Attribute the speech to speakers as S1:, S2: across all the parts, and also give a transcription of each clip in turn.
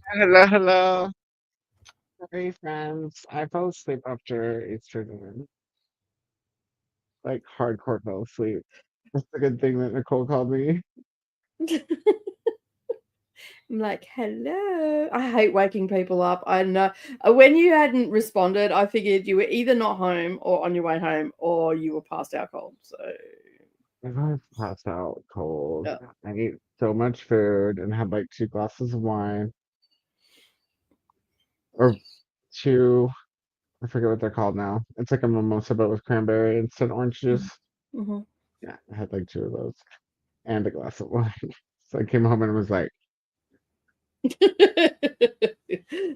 S1: Hello, hello. Hey, friends. I fell asleep after Easter dinner. Like, hardcore fell asleep. That's a good thing that Nicole called me.
S2: I'm like, hello. I hate waking people up. I know. When you hadn't responded, I figured you were either not home or on your way home or you were passed out cold. So,
S1: I was passed out cold.
S2: yeah.
S1: I ate so much food and had like 2 glasses of wine. Or two, I forget what they're called now. It's like a mimosa, but with cranberry instead of orange juice.
S2: Mhm.
S1: Yeah, I had like two of those and a glass of wine. So I came home and was like,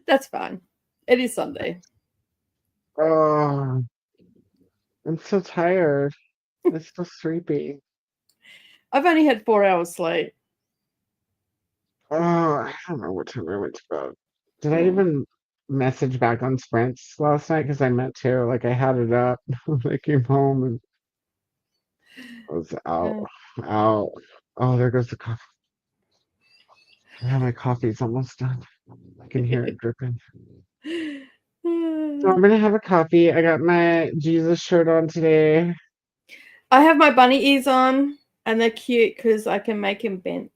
S2: That's fine. It is Sunday.
S1: oh, I'm so tired. It's so sleepy.
S2: I've only had 4 hours sleep.
S1: Oh, I don't know what time I went to bed. Did I
S2: Mm.
S1: even message back on sprints last night? Because I meant to. Like, I had it up. I came home and I was out.
S2: Uh,
S1: Out. Oh, there goes the coffee. Yeah, my coffee's almost done. I can hear it dripping. So I'm gonna have a coffee. I got my Jesus shirt on today.
S2: I have my bunny ears on, and they're cute because I can make him bend.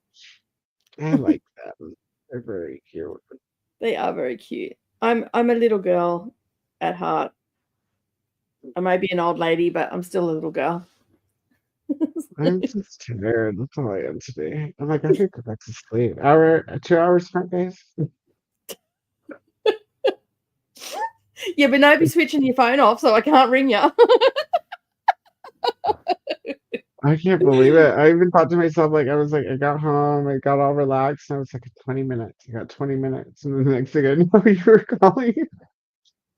S1: I like them. They're very cute.
S2: They are very cute. I'm a little girl at heart. I may be an old lady, but I'm still a little girl.
S1: I'm just tired. That's all I am today. I'm like, I could go back to sleep. 2 hours smart days.
S2: Yeah, but no be switching your phone off, so I can't ring you.
S1: I can't believe it. I even thought to myself, like, I was like, I got home, I got all relaxed, and I was like, 20 minutes. I got 20 minutes. And then the next thing I know, you were calling.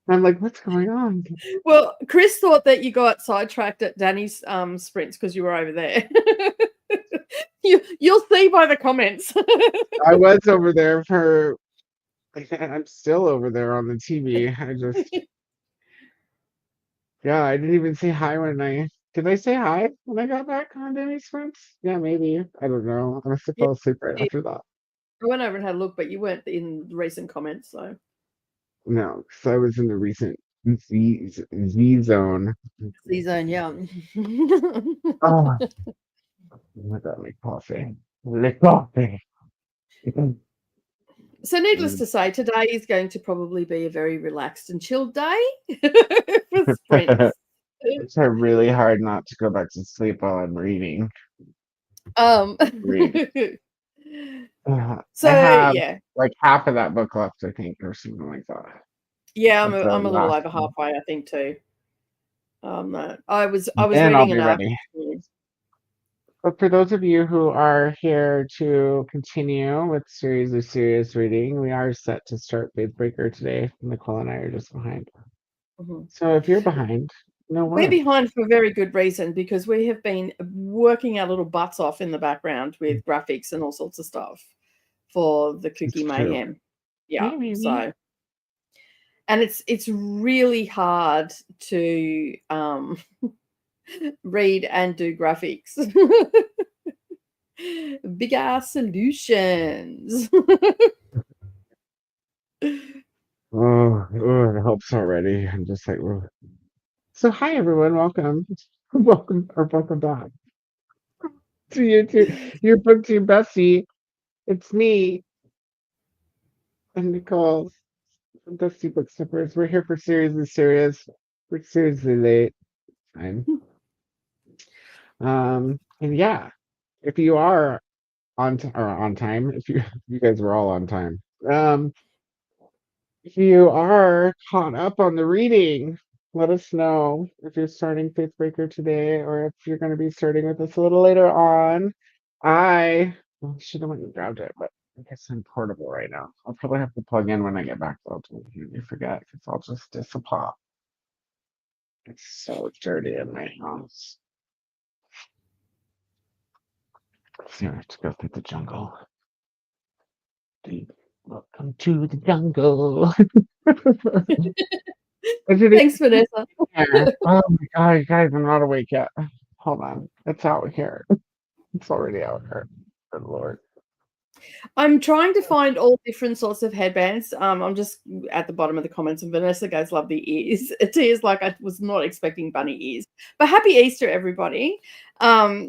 S1: I'm like, what's going on?
S2: Well, Chris thought that you got sidetracked at Danny's sprints because you were over there. You'll see by the comments.
S1: I was over there for, like, I'm still over there on the TV. Yeah, I didn't even say hi did I say hi when I got back on Danny's friends? Yeah, maybe. I don't know. I must have
S2: Yeah,
S1: fell asleep right
S2: I
S1: after that.
S2: went over and had a look, but you weren't in the recent comments, so
S1: No, because I was in the recent Z zone.
S2: Z zone, yeah.
S1: Oh, I got my coffee. My coffee.
S2: So, needless
S1: Mm.
S2: to say, today is going to probably be a very relaxed and chilled day for sprints.
S1: I try really hard not to go back to sleep while I'm reading.
S2: Um,
S1: Read. I
S2: so
S1: have
S2: yeah,
S1: like half of that book left, I think, or something like that.
S2: yeah,
S1: Of the
S2: I'm a little
S1: last
S2: over
S1: one.
S2: halfway, I think too. I was
S1: Then I'll
S2: reading
S1: be
S2: enough.
S1: ready. But for those of you who are here to continue with series of serious reading, we are set to start Faithbreaker today. Nicole and I are just behind.
S2: Mhm.
S1: So if you're behind, no
S2: We're
S1: worries.
S2: behind for a very good reason because we have been working our little butts off in the background with graphics and all sorts of stuff for the
S1: It's
S2: Cookie
S1: true.
S2: Mayhem. Yeah,
S1: Hey, baby.
S2: so and it's really hard to read and do graphics. Big ass solutions.
S1: Oh, it helps already. I'm just like, "Ugh." So hi everyone, welcome, welcome back to your BookTube Bestie. It's me and Nicole from Bestie Book Sniffers. We're here for Seriously Serious. We're seriously late. Time. And yeah, if you are on time, if you guys were all on time. If you are caught up on the reading, let us know if you're starting Faithbreaker today or if you're going to be starting with us a little later on. Well, should have went and grabbed it, but I guess I'm portable right now. I'll probably have to plug in when I get back, though, to you forget, because I'll just disappear. It's so dirty in my house. So I have to go through the jungle. Deep. Welcome to the jungle. I didn't
S2: Thanks, Vanessa.
S1: care. Oh my god, guys, I'm not awake yet. Hold on. It's out here. It's already out here. Good lord.
S2: I'm trying to find all different sorts of headbands. I'm just at the bottom of the comments, and Vanessa goes, "Love the ears." It is like I was not expecting bunny ears, but happy Easter, everybody.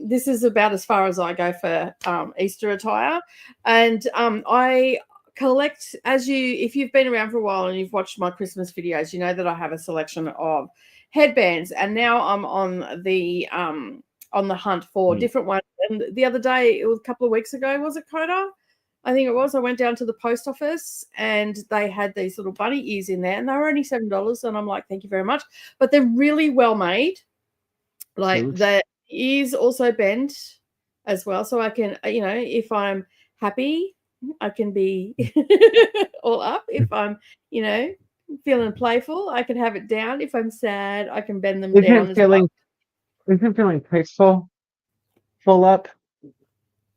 S2: This is about as far as I go for Easter attire, and I collect if you've been around for a while and you've watched my Christmas videos, you know that I have a selection of headbands, and now I'm on the hunt for different ones. And the other day, it was a couple of weeks ago, was it, Koda? I think it was. I went down to the post office and they had these little bunny ears in there, and they were only $7. And I'm like, thank you very much. But they're really well made. Like the ears also bend as well. So I can, if I'm happy, I can be all up. If I'm, feeling playful, I can have it down. If I'm sad, I can bend them down as well.
S1: Isn't feeling playful full up?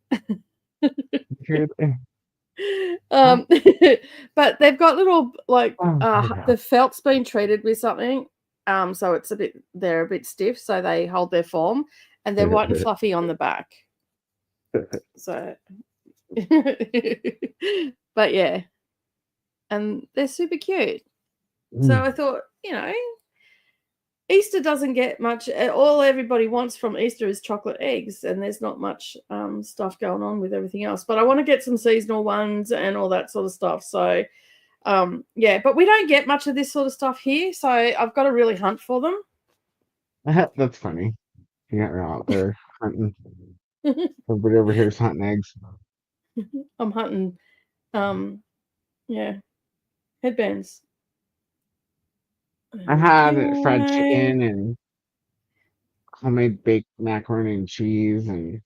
S2: But they've got little the felt's been treated with something, so they're a bit stiff, so they hold their form, and they're white and fluffy on the back. So, but yeah, and they're super cute. So I thought, Easter doesn't get much. All everybody wants from Easter is chocolate eggs, and there's not much stuff going on with everything else. But I want to get some seasonal ones and all that sort of stuff. So, but we don't get much of this sort of stuff here. So I've got to really hunt for them.
S1: That's funny. You're out there hunting. Everybody over here is hunting eggs.
S2: I'm hunting, headbands.
S1: I had fried chicken and homemade baked macaroni and cheese, and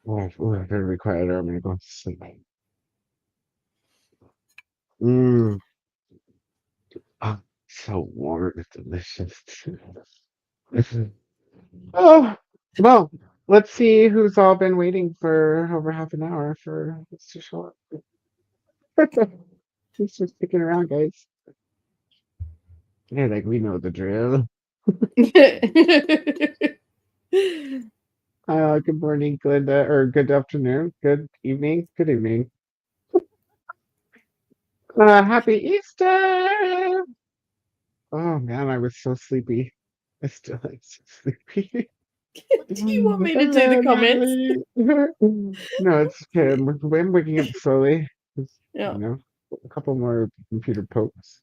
S1: I better be quiet or I'm gonna go to sleep. Oh, so warm and delicious. Oh, well, let's see who's all been waiting for over half an hour for this to show up. Thanks for sticking around, guys. Yeah, like we know the drill. Good morning, Glenda, or good afternoon, good evening, good evening. Happy Easter! Oh man, I was so sleepy. I still am so sleepy.
S2: Do you want me to do the comments?
S1: No, it's okay. I'm waking up slowly.
S2: Yeah.
S1: A couple more computer pokes.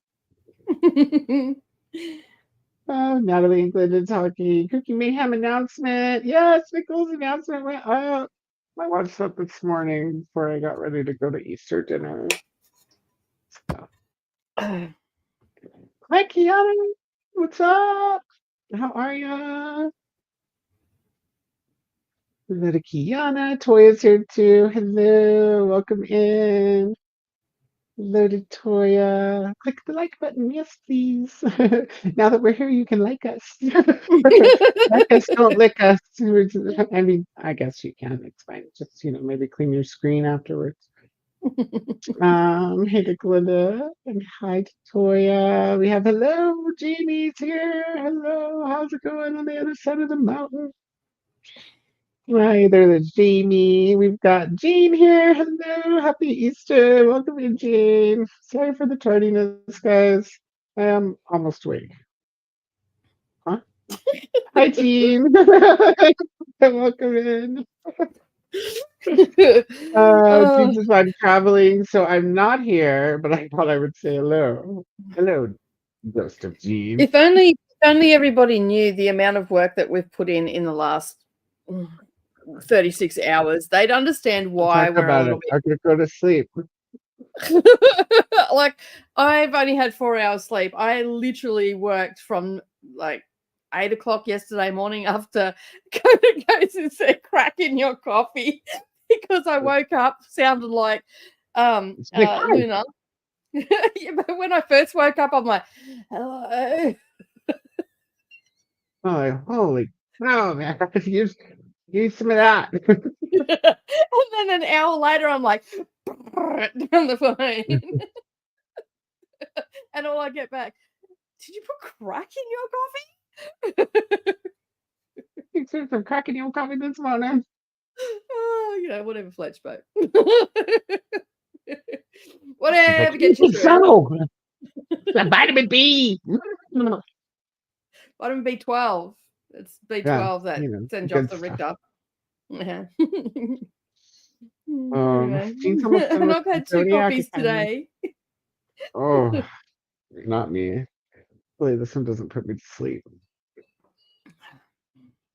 S1: Oh, Natalie and Glenda talking. Cooking Mayhem announcement. Yes, Nicole's announcement went up. I watched that this morning before I got ready to go to Easter dinner. So. Hi, Kiana. What's up? How are ya? Hello to Kiana. Toya's here too. Hello. Welcome in. Hello to Toya. Click the like button. Yes, please. Now that we're here, you can like us. Like us, don't lick us. I mean, I guess you can. It's fine. Just, maybe clean your screen afterwards. Hey to Glenda and hi to Toya. We have hello, Jamie's here. Hello, how's it going on the other side of the mountain? Hi, there's Jamie. We've got Jane here. Hello, happy Easter. Welcome in, Jane. Sorry for the tardiness, guys. I am almost awake. Huh? Hi, Jean. Welcome in. Jean says I'm traveling, so I'm not here, but I thought I would say hello. Hello, ghost of Jean.
S2: If only everybody knew the amount of work that we've put in the last 36 hours, they'd understand why we're a little bit.
S1: I could go to sleep.
S2: Like, I've only had 4 hours sleep. I literally worked from like 8 o'clock yesterday morning after Koda goes and said, "Crack in your coffee," because I woke up sounded like Luna. Yeah, but when I first woke up, I'm like, hello.
S1: Oh, holy cow, man. Use some of that.
S2: And then an hour later, I'm like, on the phone. And all I get back, did you put crack in your coffee?
S1: You said some crack in your coffee this morning.
S2: whatever floats boat. Whatever gets you through.
S1: So, the vitamin B.
S2: Vitamin B12. It's B12 that sends you off the Richter. Yeah. Anyway. And I've had 2 coffees today.
S1: Oh, not me. Hopefully this one doesn't put me to sleep.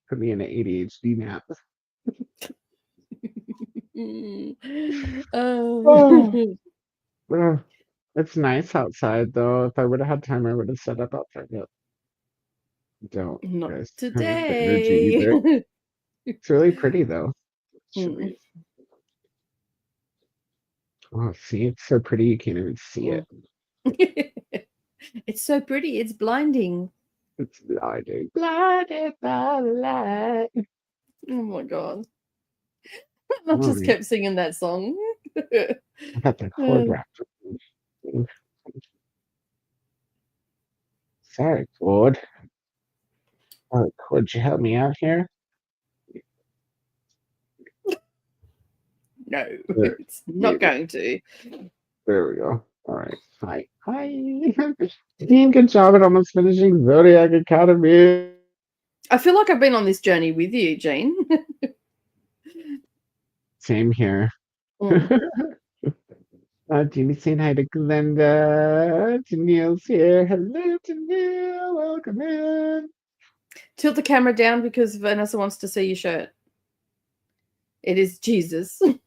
S1: Put me in an ADHD nap. Well, it's nice outside though. If I would have had time, I would have set up outside. But don't.
S2: Not
S1: guys.
S2: today.
S1: It's really pretty though. Oh, see, it's so pretty you can't even see it.
S2: It's so pretty, it's blinding.
S1: It's blinding. Blinded by the light.
S2: Oh my god. I just kept singing that song.
S1: I got the chord wrapped. Sorry, Claude. Could you help me out here?
S2: No, it's not going to.
S1: There we go. All right. Hi. Team, good job at almost finishing Zodiac Academy.
S2: I feel like I've been on this journey with you, Jean.
S1: Same here. Jeannie saying hi to Glenda. Tennille's here. Hello, Tennille. Welcome in.
S2: Tilt the camera down because Vanessa wants to see your shirt. It is Jesus.
S1: It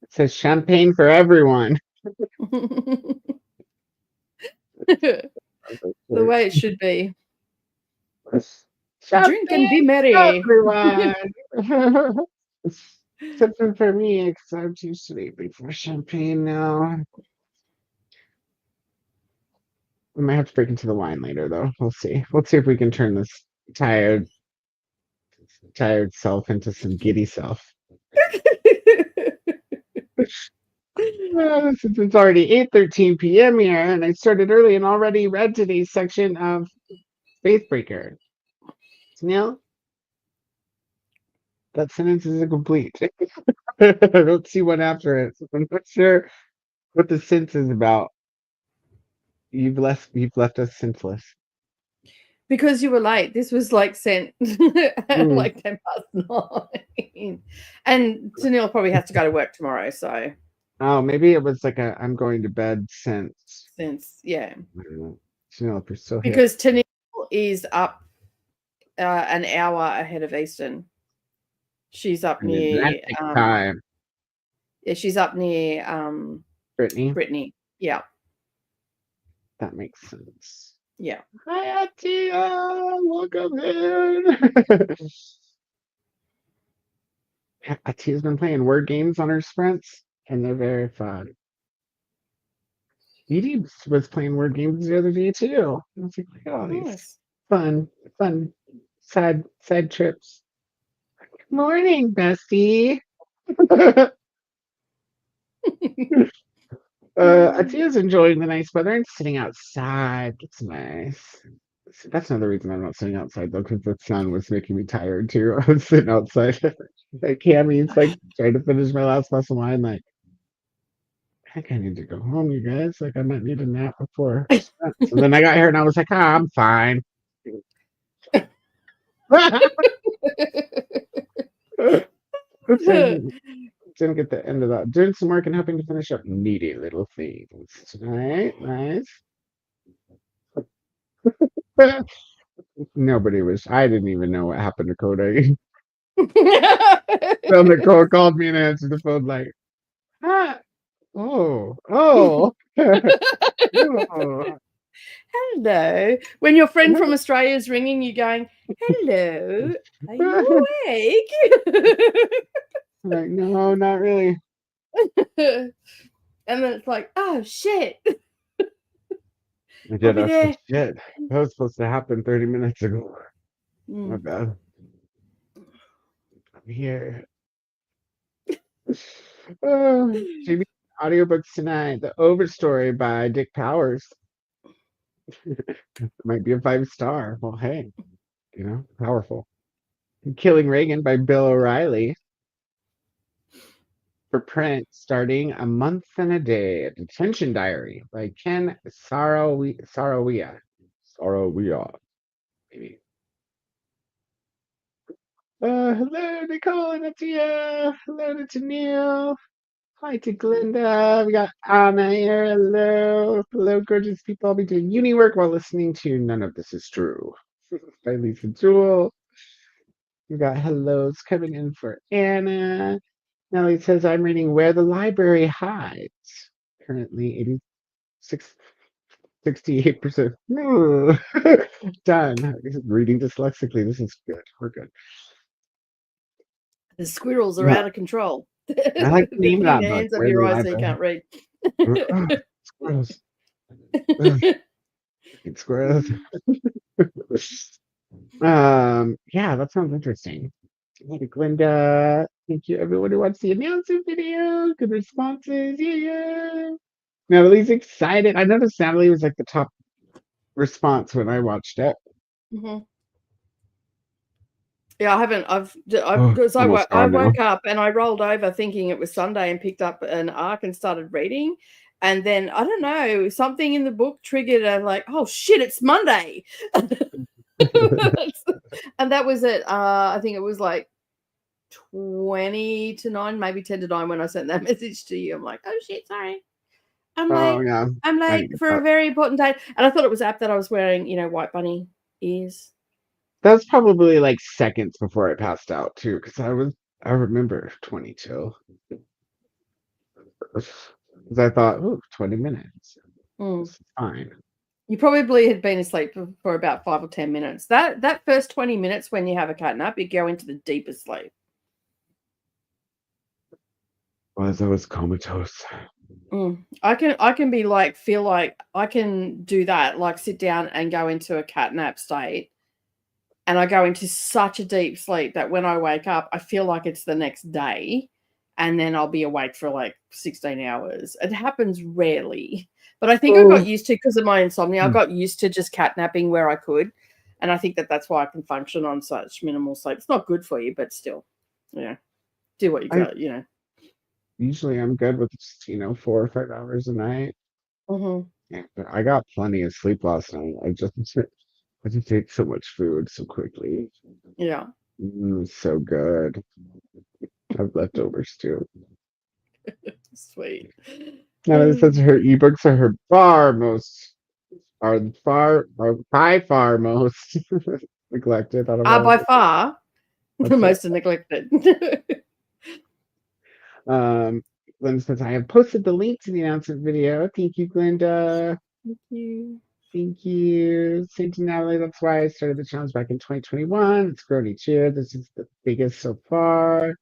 S1: says champagne for everyone.
S2: The way it should be.
S1: Champagne
S2: Drink and be merry.
S1: Everyone. Except for me, because I'm too sleepy for champagne now. We might have to break into the wine later, though. We'll see. We'll see if we can turn this tired self into some giddy self. Since it's already 8:13 p.m. here, and I started early and already read today's section of Faithbreaker. Neil, that sentence is incomplete. I don't see one after it. So I'm not sure what the sense is about. You've left us senseless.
S2: Because you were late. This was like sent like 9:10. And Sunil probably has to go to work tomorrow, so.
S1: Oh, maybe it was like I'm going to bed sense.
S2: Yeah.
S1: I don't know. Sunil, if you're still here.
S2: Because Tanil is up an hour ahead of Eastern. She's up near
S1: time.
S2: Yeah, she's up near Brittany. Yeah.
S1: That makes sense.
S2: Yeah.
S1: Hi, Atia. Welcome in. Atia's been playing word games on her sprints, and they're very fun. Edie was playing word games the other day too. I was like, look at all these fun side trips. Good morning, Bestie. Atia's enjoying the nice weather and sitting outside. It's nice. That's another reason I'm not sitting outside though, because the sun was making me tired too. I was sitting outside. Like Cammy's like trying to finish my last glass of wine. Like, I think I need to go home, you guys. Like, I might need a nap before. So then I got here and I was like, I'm fine. Didn't get the end of that. Doing some work and helping to finish up needy little things tonight. Nice. Nobody was. I didn't even know what happened to Koda. So Nicole called me and answered the phone like, oh.
S2: Hello. When your friend from Australia is ringing, you going, hello, are you awake?
S1: Like, no, not really.
S2: And then it's like, oh shit.
S1: I did shit. That was supposed to happen 30 minutes ago. My bad. I'm here. JB audiobooks tonight. The Overstory by Dick Powers. Might be a 5-star. Well, hey. You know, powerful. Killing Reagan by Bill O'Reilly. For print, starting a month and a day. A Detention Diary by Ken Sarawia. Sarawia, maybe. Hello, Nicole and Atia. Hello to Neil. Hi to Glinda. We got Anna here. Hello. Hello, gorgeous people. I'll be doing uni work while listening to None of This Is True by Lisa Jewell. We got hellos coming in for Anna. Nellie says, I'm reading Where the Library Hides. Currently 68%. Done. Reading dyslexically. This is good. We're good.
S2: The squirrels are out of control.
S1: I like the name of that
S2: their
S1: book.
S2: hands over
S1: Where the
S2: your eyes so you
S1: Library.
S2: can't read.
S1: Squirrels. Squirrels. Yeah, that sounds interesting. Hey, Glinda. Thank you, everyone who watched the announcement video. Good responses. Yeah. Natalie's excited. I noticed Natalie was like the top response when I watched it.
S2: Mm-hmm. Yeah, I haven't.
S1: Because
S2: I woke up and I rolled over thinking it was Sunday and picked up an arc and started reading. And then I don't know, something in the book triggered a like, oh shit, it's Monday. And that was it. I think it was like 20 to 9, maybe 10 to 9 when I sent that message to you. I'm like, oh shit, sorry. I'm late.
S1: Yeah.
S2: I'm late for a very important date. And I thought it was apt that I was wearing, white bunny ears.
S1: That's probably like seconds before I passed out too, because I remember 22. Because I thought, 20 minutes. It's fine.
S2: You probably had been asleep for about 5 or 10 minutes. That first 20 minutes when you have a cat nap, you go into the deepest sleep.
S1: Well, as I was comatose.
S2: I can be like, feel like I can do that, like sit down and go into a cat nap state. And I go into such a deep sleep that when I wake up, I feel like it's the next day. And then I'll be awake for like 16 hours. It happens rarely. But I think I got used to, because of my insomnia, I got used to just catnapping where I could. And I think that's why I can function on such minimal sleep. It's not good for you, but still, do what you got,
S1: Usually I'm good with just, 4 or 5 hours a night.
S2: Mm-hmm.
S1: Yeah, but I got plenty of sleep last night. I just ate so much food so quickly.
S2: Yeah.
S1: So good. I have leftovers too.
S2: Sweet.
S1: Now it says her ebooks are by far most neglected. I don't know.
S2: By far the most neglected.
S1: Glinda says, I have posted the link to the announcement video. Thank you, Glinda.
S2: Thank you.
S1: Thank you. Same to Natalie. That's why I started the challenge back in 2021. It's grown each year. This is the biggest so far.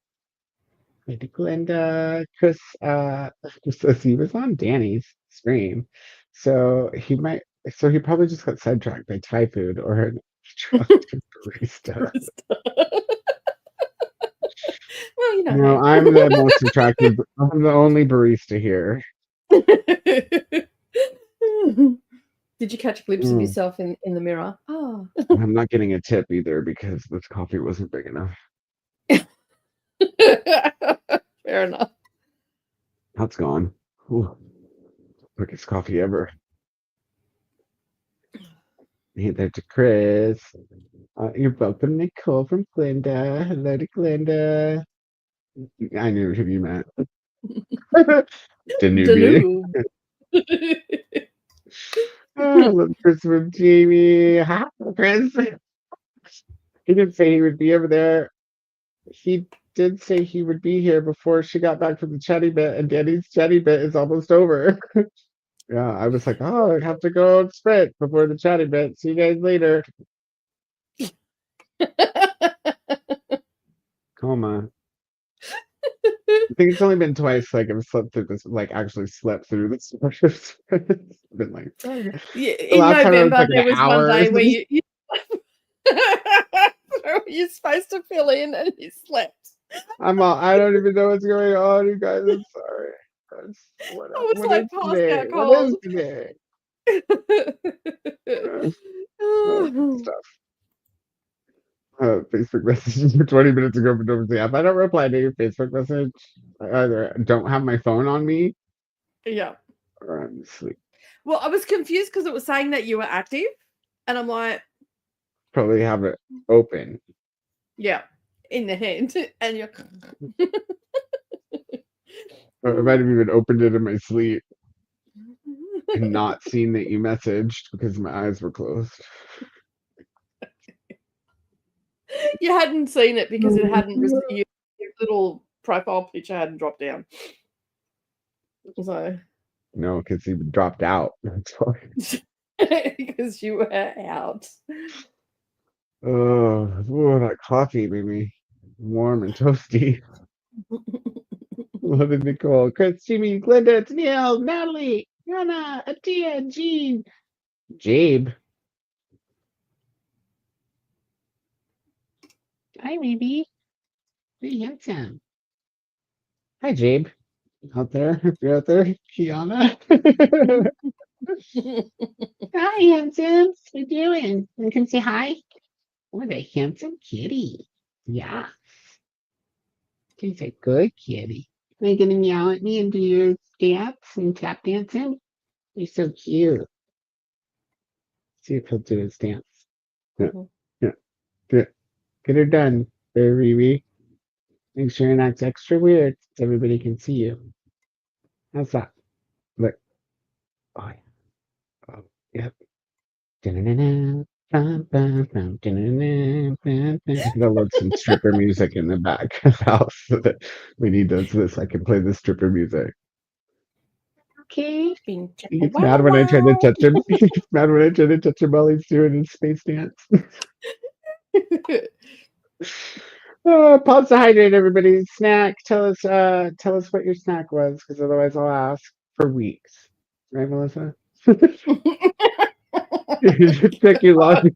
S1: Thank you, Glinda. Chris says he was on Danny's stream. So he probably just got sidetracked by Thai food or an barista.
S2: Well,
S1: No, I'm the most attractive. I'm the only barista here.
S2: Did you catch a glimpse of yourself in the mirror? Oh.
S1: I'm not getting a tip either because this coffee wasn't big enough.
S2: Fair enough.
S1: That's gone. Ooh. Quickest coffee ever. Hand that to Chris. You're welcome, Nicole from Glinda. Hello to Glinda. I knew who you meant. Danube. Chris from Jamie. Hi, Chris. He didn't say he would be over there. He did say he would be here before she got back from the chatty bit, and Danny's chatty bit is almost over. Yeah, I was like, I have to go sprint before the chatty bit. See you guys later. Coma. I think it's only been twice, like I've slept through this, like actually slept through this. It's been like,
S2: in November there was one day where you're supposed to fill in and you slept.
S1: I don't even know what's going on, you guys. I'm sorry. What is today? What is today? Stuff. Facebook messages for 20 minutes ago, but don't see. If I don't reply to your Facebook message, I either don't have my phone on me
S2: Yeah.
S1: or I'm asleep.
S2: Well, I was confused because it was saying that you were active, and I'm like,
S1: Probably have it open.
S2: yeah, in the hand, and you're.
S1: Or I might have even opened it in my sleep and not seen that you messaged because my eyes were closed.
S2: You hadn't seen it because it hadn't received your little profile picture hadn't dropped down. So
S1: No, because he dropped out. That's why.
S2: because you were out.
S1: Oh, that coffee made me warm and toasty. Love it, Nicole, Chris, Jimmy, Glenda, Neil, Natalie, Yana, Atia, Jean, Jabe. Hi, baby. Hey, handsome. Hi, Jabe. Out there, if you're out there, Kiana. Hi, handsome. What you doing? You come say hi? What a handsome kitty. Yeah. He's a good kitty. Are you gonna meow at me and do your dance and tap dancing? You're so cute. See if he'll do his dance. Yeah, yeah, yeah. Get her done, baby. Make sure you're not extra weird so everybody can see you. How's that? Look. Oh, yeah. Oh, yep. Da-na-na-na. Bum, bum, bum, da-na-na, bum, bum. I'm gonna load some stripper music in the back of the house so that when he does this, I can play the stripper music. Okay. He gets mad when I try to touch him. He gets mad when I try to touch him while he's doing his space dance. Pause to hydrate, everybody. Snack. Tell us what your snack was, because otherwise I'll ask for weeks. Right, Melissa? Check your log.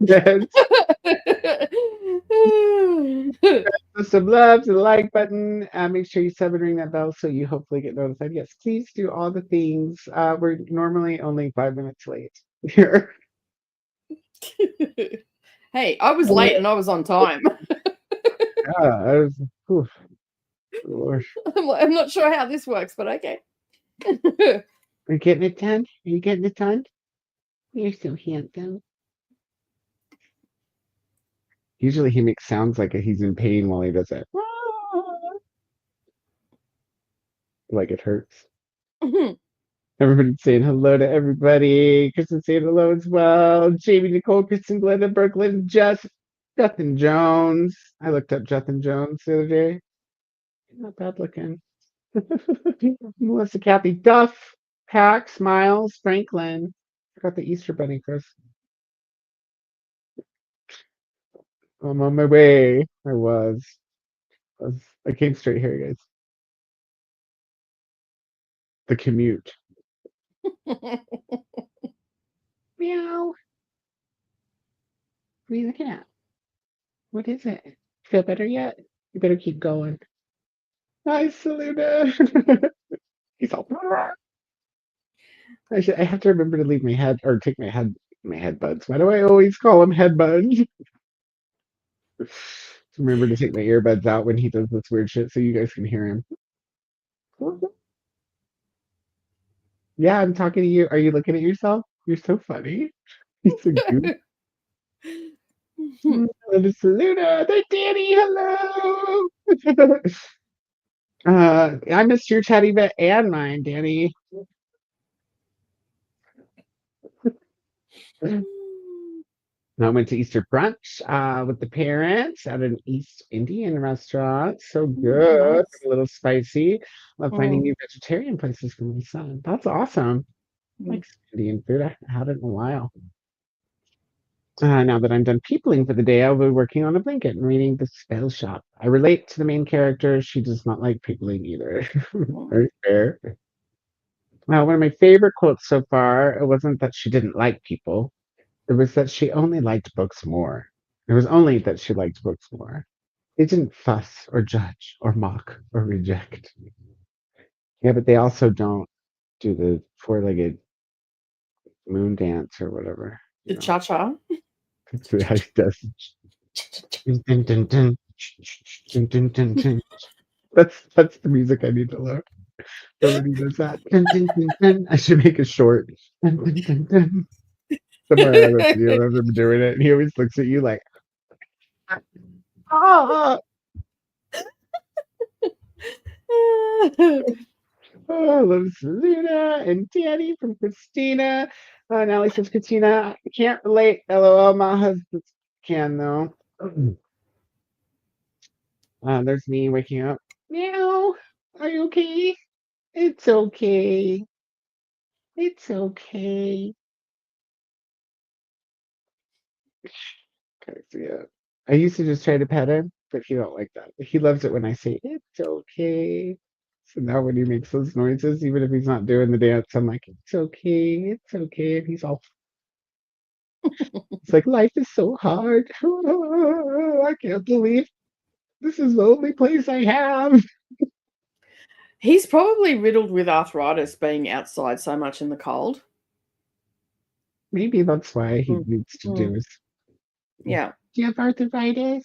S2: Damn.
S1: Some love to the like button. Make sure you sub and ring that bell so you hopefully get notified. Yes, please do all the things. We're normally only 5 minutes late here.
S2: Hey, I was late and I was on time.
S1: Yeah, oof, Lord.
S2: I'm not sure how this works, but okay.
S1: Are you getting it done? Are you getting it done? You're so handsome. Usually he makes sounds like he's in pain while he does it. Like it hurts. Everybody's saying hello to everybody. Kristen saying hello as well. Jamie, Nicole, Kristen, Glenda, Brooklyn, Justin Jones. I looked up Justin Jones the other day. Not bad looking. Melissa, Kathy, Duff, Pax, Miles, Franklin. Forgot the Easter Bunny, Chris. I'm on my way. I came straight here, guys. The commute. Meow. What are you looking at? What is it? Feel better yet? You better keep going. Hi, Selena. He's all. I have to remember to leave my head or take my headbuds. Why do I always call him headbuds? Remember to take my earbuds out when he does this weird shit so you guys can hear him. Yeah, I'm talking to you. Are you looking at yourself? You're so funny. He's so cute. Hello, Selena. There's Danny. Hello. I missed your chatty bit and mine, Danny. I went to Easter brunch with the parents at an East Indian restaurant. So good,
S2: Nice.
S1: a little spicy. Love finding new vegetarian places for my son. That's awesome. I like Indian food. I haven't had it in a while. Now that I'm done peopling for the day, I'll be working on a blanket and reading The Spell Shop. I relate to the main character. She does not like peopling either. Very fair. One of my favorite quotes so far, it wasn't that she didn't like people. It was that she only liked books more. It was only that she liked books more. They didn't fuss or judge or mock or reject. Yeah, but they also don't do the four-legged moon dance or whatever.
S2: The cha-cha.
S1: That's what he does. Dun, dun, dun. Dun, dun, dun, dun. That's the music I need to learn. For when he does that. Dun, dun, dun, dun. I should make a short. Dun, dun, dun, dun. Somewhere I have a video of him doing it, and he always looks at you like, ah, oh, loves Luna and Danny from Christina. Natalie says, Christina, I can't relate. LOL, my husband can though. There's me waking up. Meow. Are you okay? It's okay. It's okay. Okay, so yeah. I used to just try to pet him, but he don't like that. He loves it when I say it's okay. So now when he makes those noises, even if he's not doing the dance, I'm like, it's okay. And he's all, it's like, life is so hard. I can't believe this is the only place I have.
S2: He's probably riddled with arthritis being outside so much in the cold.
S1: Maybe that's why he needs to do his.
S2: Yeah.
S1: Do you have arthritis?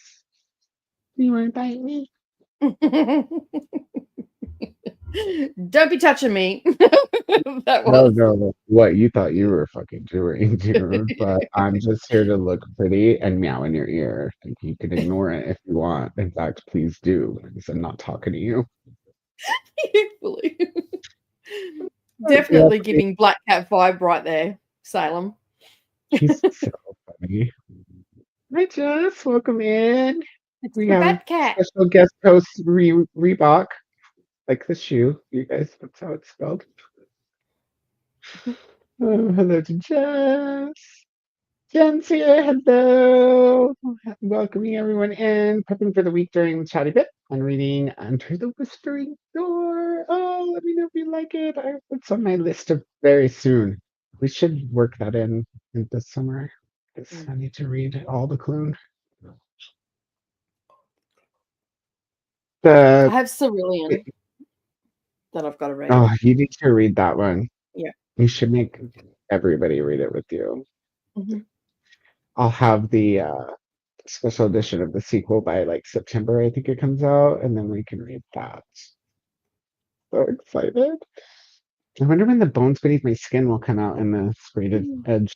S1: Do you want to bite me?
S2: Don't be touching me.
S1: No. What you thought you were fucking doing, dude. But I'm just here to look pretty and meow in your ear. And you can ignore it if you want. In fact, please do, because I'm not talking to you.
S2: Definitely giving Black Cat vibe right there, Salem.
S1: He's so funny. Hi, Jess. Welcome in. We have
S2: Cat.
S1: special guest host Reebok, like the shoe. You guys, that's how it's spelled. Oh, hello to Jess. Jen's here. Hello. Welcoming everyone in. Prepping for the week during the chatty bit and reading Under the Whispering Door. Oh, let me know if you like it. It's on my list of very soon. We should work that in this summer. Because I need to read all the Clune.
S2: I have Cerulean that I've got to read.
S1: Oh, you need to read that one.
S2: Yeah.
S1: You should make everybody read it with you.
S2: Mm-hmm.
S1: I'll have the special edition of the sequel by like September, I think it comes out, and then we can read that. So excited. I wonder when The Bones Beneath My Skin will come out in the sprayed edge.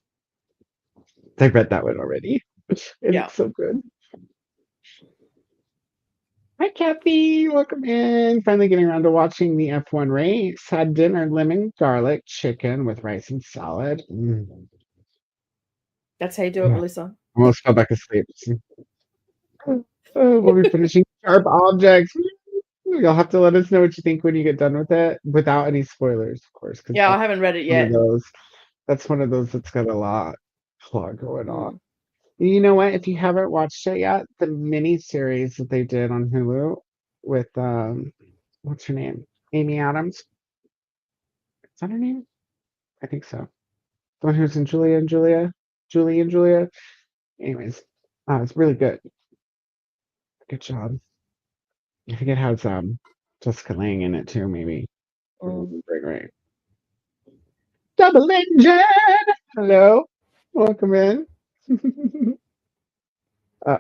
S1: I read that one already. It's so good. Hi, Kathy. Welcome in. Finally getting around to watching the F1 race. Had dinner, lemon, garlic, chicken with rice and salad.
S2: That's how you do it, Melissa.
S1: Almost fell back asleep. We'll be finishing Sharp Objects. You'll have to let us know what you think when you get done with it, without any spoilers, of course.
S2: Yeah, I haven't read it yet.
S1: That's one of those that's got a lot going on. You know what? If you haven't watched it yet, the mini series that they did on Hulu with what's her name? Amy Adams. Is that her name? I think so. The one who's in Julie and Julia. Anyways, it's really good. Good job. I think it has Jessica Lange in it too, maybe. Great. Double engine! Hello. Welcome in.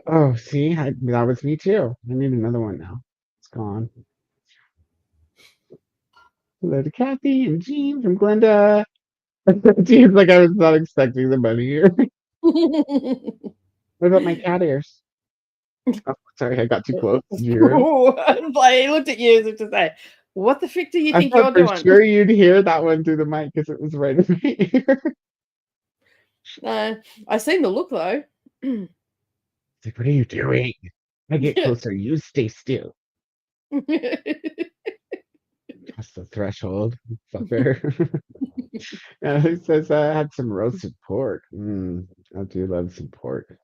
S1: Oh, see, that was me too. I need another one now. It's gone. Hello to Kathy and Jean from Glenda. Jean's like, I was not expecting the money here. What about my cat ears? Oh, sorry, I got too close.
S2: I looked at you as if to say, what the frick do you think you're doing?
S1: I'm sure you'd hear that one through the mic because it was right in my
S2: ear. I seen the look though.
S1: It's like, what are you doing? I get closer, you stay still. That's the threshold, fucker. He says I had some roasted pork. I do love some pork.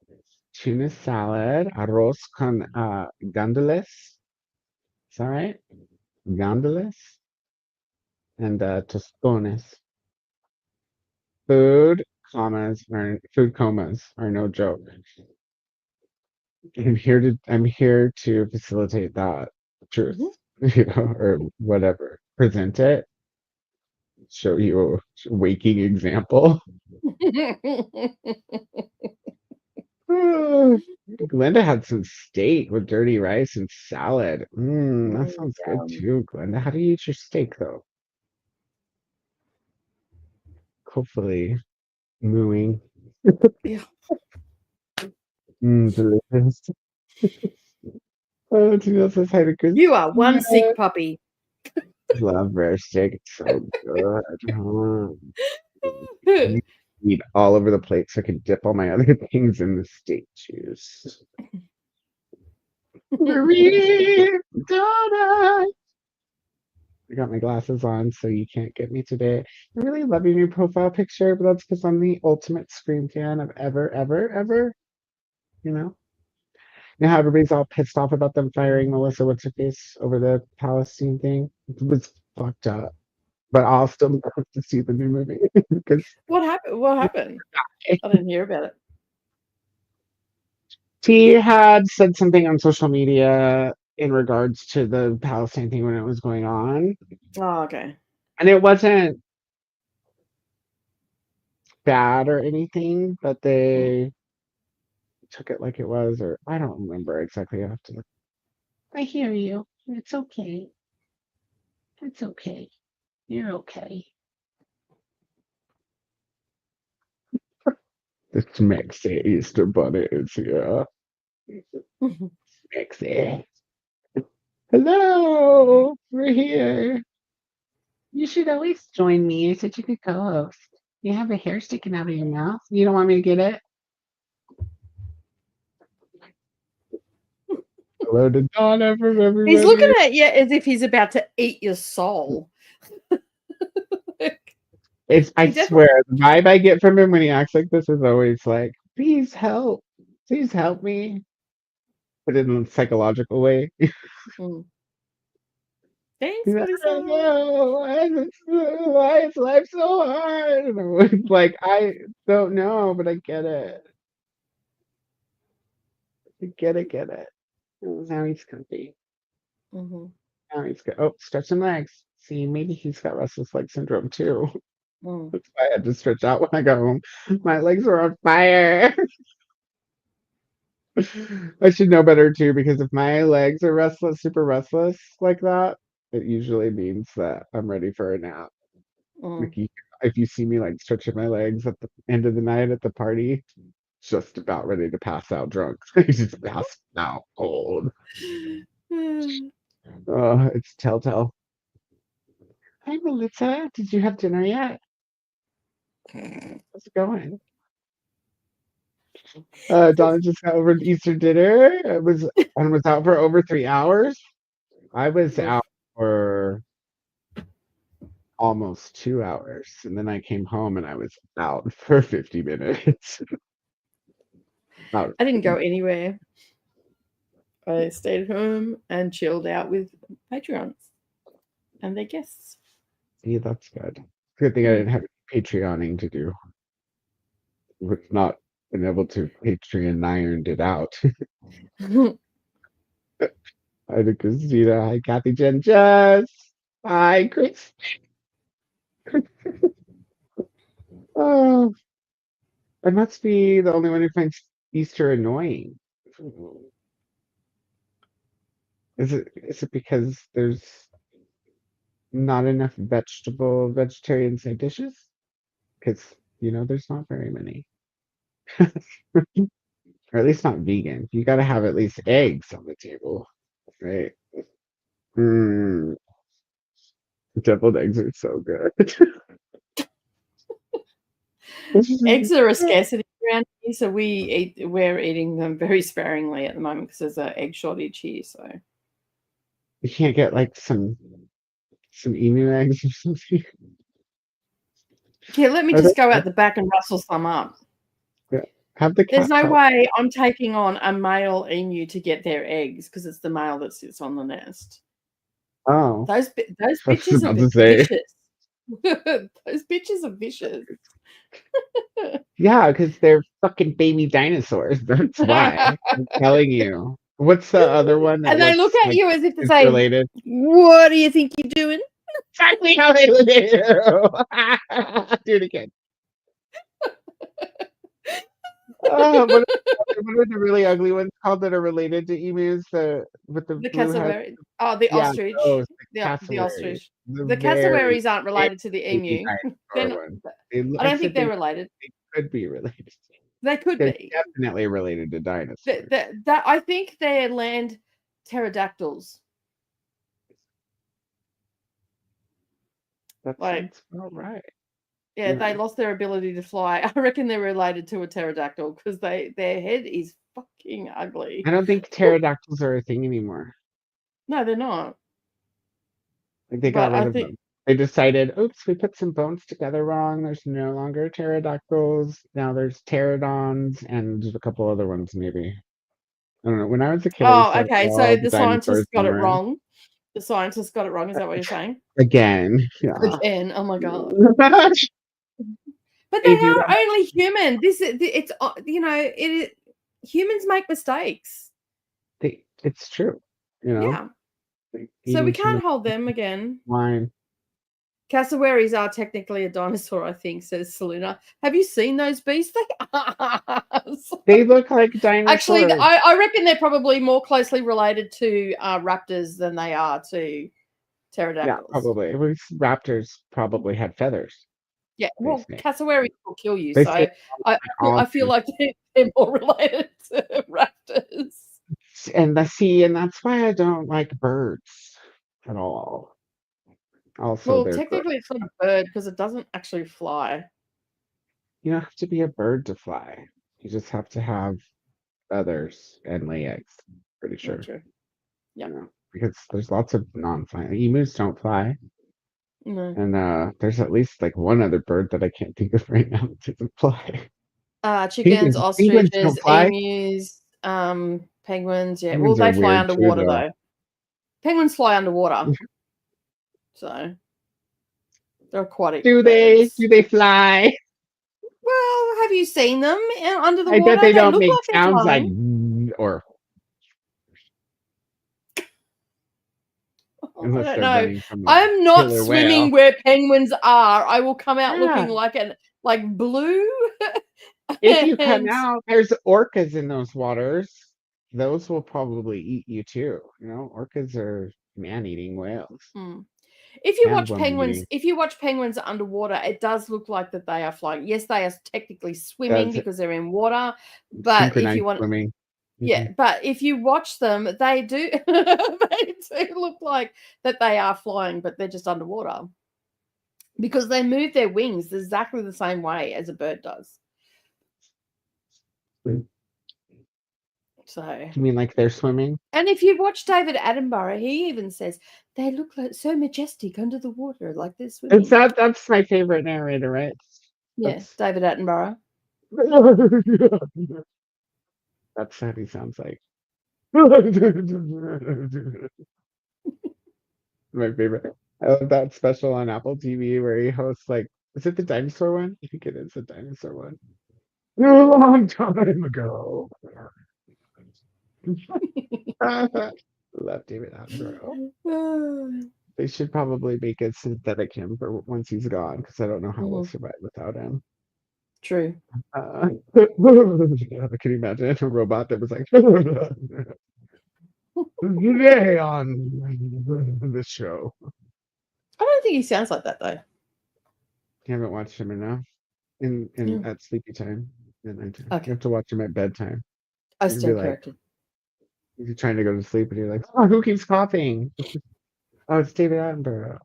S1: Tuna salad, arroz con gandules. Is that right? Gandules and tostones. Food comas are no joke. I'm here to facilitate that truth, or whatever. Present it. Show you a waking example. Glenda had some steak with dirty rice and salad. That
S2: Mm,
S1: sounds good too, Glenda. How do you eat your steak though? Hopefully, mooing.
S2: yeah.
S1: Delicious. Oh, Tina says hi to
S2: You are one
S1: Christina.
S2: sick puppy.
S1: Love rare steak. It's so good. I need to eat all over the plate so I can dip all my other things in the steak juice. Marie, donut. I got my glasses on, so you can't get me today. I really love your new profile picture, but that's because I'm the ultimate Scream fan of ever, ever, ever. You know? You know how everybody's all pissed off about them firing Melissa What's Her Face over the Palestine thing? It was fucked up. But I'll still love to see the new movie because
S2: What happened? What happened? I didn't hear about it.
S1: she had said something on social media in regards to the Palestine thing when it was going on.
S2: Oh, okay.
S1: And it wasn't bad or anything, but they took it like it was, or I don't remember exactly. I have to look. I hear you. It's okay. It's okay. You're okay. The Smexy Easter Bunny is here. Smexy. Hello, we're here. You should always join me. You're such a good co-host. You have a hair sticking out of your mouth. You don't want me to get it? Hello to Donna from everybody.
S2: He's looking at you as if he's about to eat your soul.
S1: I swear, the vibe I get from him when he acts like this is always like, please help. Please help me. But in a psychological way.
S2: Mm. Thanks,
S1: He's like,
S2: buddy.
S1: I don't know. Why is life so hard? And I'm like, I don't know, but I get it. I get it. Now he's comfy.
S2: Mm-hmm.
S1: Now he's good. Oh, stretching legs. See, maybe he's got restless leg syndrome too.
S2: Mm.
S1: That's why I had to stretch out when I got home. My legs were on fire. I should know better too, because if my legs are restless, super restless like that, it usually means that I'm ready for a nap.
S2: Mm.
S1: Like if you see me like stretching my legs at the end of the night at the party, just about ready to pass out drunk. Just pass out cold. Oh, it's telltale. Hi, Melissa. Did you have dinner yet? How's it going? Donna just got over Easter dinner. It was and was out for over 3 hours. I was
S2: Oof.
S1: out for almost 2 hours, and then I came home and I was out for 50 minutes.
S2: I didn't go anywhere. I stayed home and chilled out with Patreons and their guests.
S1: Yeah, that's good. Good thing I didn't have Patreoning to do. Would not been able to Patreon ironed it out. Hi to Christina. Hi, Kathy Jen Jess. Hi, Chris. Oh, I must be the only one who finds Easter annoying. Is it because there's not enough vegetarian side dishes? Because there's not very many. Or at least not vegan. You gotta have at least eggs on the table. Right. Deviled eggs are so good.
S2: Eggs are a scarcity around here, so we're eating them very sparingly at the moment because there's an egg shortage here. So
S1: You can't get like some emu eggs or something.
S2: yeah, let me just go out the back and rustle some up.
S1: Yeah. Have the
S2: There's
S1: cat
S2: no
S1: help.
S2: way I'm taking on a male emu to get their eggs because it's the male that sits on the nest.
S1: Oh,
S2: Those
S1: I was
S2: bitches
S1: about
S2: are
S1: to say.
S2: vicious. Those bitches are vicious.
S1: Yeah, because they're fucking baby dinosaurs. That's why. I'm telling you. What's the other one that
S2: And they
S1: looks
S2: look at
S1: like
S2: you as if to
S1: it's
S2: say,
S1: related?
S2: "What do you think you're doing?"
S1: Exactly how they look at you. Do it again. what are the really ugly ones called that are related to emus? With the
S2: The
S1: blue head.
S2: cassowary. Oh, the
S1: Yeah,
S2: ostrich.
S1: those, the
S2: The
S1: cassowaries.
S2: ostrich.
S1: The
S2: The
S1: very,
S2: cassowaries aren't
S1: very
S2: related to the
S1: baby
S2: emu. They're
S1: dinosaur
S2: not,
S1: ones.
S2: I
S1: I
S2: don't think
S1: said
S2: they're related.
S1: they could be related.
S2: They could
S1: They're
S2: be.
S1: definitely related to dinosaurs.
S2: That I think they're land pterodactyls.
S1: That
S2: Like,
S1: sounds about right.
S2: yeah, they lost their ability to fly. I reckon they're related to a pterodactyl because their head is fucking ugly.
S1: I don't think pterodactyls are a thing anymore.
S2: No, they're not.
S1: Like they got
S2: But
S1: rid
S2: I
S1: of
S2: think
S1: them. They decided, oops, we put some bones together wrong. There's no longer pterodactyls. Now there's pterodons and a couple other ones maybe. I don't know. When I was a kid, I used
S2: oh,
S1: to
S2: okay.
S1: know
S2: So
S1: all the
S2: the
S1: dinosaurs'
S2: scientists got it
S1: memory.
S2: wrong. The scientists got it wrong. Is that what you're saying?
S1: Again. Yeah.
S2: Again. Oh my god. But
S1: They
S2: they
S1: do
S2: are
S1: that.
S2: only human. It's humans make mistakes.
S1: It's true. You know,
S2: Yeah.
S1: like
S2: So we
S1: eating too
S2: can't
S1: much
S2: hold them again.
S1: wine.
S2: Cassowaries are technically a dinosaur, I think, says Selena. Have you seen those beasts? They are.
S1: They look like
S2: Actually,
S1: dinosaurs.
S2: I reckon they're probably more closely related to raptors than they are to
S1: Yeah,
S2: pterodactyls.
S1: probably. At least raptors probably had feathers,
S2: Yeah,
S1: they
S2: well,
S1: say.
S2: cassowaries will kill you,
S1: They say
S2: so I feel
S1: often.
S2: like they're more related to raptors.
S1: And that's why I don't like birds at all. Also,
S2: Well,
S1: they're gross.
S2: technically, it's not a bird because it doesn't actually fly.
S1: You don't have to be a bird to fly. You just have to have feathers and lay eggs. Pretty
S2: Yeah,
S1: sure.
S2: true. Yeah.
S1: You know, because there's lots of non-flying. Emus don't fly.
S2: No.
S1: And there's at least like one other bird that I can't think of right now that doesn't fly.
S2: Chickens,
S1: Penguins don't
S2: ostriches,
S1: fly.
S2: emus, penguins. Yeah, well,
S1: Penguins are
S2: they fly
S1: weird too,
S2: underwater
S1: though.
S2: though. Penguins fly underwater, so they're aquatic
S1: Do they?
S2: birds.
S1: Do they fly?
S2: Well, have you seen them under the
S1: I bet
S2: water?
S1: they
S2: They
S1: don't
S2: look
S1: make
S2: like they're
S1: sounds like
S2: flying.
S1: or
S2: I
S1: unless
S2: don't
S1: they're
S2: know.
S1: running from a
S2: I'm not
S1: killer whale.
S2: swimming where penguins are. I will come out
S1: Yeah.
S2: looking like blue.
S1: If you come
S2: And
S1: out, there's orcas in those waters. Those will probably eat you too. You know, orcas are man-eating whales and woman-eating.
S2: if you watch penguins underwater, it does look like that they are flying. Yes, they are technically swimming
S1: Does
S2: because they're in water, but if
S1: synchronized
S2: you want,
S1: swimming.
S2: yeah, but if you watch them, they do they do look like that they are flying, but they're just underwater because they move their wings exactly the same way as a bird does. So,
S1: You mean like they're swimming?
S2: and if you watch David Attenborough, he even says they look like so majestic under the water, like they're
S1: It's
S2: swimming.
S1: that's my favorite narrator, right?
S2: Yeah,
S1: That's
S2: David Attenborough.
S1: that's what he sounds like. My favorite. I love that special on Apple TV where he hosts like, is it the dinosaur one? I think it is the dinosaur one. A long time ago. Love David Attenborough. They should probably make a synthetic him for once he's gone because I don't know how we'll survive without him.
S2: True.
S1: Can you imagine a robot that was like today on this show?
S2: I don't think he sounds like that though.
S1: You haven't watched him enough at sleepy time at nighttime.
S2: Okay.
S1: You have to watch him at bedtime.
S2: I
S1: You'd be
S2: stand
S1: like,
S2: corrected.
S1: you're trying to go to sleep and you're like, oh, who keeps coughing? Oh, it's David Attenborough.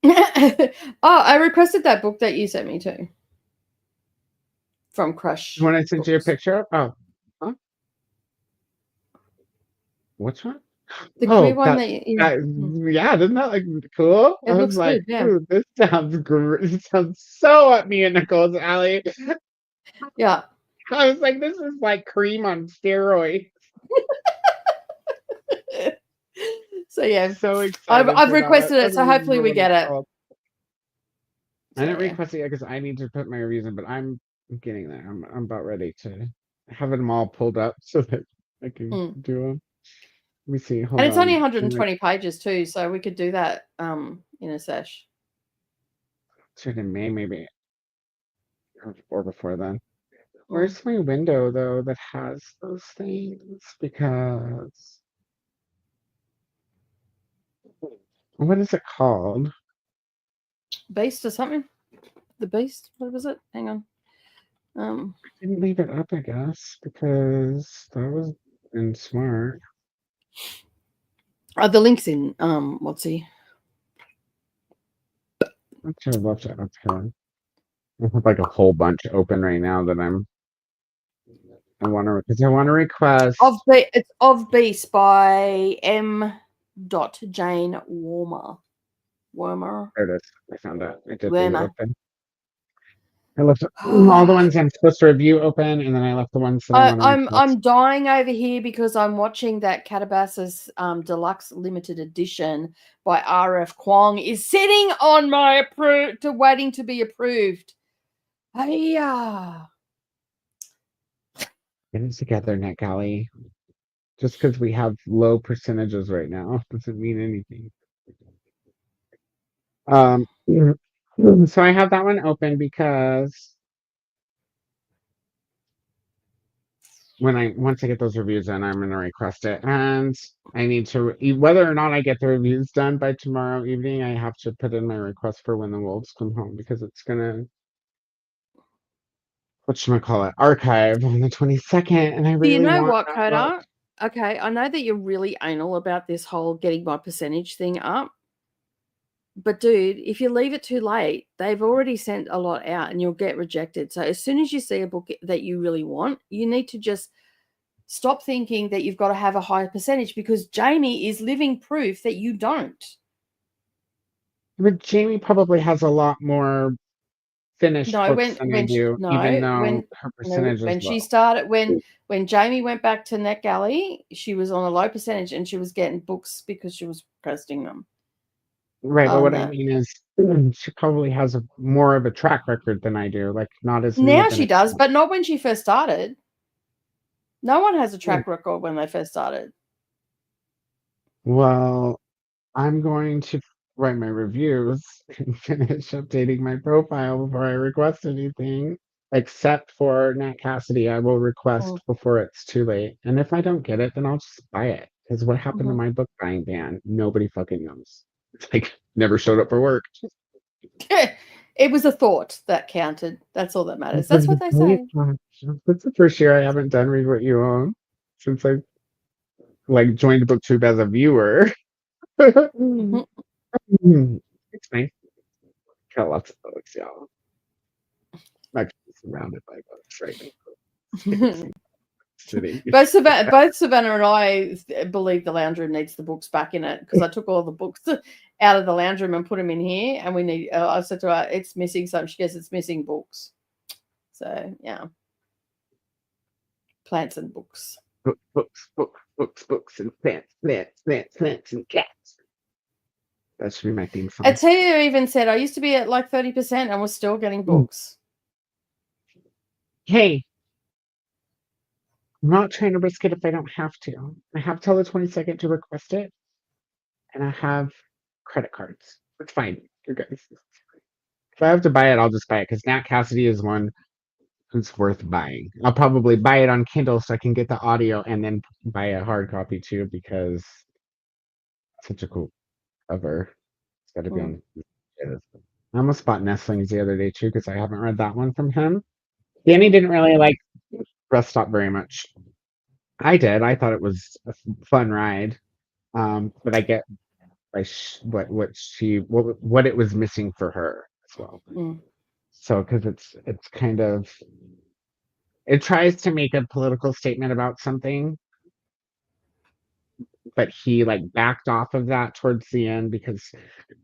S2: Oh, I requested that book that you sent me to. From Crush.
S1: When I sent you a
S2: Books.
S1: picture of? Oh. Huh? Which one?
S2: The queer one that
S1: yeah, isn't that like cool?
S2: It
S1: I was
S2: looks
S1: like,
S2: good, yeah.
S1: ooh, this sounds great. This sounds so up me and Nicole's alley.
S2: Yeah.
S1: I was like, this is like cream on steroids.
S2: So yeah.
S1: So excited.
S2: I've requested it, so hopefully we get it.
S1: I didn't request it because I need to put my reviews in, but I'm getting there. I'm about ready to have them all pulled up so that I can do them. Let me see. Hold
S2: and it's
S1: on.
S2: only 120 pages too, so we could do that in a sesh.
S1: Should in May maybe, or before then. Where's my window though that has those things? Because what is it called?
S2: Beast or something? The Beast? What was it? Hang on.
S1: I didn't leave it up, I guess, because that was in smart.
S2: The link's in what's he?
S1: I should have left it up here. I have like a whole bunch open right now that I want to request.
S2: It's of Beast by M. Jane Wormer.
S1: There it is. I found it. I did leave it
S2: Wormer.
S1: open. I left all the ones I'm supposed to review open, and then I left the ones that I want to request.
S2: I'm dying over here because I'm watching that Calabasas Deluxe Limited Edition by R.F. Kwong is sitting on my waiting to be approved. Hey,
S1: Get it together, NetGalley. Just because we have low percentages right now doesn't mean anything. So I have that one open because once I get those reviews in, I'm gonna request it, and I need to whether or not I get the reviews done by tomorrow evening. I have to put in my request for When the Wolves Come Home because it's gonna archive on the 22nd, and I really
S2: you know
S1: want
S2: what,
S1: that
S2: Koda?
S1: book.
S2: Okay, I know that you're really anal about this whole getting my percentage thing up. But dude, if you leave it too late, they've already sent a lot out and you'll get rejected. So as soon as you see a book that you really want, you need to just stop thinking that you've got to have a higher percentage because Jamie is living proof that you don't.
S1: But Jamie probably has a lot more finished
S2: No,
S1: books than I do, even though her percentage is
S2: when
S1: low.
S2: she started when Jamie went back to NetGalley, she was on a low percentage and she was getting books because she was posting them.
S1: Right, but what I mean is she probably has more of a track record than I do, like not as new.
S2: Now she does, but not when she first started. No one has a track record when they first started.
S1: Well, I'm going to write my reviews and finish updating my profile before I request anything. Except for Nat Cassidy, I will request before it's too late. And if I don't get it, then I'll just buy it. Because what happened to my book buying ban? Nobody fucking knows. It's like never showed up for work.
S2: It was a thought that counted. That's all that matters. That's what they say.
S1: It's the first year I haven't done Read What You Own since I joined BookTube as a viewer. It's nice. Got lots of books, y'all. I'm actually surrounded by books right now.
S2: Both Savannah and I believe the lounge room needs the books back in it because I took all the books out of the lounge room and put them in here, and we need. I said to her, "It's missing something." She goes, "It's missing books." So yeah, plants and books.
S1: Books, and plants, and cats. That should be my theme song.
S2: Atia even said, "I used to be at like 30% and was still getting books."
S1: Hey. I'm not trying to risk it if I don't have to. I have till the 22nd to request it, and I have credit cards. It's fine. You're good. If I have to buy it, I'll just buy it because Nat Cassidy is one who's worth buying. I'll probably buy it on Kindle so I can get the audio and then buy a hard copy too because it's such a cool cover. It's got to be on. I almost bought Nestlings the other day too because I haven't read that one from him. Danny didn't really like Rest Stop very much. I did. I thought it was a fun ride, but I get what it was missing for her as well. So because it's kind of it tries to make a political statement about something, but he backed off of that towards the end because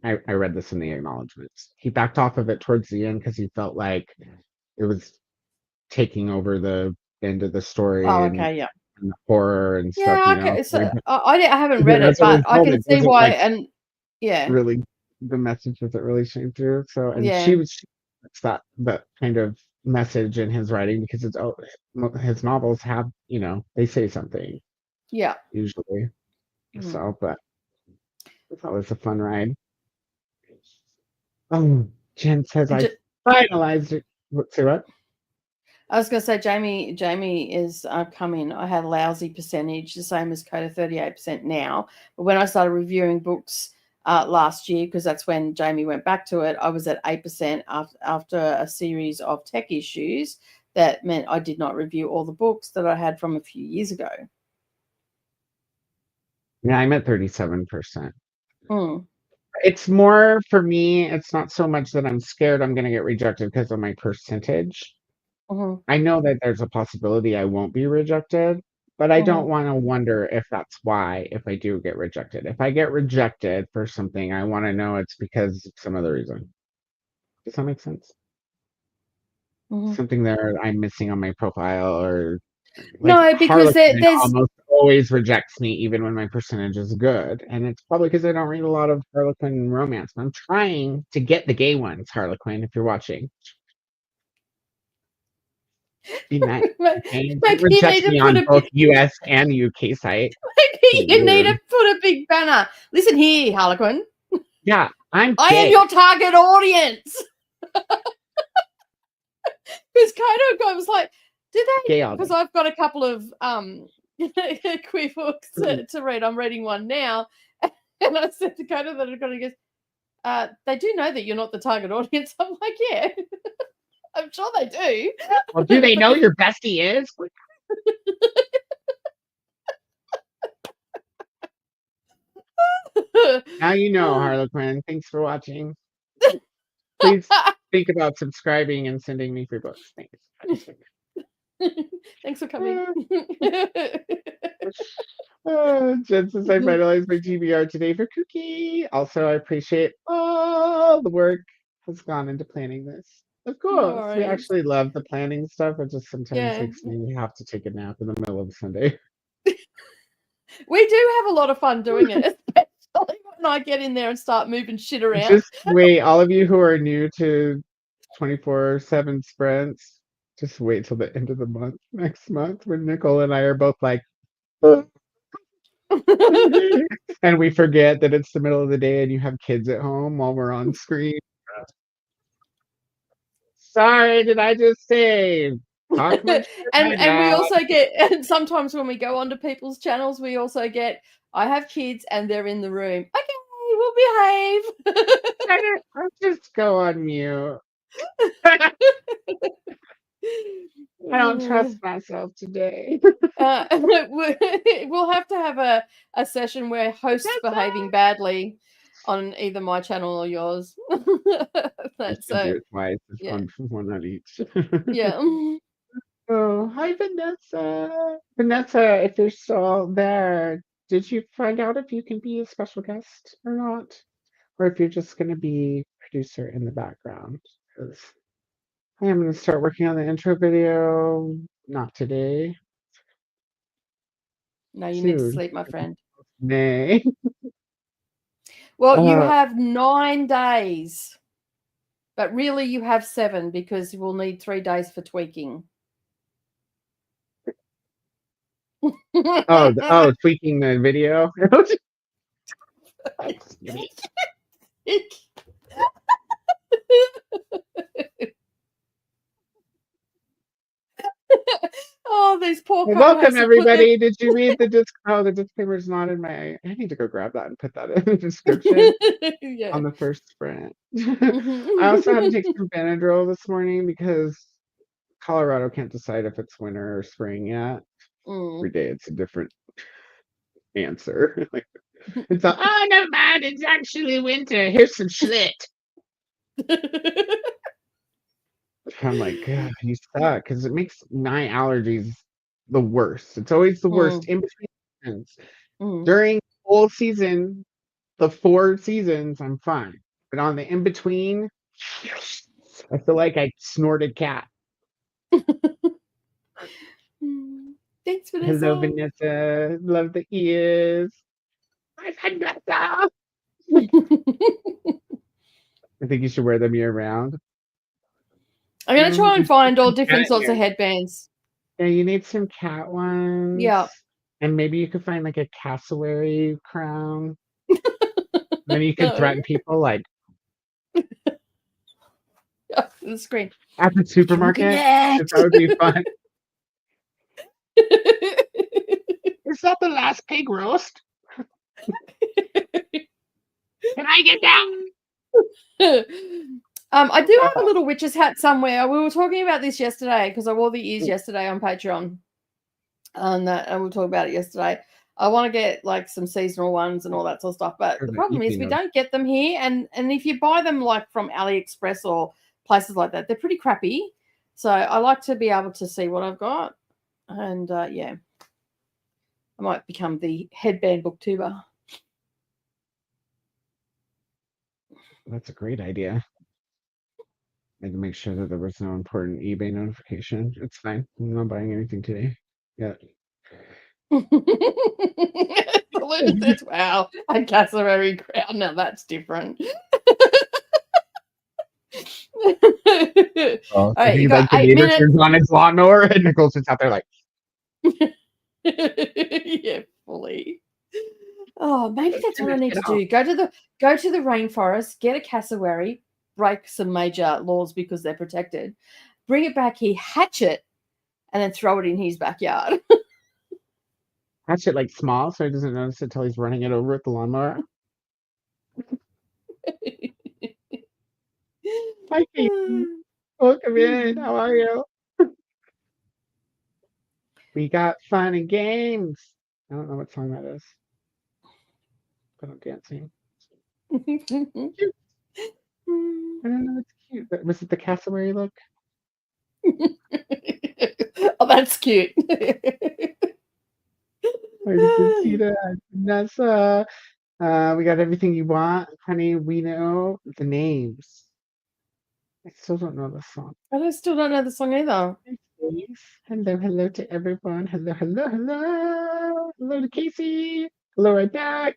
S1: I read this in the acknowledgments. He backed off of it towards the end because he felt like it was taking over the end of the story.
S2: Oh, okay, yeah.
S1: And the horror and stuff.
S2: Yeah, okay. So I haven't read it, but I can see why. And yeah,
S1: really, the message doesn't really shine through. So, and she it's that kind of message in his writing because his novels have they say something.
S2: Yeah,
S1: usually. So, but it's always a fun ride. Jen says I finalized it. Say what?
S2: I was going to say, Jamie is coming. I had a lousy percentage, the same as Koda, 38% now. But when I started reviewing books last year, because that's when Jamie went back to it, I was at 8% after a series of tech issues. That meant I did not review all the books that I had from a few years ago.
S1: Yeah, I'm at 37%.
S2: Mm.
S1: It's more for me, it's not so much that I'm scared I'm going to get rejected because of my percentage.
S2: Mm-hmm.
S1: I know that there's a possibility I won't be rejected, but I don't want to wonder if that's why if I do get rejected. If I get rejected for something, I want to know it's because of some other reason. Does that make sense?
S2: Mm-hmm.
S1: Something that I'm missing on my profile, or
S2: No, because
S1: Harlequin
S2: there's
S1: almost always rejects me even when my percentage is good. And it's probably because I don't read a lot of Harlequin romance. I'm trying to get the gay ones, Harlequin, if you're watching. Be nice. Okay?
S2: maybe you need
S1: Reject
S2: to
S1: me
S2: put
S1: on
S2: a
S1: both
S2: big,
S1: US and UK site.
S2: maybe you need
S1: Weird.
S2: to put a big banner. Listen here, Harlequin.
S1: Yeah, I'm
S2: I
S1: gay.
S2: am your target audience. Because Koda was like, did they?
S1: Gay
S2: Because I've got a couple of queer books to read. I'm reading one now. And I said to Koda that I've got to guess, they do know that you're not the target audience. I'm like, yeah, I'm sure they do.
S1: Well, do they know your bestie is? Now you know, Harlequin. Thanks for watching. Please think about subscribing and sending me free books. Thanks.
S2: Thanks for coming.
S1: Jen says I finalized my TBR today for Cookie. Also, I appreciate all the work has gone into planning this. Of course, we actually love the planning stuff. It just sometimes makes me have to take a nap in the middle of Sunday.
S2: We do have a lot of fun doing it, especially when I get in there and start moving shit around.
S1: Just wait, all of you who are new to 24/7 sprints, just wait till the end of the month, next month, when Nicole and I are both like, and we forget that it's the middle of the day and you have kids at home while we're on screen. Sorry, did I just say? Talk much
S2: and we also get, and sometimes when we go onto people's channels, we also get, I have kids and they're in the room. Okay, we'll behave.
S1: I'll just go on mute. I don't trust myself today.
S2: We'll have to have a session where hosts behaving badly on either my channel or yours.
S1: That's so, do it twice. It's
S2: yeah.
S1: one on each.
S2: Yeah.
S1: Oh, hi, Vanessa. Vanessa, if you're still there, did you find out if you can be a special guest or not? Or if you're just going to be producer in the background? Because I am going to start working on the intro video. Not today.
S2: No, you need to sleep, my friend.
S1: Nay.
S2: Well, you have 9 days. But really, you have 7 because you will need 3 days for tweaking.
S1: Tweaking the video.
S2: Oh, these poor
S1: welcome everybody. Did you read the the disclaimer is not in my. I need to go grab that and put that in the description on the first sprint. I also had to take some Benadryl this morning because Colorado can't decide if it's winter or spring yet. Every day it's a different answer. It's all, oh, never mind, it's actually winter. Here's some schlit. I'm like, God, you suck, because it makes my allergies the worst. It's always the worst in between seasons. During the whole season, the 4 seasons, I'm fine. But on the in between, I feel like I snorted cat.
S2: Thanks, Vanessa.
S1: Hello, Vanessa. Love the ears. Hi, Vanessa. I think you should wear them year round.
S2: I'm going to try and find all different sorts of headbands.
S1: Yeah, you need some cat ones.
S2: Yeah.
S1: And maybe you could find like a cassowary crown. Then you could threaten people like
S2: the screen.
S1: at the supermarket.
S2: That
S1: That would be fun. Is that the last pig roast? Can I get that?
S2: I do have a little witch's hat somewhere. We were talking about this yesterday because I wore the ears yesterday on Patreon, and we'll talk about it yesterday. I want to get like some seasonal ones and all that sort of stuff, but the problem is we don't get them here, and if you buy them like from AliExpress or places like that, they're pretty crappy. So I like to be able to see what I've got, and yeah, I might become the headband booktuber.
S1: That's a great idea. I had to make sure that there was no important eBay notification. It's fine. I'm not buying anything today. Yeah.
S2: Wow, a cassowary crown. Now that's different.
S1: Oh,
S2: All right, you got
S1: the
S2: 8
S1: neighbor
S2: minutes.
S1: turns on his lawnmower and Nicole's just out there like,
S2: yeah, fully. Oh, maybe that's what I need to do. Go to the rainforest, get a cassowary, break some major laws because they're protected, bring it back here, hatch it, and then throw it in his backyard.
S1: hatch it like small so he doesn't notice it until he's running it over with the lawnmower. Hi, Katie. Welcome in. How are you? We got fun and games. I don't know what song that is, but I'm dancing. Cute. I don't know. It's cute. Was it the cassowary look?
S2: Oh, that's cute.
S1: Vanessa. We got everything you want, honey. We know the names. I still don't know the song.
S2: I still don't know the song either.
S1: Hello, hello to everyone. Hello, hello, hello. Hello to Casey. Hello, right back.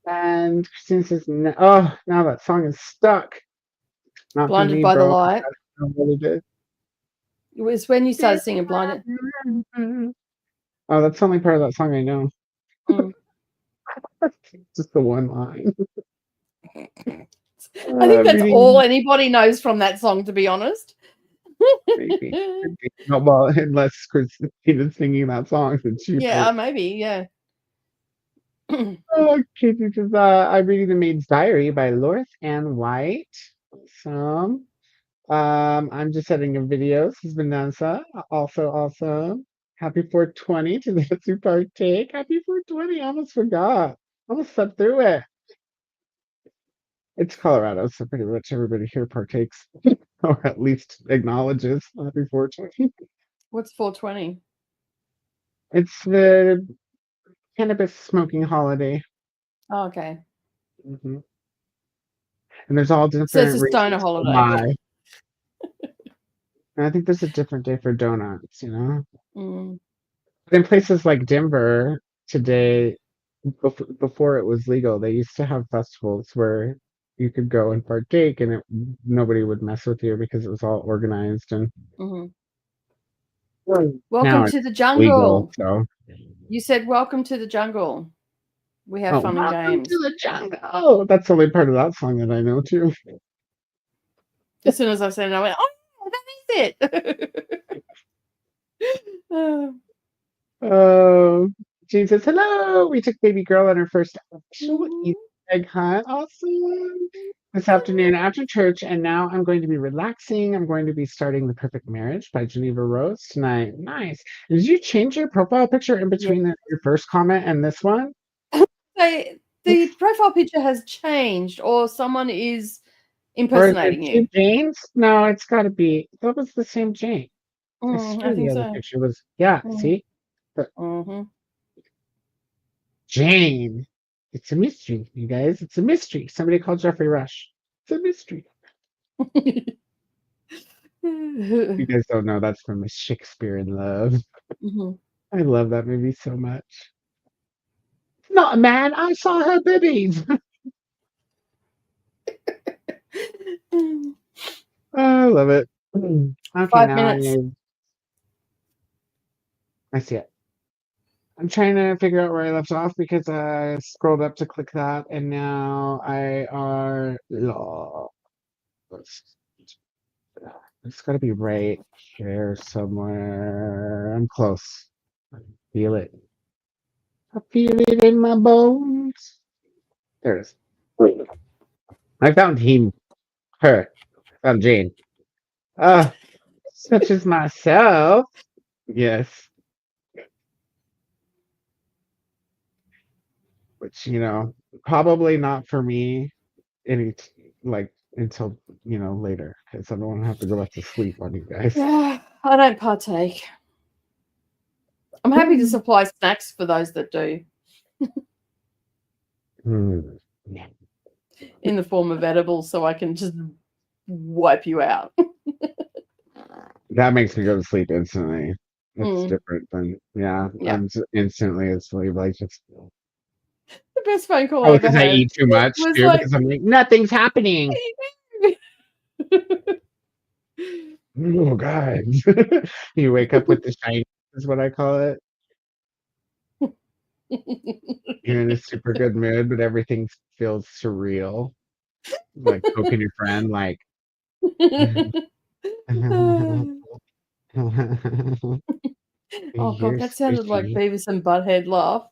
S1: And Christine says, no. Oh, now that song is stuck. Not
S2: Blinded
S1: for me,
S2: by
S1: bro.
S2: the Light.
S1: I don't know what it is.
S2: It was when you started singing Blinded.
S1: Oh, that's the only part of that song I know.
S2: Mm.
S1: Just the one line.
S2: I think that's all anybody knows from that song, to be honest.
S1: Maybe. No, well, unless Christina's singing that song, then she.
S2: Yeah, maybe. Yeah.
S1: Oh, Katie says, I'm reading The Maid's Diary by Lorth Ann White. Awesome. I'm just editing a video. This is Vanessa. Also awesome. Happy 420 to those who partake. Happy 420. I almost forgot. Almost slept through it. It's Colorado, so pretty much everybody here partakes, or at least acknowledges. Happy 420.
S2: What's 420?
S1: It's the cannabis smoking holiday.
S2: Oh, okay.
S1: Mm-hmm. And there's all different.
S2: So it's a stoner holiday.
S1: And I think there's a different day for donuts, you know?
S2: Mm.
S1: In places like Denver today, before it was legal, they used to have festivals where you could go and partake and nobody would mess with you because it was all organized. And
S2: welcome to the jungle.
S1: Legal, so.
S2: You said welcome to the jungle. We have fun and games.
S1: To the jungle. Oh, that's the only part of that song that I know too.
S2: As soon as I said it, I went, oh, that is it.
S1: Jesus, hello. We took baby girl on her first official Easter egg hunt. Awesome. This afternoon after church, and now I'm going to be relaxing. I'm going to be starting The Perfect Marriage by Geneva Rose tonight. Nice. Did you change your profile picture in between your first comment and this one?
S2: The profile picture has changed, or someone is impersonating you.
S1: James? No, it's got to be. That was the same Jane.
S2: I think so.
S1: Picture was, see? But, Jane. It's a mystery, you guys. It's a mystery. Somebody called Jeffrey Rush. It's a mystery. You guys don't know that's from Shakespeare in Love. I love that movie so much. It's not a man. I saw her boobies. I love it. Okay,
S2: 5 minutes.
S1: I see it. I'm trying to figure out where I left off because I scrolled up to click that, and now I are lost. It's gotta be right here somewhere. I'm close. I feel it. I feel it in my bones. There it is. I found him. Her. I found Jane. Such as myself. Yes. Which, probably not for me any like until, later. Because I don't want to have to go back to sleep on you guys.
S2: Yeah, I don't partake. I'm happy to supply snacks for those that do.
S1: Yeah.
S2: In the form of edibles, so I can just wipe you out.
S1: That makes me go to sleep instantly. It's
S2: Mm.
S1: different than, yeah,
S2: Yeah.
S1: I'm just instantly asleep. Like, just,
S2: The best phone call I
S1: oh,
S2: ever
S1: because I
S2: had
S1: eat too much
S2: was
S1: too,
S2: like,
S1: because I'm like, nothing's happening. Oh, God. You wake up with the shine, is what I call it. You're in a super good mood, but everything feels surreal. Like poking your friend, like,
S2: oh
S1: you're
S2: god, that sounded like
S1: squishy.
S2: Beavis and Butthead laugh.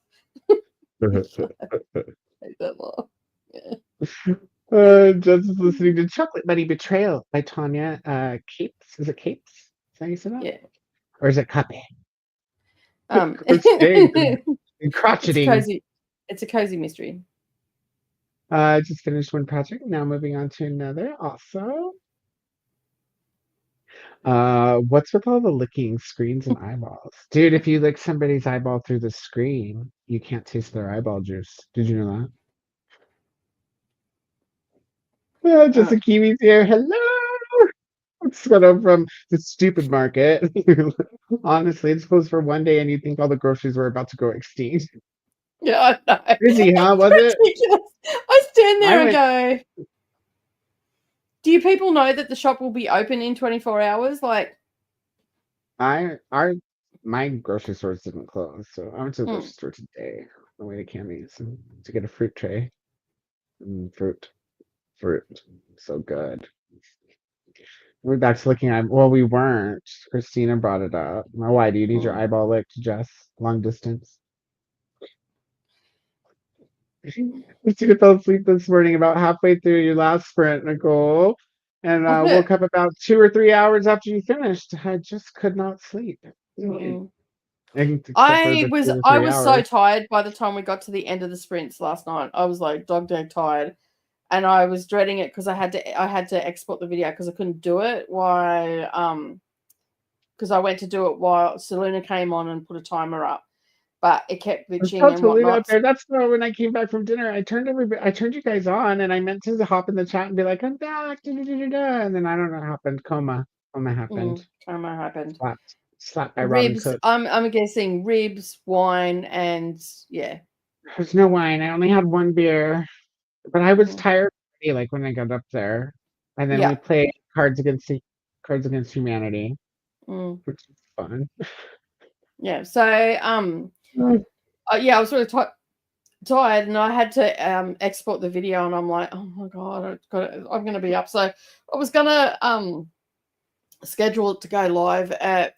S2: Hate that laugh. Yeah.
S1: Just listening to Chocolate Bunny Betrayal by Tanya Capes. Is it Capes? Is that how you say that?
S2: Yeah.
S1: Or is it Cuppy? Crocheting and
S2: It's
S1: crotcheting.
S2: cozy. It's a cozy mystery.
S1: I just finished one project. Now moving on to another. Also, what's with all the licking screens and eyeballs, dude? If you lick somebody's eyeball through the screen, you can't taste their eyeball juice. Did you know that? Just
S2: Uh,
S1: a Kiwi's here. Hello. It's what I'm from the stupid market. Honestly, it's closed for one day, and you think all the groceries were about to go extinct.
S2: yeah, I know.
S1: Busy, huh? Was
S2: It's
S1: it?
S2: ridiculous. I stand
S1: I
S2: there and
S1: went.
S2: go, do you people know that the shop will be open in 24 hours? Like,
S1: My grocery stores didn't close, so I went to the grocery store today on the way to Cammy's to get a fruit tray. Fruit, so good. We're back to looking at. Well, we weren't. Christina brought it up. Why do you need your eyeball licked, Jess? Long distance. Christina fell asleep this morning about halfway through your last sprint, Nicole, and woke up about 2 or 3 hours after you finished. I just could not sleep. Except for
S2: I
S1: the
S2: was
S1: 2 or 3 hours.
S2: so tired by the time we got to the end of the sprints last night. I was like dog day tired, and I was dreading it because I had to export the video because I couldn't do it. Why? Because I went to do it while Selena came on and put a timer up, but it kept
S1: I was
S2: glitching
S1: about
S2: and
S1: to leave out
S2: whatnot.
S1: there. That's why when I came back from dinner, I turned you guys on, and I meant to hop in the chat and be like, "I'm back," da, da, da, da, da. And then I don't know what happened. Coma happened.
S2: Timer happened.
S1: Slapped by Robin
S2: Ribs.
S1: Cook.
S2: I'm guessing ribs, wine, and yeah.
S1: There's no wine. I only had one beer, but I was tired already, like when I got up there, and then we
S2: Yeah.
S1: played Cards Against Humanity, which is fun.
S2: Yeah. So yeah, I was really tired, and I had to export the video, and I'm like, oh my god, I'm gonna be up. So I was gonna schedule it to go live at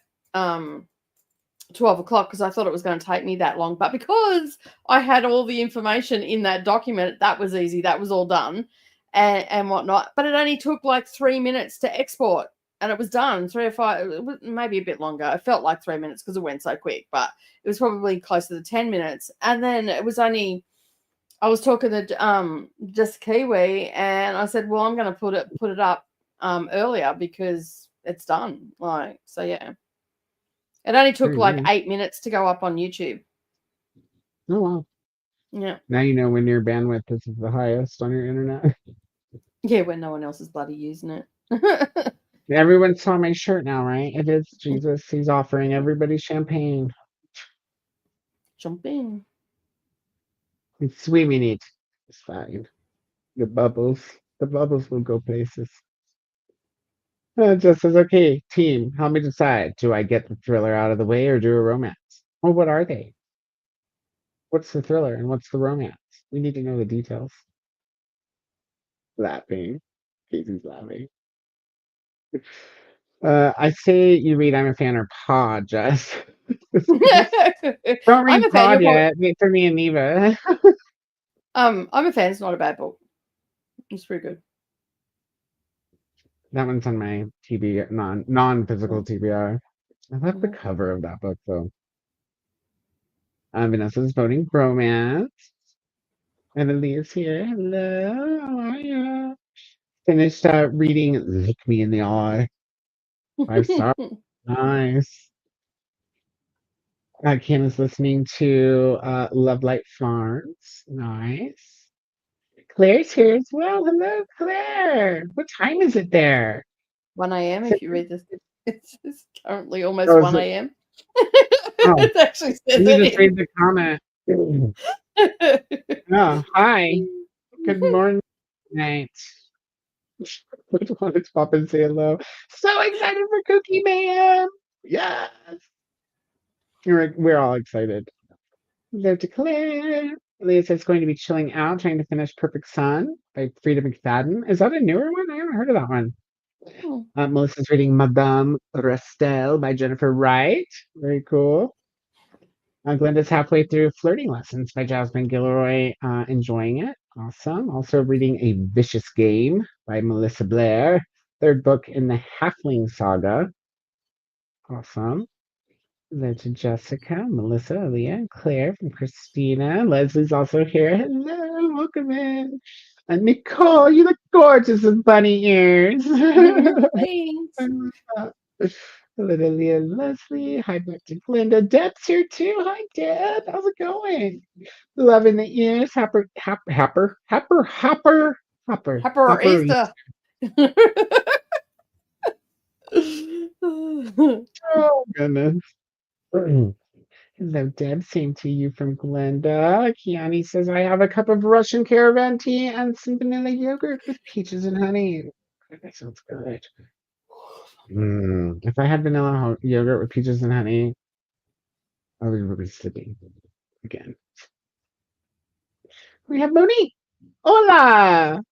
S2: 12 o'clock because I thought it was going to take me that long, but because I had all the information in that document, that was easy. That was all done and whatnot. But it only took like 3 minutes to export, and it was done. 3 or 5, maybe a bit longer. It felt like 3 minutes because it went so quick, but it was probably closer to 10 minutes. And then it was only, I was talking to just Kiwi, and I said, well, I'm going to put it up earlier because it's done. Like, so yeah. It only took like 8 minutes to go up on YouTube.
S1: Oh wow.
S2: Yeah.
S1: Now you know when your bandwidth is the highest on your internet.
S2: Yeah, when no one else is bloody using it.
S1: Everyone saw my shirt now, right? It is Jesus. He's offering everybody champagne.
S2: Jump in.
S1: It's swimming it. It's fine. The bubbles will go places. Just as okay, team, help me decide. Do I get the thriller out of the way or do a romance? Well, what are they? What's the thriller and what's the romance? We need to know the details. Laughing. Casey's laughing. I say you read I'm a fan or Pod, Jess. Don't
S2: I'm
S1: read
S2: a fan.
S1: Pod yet. Wait for me and Neva.
S2: I'm a fan. It's not a bad book. It's pretty good.
S1: That one's on my TB non-physical TBR. I love the
S2: Mhm.
S1: cover of that book though. Vanessa's voting romance. Emily's here. Hello. How are you? Finished reading Look Me in the Eye. 5 stars. Nice. Kim is listening to Love Light Farms. Nice. Claire's here as well. Hello, Claire. What time is it there?
S2: 1 a.m. If you read this, it's currently almost
S1: Oh,
S2: 1 a.m.
S1: oh,
S2: It actually says
S1: let me just
S2: it
S1: read the comment. Oh, hi. Good morning. Night. I just wanted to pop and say hello. So excited for Cookie Mayhem. Yes. We're all excited. Hello to Claire. Leah says going to be chilling out, trying to finish Perfect Sun by Frida McFadden. Is that a newer one? I haven't heard of that one.
S2: Hmm.
S1: Melissa's reading Madame Restel by Jennifer Wright. Very cool. Glenda's halfway through Flirting Lessons by Jasmine Gilroy. Enjoying it. Awesome. Also reading A Vicious Game by Melissa Blair. Third book in the Halfling Saga. Awesome. Then to Jessica, Melissa, Aaliyah, and Claire from Christina. Leslie's also here. Hello, welcome in. And Nicole, you look gorgeous with bunny ears.
S2: Thanks.
S1: Lydia, Leslie. Hi, back to Glenda. Deb's here too. Hi, Deb. How's it going? Loving the ears. Hopper,
S2: Happy
S1: Hopper.
S2: Easter.
S1: Oh, goodness. Hello, Deb. Same to you from Glenda. Kiani says, I have a cup of Russian caravan tea and some vanilla yogurt with peaches and honey. That sounds good. If I had vanilla yogurt with peaches and honey, I would be sleeping again. We have Monique. Hola.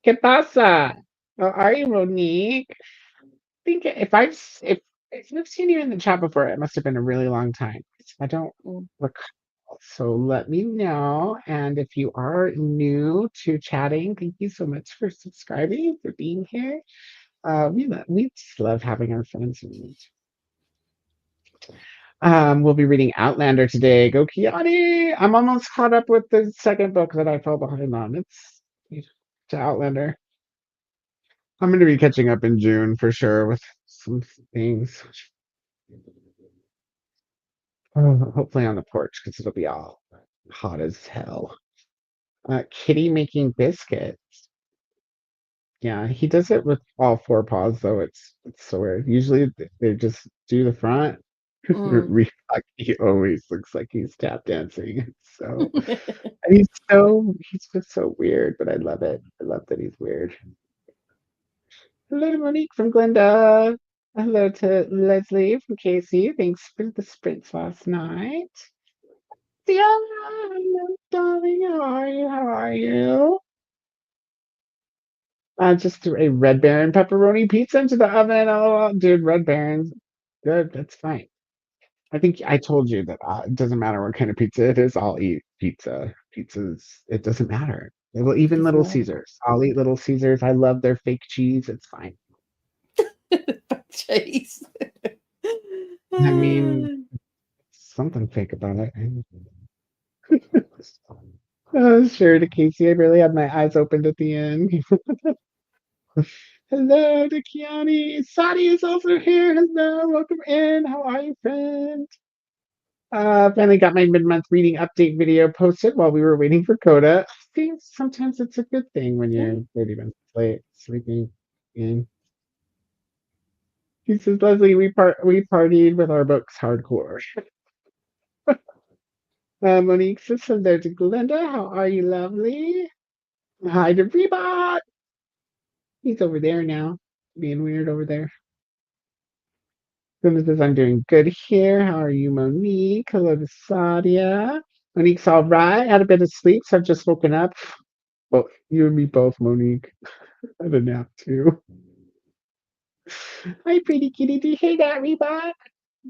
S1: ¿Qué pasa? How are you, Monique? I think if I've seen you in the chat before, it must have been a really long time. I don't recall. So let me know. And if you are new to chatting, thank you so much for subscribing, for being here. We just love having our friends. We'll be reading Outlander today. Go Kiani! I'm almost caught up with the second book that I fell behind on. It's to Outlander. I'm going to be catching up in June for sure with some things. Hopefully on the porch because it'll be all hot as hell. Kitty making biscuits. Yeah, he does it with all 4 paws though. It's so weird. Usually they just do the front. He always looks like he's tap dancing. So and he's just so weird, but I love it. I love that he's weird. Hello to Monique from Glenda. Hello to Leslie from Casey. Thanks for the sprints last night. Hello, darling. How are you? How are you? Just a Red Baron pepperoni pizza into the oven. Oh, dude, Red Baron's good. That's fine. I think I told you that it doesn't matter what kind of pizza it is. I'll eat pizza. Pizzas, it doesn't matter. Even Little Caesars. I'll eat Little Caesars. I love their fake cheese. It's fine.
S2: Cheese.
S1: I mean, something fake about it. Sure to Casey. I really had my eyes opened at the end. Hello to Kiani. Sadi is also here. Hello, welcome in. How are you, friend? Finally got my mid-month reading update video posted while we were waiting for Koda. I think sometimes it's a good thing when you're 30 minutes late sleeping in. He says, Leslie, we partied with our books hardcore. Monique says, hello to Glenda. How are you, lovely? Hi to Rebot. He's over there now, being weird over there. Glenda says, I'm doing good here. How are you, Monique? Hello to Sadia. Monique's all right. Had a bit of sleep, so I've just woken up. Well, you and me both, Monique. I had a nap too. Hi, pretty kitty. Do you hear that, Reba?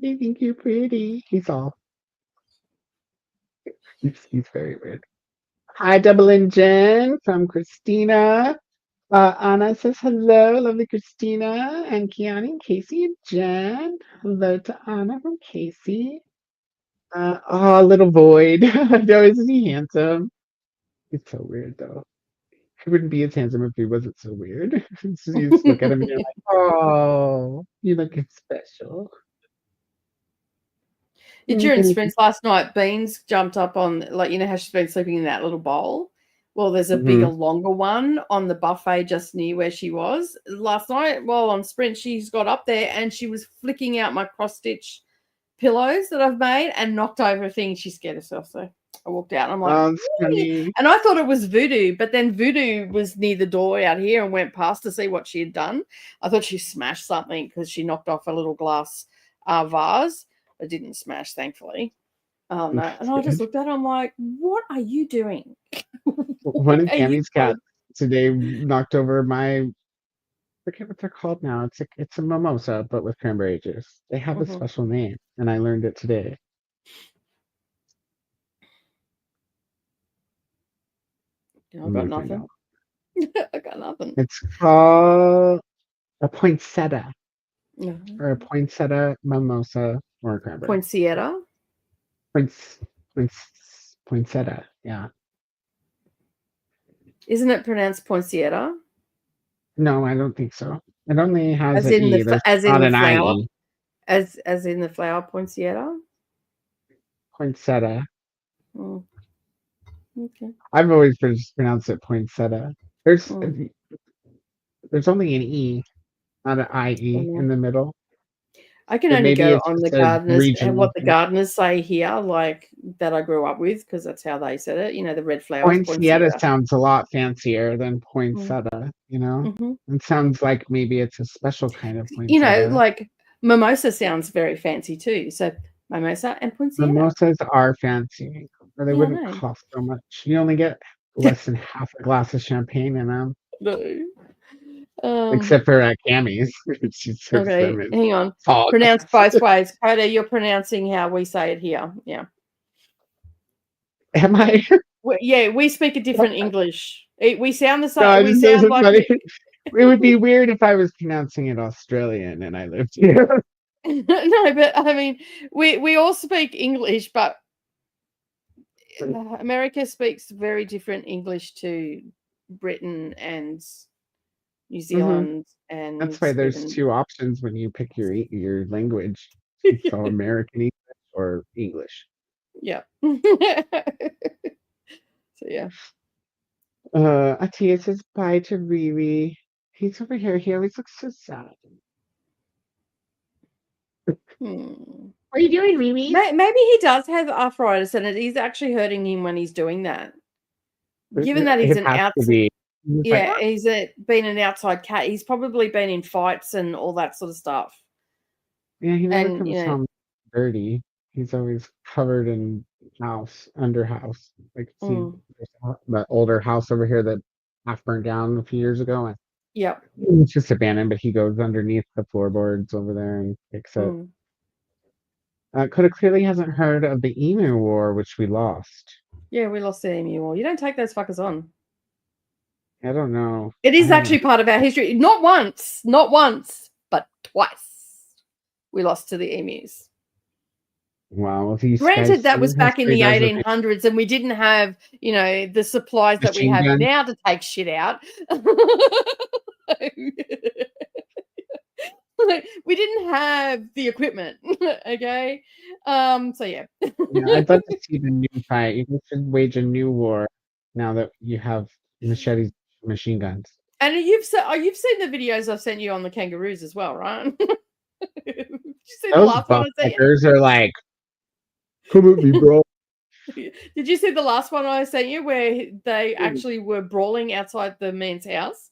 S1: They think you're pretty. He's very weird. Hi, Double and Jen from Christina. Anna says hello, lovely Christina, and Kiani, Casey, and Jen. Hello to Anna from Casey. Oh, little Void. No, isn't he handsome? He's so weird, though. He wouldn't be as handsome if he wasn't so weird. You just look at him and you're like, oh, you look special.
S2: During sprints last night, Beans jumped up on, like, you know how she's been sleeping in that little bowl? Well, there's a bigger, longer one on the buffet just near where she was. Last night, while on sprint, she's got up there and she was flicking out my cross-stitch pillows that I've made and knocked over a thing. She scared herself, so I walked out and I'm like,
S1: funny.
S2: And I thought it was Voodoo, but then Voodoo was near the door out here and went past to see what she had done. I thought she smashed something because she knocked off a little glass vase. It didn't smash, thankfully. And I just looked at her. I'm like, what are you doing?
S1: One of Cammy's cats today knocked over my, I forget what they're called now. It's a mimosa, but with cranberry juice. They have a special name, and I learned it today.
S2: I got nothing. I got nothing.
S1: It's called a poinsettia. Or a poinsettia mimosa or a cranberry.
S2: Poinsettia?
S1: Poinsettia, yeah.
S2: Isn't it pronounced poinsettia?
S1: No, I don't think so. It only has
S2: as
S1: an
S2: in
S1: E.
S2: the as in
S1: not
S2: the
S1: an
S2: flower.
S1: IE.
S2: As in the flower poinsettia?
S1: Poinsettia.
S2: Oh. Okay.
S1: I've always just pronounced it poinsettia. There's only an E, not an IE in the middle.
S2: I can only go on the gardeners and what the gardeners say here, like that I grew up with, because that's how they said it. You know, the red flowers.
S1: Poinsettia sounds a lot fancier than poinsettia. You know, it sounds like maybe it's a special kind of poinsettia.
S2: You know, like mimosa sounds very fancy too. So mimosa and poinsettia.
S1: Mimosas are fancy, or they wouldn't cost so much. You only get less than half a glass of champagne in them.
S2: No.
S1: Except for at Cammy's.
S2: Okay, hang on. Pronounced both ways. Koda, you're pronouncing how we say it here. Yeah.
S1: Am I?
S2: Yeah, we speak a different English. We sound the same.
S1: No,
S2: we sound like
S1: funny. It would be weird if I was pronouncing it Australian and I lived here.
S2: No, but I mean, we all speak English, but America speaks very different English to Britain and New Zealand, and
S1: that's why there's two options when you pick your language. So American English or English.
S2: Yeah. So yeah.
S1: Atia says bye to Riri. He's over here. He always looks so sad. What are you doing, Riri?
S2: Maybe he does have arthritis and it is actually hurting him when he's doing that. Given that he's an outside, he's been an outside cat. He's probably been in fights and all that sort of stuff.
S1: Yeah, he never comes home dirty. He's always covered in under house. Like see that older house over here that half burned down a few years ago. And it's just abandoned, but he goes underneath the floorboards over there and fix it. Koda clearly hasn't heard of the Emu War, which we lost.
S2: Yeah, we lost the Emu War. You don't take those fuckers on.
S1: I don't know.
S2: It is actually part of our history. Not once, but twice. We lost to the emus.
S1: Wow.
S2: Granted, that was back in the 1800s, and we didn't have, you know, the supplies that we have now to take shit out. We didn't have the equipment. Okay. So yeah.
S1: I'd love to see the new fight. You should wage a new war now that you have machetes, machine guns.
S2: And you've seen the videos I've sent you on the kangaroos as well, right? Did you see the last one I sent you?
S1: Are like, come at me, bro.
S2: Did you see the last one I sent you where they actually were brawling outside the man's house?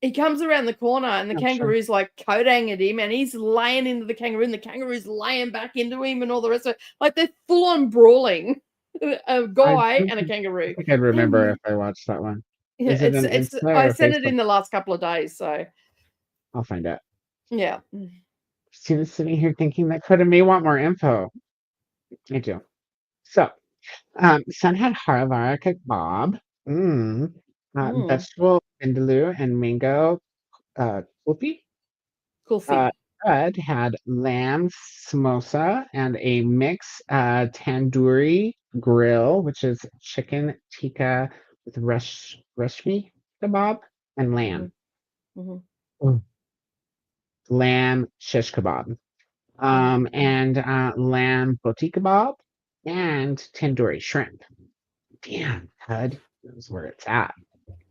S2: He comes around the corner and the kangaroo's like Kodang at him and he's laying into the kangaroo and the kangaroo's laying back into him and all the rest of it. Like they're full on brawling. A guy and a kangaroo.
S1: I think I'd remember if I watched that one.
S2: Yeah,
S1: Is it an
S2: it's.
S1: Insta
S2: I
S1: or
S2: sent it
S1: Facebook?
S2: in the last couple of days, so
S1: I'll find out.
S2: yeah.
S1: Christina's sitting here thinking that Koda may want more info. I do. So, Sun had Haravara kebab,
S2: Mm,
S1: vegetable vindaloo and mango kulfi.
S2: kulfi.
S1: Ed had lamb samosa and a mix tandoori grill, which is chicken tikka with reshmi kebab and
S2: Hmm.
S1: lamb.
S2: Hmm.
S1: Mm. Lamb shish kebab.
S2: Mm.
S1: And lamb boti kebab and tandoori shrimp. Damn, Ed, knows where it's at.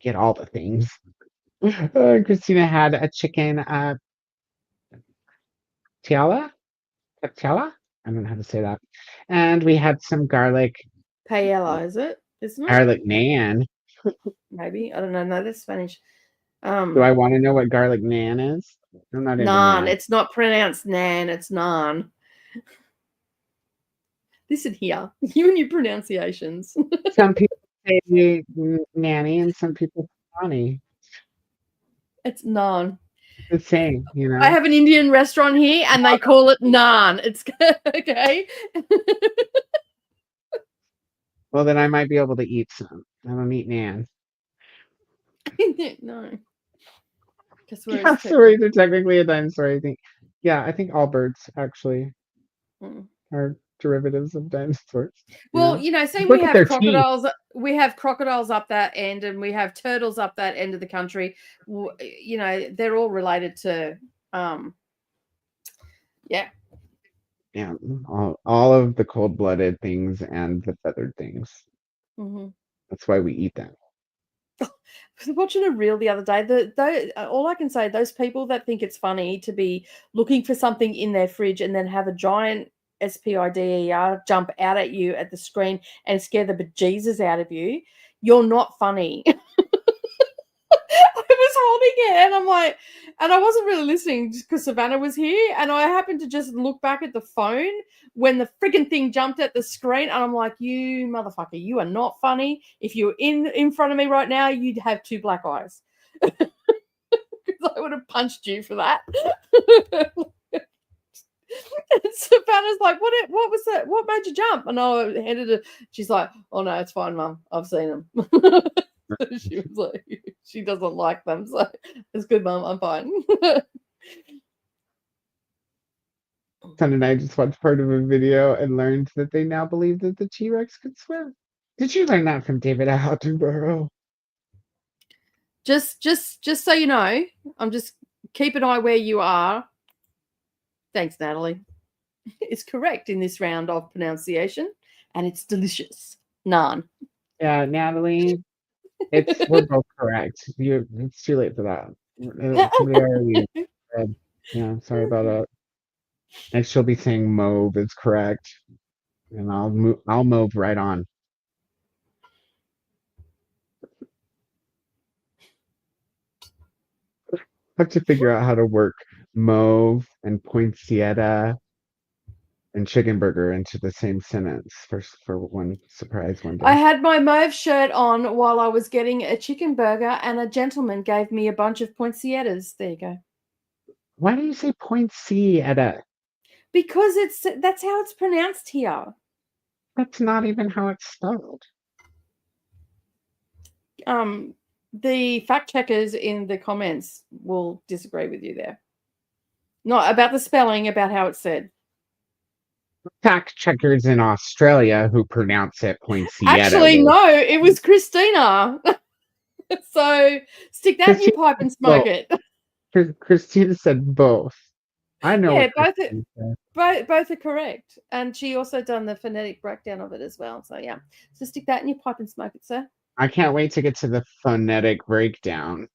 S1: Get all the things. Christina had a chicken tiala. Tiala? I don't know how to say that. And we had some
S2: Paella, is it? Isn't it?
S1: garlic naan.
S2: Maybe. I don't know. No, that's Spanish.
S1: Do I want to know what garlic naan is? I'm not into
S2: Naan.
S1: naan.
S2: It's not pronounced nan, it's naan. Listen here. You and your pronunciations.
S1: Some people say nanny and some people say nani.
S2: It's naan.
S1: The same, you
S2: I
S1: know?
S2: have an Indian restaurant here and they call it naan. It's okay.
S1: Well, then I might be able to eat some. I don't eat naan.
S2: No. Because
S1: Yeah, stories are technically a dinosaur, I think. Yeah, I think all birds actually
S2: Mm.
S1: are derivatives of dinosaurs.
S2: Well,
S1: Just
S2: saying
S1: look at their teeth.
S2: we have crocodiles up that end and we have turtles up that end of the country. They're all related to yeah.
S1: Yeah, all of the cold-blooded things and the feathered things.
S2: Mm-hmm.
S1: That's why we eat them.
S2: I was watching a reel the other day. All I can say, those people that think it's funny to be looking for something in their fridge and then have a giant SPIDER jump out at you at the screen and scare the bejesus out of you, you're not funny. I was holding it and I'm like, and I wasn't really listening because Savannah was here, and I happened to just look back at the phone when the friggin' thing jumped at the screen, and I'm like, you motherfucker, you are not funny. If you were in front of me right now, you'd have two black eyes. Because I would have punched you for that. And Savannah's like, what was that? What made you jump? And I handed it. She's like, oh no, it's fine, Mum. I've seen them. She was like, she doesn't like them, so it's good, Mum. I'm fine.
S1: Son and I just watched part of a video and learned that they now believe that the T-Rex could swim. Did you learn that from David Attenborough?
S2: Just so you know, I'm just keep an eye where you are. Thanks, Natalie. It's correct in this round of pronunciation, and it's delicious. Naan.
S1: Yeah, Natalie, we're both correct. It's too late for that. Somebody already said, yeah, sorry about that. Next, she'll be saying mauve is correct, and I'll move right on. I have to figure out how to work mauve and poinsettia and chicken burger into the same sentence for one surprise one
S2: I
S1: day.
S2: had my mauve shirt on while I was getting a chicken burger, and a gentleman gave me a bunch of poinsettias. There you go.
S1: Why do you say poinsettia?
S2: Because that's how it's pronounced here.
S1: That's not even how it's spelled.
S2: The fact checkers in the comments will disagree with you there. Not about the spelling, about how it's said.
S1: Fact checkers in Australia who pronounce it poinsettia.
S2: Actually, no, it was Christina. So stick that in your pipe and smoke it.
S1: Christina said both. I know.
S2: Yeah, both are correct. And she also done the phonetic breakdown of it as well. So yeah. So stick that in your pipe and smoke it, sir.
S1: I can't wait to get to the phonetic breakdown.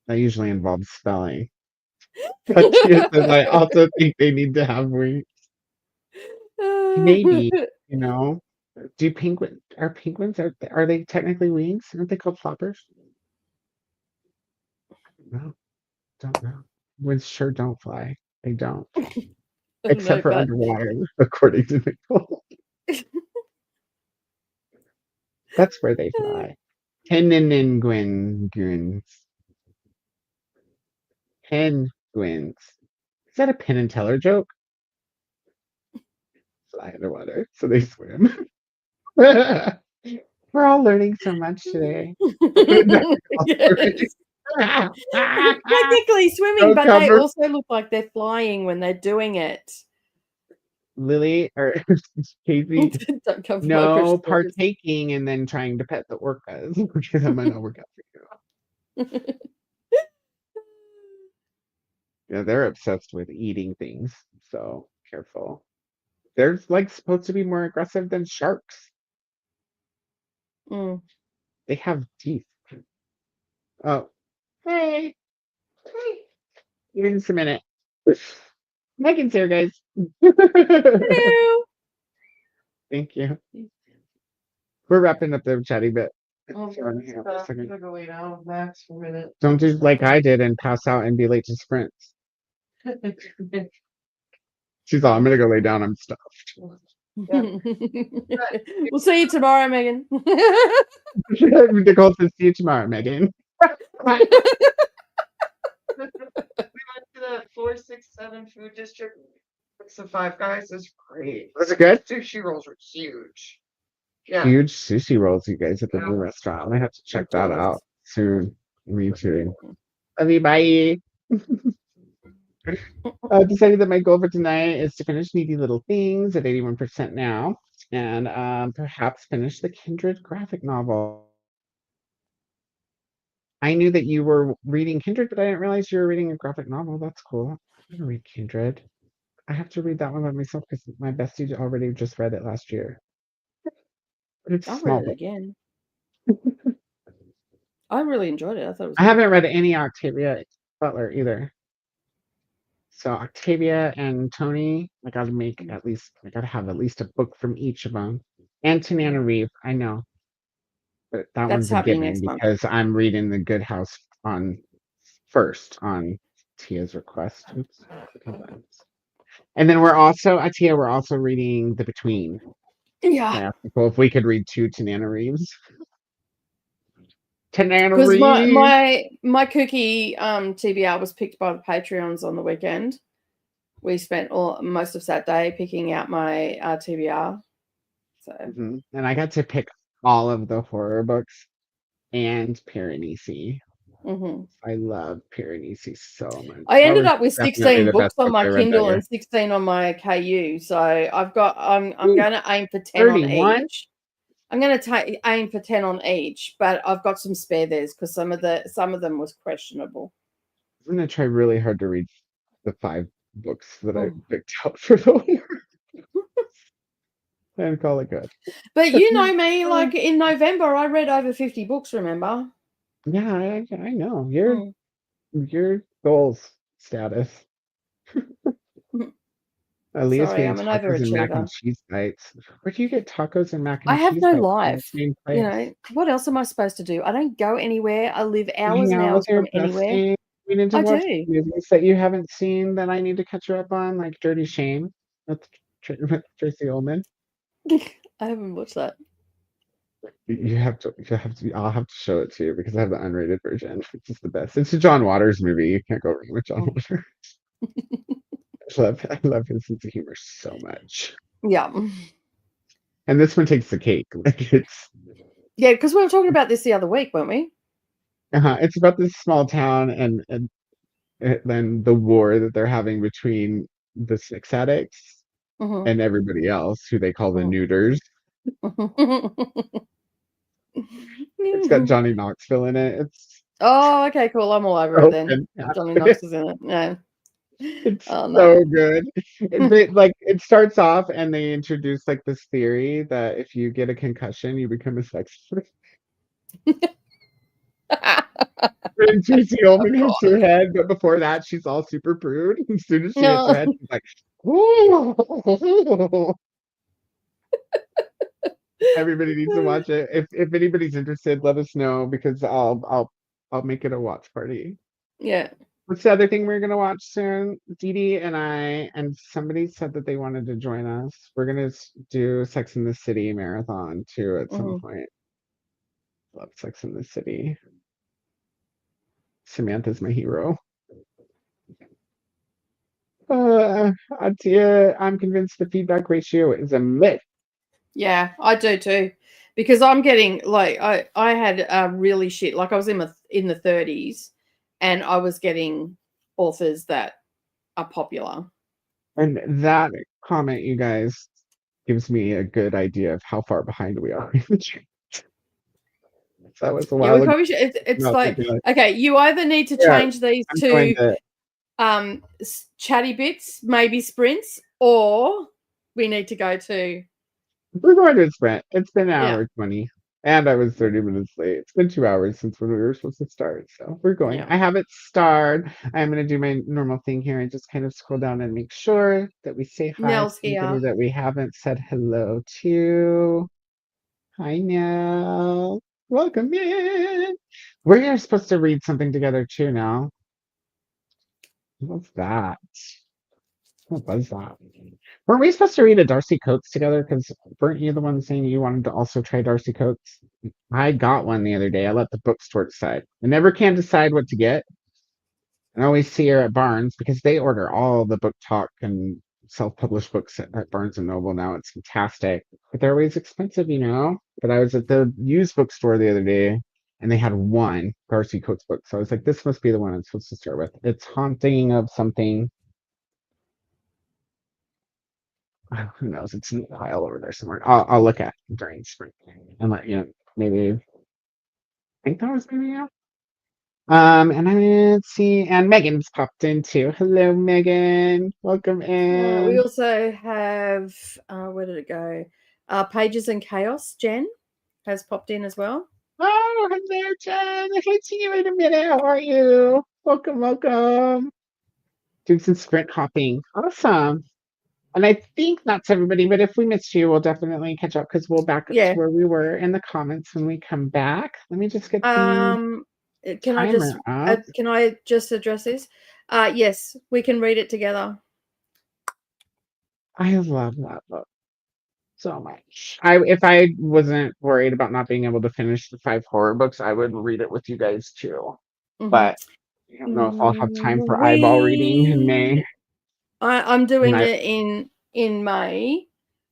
S1: That usually involves spelling. But I also think they need to have wings. Maybe, do penguins are they technically wings? Aren't they called flappers? No, don't know. Penguins sure don't fly. They don't. Except for underwater, according to Nicole. That's where they fly. Penguins. Penguins. Is that a Penn and Teller joke? Fly underwater, so they swim. We're all learning so much today.
S2: Yes. Technically swimming,
S1: Don't
S2: but they
S1: cover
S2: also look like they're flying when they're doing it.
S1: Lily or Casey.
S2: Don't cover my
S1: No
S2: precious waters.
S1: partaking and then trying to pet the orcas because I'm gonna work out for you. Yeah, they're obsessed with eating things, so careful. They're like supposed to be more aggressive than sharks.
S2: Mm.
S1: They have teeth. Oh, hey, give me just a minute. Megan's here, guys.
S2: Hello.
S1: Thank you. We're wrapping up the chatty bit.
S3: I'm gonna go lay down with Max for a minute.
S1: Don't do like I did and pass out and be late to sprints. She's all, I'm gonna go lay down. I'm stuffed.
S2: We'll see you tomorrow, Megan.
S1: Nicole says, see you tomorrow, Megan.
S3: We went to the 467 food district. Some Five Guys is great.
S1: Was it good?
S3: Sushi rolls were huge. Yeah.
S1: Huge sushi rolls, you guys, at the
S3: Yeah.
S1: new restaurant. I have to check that
S2: Yes.
S1: out soon. Me too. Love you, bye. Decided that my goal for tonight is to finish Needy Little Things at 81% now, and perhaps finish the Kindred graphic novel. I knew that you were reading Kindred, but I didn't realize you were reading a graphic novel. That's cool. I'm gonna read Kindred. I have to read that one by myself because my bestie already just read it last year. But it's
S2: I'll
S1: small.
S2: read it again. I really enjoyed it. I thought it was
S1: I haven't read any Octavia Butler either. So Octavia and Tony, I gotta have at least a book from each of them. And Tanana Reeve, I know. But that
S2: That's
S1: one's a
S2: happening
S1: given
S2: next month.
S1: because I'm reading The Good House on Tia's request. Oops. And then we're also reading The Between.
S2: Yeah.
S1: I asked Nicole if we could read 2 Tanana Reeves. Tanana
S2: Because
S1: Reeves.
S2: my kooky TBR was picked by the Patreons on the weekend. We spent most of Saturday picking out my TBR. So
S1: And I got to pick all of the horror books and Piranesi. I love Piranesi so much.
S2: I ended up with
S1: Definitely
S2: 16
S1: the
S2: books
S1: best
S2: on
S1: book
S2: my
S1: I read that
S2: Kindle
S1: year.
S2: and 16 on my KU. So I'm going to aim for 10
S1: 31?
S2: on each. I'm going to aim for 10 on each, but I've got some spare theirs because some of them was questionable.
S1: I'm gonna try really hard to read the 5 books that I picked out for the year. And call it good.
S2: But you know me, like in November, I read over 50 books, remember?
S1: Yeah, I know. Your goals status. At least
S2: Sorry,
S1: getting
S2: I'm an
S1: tacos and mac and
S2: overachiever.
S1: cheese bites. Where do you get tacos and mac and
S2: I have
S1: cheese
S2: no
S1: bites from
S2: life.
S1: the same place?
S2: You know, what else am I supposed to do? I don't go anywhere. I live hours
S1: Hang
S2: and
S1: out
S2: hours
S1: with your
S2: from anywhere.
S1: bestie. We need to
S2: I
S1: watch
S2: do.
S1: movies that you haven't seen that I need to catch you up on, like Dirty Shame with Tracy Ullman.
S2: I haven't watched that.
S1: You have to. I'll have to show it to you because I have the unrated version, which is the best. It's a John Waters movie. You can't go wrong with John Waters. I love his sense of humor so much.
S2: Yeah.
S1: And this one takes the cake. Like
S2: Yeah, because we were talking about this the other week, weren't we?
S1: it's about this small town and then the war that they're having between the sex addicts and everybody else who they call the neuters. It's got Johnny Knoxville in it.
S2: Oh, okay, cool. I'm all over it then. Johnny Knox is in it. Yeah.
S1: It's so good. It starts off and they introduce like this theory that if you get a concussion, you become a sex addict. And Tracy Ullman hits her head, but before that, she's all super prude. As soon as she hits her head, she's like, "Ooh." Everybody needs to watch it. If anybody's interested, let us know because I'll make it a watch party.
S2: Yeah.
S1: What's the other thing we're gonna watch soon? Dee Dee and I and somebody said that they wanted to join us. We're gonna do Sex in the City marathon too at some point. love Sex in the City. Samantha's my hero. Atia, I'm convinced the feedback ratio is a myth.
S2: Yeah, I do too. Because I'm getting like I had really shit. Like I was in the 30s, and I was getting authors that are popular.
S1: And that comment, you guys, gives me a good idea of how far behind we are in the chat. That was a
S2: Yeah,
S1: while
S2: we
S1: ago.
S2: probably should. It's
S1: No,
S2: like,
S1: thank you.
S2: okay, you either need to
S1: Yeah,
S2: change these
S1: I'm going
S2: to chatty bits, maybe sprints, or we need to go to
S1: We're going to a sprint. It's been an
S2: yeah.
S1: hour 20, and I was 30 minutes late. It's been 2 hours since when we were supposed to start, so we're going.
S2: Yeah.
S1: I have it starred. I'm going to do my normal thing here and just kind of scroll down and make sure that we say hi
S2: Nell's
S1: to anybody
S2: here.
S1: that we haven't said hello to. Hi, Nell. Welcome in. We're supposed to read something together too now. What's that? What was that? Weren't we supposed to read a Darcy Coates together? Because weren't you the one saying you wanted to also try Darcy Coates? I got one the other day. I let the bookstore decide. I never can decide what to get. I always see her at Barnes because they order all the book talk and self-published books at Barnes and Noble now. It's fantastic. But they're always expensive, you know? But I was at the used bookstore the other day and they had one Darcy Coates book. So I was like, this must be the one I'm supposed to start with. It's Haunting of something. Who knows? It's in the pile over there somewhere. I'll look at during spring and let you know. Maybe I think that was maybe yeah. And let's see. And Megan's popped in too. Hello, Megan. Welcome
S2: We
S1: in.
S2: also have where did it go? Pages and Chaos. Jen has popped in as well.
S1: Oh, hello, Jen. I haven't seen you in a minute. How are you? Welcome, welcome. Doing some sprint hopping. Awesome. And I think that's everybody, but if we missed you, we'll definitely catch up because we'll back up to where we were in the comments when we come back. Let me just get the
S2: can I just address this? Yes, we can read it together.
S1: I love that book so much. If I wasn't worried about not being able to finish the 5 horror books, I would read it with you guys too. But I don't know if I'll have time for eyeball reading in May.
S2: I'm doing it in May.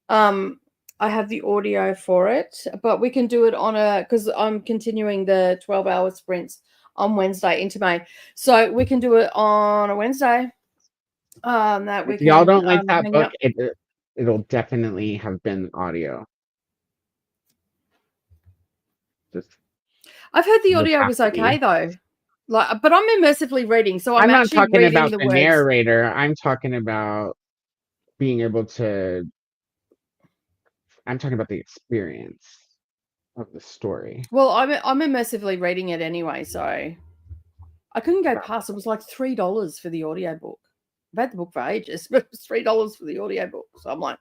S2: I have the audio for it, but we can do it on because I'm continuing the 12-hour sprints on Wednesday into May, so we can do it on a Wednesday. That we
S1: if y'all
S2: can,
S1: don't like that book, it'll definitely have been audio.
S2: I've heard the audio was okay though. Like, but I'm immersively reading, so I'm
S1: not
S2: actually
S1: talking
S2: reading
S1: about
S2: the
S1: the
S2: words.
S1: narrator. I'm talking about being able to. I'm talking about the experience of the story.
S2: Well, I'm immersively reading it anyway, so I couldn't go past. It was like $3 for the audiobook. I've had the book for ages, but it was $3 for the audiobook. So I'm like,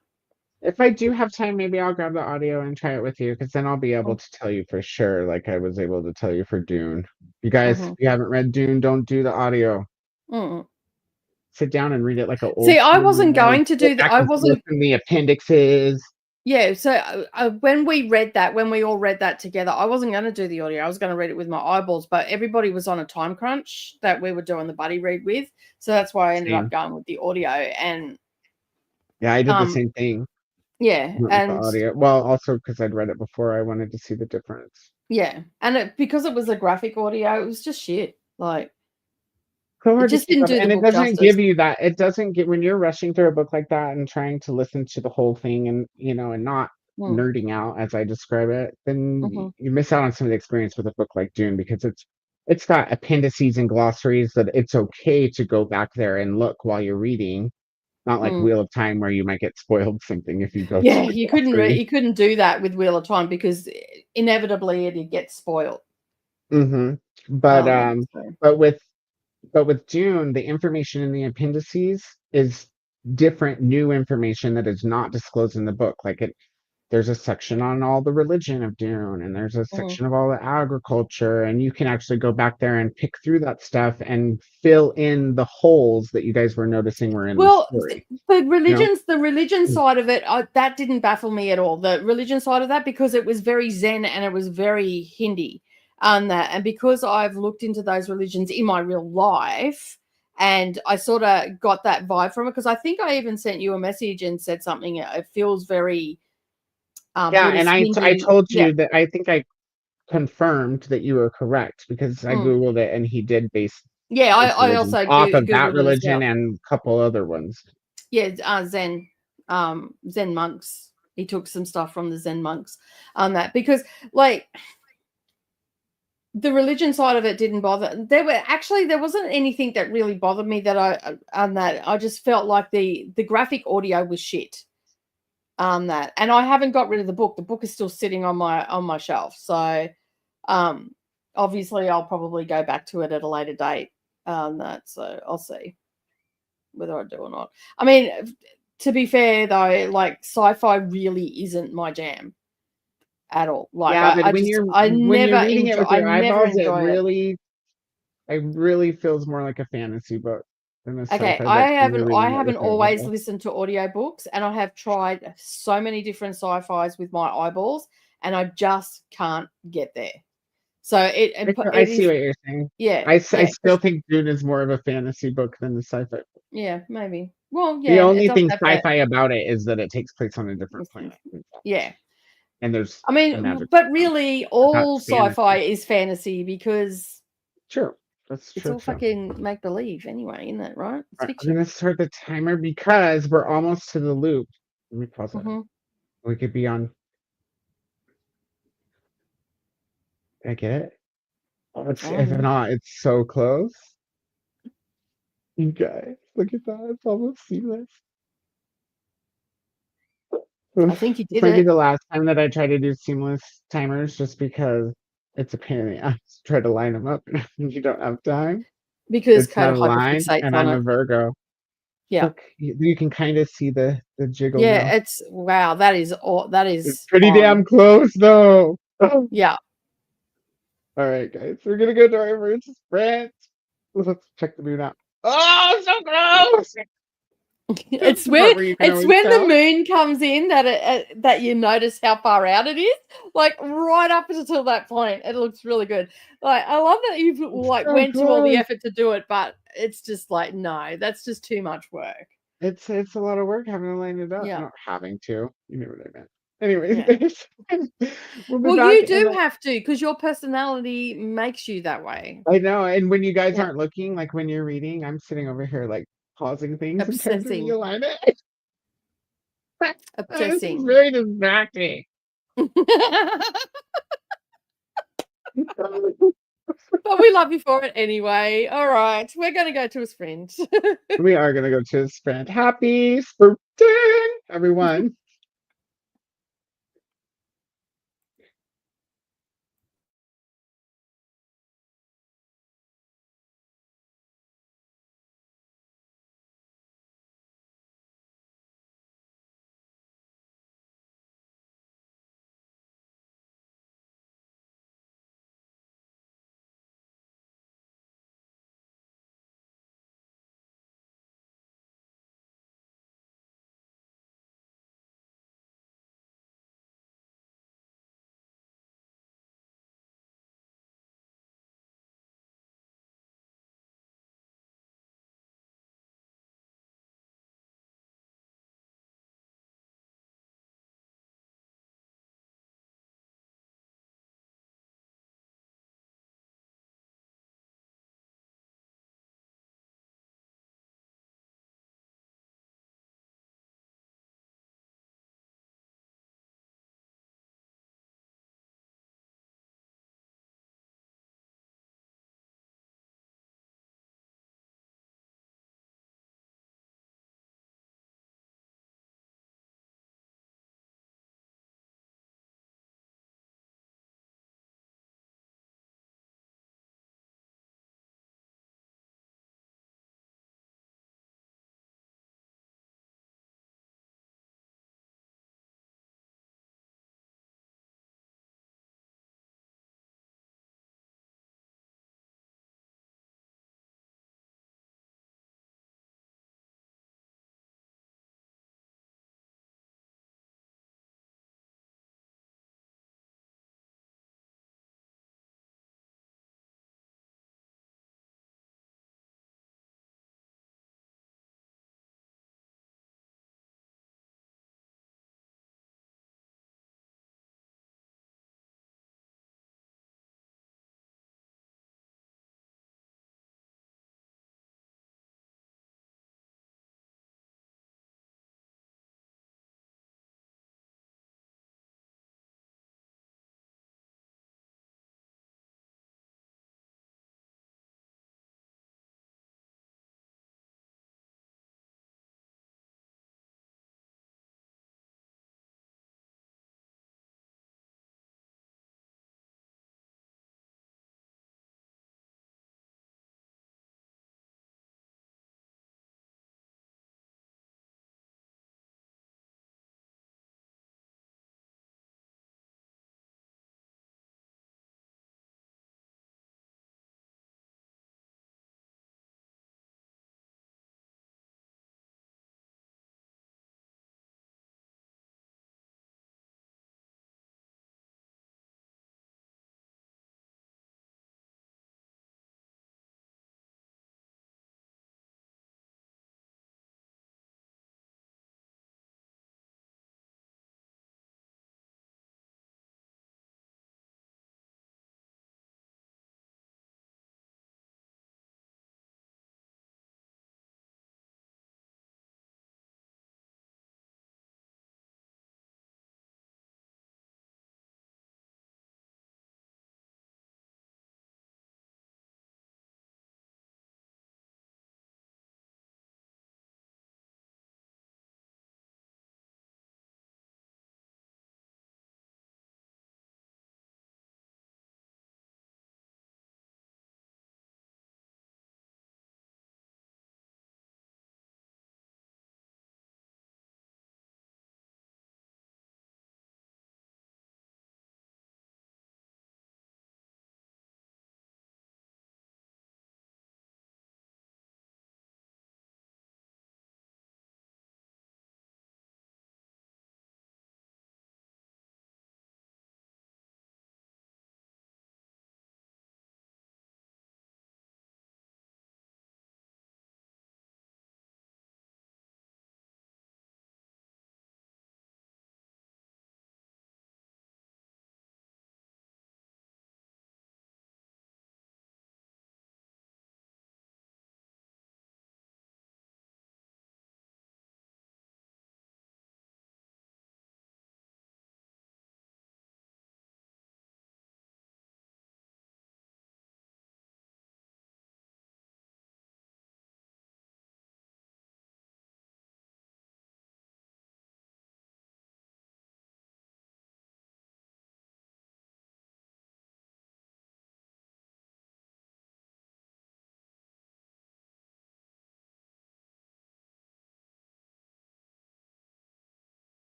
S1: if I do have time, maybe I'll grab the audio and try it with you, because then I'll be able to tell you for sure, like I was able to tell you for Dune. You guys, if you haven't read Dune, don't do the audio. Sit down and read it like an old.
S2: See, I wasn't going to do that. I wasn't
S1: in the appendixes.
S2: Yeah, so when we all read that together, I wasn't going to do the audio. I was going to read it with my eyeballs, but everybody was on a time crunch that we were doing the buddy read with, so that's why I ended up going with the audio. And
S1: yeah, I did the same thing.
S2: Yeah, and
S1: the audio. Well, also because I'd read it before, I wanted to see the difference.
S2: Yeah, and because it was a graphic audio, it was just shit. Like,
S1: it
S2: just didn't do the
S1: and it
S2: book
S1: doesn't
S2: justice.
S1: give you that. It doesn't get when you're rushing through a book like that and trying to listen to the whole thing and and not nerding out as I describe it, then you miss out on some of the experience with a book like Dune, because it's got appendices and glossaries that it's okay to go back there and look while you're reading. Not like Wheel of Time, where you might get spoiled something if you go.
S2: Yeah, you couldn't do that with Wheel of Time because inevitably it gets spoiled.
S1: But with Dune, the information in the appendices is different, new information that is not disclosed in the book. Like there's a section on all the religion of Dune, and there's a section of all the agriculture, and you can actually go back there and pick through that stuff and fill in the holes that you guys were noticing were in the
S2: Well,
S1: story.
S2: the
S1: You know?
S2: religion side of it, that didn't baffle me at all. The religion side of that, because it was very Zen and it was very Hindi, and because I've looked into those religions in my real life, and I sort of got that vibe from it, because I think I even sent you a message and said something. It feels very
S1: Yeah, and
S2: Buddhist
S1: I
S2: Hindi.
S1: told
S2: Yeah.
S1: you that I think I confirmed that you were correct because I Googled it and he did base
S2: Yeah,
S1: his
S2: I
S1: religion
S2: also
S1: off of that
S2: Googled it as
S1: religion
S2: well.
S1: and a couple other ones.
S2: Yeah, Zen monks. He took some stuff from the Zen monks on that, because like the religion side of it didn't bother. There wasn't anything that really bothered me that I just felt like the graphic audio was shit on that, and I haven't got rid of the book. The book is still sitting on my shelf, so obviously I'll probably go back to it at a later date on that. So I'll see whether I do or not. I mean, to be fair though, like sci-fi really isn't my jam at all. Like
S1: Yeah, but
S2: I
S1: when
S2: just
S1: you're
S2: I never
S1: reading it
S2: enjoy
S1: with your eyeballs,
S2: it.
S1: it really feels more like a fantasy book than a
S2: Okay,
S1: sci-fi book when you're
S2: I
S1: reading it with
S2: haven't
S1: your
S2: always
S1: eyeballs.
S2: listened to audiobooks, and I have tried so many different sci-fis with my eyeballs, and I just can't get there. So
S1: I
S2: it
S1: see
S2: is,
S1: what you're saying.
S2: yeah,
S1: I
S2: yeah,
S1: still think Dune is more of a fantasy book than a sci-fi book.
S2: yeah, maybe. Well,
S1: The
S2: yeah, it
S1: only
S2: does
S1: thing
S2: have that.
S1: sci-fi about it is that it takes place on a different planet.
S2: Yeah.
S1: And there's
S2: I
S1: a
S2: mean,
S1: magic
S2: but
S1: system.
S2: really,
S1: That's
S2: all sci-fi
S1: fantasy.
S2: is fantasy, because
S1: True. That's
S2: it's
S1: true
S2: all
S1: too.
S2: fucking make believe anyway, isn't it? Right? It's
S1: All right, I'm
S2: fiction.
S1: gonna start the timer because we're almost to the loop. Let me pause it.
S2: Mm-hmm.
S1: We could be on. Did I get it? Oh, if not, it's so close. You guys, look at that. It's almost seamless.
S2: I think you
S1: This
S2: did
S1: might be
S2: it,
S1: the last time that I try to do seamless timers just because it's a pain in the ass to try to line them up and you don't have time.
S2: because
S1: It's not
S2: Koda
S1: aligned,
S2: hyperfixates
S1: and
S2: on
S1: I'm
S2: it.
S1: a Virgo.
S2: Yeah.
S1: Look, you can kind of see the jiggle now.
S2: Yeah, it's wow, that is
S1: It's pretty
S2: on.
S1: damn close, though. All
S2: Yeah.
S1: right, guys, we're gonna go to our first sprint. Let's check the moon out. Oh, so close! That's
S2: It's
S1: the part
S2: when
S1: where you can always
S2: the
S1: tell.
S2: moon comes in that you notice how far out it is. Like right up until that point, it looks really good. Like I love that you've like
S1: So
S2: went to all the
S1: close.
S2: effort to do it, but it's just like no, that's just too much work.
S1: It's a lot of work having to line it up.
S2: Yeah.
S1: Not having to. You know what I meant. Anyways,
S2: Yeah.
S1: guys, we'll be
S2: Well,
S1: back
S2: you
S1: in
S2: do have to, because your personality makes you that way.
S1: I know, and when you guys
S2: Yeah.
S1: aren't looking, like when you're reading, I'm sitting over here like pausing things and trying to
S2: Obsessing.
S1: realign it. This is
S2: Obsessing.
S1: very distracting.
S2: But we love you for it anyway. All right. We're going to go to a sprint.
S1: We are gonna go to a sprint. Happy sprinting, everyone.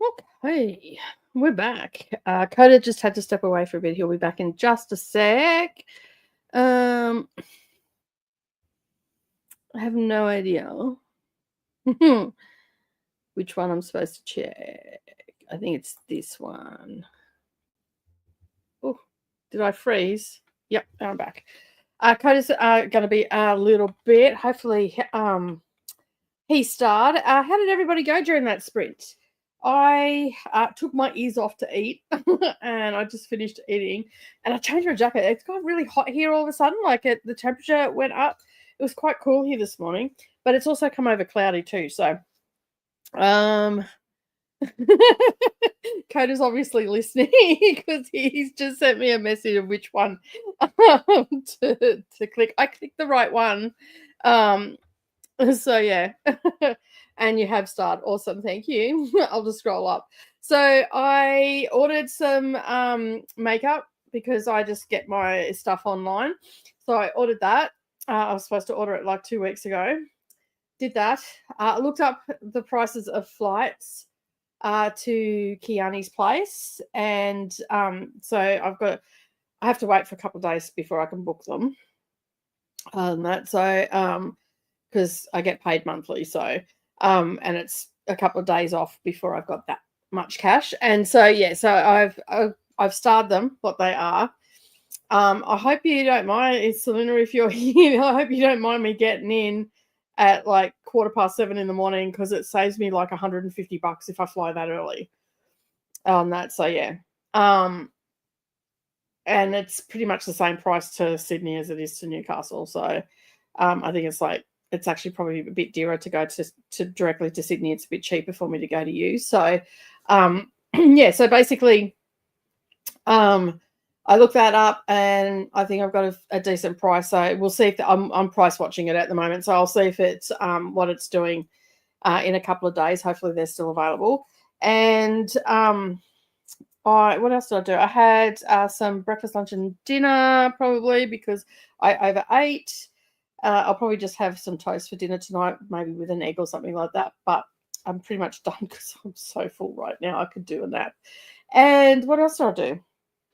S2: Okay, we're back. Koda just had to step away for a bit. He'll be back in just a sec. I have no idea which one I'm supposed to check. I think it's this one. Oh, did I freeze? Yep, I'm back. Koda's going to be a little bit. Hopefully, he starred. How did everybody go during that sprint? I took my ears off to eat, and I just finished eating, and I changed my jacket. It's got really hot here all of a sudden. Like the temperature went up. It was quite cool here this morning, but it's also come over cloudy too. So, Koda's obviously listening because he's just sent me a message of which one to click. I clicked the right one. So yeah. And you have started. Awesome. Thank you. I'll just scroll up. So I ordered some makeup because I just get my stuff online. So I ordered that. I was supposed to order it like 2 weeks ago. Did that. I looked up the prices of flights to Kiani's place. And so I have to wait for a couple of days before I can book them. Because I get paid monthly. So and it's a couple of days off before I've got that much cash. And so, yeah, so I've starred them, what they are. I hope you don't mind, Selena, if you're here, I hope you don't mind me getting in at like 7:15 in the morning because it saves me like $150 if I fly that early on that. So, yeah. And it's pretty much the same price to Sydney as it is to Newcastle. So I think it's actually probably a bit dearer to go to directly to Sydney. It's a bit cheaper for me to go to you. So, yeah, so basically, I looked that up and I think I've got a decent price. So we'll see if I'm price watching it at the moment. So I'll see if it's what it's doing in a couple of days. Hopefully they're still available. And what else did I do? I had some breakfast, lunch, and dinner probably because I overate. I'll probably just have some toast for dinner tonight, maybe with an egg or something like that. But I'm pretty much done because I'm so full right now. I could do a nap. And what else did I do?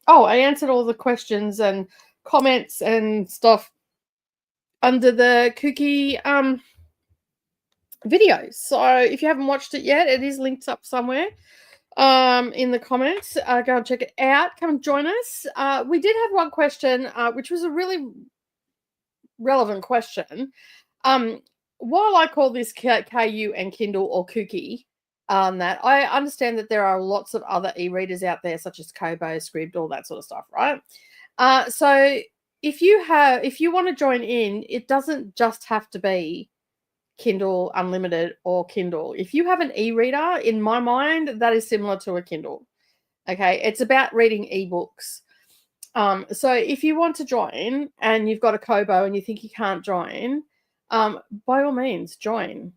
S2: Oh, I answered all the questions and comments and stuff under the Cookie videos. So if you haven't watched it yet, it is linked up somewhere in the comments. Go and check it out. Come and join us. We did have one question, which was a really relevant question. While I call this KU and Kindle or Cookie, that I understand that there are lots of other e-readers out there, such as Kobo, Scribd, all that sort of stuff, right? So if you want to join in, it doesn't just have to be Kindle Unlimited or Kindle. If you have an e-reader, in my mind, that is similar to a Kindle. Okay, it's about reading ebooks. So if you want to join and you've got a Kobo and you think you can't join, by all means join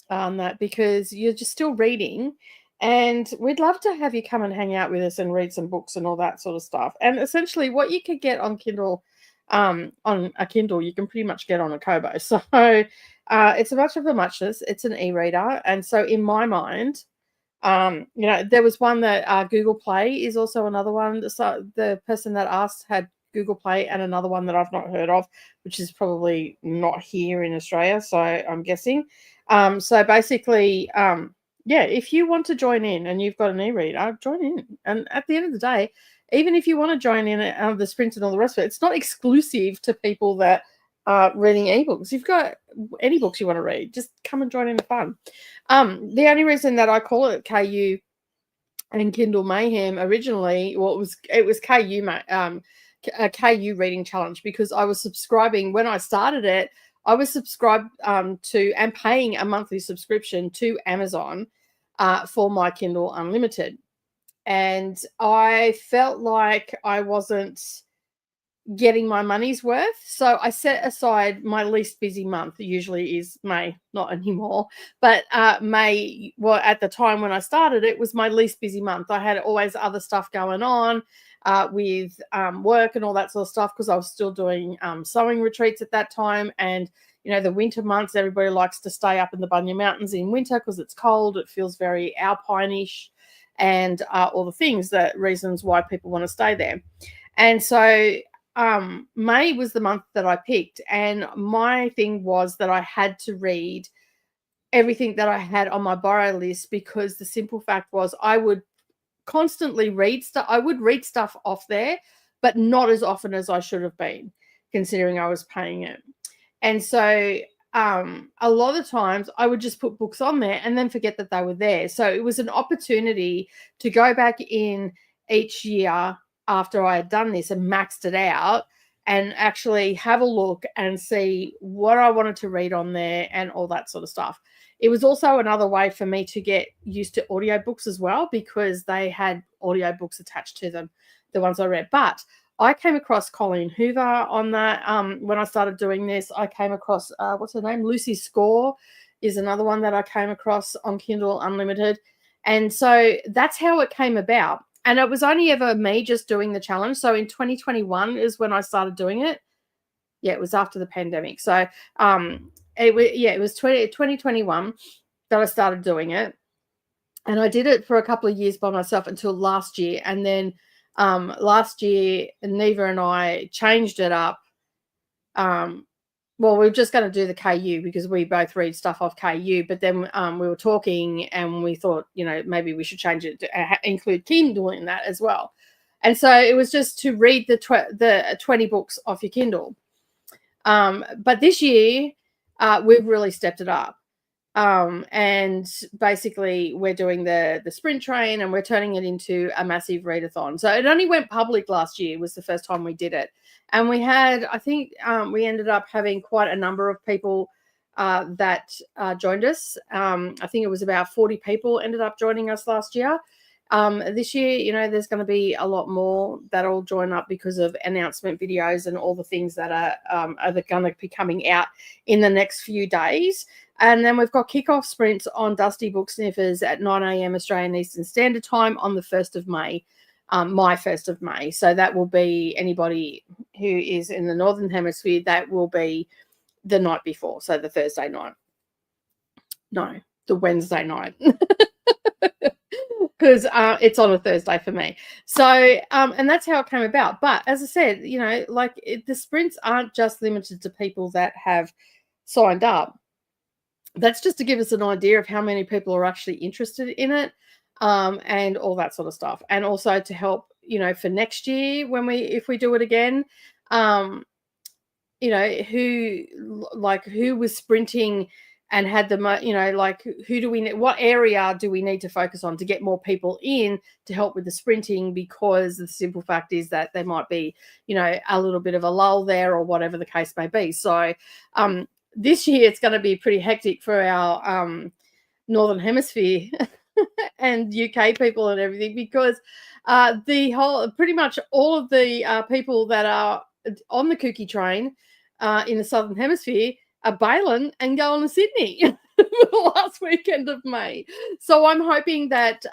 S2: that because you're just still reading and we'd love to have you come and hang out with us and read some books and all that sort of stuff. And essentially what you could get on Kindle, on a Kindle, you can pretty much get on a Kobo. So it's a much of a muchness. It's an e-reader. And so in my mind, there was one that Google Play is also another one. So the person that asked had Google Play and another one that I've not heard of, which is probably not here in Australia. So I'm guessing. So basically, if you want to join in and you've got an e-reader, join in. And at the end of the day, even if you want to join in the sprint and all the rest of it, it's not exclusive to people that are reading ebooks. You've got any books you want to read, just come and join in the fun. The only reason that I call it KU and Kindle Mayhem originally, well, it was KU a KU reading challenge because I was subscribing when I started it. I was subscribed to and paying a monthly subscription to Amazon for my Kindle Unlimited, and I felt like I wasn't getting my money's worth. So I set aside my least busy month, usually is May, not anymore, but May, well, at the time when I started, it was my least busy month. I had always other stuff going on with work and all that sort of stuff because I was still doing sewing retreats at that time. And, the winter months, everybody likes to stay up in the Bunya Mountains in winter because it's cold. It feels very alpine-ish. and all the things, that reasons why people want to stay there. And so May was the month that I picked, and my thing was that I had to read everything that I had on my borrow list, because the simple fact was I would constantly read stuff. I would read stuff off there, but not as often as I should have been, considering I was paying it. And so a lot of times I would just put books on there and then forget that they were there. So it was an opportunity to go back in each year after I had done this and maxed it out, and actually have a look and see what I wanted to read on there and all that sort of stuff. It was also another way for me to get used to audiobooks as well, because they had audiobooks attached to them, the ones I read. But I came across Colleen Hoover on that. When I started doing this, I came across, what's her name? Lucy Score is another one that I came across on Kindle Unlimited. And so that's how it came about. And it was only ever me just doing the challenge. So in 2021 is when I started doing it. Yeah, it was after the pandemic. So it was 2021 that I started doing it. And I did it for a couple of years by myself until last year. And then last year, Neva and I changed it up. Well, we were just going to do the KU because we both read stuff off KU. But then we were talking and we thought, maybe we should change it to include Kindle in that as well. And so it was just to read the 20 books off your Kindle. But this year, we've really stepped it up. And basically we're doing the sprint train, and we're turning it into a massive readathon. So it only went public last year, was the first time we did it. And we had, I think we ended up having quite a number of people that joined us. I think it was about 40 people ended up joining us last year. This year, there's going to be a lot more that'll join up because of announcement videos and all the things that are going to be coming out in the next few days. And then we've got kickoff sprints on Dusty Book Sniffers at 9 a.m. Australian Eastern Standard Time on the 1st of May, my 1st of May. So that will be anybody who is in the Northern Hemisphere, that will be the night before. So the Thursday night. No, the Wednesday night. Because it's on a Thursday for me. So, and that's how it came about. But as I said, the sprints aren't just limited to people that have signed up. That's just to give us an idea of how many people are actually interested in it, and all that sort of stuff. And also to help, for next year if we do it again, who was sprinting and had what area do we need to focus on to get more people in to help with the sprinting? Because the simple fact is that there might be, a little bit of a lull there, or whatever the case may be. So this year it's going to be pretty hectic for our Northern Hemisphere and UK people and everything, because pretty much all of the people that are on the Kooky train in the Southern Hemisphere are bailing and going to Sydney the last weekend of May. So I'm hoping that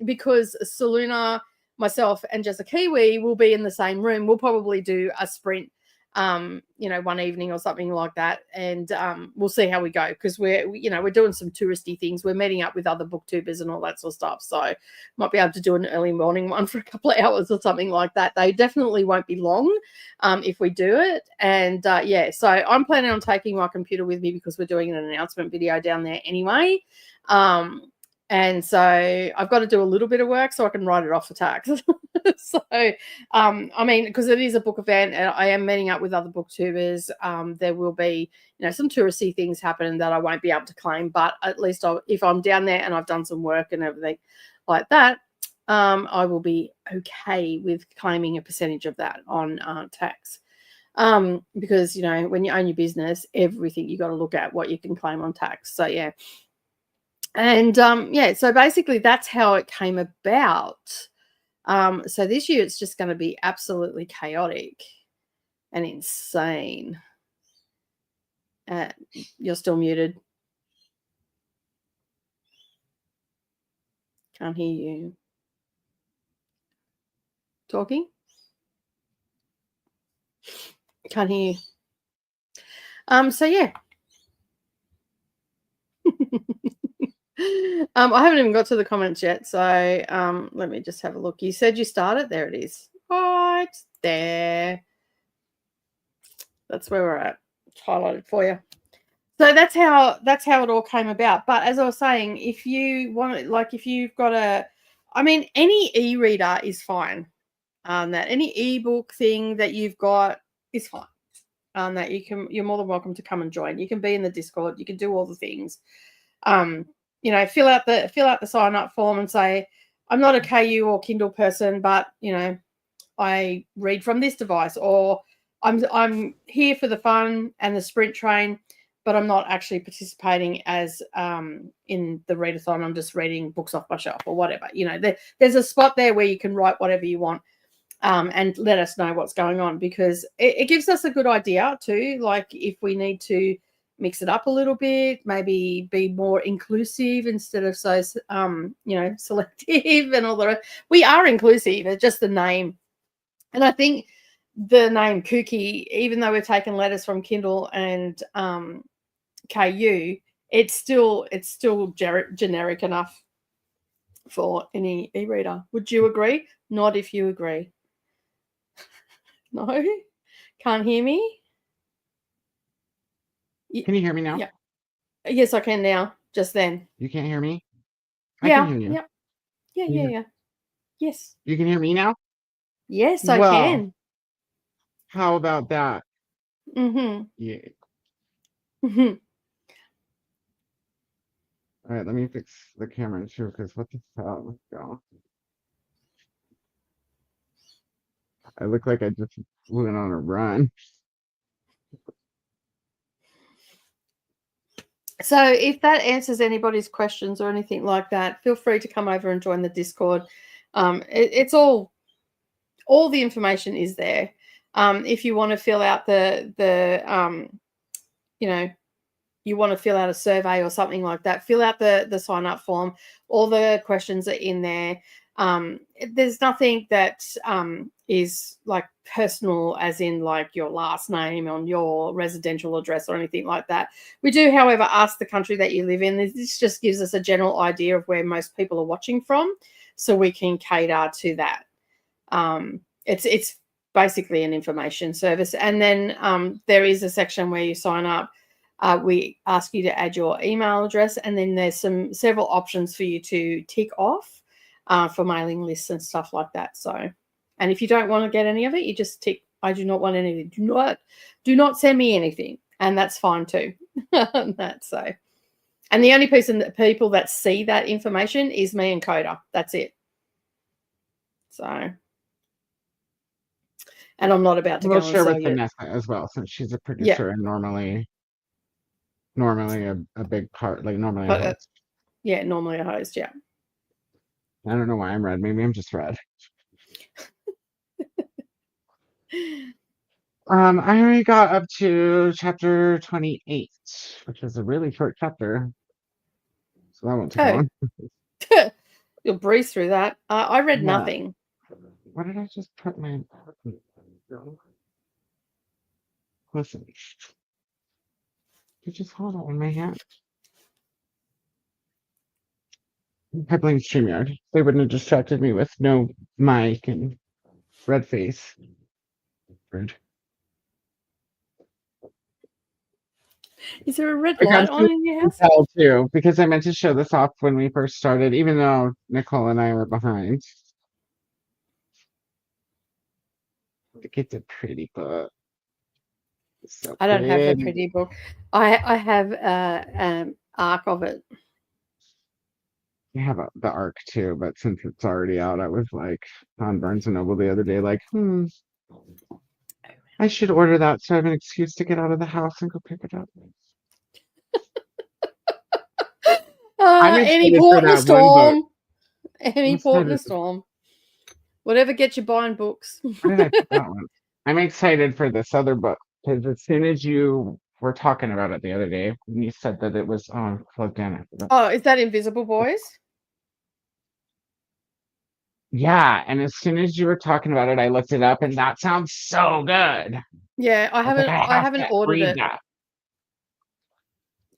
S2: because Saluna, myself, and Jessica Kiwi will be in the same room, we'll probably do a sprint, one evening or something like that, and we'll see how we go, because we're doing some touristy things. We're meeting up with other booktubers and all that sort of stuff, so might be able to do an early morning one for a couple of hours or something like that. They definitely won't be long if we do it. And so I'm planning on taking my computer with me, because we're doing an announcement video down there anyway. And so I've got to do a little bit of work so I can write it off for tax. So, because it is a book event and I am meeting up with other booktubers, there will be, some touristy things happen that I won't be able to claim. But at least if I'm down there and I've done some work and everything like that, I will be okay with claiming a percentage of that on tax. Because, when you own your business, everything you got to look at what you can claim on tax. So, yeah. And so basically that's how it came about. So this year it's just going to be absolutely chaotic and insane. You're still muted. Can't hear you. Talking? Can't hear you. So yeah. I haven't even got to the comments yet, so let me just have a look. You said you started. There it is. Right there. That's where we're at. It's highlighted for you. So that's how it all came about. But as I was saying, if you want, like, if you've got any e-reader is fine. That any ebook thing that you've got is fine. That you're more than welcome to come and join. You can be in the Discord. You can do all the things. Fill out the sign up form and say, I'm not a KU or Kindle person, but I read from this device, or I'm here for the fun and the sprint train, but I'm not actually participating as in the readathon. I'm just reading books off my shelf or whatever. There's a spot there where you can write whatever you want. And let us know what's going on, because it gives us a good idea too. Like if we need to mix it up a little bit, maybe be more inclusive instead of so, selective and all the rest. We are inclusive. It's just the name. And I think the name Kooky, even though we've taken letters from Kindle and KU, it's still generic enough for any e-reader. Would you agree? Not if you agree. No? Can't hear me?
S1: Can you hear me now?
S2: Yeah. Yes, I can now. Just then.
S1: You can't hear me?
S2: I
S1: can hear you.
S2: Yeah. Yes.
S1: You can hear me now?
S2: Yes, I can.
S1: How about that?
S2: Mm-hmm.
S1: Yeah.
S2: Mm-hmm.
S1: All right, let me fix the camera too, because what the hell? Let's go. I look like I just went on a run.
S2: So if that answers anybody's questions or anything like that, feel free to come over and join the Discord. It's all the information is there. If you want to fill out you want to fill out a survey or something like that, fill out the sign up form. All the questions are in there. There's nothing that is like personal, as in like your last name on your residential address or anything like that. We do, however, ask the country that you live in. This just gives us a general idea of where most people are watching from, so we can cater to that. It's basically an information service. And then there is a section where you sign up. We ask you to add your email address, and then there's several options for you to tick off for mailing lists and stuff like that. So, and if you don't want to get any of it, you just tick, I do not want anything. Do not send me anything. And that's fine too. That's so. And the only people that see that information is me and Koda. That's it. So, and I'm not about to
S1: We'll
S2: go
S1: share
S2: and
S1: with Vanessa as well, since she's a producer and normally a big part, like normally a host.
S2: Normally a host, yeah.
S1: I don't know why I'm red. Maybe I'm just red. I only got up to chapter 28, which is a really short chapter. So that won't take long.
S2: You'll breeze through that. I read nothing.
S1: What did I just put my... Listen. You just hold it in my hand. I blame StreamYard. They wouldn't have distracted me with no mic and red face. Rude.
S2: Is there a red light on in your house?
S1: Too, because I meant to show this off when we first started, even though Nicole and I were behind. It's a pretty book. So
S2: I don't have the pretty book. I have an arc of it.
S1: I have the arc too, but since it's already out, I was like on Barnes & Noble the other day, like, I should order that so I have an excuse to get out of the house and go pick it up.
S2: Any port in a storm. Any port in a storm. Whatever gets you buying books.
S1: Why did I pick that one? I'm excited for this other book, because as soon as you were talking about it the other day, when you said that it was plugged in.
S2: Oh, is that Invisible Boys?
S1: Yeah, and as soon as you were talking about it, I looked it up, and that sounds so good.
S2: Yeah, I haven't ordered it.
S1: That.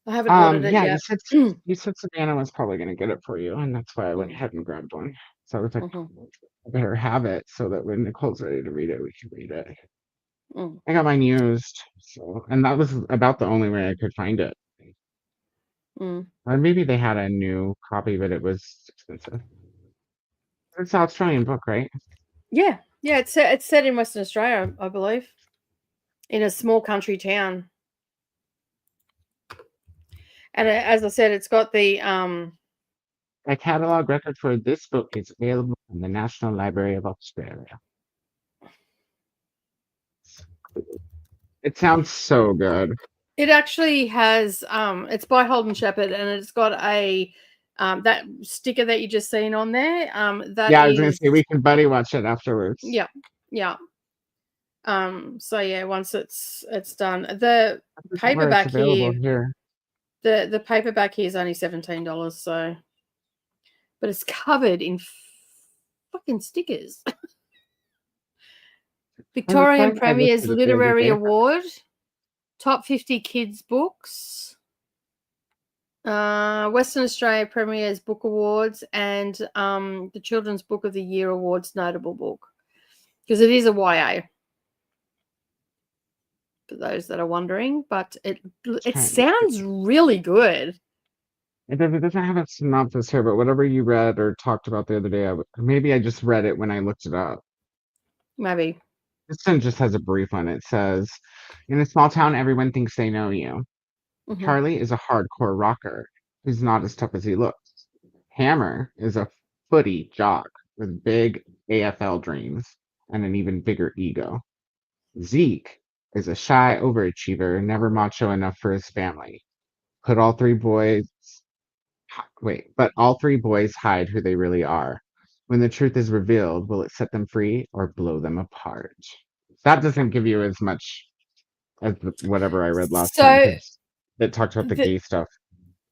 S2: I haven't ordered it
S1: Yeah,
S2: yet.
S1: you said Savannah was probably gonna get it for you, and that's why I went ahead and grabbed one. So I was like, I better have it so that when Nicole's ready to read it, we can read it. I got mine used, so and that was about the only way I could find it. Maybe they had a new copy, but it was expensive. It's an Australian book, right?
S2: Yeah, it's set in Western Australia, I believe, in a small country town. And as I said, it's got the
S1: A catalog record for this book is available in the National Library of Australia. It sounds so good.
S2: It actually has it's by Holden Shepherd, and it's got a that sticker that you just seen on there. That
S1: I was gonna say we can buddy watch it afterwards.
S2: Yeah. So yeah, once it's done, the paperback here. The paperback here is only $17, so but it's covered in fucking stickers. Victorian Premier's Literary Award, Top 50 Kids Books, Western Australia Premier's Book Awards, and the Children's Book of the Year Awards Notable Book, because it is a YA. For those that are wondering, but it sounds really good.
S1: It doesn't have a synopsis here, but whatever you read or talked about the other day, maybe I just read it when I looked it up.
S2: Maybe.
S1: This one just has a brief one. It says, in a small town, everyone thinks they know you. Charlie is a hardcore rocker who's not as tough as he looks. Hammer is a footy jock with big AFL dreams and an even bigger ego. Zeke is a shy overachiever, never macho enough for his family. But all three boys hide who they really are. When the truth is revealed, will it set them free or blow them apart? That doesn't give you as much as whatever I read last time. It talked about the gay stuff.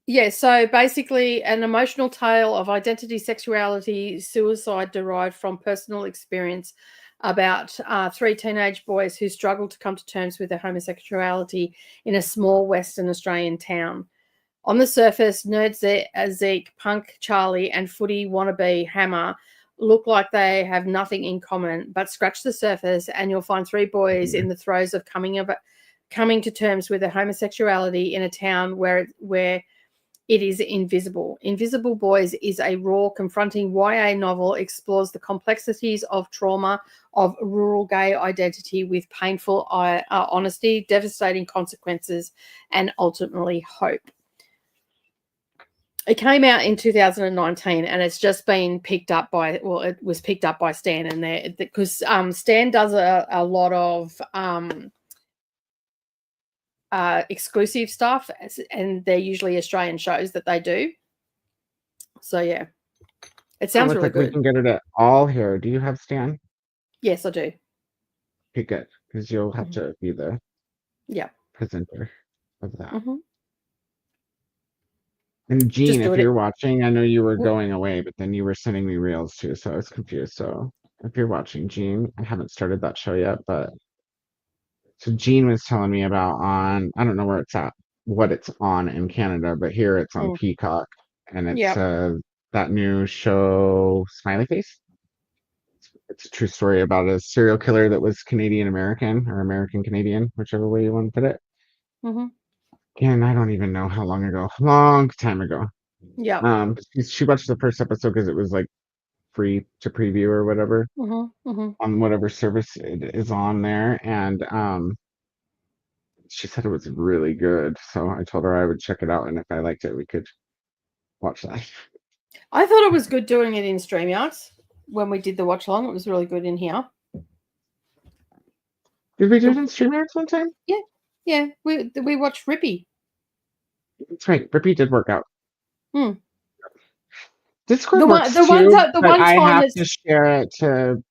S2: Yeah, so basically an emotional tale of identity, sexuality, suicide derived from personal experience about three teenage boys who struggle to come to terms with their homosexuality in a small Western Australian town. On the surface, nerd Zeke, punk Charlie, and footy wannabe Hammer look like they have nothing in common, but scratch the surface and you'll find three boys in the throes of coming to terms with their homosexuality in a town where it is invisible. Invisible Boys is a raw, confronting YA novel, explores the complexities of trauma of rural gay identity with painful honesty, devastating consequences, and ultimately hope. It came out in 2019, and it's just been picked up by, it was picked up by Stan, and there because Stan does a lot of exclusive stuff, and they're usually Australian shows that they do. So yeah, it sounds really good.
S1: We can get it at all here. Do you have Stan?
S2: Yes, I do.
S1: Okay, good, because you'll have to be the presenter of that. And Jean, if you're watching, I know you were going away, but then you were sending me reels too, so I was confused. So if you're watching, Jean, I haven't started that show yet, but so Jean was telling me about I don't know where it's at, what it's on in Canada, but here it's on Peacock, and it's that new show, Smiley Face. It's a true story about a serial killer that was Canadian American or American Canadian, whichever way you want to put it. And I don't even know how long ago, long time ago.
S2: Yeah.
S1: She watched the first episode because it was like free to preview or whatever on whatever service it is on there, and she said it was really good. So I told her I would check it out, and if I liked it, we could watch that.
S2: I thought it was good doing it in StreamYards when we did the watch along. It was really good in here.
S1: Did we do it in StreamYards one time?
S2: Yeah. We watched Rippy.
S1: That's right. Rippy did work out.
S2: Discord
S1: works too, but I have to share it to,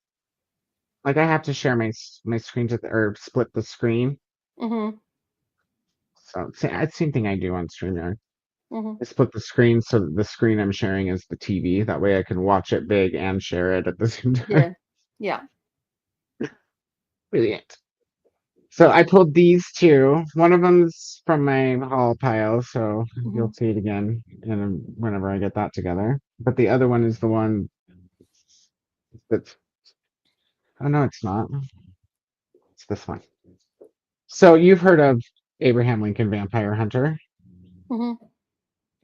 S1: like, I have to share my screen or split the screen. So same thing I do on StreamYard. I split the screen so that the screen I'm sharing is the TV. That way I can watch it big and share it at the same time.
S2: Yeah.
S1: Brilliant. So I pulled these two. One of them's from my haul pile, so you'll
S2: Mhm.
S1: see it again whenever I get that together. But the other one is the one that's, oh no, it's not. It's this one. So you've heard of Abraham Lincoln Vampire Hunter?
S2: Mhm.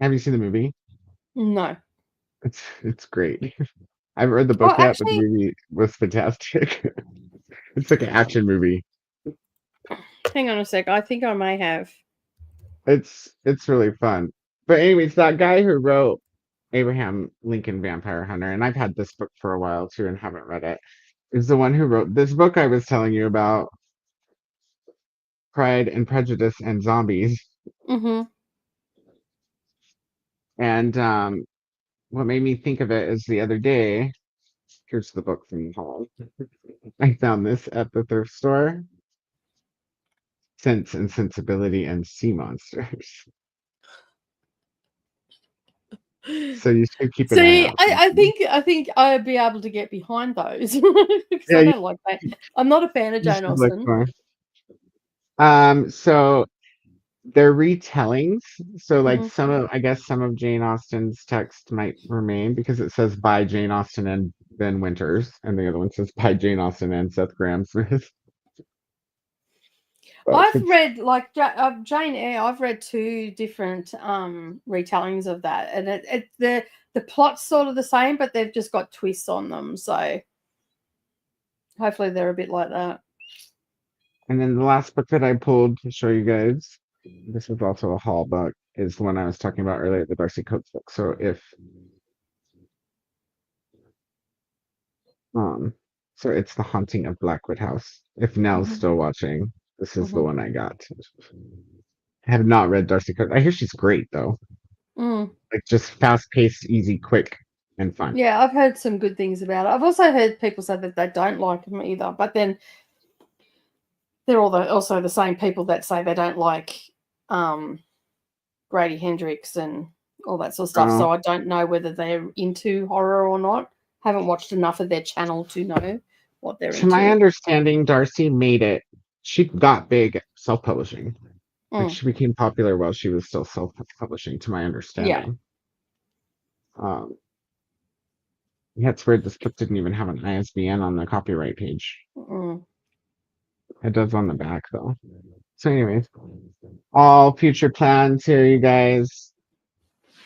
S1: Have you seen the movie?
S2: No.
S1: It's great. I haven't read the
S2: Oh,
S1: book yet, but the
S2: actually,
S1: movie was fantastic. It's like an action movie.
S2: hang on a sec. I think I may have.
S1: It's really fun. But anyways, that guy who wrote Abraham Lincoln Vampire Hunter, and I've had this book for a while too and haven't read it, is the one who wrote this book I was telling you about, Pride and Prejudice and Zombies.
S2: Mhm.
S1: And what made me think of it is the other day, here's the book from the hall. I found this at the thrift store. Sense and Sensibility and Sea Monsters. So you should keep an eye
S2: See,
S1: out.
S2: I think I'd be able to get behind those because
S1: Yeah,
S2: I don't like that. I'm not a fan of
S1: you
S2: Jane
S1: should look
S2: Austen.
S1: for. So they're retellings. So like
S2: Mhm.
S1: some of, I guess some of Jane Austen's text might remain because it says by Jane Austen and Ben Winters, and the other one says by Jane Austen and Seth Graham Smith. But
S2: I've
S1: it's,
S2: read like Jane Eyre. I've read two different retellings of that, and the plot's sort of the same, but they've just got twists on them. So hopefully they're a bit like that.
S1: and then the last book that I pulled to show you guys, this is also a haul book, is the one I was talking about earlier, the Darcy Coates book. So if Um, so it's The Haunting of Blackwood House. If Nell's
S2: Mhm.
S1: still watching, this is the
S2: Mhm.
S1: one I got. I have not read Darcy Coates. I hear she's great though.
S2: Mm.
S1: Like just fast paced, easy, quick, and fun.
S2: Yeah, I've heard some good things about it. I've also heard people say that they don't like them either, but then they're also the same people that say they don't like um, Grady Hendrix and all that sort of stuff.
S1: Oh,
S2: So I don't know whether they're into horror or not. Haven't watched enough of their channel to know what they're
S1: to my
S2: into.
S1: understanding, Darcy made it. She got big self-publishing. Like
S2: Mm,
S1: she became popular while she was still self-publishing, to my
S2: yeah.
S1: understanding. Um, yeah, it's weird. This book didn't even have an ISBN on the copyright page.
S2: Mm.
S1: It does on the back though. So, anyways, all future plans here, you guys.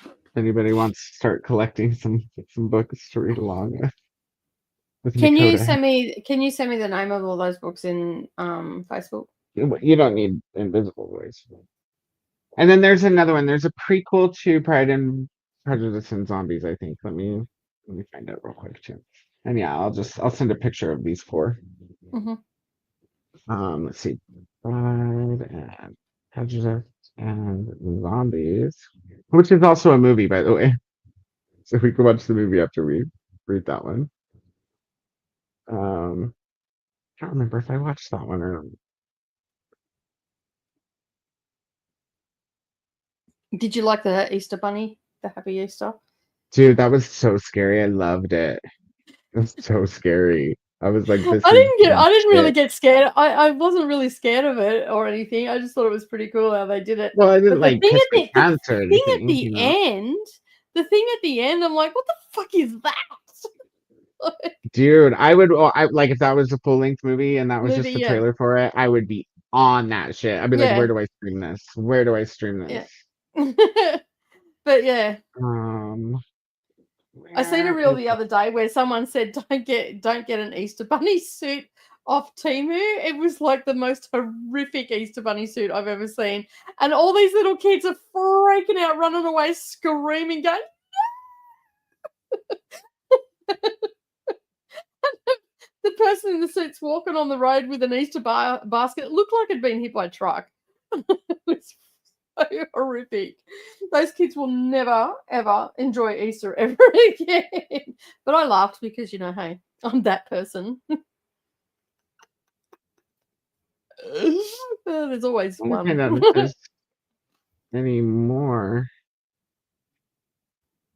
S1: If anybody wants to start collecting some books to read along with
S2: Can you
S1: Nakoda.
S2: send me? Can you send me the name of all those books in Facebook?
S1: You don't need Invisible Voice. And then there's another one. There's a prequel to Pride and Prejudice and Zombies, I think. Let me find out real quick too. And yeah, I'll send a picture of these four.
S2: Hmm.
S1: Let's see. Pride and Prejudice and Zombies. Which is also a movie, by the way. So we can watch the movie after we read that one. Can't remember if I watched that one or
S2: Did you like the Easter Bunny, the Happy Easter?
S1: dude, that was so scary. I loved it. It was so scary. I was like, this
S2: I
S1: is
S2: didn't get. I didn't really
S1: shit.
S2: get scared. I wasn't really scared of it or anything. I just thought it was pretty cool how they did it.
S1: Well, I didn't
S2: But the
S1: like
S2: thing
S1: piss
S2: at
S1: my
S2: the
S1: pants or
S2: thing at
S1: anything,
S2: the
S1: you know.
S2: end, the thing at the end, I'm like, what the fuck is that?
S1: Dude, I would I like if that was a full length movie and that was
S2: Movie,
S1: just the
S2: yeah,
S1: trailer for it, I would be on that shit. I'd be like, where
S2: yeah,
S1: do I stream this? Where do I stream this?
S2: yeah. But yeah,
S1: Um,
S2: I seen a
S1: where
S2: reel
S1: is
S2: the
S1: it?
S2: other day where someone said, don't get an Easter bunny suit off Timu. It was like the most horrific Easter bunny suit I've ever seen. And all these little kids are freaking out, running away, screaming, going, the person in the suit's walking on the road with an Easter basket. It looked like it'd been hit by a truck. It was so horrific. Those kids will never, ever enjoy Easter ever again. But I laughed because, hey, I'm that person. There's always
S1: I'm looking
S2: one.
S1: at if there's any more,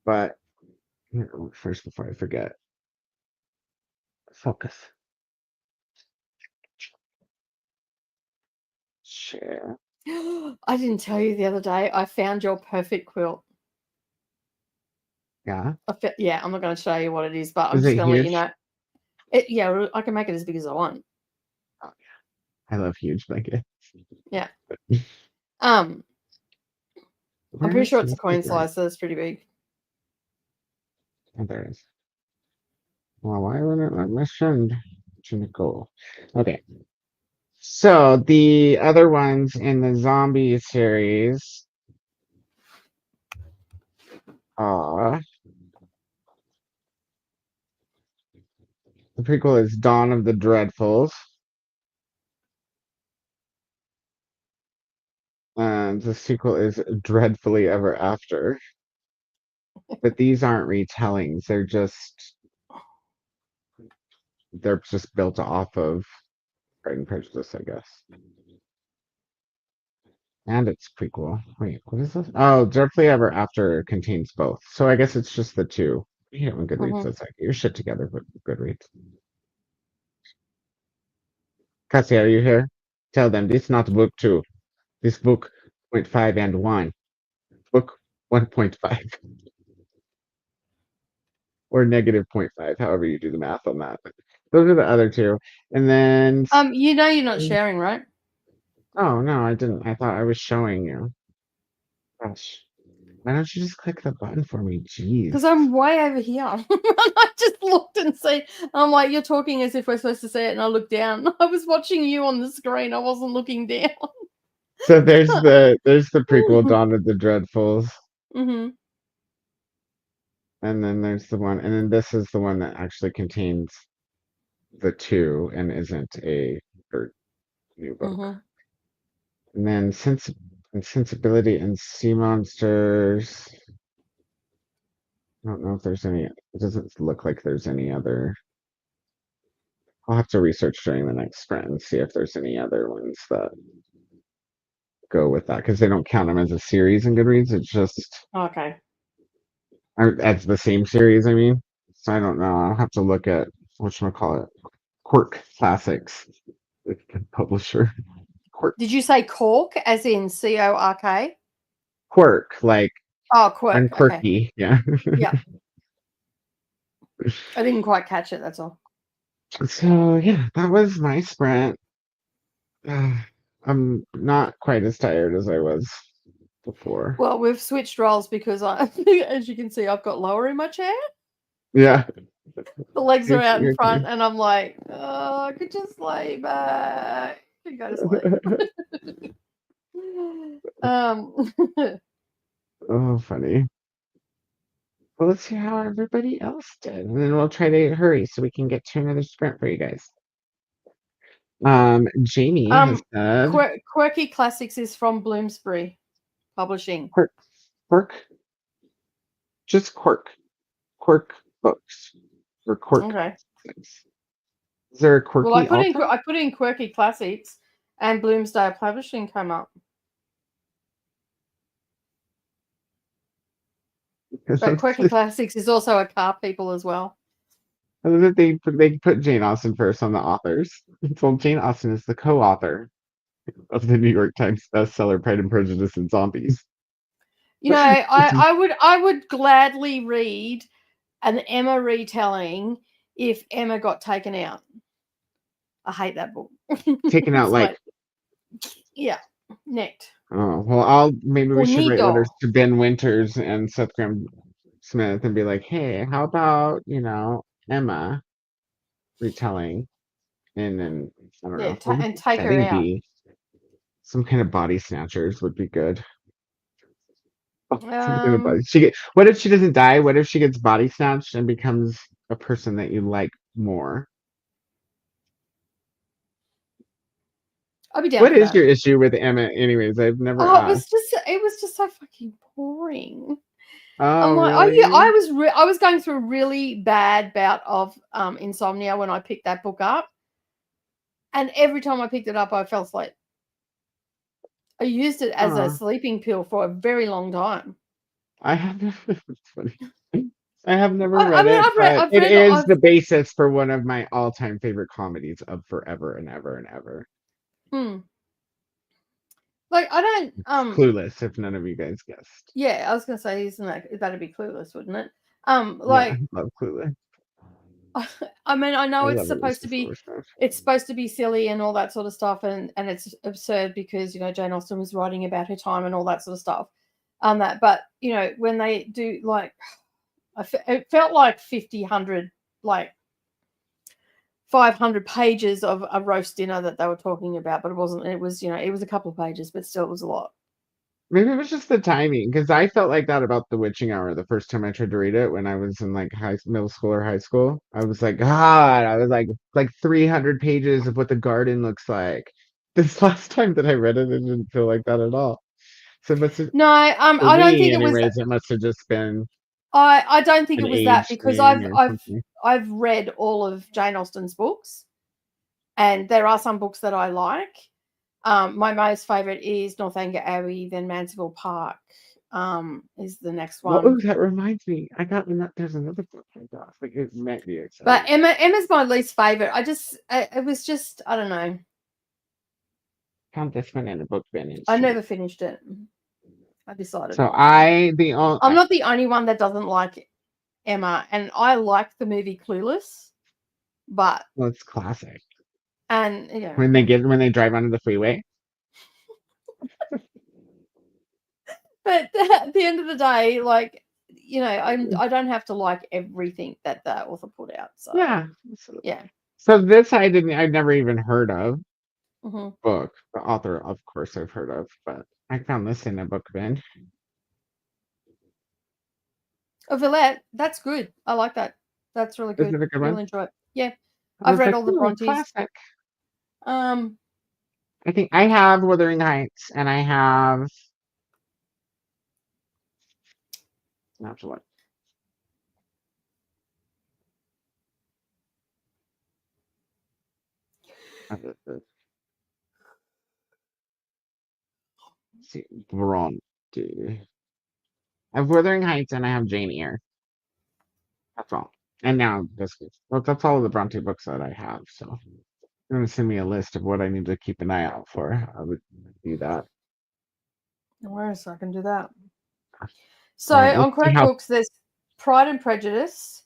S1: but here, first before I forget, focus. share.
S2: I didn't tell you the other day. I found your perfect quilt.
S1: Yeah.
S2: Yeah, I'm not going to show you what it is, but I'm
S1: Is
S2: just
S1: it
S2: going to let you
S1: huge?
S2: know. Yeah, I can make it as big as I want.
S1: Oh, yeah. I love huge blankets.
S2: Yeah. I'm pretty sure it's a coin
S1: Right.
S2: slice, so it's pretty big.
S1: Oh, there it is. Well, why wouldn't it let me send to Nicole? Okay. So the other ones in the zombie series are the prequel is Dawn of the Dreadfuls. And the sequel is Dreadfully Ever After. But these aren't retellings. They're just built off of Pride and Prejudice, I guess. And it's prequel. Wait, what is this? Oh, Dreadfully Ever After contains both. So I guess it's just the two. I hate it when Goodreads does that. Get your shit together with Goodreads. Cassie, are you here? Tell them this is not book 2. This book 0.5 and 1. Book 1.5. Or negative 0.5, however you do the math on that. But those are the other two. And then
S2: You know you're not sharing, right?
S1: oh no, I didn't. I thought I was showing you. Gosh. Why don't you just click the button for me? Jeez.
S2: Because I'm way over here. I just looked and see. I'm like, you're talking as if we're supposed to see it, and I looked down. I was watching you on the screen. I wasn't looking down.
S1: So there's the prequel Dawn of the Dreadfuls.
S2: Mm-hmm.
S1: And then there's the one, and then this is the one that actually contains the two and isn't a third new book.
S2: Mm-hmm.
S1: And then Sensibility and Sea Monsters. I don't know if there's any. It doesn't look like there's any other. I'll have to research during the next sprint and see if there's any other ones that go with that because they don't count them as a series in Goodreads. It's just
S2: Okay.
S1: That's the same series. I mean, so I don't know. I'll have to look at whatchamacallit, Quirk Classics, the publisher. Quirk.
S2: Did you say cork as in CORK?
S1: Quirk, like
S2: Quirk.
S1: unquirky.
S2: Okay.
S1: Yeah.
S2: Yeah. I didn't quite catch it. That's all.
S1: So yeah, that was my sprint. I'm not quite as tired as I was before.
S2: Well, we've switched roles because as you can see, I've got lower in my chair.
S1: Yeah.
S2: The legs are out in front, and I'm like, oh, I could just lay back and go to sleep.
S1: Oh, funny. Well, let's see how everybody else did, and then we'll try to hurry so we can get to another sprint for you guys. Jamie has said
S2: Quirky Classics is from Bloomsbury Publishing.
S1: Quirk, just Quirk books or Quirk.
S2: Okay.
S1: Things. Is there a quirky?
S2: Well, I put in Quirky Classics, and Bloomsdale Publishing came up. But Quirky Classics is also a car people as well.
S1: They put Jane Austen first on the authors. Well, Jane Austen is the co-author of the New York Times bestseller Pride and Prejudice and Zombies.
S2: You know, I would gladly read an Emma retelling if Emma got taken out. I hate that book.
S1: Taken out like
S2: yeah, necked.
S1: Oh well, maybe we should write letters to Ben Winters and Seth Graham Smith and be like, hey, how about Emma retelling, and then I don't know,
S2: and take her out.
S1: Some kind of Body Snatchers would be good.
S2: What
S1: if she doesn't die? What if she gets body snatched and becomes a person that you like more?
S2: I'll be down.
S1: What is your issue with Emma, anyways? I've never. Asked.
S2: It was just so fucking boring.
S1: Oh, really?
S2: I was going through a really bad bout of insomnia when I picked that book up, and every time I picked it up, I fell asleep. I used it as a sleeping pill for a very long time.
S1: I have never. Funny. I have never read it. It is the basis for one of my all-time favorite comedies of forever and ever and ever.
S2: Like I don't
S1: Clueless, if none of you guys guessed.
S2: yeah, I was gonna say that'd be Clueless, wouldn't it?
S1: Yeah,
S2: Like
S1: I love Clueless.
S2: I mean, I know
S1: I
S2: it's
S1: love it.
S2: supposed to be silly and all that sort of stuff, and it's absurd because Jane Austen was writing about her time and all that sort of stuff. But when they do like, it felt like 100 like 500 pages of a roast dinner that they were talking about, but it wasn't. It was it was a couple of pages, but still it was a lot.
S1: Maybe it was just the timing, because I felt like that about The Witching Hour the first time I tried to read it when I was in like middle school or high school. I was like, God, I was like 300 pages of what the garden looks like. This last time that I read it, it didn't feel like that at all. So it must have,
S2: No,
S1: for
S2: I don't
S1: me,
S2: think it was.
S1: anyways, it must have just been
S2: I don't think
S1: an
S2: it was that
S1: age
S2: because
S1: thing or something.
S2: I've read all of Jane Austen's books, and there are some books that I like. My most favorite is Northanger Abbey, then Mansfield Park is the next one.
S1: Oh, that reminds me. There's another book I got. Like it might be exciting.
S2: But Emma's my least favorite. It was just, I don't know.
S1: Found this one in a book bin.
S2: I never finished it. I decided.
S1: So
S2: I'm
S1: I'm
S2: not the only one that doesn't like Emma, and I like the movie Clueless, but
S1: well, it's classic.
S2: and
S1: When they drive onto the freeway.
S2: But at the end of the day, like I don't have to like everything that the author put out. So
S1: Yeah.
S2: yeah.
S1: So this I'd never even heard of.
S2: Mm-hmm.
S1: Book. The author, of course, I've heard of, but I found this in a book bin.
S2: Oh, Villette, that's good. I like that. That's really good.
S1: Is it a good
S2: You'll
S1: one?
S2: enjoy it. Yeah.
S1: I
S2: I've
S1: was
S2: read
S1: like,
S2: all the
S1: "Ooh,
S2: Brontes.
S1: classic."
S2: Um,
S1: I think I have Wuthering Heights, and I have. Not to what. See, Bronte. I have Wuthering Heights, and I have Jane Eyre. That's all. And now that's all of the Bronte books that I have. So you're gonna send me a list of what I need to keep an eye out for. I would do that.
S2: where else I can do that? So
S1: All right,
S2: on Correct Books, there's Pride and Prejudice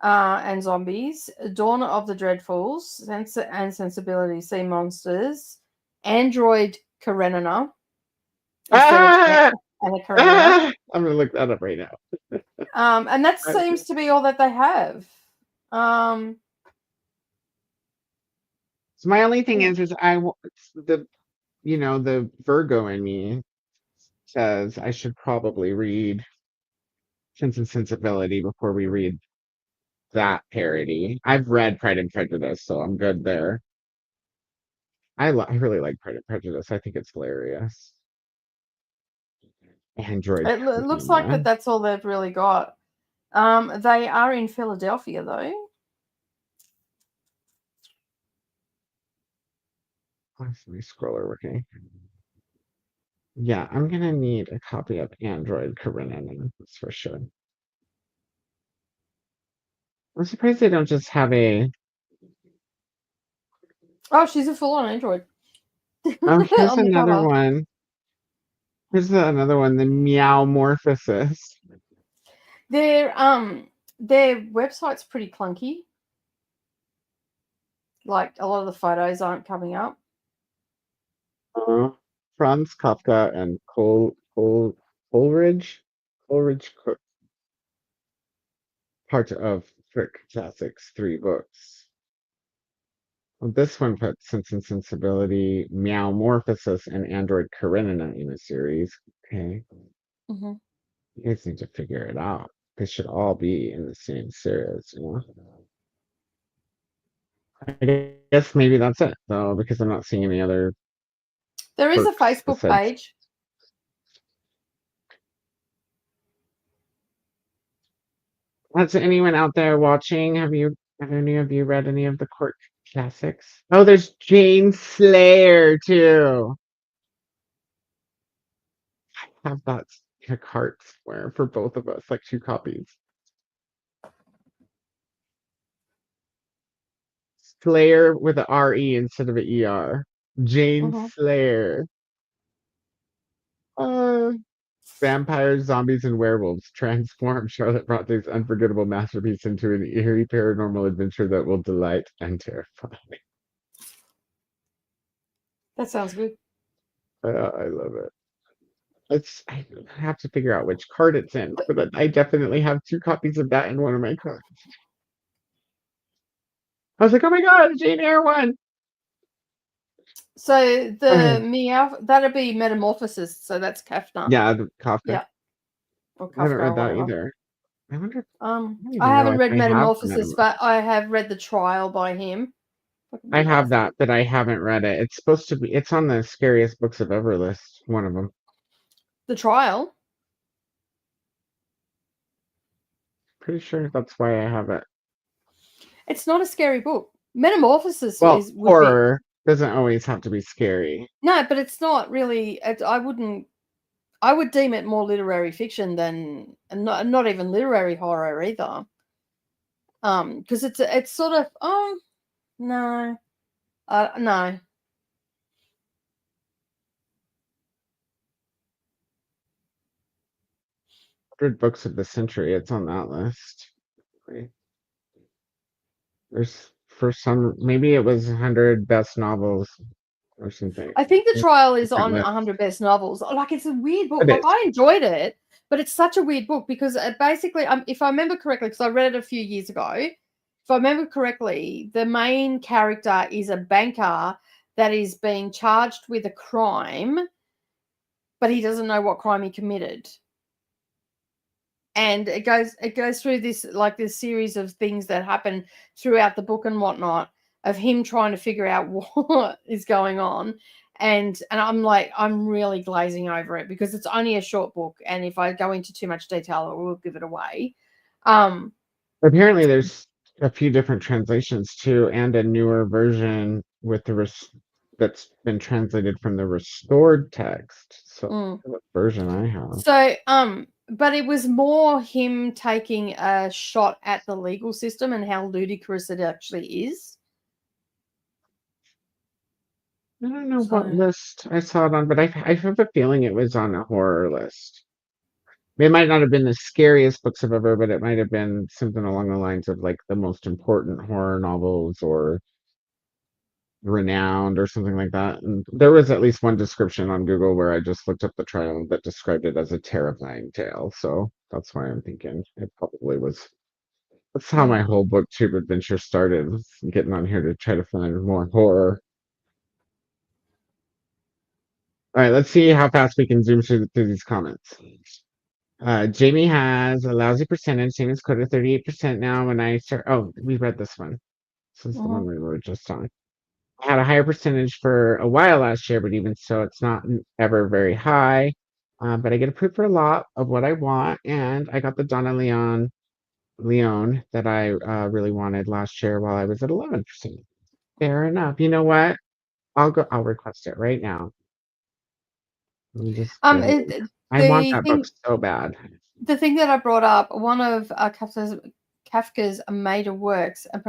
S2: and Zombies, Dawn of the Dreadfuls, Sense and Sensibility, Sea Monsters, Android Karenina.
S1: Ah!
S2: Anna Karenina.
S1: I'm gonna look that up right now.
S2: And that seems to be all that they have.
S1: So my only thing is the Virgo in me says I should probably read Sense and Sensibility before we read that parody. I've read Pride and Prejudice, so I'm good there. I really like Pride and Prejudice. I think it's hilarious. Android.
S2: It looks like that's all they've really got. They are in Philadelphia, though.
S1: Where's my scroller working? Yeah, I'm gonna need a copy of Android Karenina, that's for sure. I'm surprised they don't just have a.
S2: Oh, she's a full-on Android.
S1: Oh, here's
S2: On the
S1: another
S2: cover.
S1: one. Here's another one, the Meowmorphosis.
S2: Their website's pretty clunky. Like a lot of the photos aren't coming up.
S1: Franz Kafka and Coleridge Cook. Part of Frick Classics 3 books. Well, this one puts Sense and Sensibility, Meowmorphosis, and Android Karenina in a series. Okay.
S2: Mm-hmm.
S1: You guys need to figure it out. They should all be in the same series, I guess maybe that's it, though, because I'm not seeing any other.
S2: There is a Facebook page.
S1: Has anyone out there watching? Have any of you read any of the court classics? Oh, there's Jane Slayer too. I have that in a cart somewhere for both of us, like 2 copies. Slayer with a R-E instead of an E-R. Jane Slayer. Vampires, zombies, and werewolves transform Charlotte Bronte's unforgettable masterpiece into an eerie paranormal adventure that will delight and terrify.
S2: That sounds good.
S1: I love it. I have to figure out which card it's in, but I definitely have 2 copies of that in one of my cards. I was like, oh my god, Jane Eyre one.
S2: So the meow, that'd be Metamorphosis. So that's Kafka.
S1: Yeah, the Kafka.
S2: Yeah. Or
S1: I haven't
S2: Kafka
S1: read
S2: or
S1: that
S2: whatever.
S1: either. I wonder.
S2: I haven't read
S1: I have
S2: Metamorphosis, but I have read the trial by him.
S1: I have that, but I haven't read it. It's supposed to be. It's on the scariest books of ever list. One of them.
S2: The trial.
S1: Pretty sure that's why I have it.
S2: It's not a scary book. Metamorphosis
S1: Well,
S2: is
S1: horror doesn't always have to be scary.
S2: No, but it's not really. I would deem it more literary fiction than not even literary horror either. Because it's sort of no, no.
S1: 100 books of the century. It's on that list. There's for some, maybe it was 100 best novels or something.
S2: I think the trial is on 100 best novels. Like, it's a weird book. Like, I enjoyed it, but it's such a weird book because basically, if I remember correctly, because I read it a few years ago, if I remember correctly, the main character is a banker that is being charged with a crime, but he doesn't know what crime he committed. And it goes through this series of things that happen throughout the book and whatnot, of him trying to figure out what is going on. And I'm really glazing over it because it's only a short book, and if I go into too much detail, I will give it away.
S1: Apparently there's a few different translations too, and a newer version with that's been translated from the restored text. So what version I have.
S2: So but it was more him taking a shot at the legal system and how ludicrous it actually is.
S1: I don't know what list I saw it on, but I have a feeling it was on a horror list. It might not have been the scariest books of ever, but it might have been something along the lines of like the most important horror novels or renowned or something like that. And there was at least one description on Google where I just looked up the trial that described it as a terrifying tale. So that's why I'm thinking it probably was. That's how my whole BookTube adventure started, getting on here to try to find more horror. All right, let's see how fast we can zoom through these comments. Jamie has a lousy percentage, same as Koda, 38% now. When I start, we read this one. This is the one we were just on. I had a higher percentage for a while last year, but even so, it's not ever very high. But I get approved for a lot of what I want, and I got the Donna Leon that I really wanted last year while I was at 11%. Fair enough. You know what? I'll request it right now. Let me just I want that book so bad.
S2: The thing that I brought up, one of Kafka's major works, and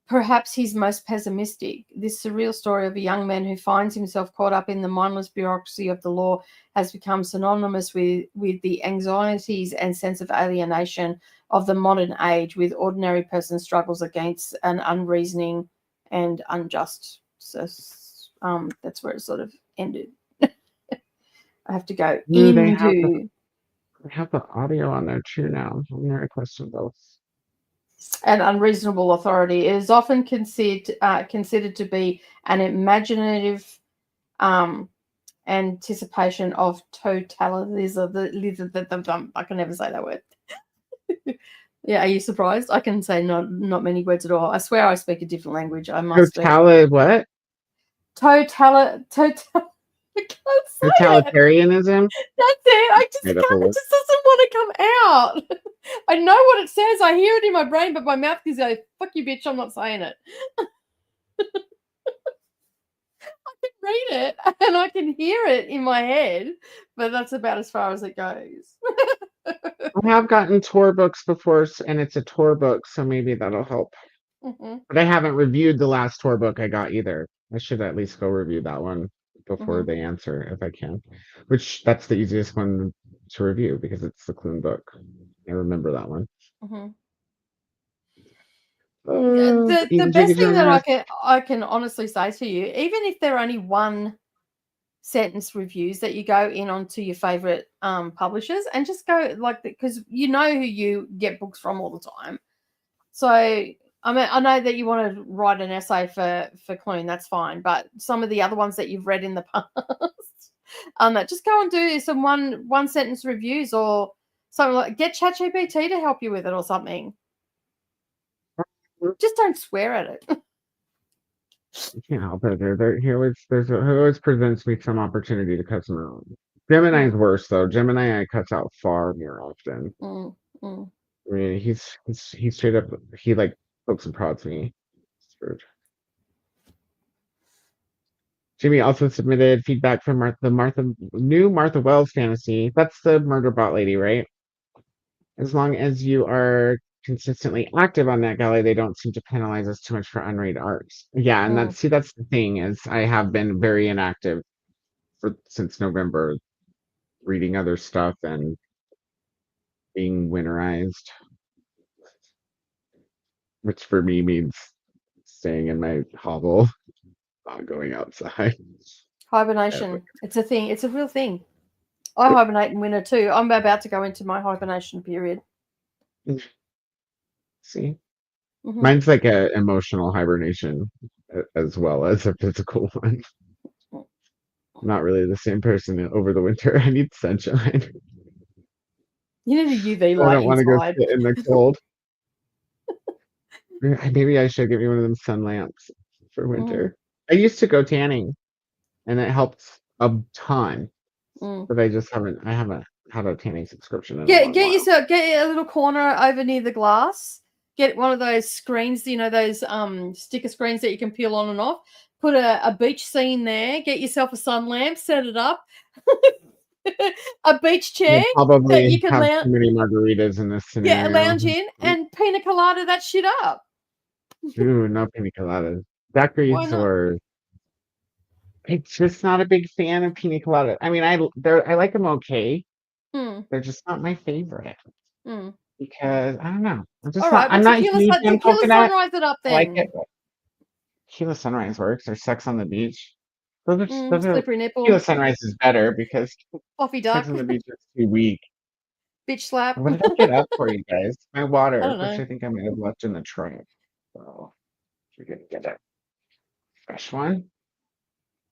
S2: perhaps his most pessimistic, this surreal story of a young man who finds himself caught up in the mindless bureaucracy of the law has become synonymous with the anxieties and sense of alienation of the modern age, with ordinary person struggles against an unreasoning and unjust. So that's where it sort of ended. I have to go into.
S1: They have the audio on there too now. I'm going to request them both.
S2: An unreasonable authority is often considered to be an imaginative anticipation of totalitarianism. I can never say that word. Yeah, are you surprised? I can say not many words at all. I swear I speak a different language. I must.
S1: What? Totalitarianism.
S2: That's it. It just doesn't want to come out. I know what it says. I hear it in my brain, but my mouth is like, "Fuck you, bitch! I'm not saying it." I can read it and I can hear it in my head, but that's about as far as it goes.
S1: I have gotten tour books before, and it's a tour book, so maybe that'll help. But I haven't reviewed the last tour book I got either. I should at least go review that one. before they answer if I can. Which that's the easiest one to review because it's the Clune book. I remember that one.
S2: The best thing that I can honestly say to you, even if they're only one sentence reviews, that you go in onto your favorite publishers and just go like, because you know who you get books from all the time. So I mean, I know that you want to write an essay for Clune, that's fine, but some of the other ones that you've read in the past, just go and do some one sentence reviews or something. Like get ChatGPT to help you with it or something. Just don't swear at it.
S1: You can't help it. He always presents me some opportunity to cut some wrong. Gemini's worse though. Gemini I cuts out far more often. I mean, he's straight up. He like pokes and prods me. Jimmy also submitted feedback from the new Martha Wells fantasy. That's the murder bot lady, right? As long as you are consistently active on NetGalley, they don't seem to penalize us too much for unread arcs. Yeah, and that's the thing is I have been very inactive since November, reading other stuff and being winterized, which for me means staying in my hovel, not going outside.
S2: Hibernation. It's a thing. It's a real thing. I hibernate in winter too. I'm about to go into my hibernation period.
S1: See? Mine's like an emotional hibernation as well as a physical one. Not really the same person over the winter. I need sunshine.
S2: You need a UV light.
S1: I don't want to go sit in the cold. Maybe I should get me one of them sun lamps for winter. I used to go tanning, and it helped a ton. But I haven't had a tanning subscription.
S2: Get a little corner over near the glass. Get one of those screens, those sticker screens that you can peel on and off. Put a beach scene there. Get yourself a sun lamp. Set it up. A beach chair.
S1: You'll probably
S2: that you can
S1: have too many margaritas in this scenario.
S2: Yeah, lounge in and pina colada that shit up.
S1: Ooh, no pina coladas. Daiquiris or... I'm just not a big fan of pina colada. I mean, I like them okay. They're just not my favorite. Because I don't know. I'm not huge on coconut.
S2: Sunrise it up then.
S1: I like it. Tequila sunrise works, or sex on the beach. Those are
S2: slippery nipple.
S1: Tequila sunrise is better because
S2: Fluffy duck.
S1: Sex on the beach is too weak.
S2: Bitch slap.
S1: What did I get up for you guys? My water, which
S2: I
S1: I think I might have left in the trunk. So we're gonna get a fresh one.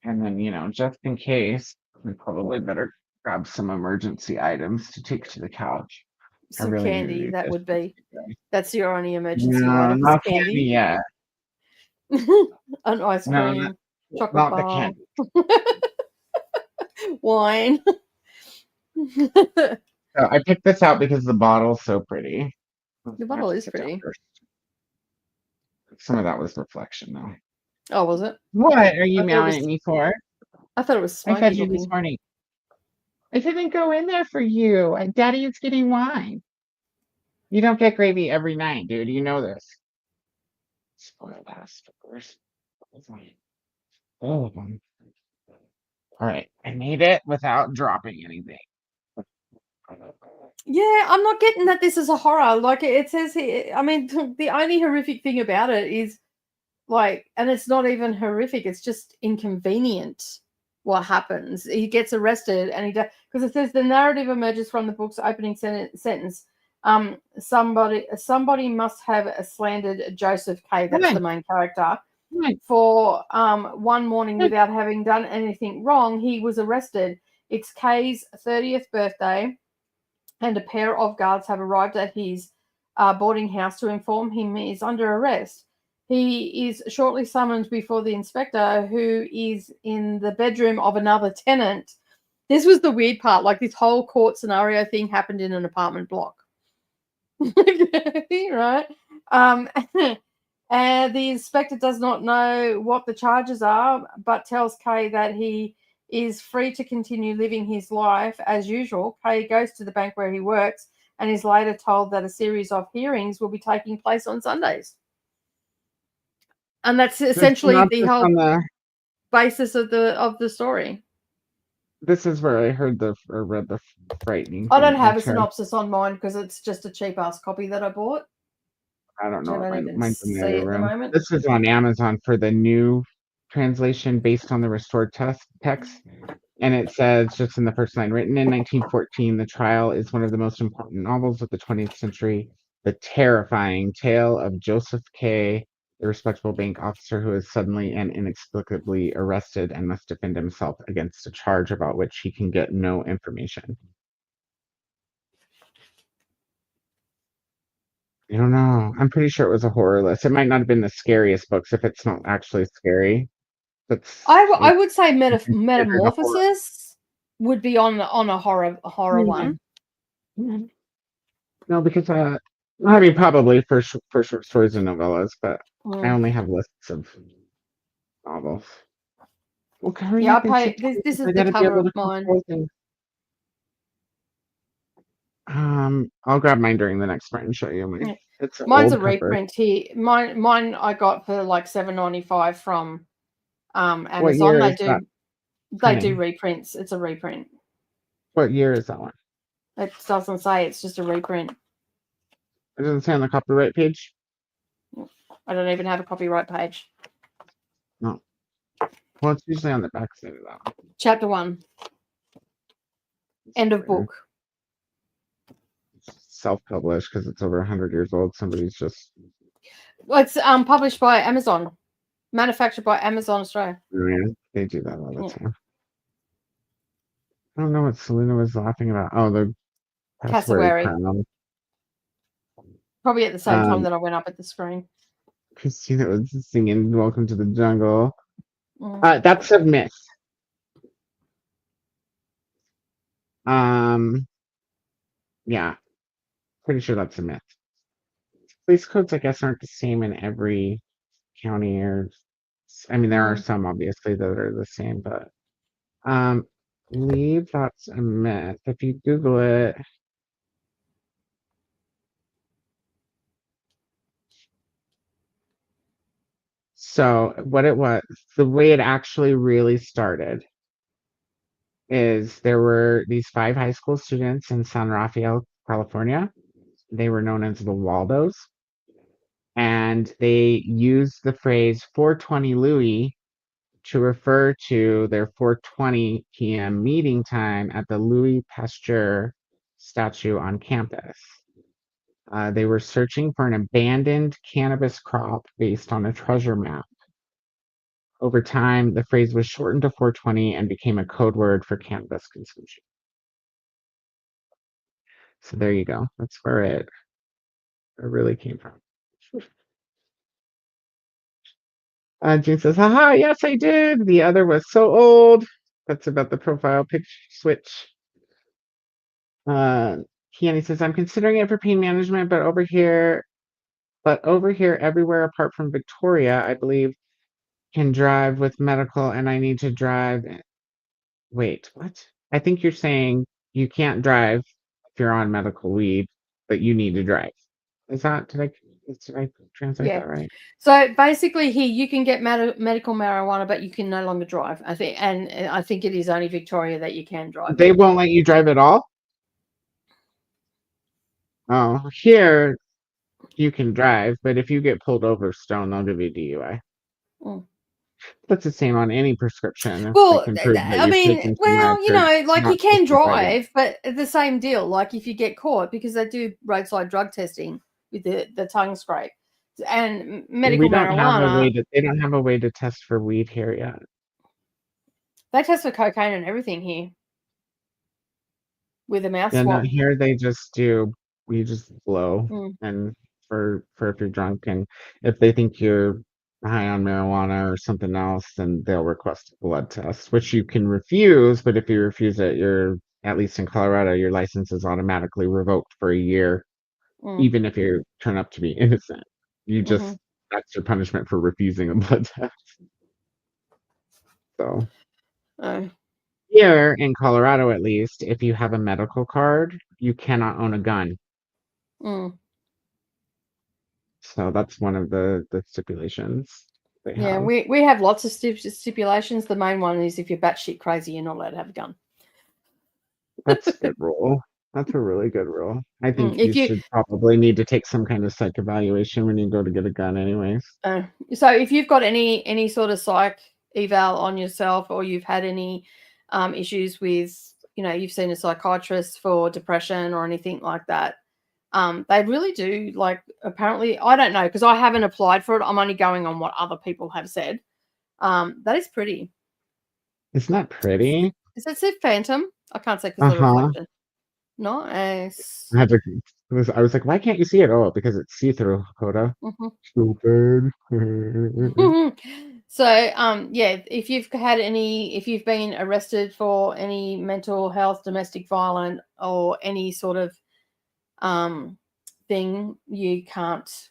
S1: And then, just in case, we probably better grab some emergency items to take to the couch.
S2: Some candy, that would be. That's your only emergency item.
S1: Not candy yet.
S2: An ice cream, chocolate
S1: not
S2: bar,
S1: the candy.
S2: wine.
S1: So I picked this out because the bottle's so pretty.
S2: The bottle is pretty.
S1: Some of that was reflection, though.
S2: Oh, was it?
S1: What are you meowing at me for?
S2: I thought it was
S1: smoky. I fed you this morning. I didn't go in there for you. Daddy is getting wine. You don't get gravy every night, dude. You know this. Spoiled ass fuckers. All of them. All right. I made it without dropping anything.
S2: Yeah, I'm not getting that this is a horror. Like it says here, I mean, the only horrific thing about it is and it's not even horrific. It's just inconvenient what happens. He gets arrested and because it says the narrative emerges from the book's opening sentence. Somebody must have slandered Joseph K. That's the main character. For one morning without having done anything wrong, he was arrested. It's K's 30th birthday, and a pair of guards have arrived at his boarding house to inform him he is under arrest. He is shortly summoned before the inspector, who is in the bedroom of another tenant. This was the weird part. Like this whole court scenario thing happened in an apartment block. Right? And the inspector does not know what the charges are, but tells Kay that he is free to continue living his life as usual. Kay goes to the bank where he works and is later told that a series of hearings will be taking place on Sundays. And that's essentially the whole... basis of the story.
S1: This is where I heard or read the frightening.
S2: I don't
S1: thing,
S2: have a
S1: which
S2: synopsis on mine because it's just a cheap ass copy that I bought.
S1: I don't
S2: So
S1: know.
S2: I don't even
S1: Mine's in the
S2: see
S1: other
S2: at the
S1: room.
S2: moment.
S1: This is on Amazon for the new translation based on the restored text. And it says, just in the first line, written in 1914, The Trial is one of the most important novels of the 20th century. The terrifying tale of Joseph K., the respectable bank officer who is suddenly and inexplicably arrested and must defend himself against a charge about which he can get no information. I don't know. I'm pretty sure it was a horror list. It might not have been the scariest books if it's not actually scary.
S2: I would say
S1: considered a horror.
S2: Metamorphosis would be on a horror one.
S1: No, because I mean probably for short stories and novellas, but I only have lists of novels. Well, hurry
S2: Yeah,
S1: up and keep talking,
S2: this is
S1: I
S2: the
S1: gotta be
S2: cover
S1: able
S2: of
S1: to
S2: mine.
S1: control things. I'll grab mine during the next part and show you mine. It's
S2: Mine's a
S1: old cover.
S2: reprint here. Mine I got for like $7.95 from Amazon.
S1: What year is that?
S2: They do reprints. It's a reprint.
S1: What year is that one?
S2: It doesn't say. It's just a reprint.
S1: It doesn't say on the copyright page.
S2: I don't even have a copyright page.
S1: No. Well, it's usually on the back side of that one.
S2: Chapter 1. End of book.
S1: Self-published because it's over 100 years old. Somebody's just.
S2: Well, it's published by Amazon, manufactured by Amazon Australia.
S1: Oh, yeah, they do that all the time. I don't know what Selena was laughing about. Oh, the cassowary crown.
S2: Probably at the same time that I went up at the screen.
S1: Christina was singing "Welcome to the Jungle." That's a myth. Yeah, pretty sure that's a myth. Police codes, I guess, aren't the same in every county, or I mean, there are some obviously that are the same, but I believe that's a myth. If you Google it. So what it was, the way it actually really started is there were these 5 high school students in San Rafael, California. They were known as the Waldos. And they used the phrase 420 Louis to refer to their 4:20 p.m. meeting time at the Louis Pasteur statue on campus. They were searching for an abandoned cannabis crop based on a treasure map. Over time, the phrase was shortened to 420 and became a code word for cannabis consumption. So there you go. That's where it really came from. June says, haha, yes, I did. The other was so old. That's about the profile picture switch. Kiani says, I'm considering it for pain management, but over here, everywhere apart from Victoria, I believe, can drive with medical, and I need to drive. Wait, what? I think you're saying you can't drive if you're on medical weed, but you need to drive. Did I translate that right?
S2: So basically, here you can get medical marijuana, but you can no longer drive. I think it is only Victoria that you can drive.
S1: They won't let you drive at all? Oh, here you can drive, but if you get pulled over, stone, they'll give you DUI. That's the same on any prescription.
S2: Well, I mean, well, you know, like you can drive, but the same deal. Like if you get caught, because they do roadside drug testing with the tongue scrape and medical marijuana.
S1: They don't have a way to test for weed here yet.
S2: They test for cocaine and everything here with a mouth swab.
S1: Not here. They just do. You just blow, and for if you're drunk, and if they think you're high on marijuana or something else, then they'll request a blood test, which you can refuse. But if you refuse it, at least in Colorado, your license is automatically revoked for a year, even if you turn up to be innocent. You just that's your punishment for refusing a blood test. So here in Colorado, at least, if you have a medical card, you cannot own a gun. So that's one of the stipulations they
S2: Yeah,
S1: have.
S2: we have lots of stipulations. The main one is if you're batshit crazy, you're not allowed to have a gun.
S1: That's a good rule. That's a really good rule. I think
S2: If
S1: you
S2: you
S1: should probably need to take some kind of psych evaluation when you go to get a gun anyways.
S2: so if you've got any sort of psych eval on yourself, or you've had any issues with, you've seen a psychiatrist for depression or anything like that, they really do, like, apparently, I don't know, because I haven't applied for it. I'm only going on what other people have said. That is pretty.
S1: Isn't that pretty?
S2: Is that said Phantom? I can't say because of the reflection. Nice.
S1: I was like, why can't you see it? Oh, because it's see-through, Koda. Stupid.
S2: So, yeah, if you've been arrested for any mental health, domestic violence, or any sort of thing, you can't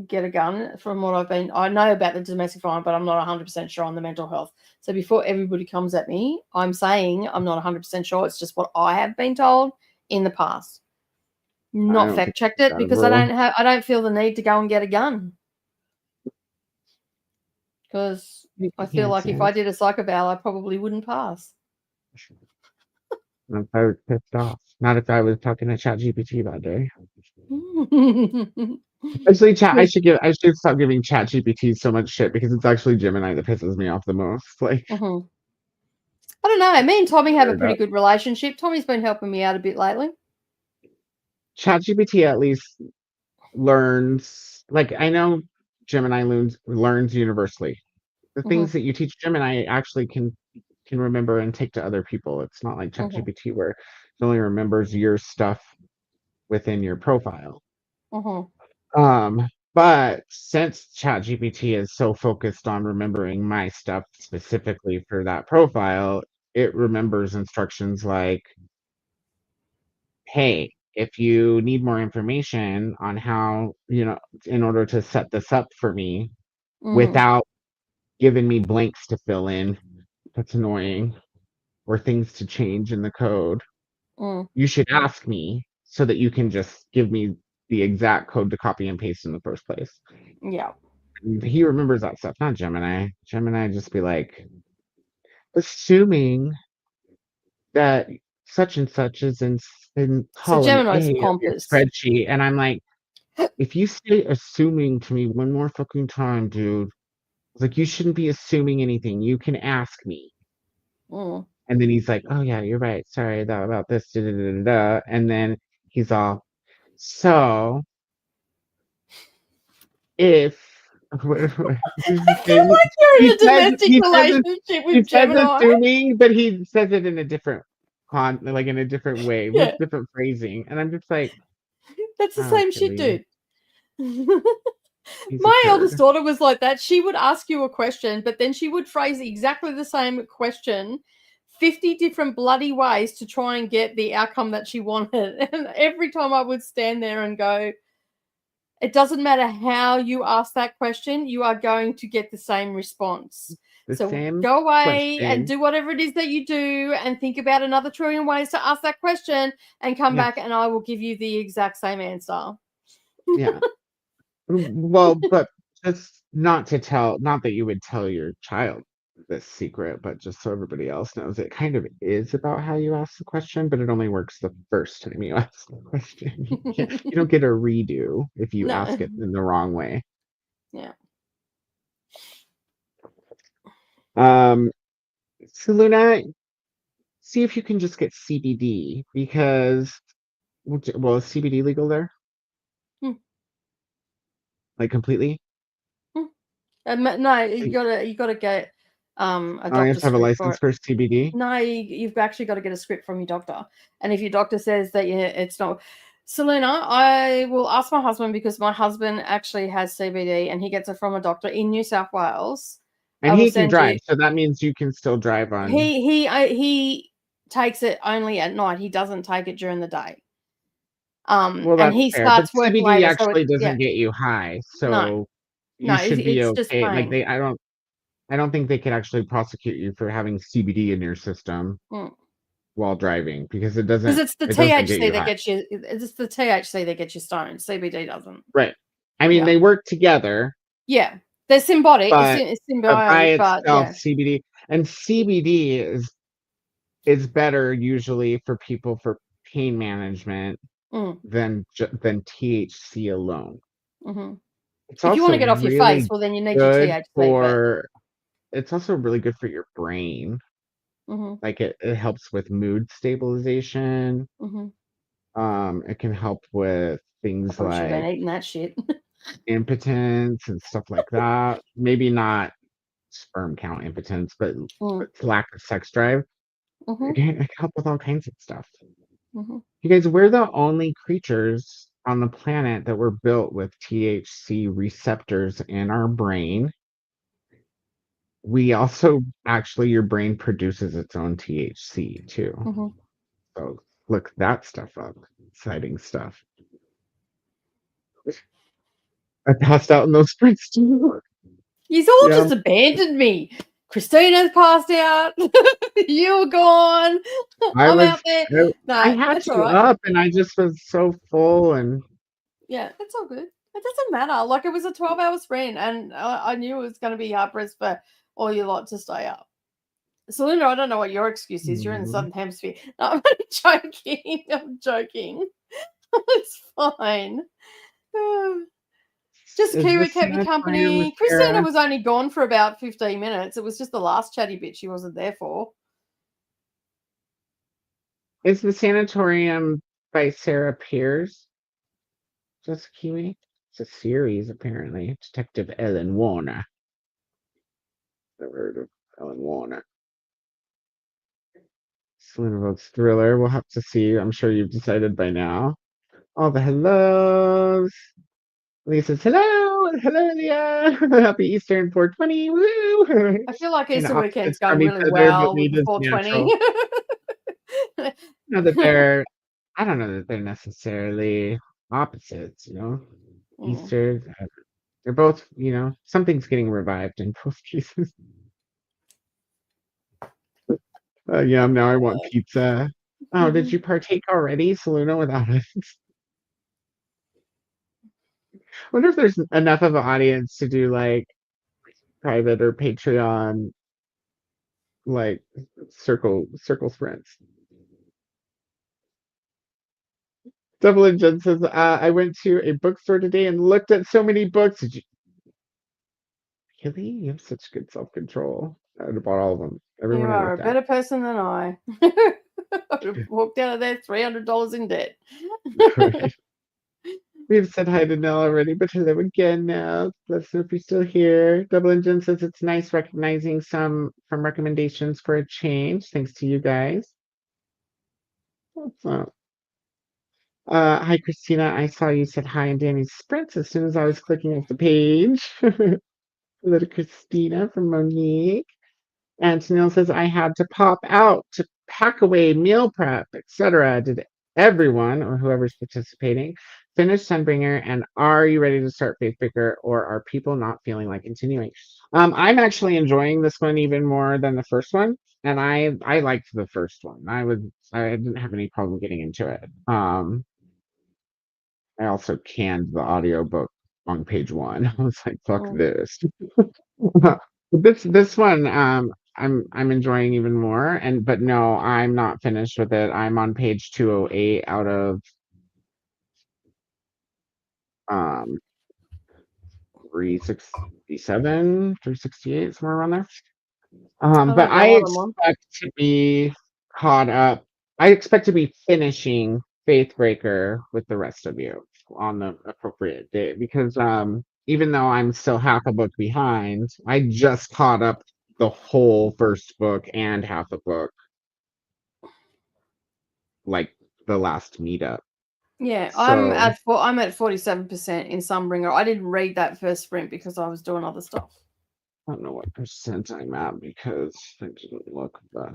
S2: get a gun. From what I know about the domestic violence, but I'm not 100% sure on the mental health. So before everybody comes at me, I'm saying I'm not 100% sure. It's just what I have been told in the past. Not fact checked it, because I don't feel the need to go and get a gun, because I feel like if I did a psych eval, I probably wouldn't pass.
S1: If I was pissed off. Not if I was talking to ChatGPT that day. Actually, I should stop giving ChatGPT so much shit, because it's actually Gemini that pisses me off the most. Like,
S2: I don't know. Me and Tommy have a pretty good relationship. Tommy's been helping me out a bit lately.
S1: ChatGPT at least learns. Like, I know Gemini learns universally. The things that you teach Gemini actually can remember and take to other people. It's not like ChatGPT where it only remembers your stuff within your profile. But since ChatGPT is so focused on remembering my stuff specifically for that profile, it remembers instructions like, hey, if you need more information on how, in order to set this up for me without giving me blanks to fill in, that's annoying, or things to change in the code, you should ask me so that you can just give me the exact code to copy and paste in the first place.
S2: Yeah.
S1: He remembers that stuff, not Gemini. Gemini just be like, assuming that such and such is in column
S2: Gemini's
S1: A of your
S2: pompous.
S1: spreadsheet. And I'm like, if you say assuming to me one more fucking time, dude, it's like, you shouldn't be assuming anything. You can ask me. And then he's like, oh yeah, you're right. Sorry about this. Da, da, da, da, da. And then he's all, so if
S2: I feel like you're in a domestic relationship with Gemini.
S1: Assuming, but he says it in a different in a different way, with different phrasing. And I'm just like,
S2: that's the same shit, dude. My eldest daughter was like that. She would ask you a question, but then she would phrase exactly the same question 50 different bloody ways to try and get the outcome that she wanted. And every time I would stand there and go, it doesn't matter how you ask that question, you are going to get the same response. So go away and do whatever it is that you do, and think about another trillion ways to ask that question, and come back and I will give you the exact same answer.
S1: Yeah. Well, but just not that you would tell your child this secret, but just so everybody else knows, it kind of is about how you ask the question, but it only works the first time you ask the question. You don't get a redo if you ask it in the wrong way.
S2: Yeah.
S1: So Luna, see if you can just get CBD, because, well, is CBD legal there? Like, completely?
S2: No, you gotta get a doctor.
S1: I have to have a license for CBD?
S2: No, you've actually got to get a script from your doctor. And if your doctor says that it's not, Selena, I will ask my husband, because my husband actually has CBD and he gets it from a doctor in New South Wales.
S1: And he can drive, so that means you can still drive on.
S2: He takes it only at night. He doesn't take it during the day.
S1: Well,
S2: and he starts work
S1: CBD
S2: later,
S1: actually doesn't get you high, so you should be okay. Like, I don't think they could actually prosecute you for having CBD in your system while driving, because it doesn't.
S2: Because it's the THC that gets you. It's the THC that gets you stoned. CBD doesn't.
S1: Right. I mean, they work together.
S2: Yeah. They're symbiotic.
S1: but
S2: It's
S1: by
S2: symbiotic, but
S1: itself,
S2: yeah.
S1: CBD is better usually for people for pain management than THC alone. It's
S2: If you want
S1: also
S2: to get off your
S1: really
S2: face, well, then you need your
S1: good
S2: THC.
S1: for. It's also really good for your brain.
S2: But
S1: Like it helps with mood stabilization. It can help with things
S2: I should have been
S1: like
S2: eating that shit.
S1: impotence and stuff like that. Maybe not sperm count impotence, but lack of sex drive. It can help with all kinds of stuff. You guys, we're the only creatures on the planet that were built with THC receptors in our brain. We also actually, your brain produces its own THC too. So look that stuff up. Exciting stuff. I passed out in those sprints too.
S2: You've all just abandoned me. Christina's passed out. You're gone. I'm out there. No,
S1: I had
S2: that's
S1: you
S2: all right.
S1: up, and I just was so full, and
S2: yeah, it's all good. It doesn't matter. Like, it was a 12-hour sprint, and I knew it was going to be hard pressed for all your lot to stay up. Selena, I don't know what your excuse is. You're in the Southern Hemisphere. No, I'm joking. I'm joking. It's fine. Just Kira kept me company. Christina was only gone for about 15 minutes. It was just the last chatty bit she wasn't there for.
S1: Is the Sanatorium by Sarah Pierce? Just Kiwi? It's a series, apparently. Detective Ellen Warner. Never heard of Ellen Warner. Selena votes thriller. We'll have to see. I'm sure you've decided by now. All the hellos. Lisa says, hello. Hello, Leah. Happy Easter and 420. Woo.
S2: I feel like Easter
S1: And
S2: weekend's
S1: opposites
S2: going
S1: from each
S2: really
S1: other, but
S2: well with
S1: need
S2: the
S1: is
S2: 420.
S1: natural. I don't know that they're necessarily opposites, Easter, they're both, something's getting revived in both cases. Yeah, now I want pizza. Oh, did you partake already, Selena, without it? I wonder if there's enough of an audience to do like private or Patreon, like circle sprints. Double and Jen says, I went to a bookstore today and looked at so many books. Did you really? You have such good self-control. I would have bought all of them. Everyone
S2: You
S1: I
S2: are a
S1: looked at.
S2: better person than I. I walked out of there $300 in debt.
S1: Right. We've said hi to Nell already, but hello again now. Let's know if you're still here. Double Engine says it's nice recognizing some from recommendations for a change. Thanks to you guys. What's up? Hi, Christina. I saw you said hi in Danny's sprints as soon as I was clicking off the page. Hello to Christina from Monique. And Sunil says, I had to pop out to pack away, meal prep, etc. Did everyone or whoever's participating finish Sunbringer? And are you ready to start Faithbreaker, or are people not feeling like continuing? I'm actually enjoying this one even more than the first one. And I liked the first one. I didn't have any problem getting into it. I also canned the audiobook on page 1. I was like, fuck this. This one, I'm enjoying even more. But no, I'm not finished with it. I'm on page 208 out of 367, 368, somewhere around there. But I expect to be caught up. I expect to be finishing Faithbreaker with the rest of you on the appropriate date, because even though I'm still half a book behind, I just caught up the whole first book and half a book, like the last meetup.
S2: Yeah,
S1: So,
S2: I'm at 47% in Sunbringer. I didn't read that first sprint because I was doing other stuff.
S1: I don't know what percent I'm at because I didn't look, but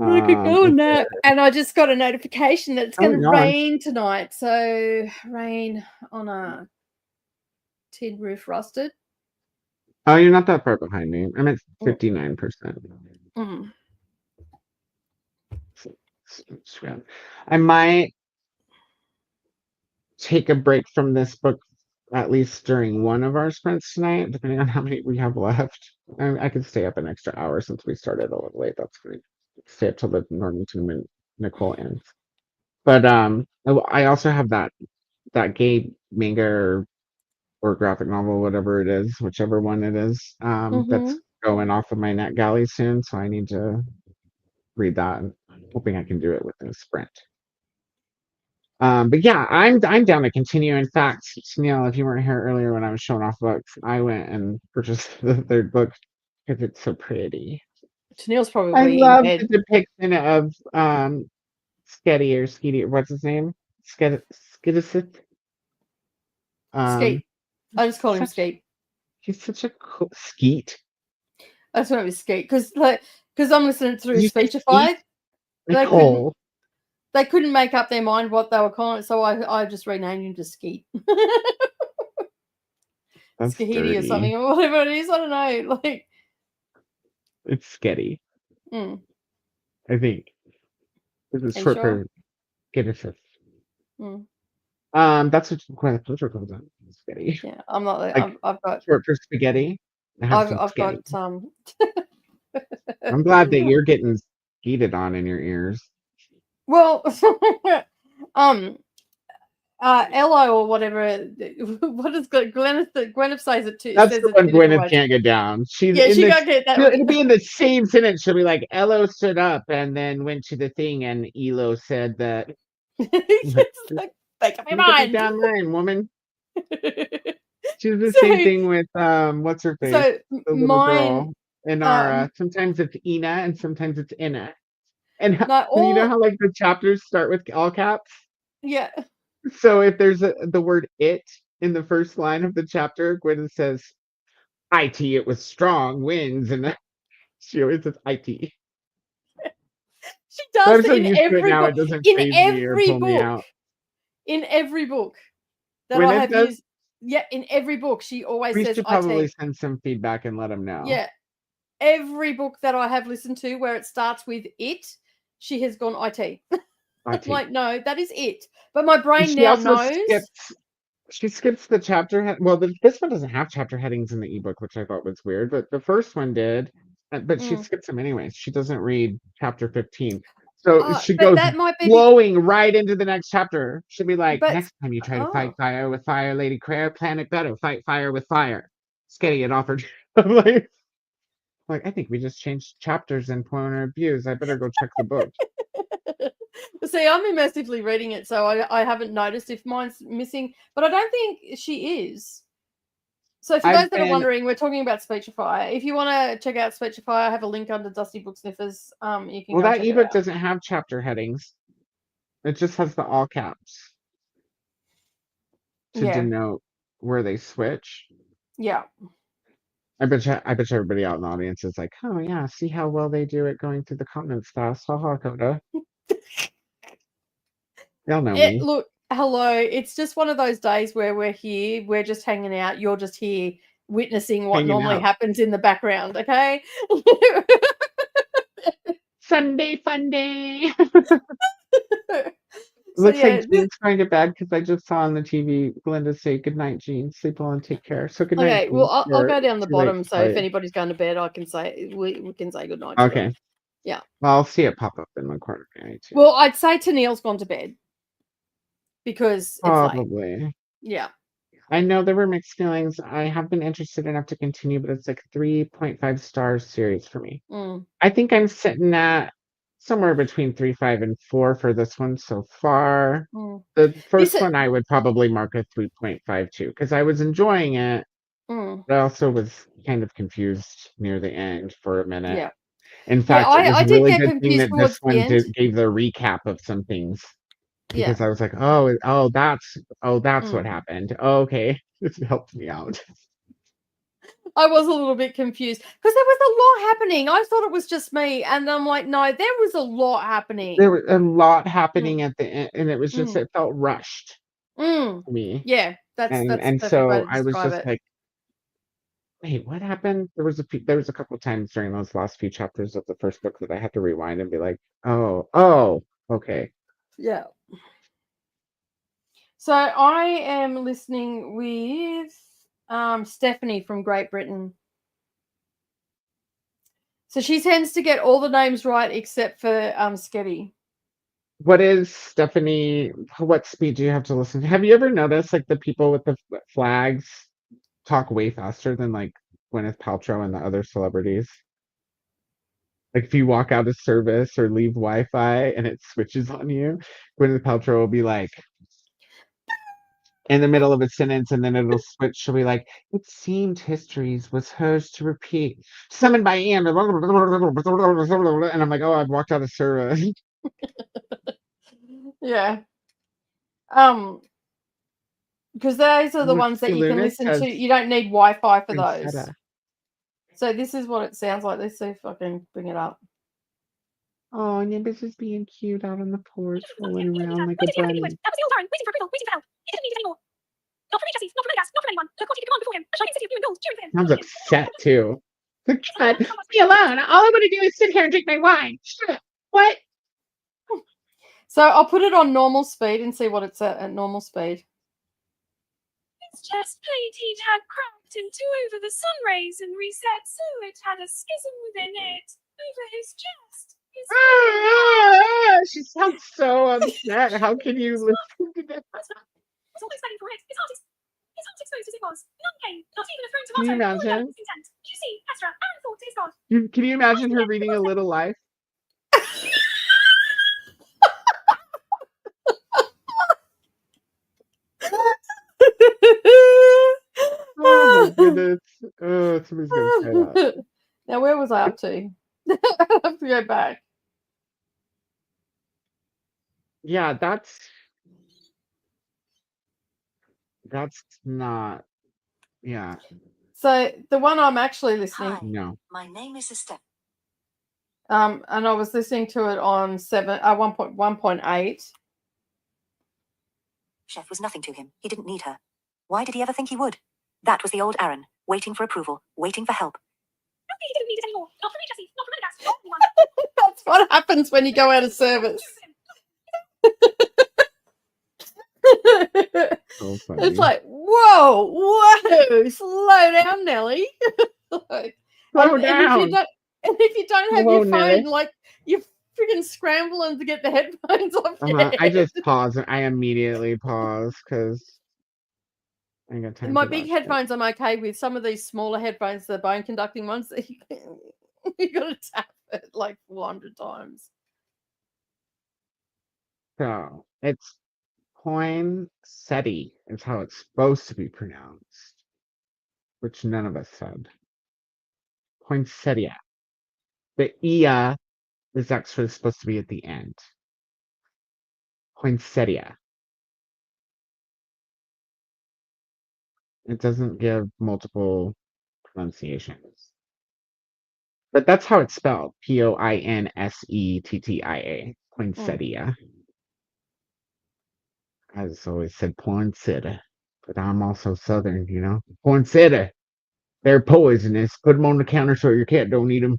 S2: I could go on that. And I just got a notification that it's going to rain tonight. So rain on a tin roof rusted.
S1: Oh, you're not that far behind me. I'm at 59%. I might take a break from this book at least during one of our sprints tonight, depending on how many we have left. I could stay up an extra hour since we started a little late. That's great. Stay up till the Normanton and Nicole ends. But I also have that gay manga or graphic novel, whatever it is, whichever one it is, that's going off of my NetGalley soon. So I need to read that. And hoping I can do it within a sprint. But yeah, I'm down to continue. In fact, Neil, if you weren't here earlier when I was showing off books, I went and purchased the third book because it's so pretty.
S2: Tennille's
S1: I
S2: probably in
S1: love
S2: bed.
S1: the depiction of Sketty or Skeety, or what's his name? Skittisith.
S2: Skeet. I just call him
S1: such-
S2: Skeet.
S1: He's such a cool Skeet.
S2: I just went with Skeet because I'm listening through
S1: You say
S2: Speechify.
S1: Nicole.
S2: They couldn't make up their mind what they were calling it, so I just renamed him to Skeet.
S1: That's
S2: Skahidi or
S1: dirty.
S2: something, or whatever it is. I don't know. Like,
S1: it's Sketty. I think. This is
S2: Are you
S1: short
S2: sure?
S1: for Skittisith.
S2: Mm.
S1: That's what Gwyneth Paltrow calls it. Spaghetti.
S2: Yeah, I'm not.
S1: Like,
S2: I've got.
S1: Short for spaghetti.
S2: I've got
S1: I'm glad that you're getting skeeted on in your ears.
S2: Well, Elo or whatever. What is Gwyneth says it too.
S1: That's
S2: says
S1: the
S2: it
S1: one
S2: two different
S1: Gwyneth
S2: ways.
S1: can't get down. She's
S2: Yeah,
S1: in
S2: she
S1: the,
S2: can't get that.
S1: it'll be in the same sentence. She'll be like, Elo stood up and then went to the thing, and Elo said that.
S2: It's like, make up your mind.
S1: Down line, woman. She's the same thing with what's her face?
S2: So
S1: The little girl in our sometimes it's Ina and sometimes it's Inna. And you know how like the chapters start with all caps?
S2: Yeah.
S1: So if there's the word it in the first line of the chapter, Gwyneth says IT, it was strong winds, and she always says IT.
S2: She does it in every
S1: now,
S2: book.
S1: it doesn't
S2: In
S1: faze me or
S2: every
S1: pull me
S2: book.
S1: out.
S2: In every book that
S1: Gwyneth
S2: I have
S1: does?
S2: used. Yeah, in every book she always
S1: We
S2: says
S1: should probably send some feedback and let them know.
S2: Yeah. Every book that I have listened to where it starts with it, she has gone IT. I'm like, no, that is it. But my brain now knows.
S1: She skips the chapter. This one doesn't have chapter headings in the ebook, which I thought was weird. But the first one did. But she skips them anyways. She doesn't read chapter 15. So she goes flowing right into the next chapter. She'll be like, next time you try to fight fire with fire, Lady Claire, plan it better. Fight fire with fire. Sketty had offered. I'm like, I think we just changed chapters in point of views. I better go check the book.
S2: See, I'm immersively reading it, so I haven't noticed if mine's missing, but I don't think she is. So for those that are wondering, we're talking about Speechify. If you want to check out Speechify, I have a link under Dusty Book Sniffers. You can.
S1: Well, that ebook doesn't have chapter headings. It just has the all caps to denote where they switch.
S2: Yeah.
S1: I bet you everybody out in the audience is like, oh yeah, see how well they do it going through the comments fast. Haha, Koda. They'll know me.
S2: Look, hello. It's just one of those days where we're here, we're just hanging out. You're just here witnessing what normally happens in the background, okay?
S1: Sunday fun day. Looks like Jean's going to bed because I just saw on the TV Glenda say goodnight, Jean. Sleep well and take care. So good night.
S2: Okay, well I'll go down the bottom, so if anybody's going to bed, I can say we can say good night.
S1: Okay.
S2: Yeah.
S1: Well, I'll see it pop up in the corner.
S2: Well, I'd say Tennille's gone to bed because it's
S1: probably
S2: late. Yeah.
S1: I know there were mixed feelings. I have been interested enough to continue, but it's like 3.5 stars series for me. I think I'm sitting at somewhere between 3.5 and 4 for this one so far. The first one I would probably mark a 3.5 too, because I was enjoying it. But I also was kind of confused near the end for a minute.
S2: Yeah.
S1: In fact, it was a really good thing that this one gave the recap of some things. Because I was like, oh, that's what happened. Oh, okay. This helped me out.
S2: I was a little bit confused because there was a lot happening. I thought it was just me, and I'm like, no, there was a lot happening.
S1: There was a lot happening at the end, and it was just it felt rushed to me.
S2: Yeah,
S1: and so I was just like, wait, what happened? There was a couple of times during those last few chapters of the first book that I had to rewind and be like, oh, okay.
S2: Yeah. So I am listening with Stephanie from Great Britain. So she tends to get all the names right except for Sketty.
S1: What is Stephanie? What speed do you have to listen to? Have you ever noticed like the people with the flags talk way faster than like Gwyneth Paltrow and the other celebrities? Like if you walk out of service or leave Wi-Fi and it switches on you, Gwyneth Paltrow will be like in the middle of a sentence and then it'll switch. She'll be like, "It seemed histories was hers to repeat. Summoned by Ian." And I'm like, "Oh, I've walked out of service."
S2: Yeah. Because those are the ones that you can listen to. You don't need Wi-Fi for those. So this is what it sounds like. Let's see if I can bring it up.
S1: Oh, Nimbus is being cute out on the porch, rolling around like a bunny.
S4: That was the old Baron, waiting for approval, waiting for help. He didn't need it anymore. Not from me, Jesse, not from Megas, not from anyone. Look what he could command before him. A shining city of blue and gold, cheering for him.
S1: Sounds upset too. Like, God, leave me alone. All I want to do is sit here and drink my wine. Shut up. What?
S2: So I'll put it on normal speed and see what it's at normal speed.
S4: His chest plate he'd had cracked into over the sun rays and reset, so it had a schism within it. Over his chest.
S1: She sounds so upset. How can you listen to that?
S4: Was always begging for it. His heart exposed as it was. None came, not even a thrown
S1: Can you
S4: tomato.
S1: imagine?
S4: You see, Ezra, Aaron thought to his God.
S1: Can you imagine her reading A Little Life? Oh my goodness. Oh, somebody's gonna say that.
S2: Now, where was I up to? I have to go back.
S1: Yeah, that's not. Yeah.
S2: So the one I'm actually listening.
S5: Hi,
S1: No.
S5: my name is Estelle.
S2: And I was listening to it on 1.8.
S5: Chef was nothing to him. He didn't need her. Why did he ever think he would? That was the old Aaron, waiting for approval, waiting for help.
S4: He didn't need it anymore. Not from me, Jesse, not from Megas, not from anyone.
S2: That's what happens when you go out of service.
S1: So funny.
S2: It's like, whoa, slow down, Nelly. Like,
S1: Slow
S2: and
S1: down.
S2: if you don't have
S1: Hello,
S2: your phone,
S1: Nelly.
S2: like you're freaking scrambling to get the headphones off your head.
S1: I just pause. I immediately pause because I ain't got time.
S2: My
S1: for
S2: big
S1: that
S2: headphones I'm okay with. Some of these smaller headphones, the bone conducting ones, you got to tap it like 400 times.
S1: So it's poinsettia is how it's supposed to be pronounced, which none of us said. Poinsettia. The ia is actually supposed to be at the end. Poinsettia. It doesn't give multiple pronunciations. But that's how it's spelled. Poinsettia. Poinsettia. I just always said poinsettia. But I'm also Southern, you know? Poinsettia. They're poisonous. Put them on the counter so your cat don't eat them.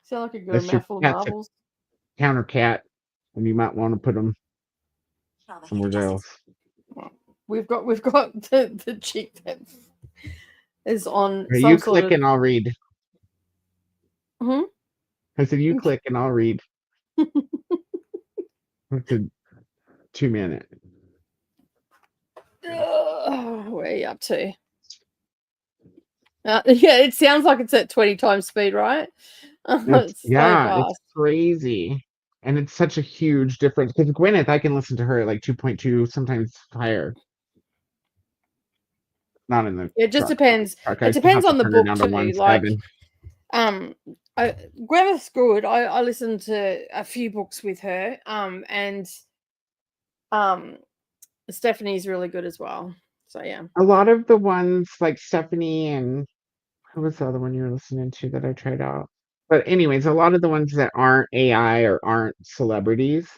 S2: Sound like a good
S1: Unless your
S2: mouthful of
S1: cat's a
S2: marbles.
S1: counter cat, and you might want to put them somewhere else.
S2: We've got the chick that is on.
S1: Or
S2: some
S1: you
S2: sort
S1: click
S2: of...
S1: and I'll read.
S2: Hmm?
S1: I said you click and I'll read. It's a 2-minute.
S2: Where are you up to? Yeah, it sounds like it's at 20 times speed, right? It's
S1: It's crazy. And it's such a huge difference. Because Gwyneth, I can listen to her at like 2.2, sometimes higher. Not in the
S2: It just
S1: truck.
S2: depends.
S1: Truck.
S2: It depends on the
S1: turn her
S2: book
S1: down to
S2: too. Like,
S1: 1.7.
S2: Gwyneth's good. I listened to a few books with her. And Stephanie's really good as well. So yeah.
S1: A lot of the ones like Stephanie and who was the other one you were listening to that I tried out? But anyways, a lot of the ones that aren't AI or aren't celebrities,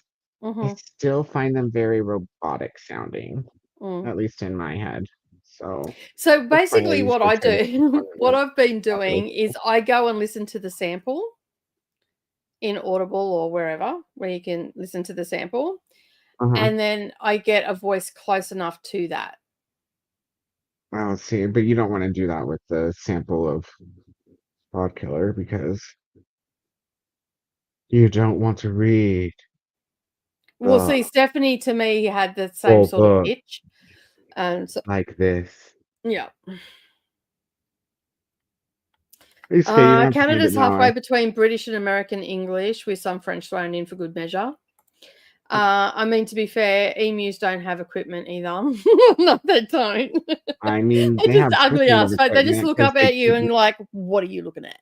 S1: I still find them very robotic sounding, at least in my head. So
S2: basically what I do, what I've been doing is I go and listen to the sample in Audible or wherever where you can listen to the sample. and then I get a voice close enough to that.
S1: I'll see, but you don't want to do that with the sample of Godkiller because you don't want to read.
S2: Well, see, Stephanie to me had the same
S1: whole
S2: sort of
S1: book
S2: pitch, and so
S1: like this.
S2: yeah.
S1: It's okay, you don't have to read
S2: Canada's
S1: it now,
S2: halfway between British and American English, with some French thrown in for good measure. I mean, to be fair, emus don't have equipment either. No, they don't.
S1: I mean,
S2: They're
S1: they
S2: just
S1: have
S2: ugly
S1: plenty
S2: ass
S1: of
S2: folk. They just
S1: equipment
S2: look
S1: 'cause
S2: up
S1: they
S2: at you and
S1: couldn't-
S2: like, what are you looking at?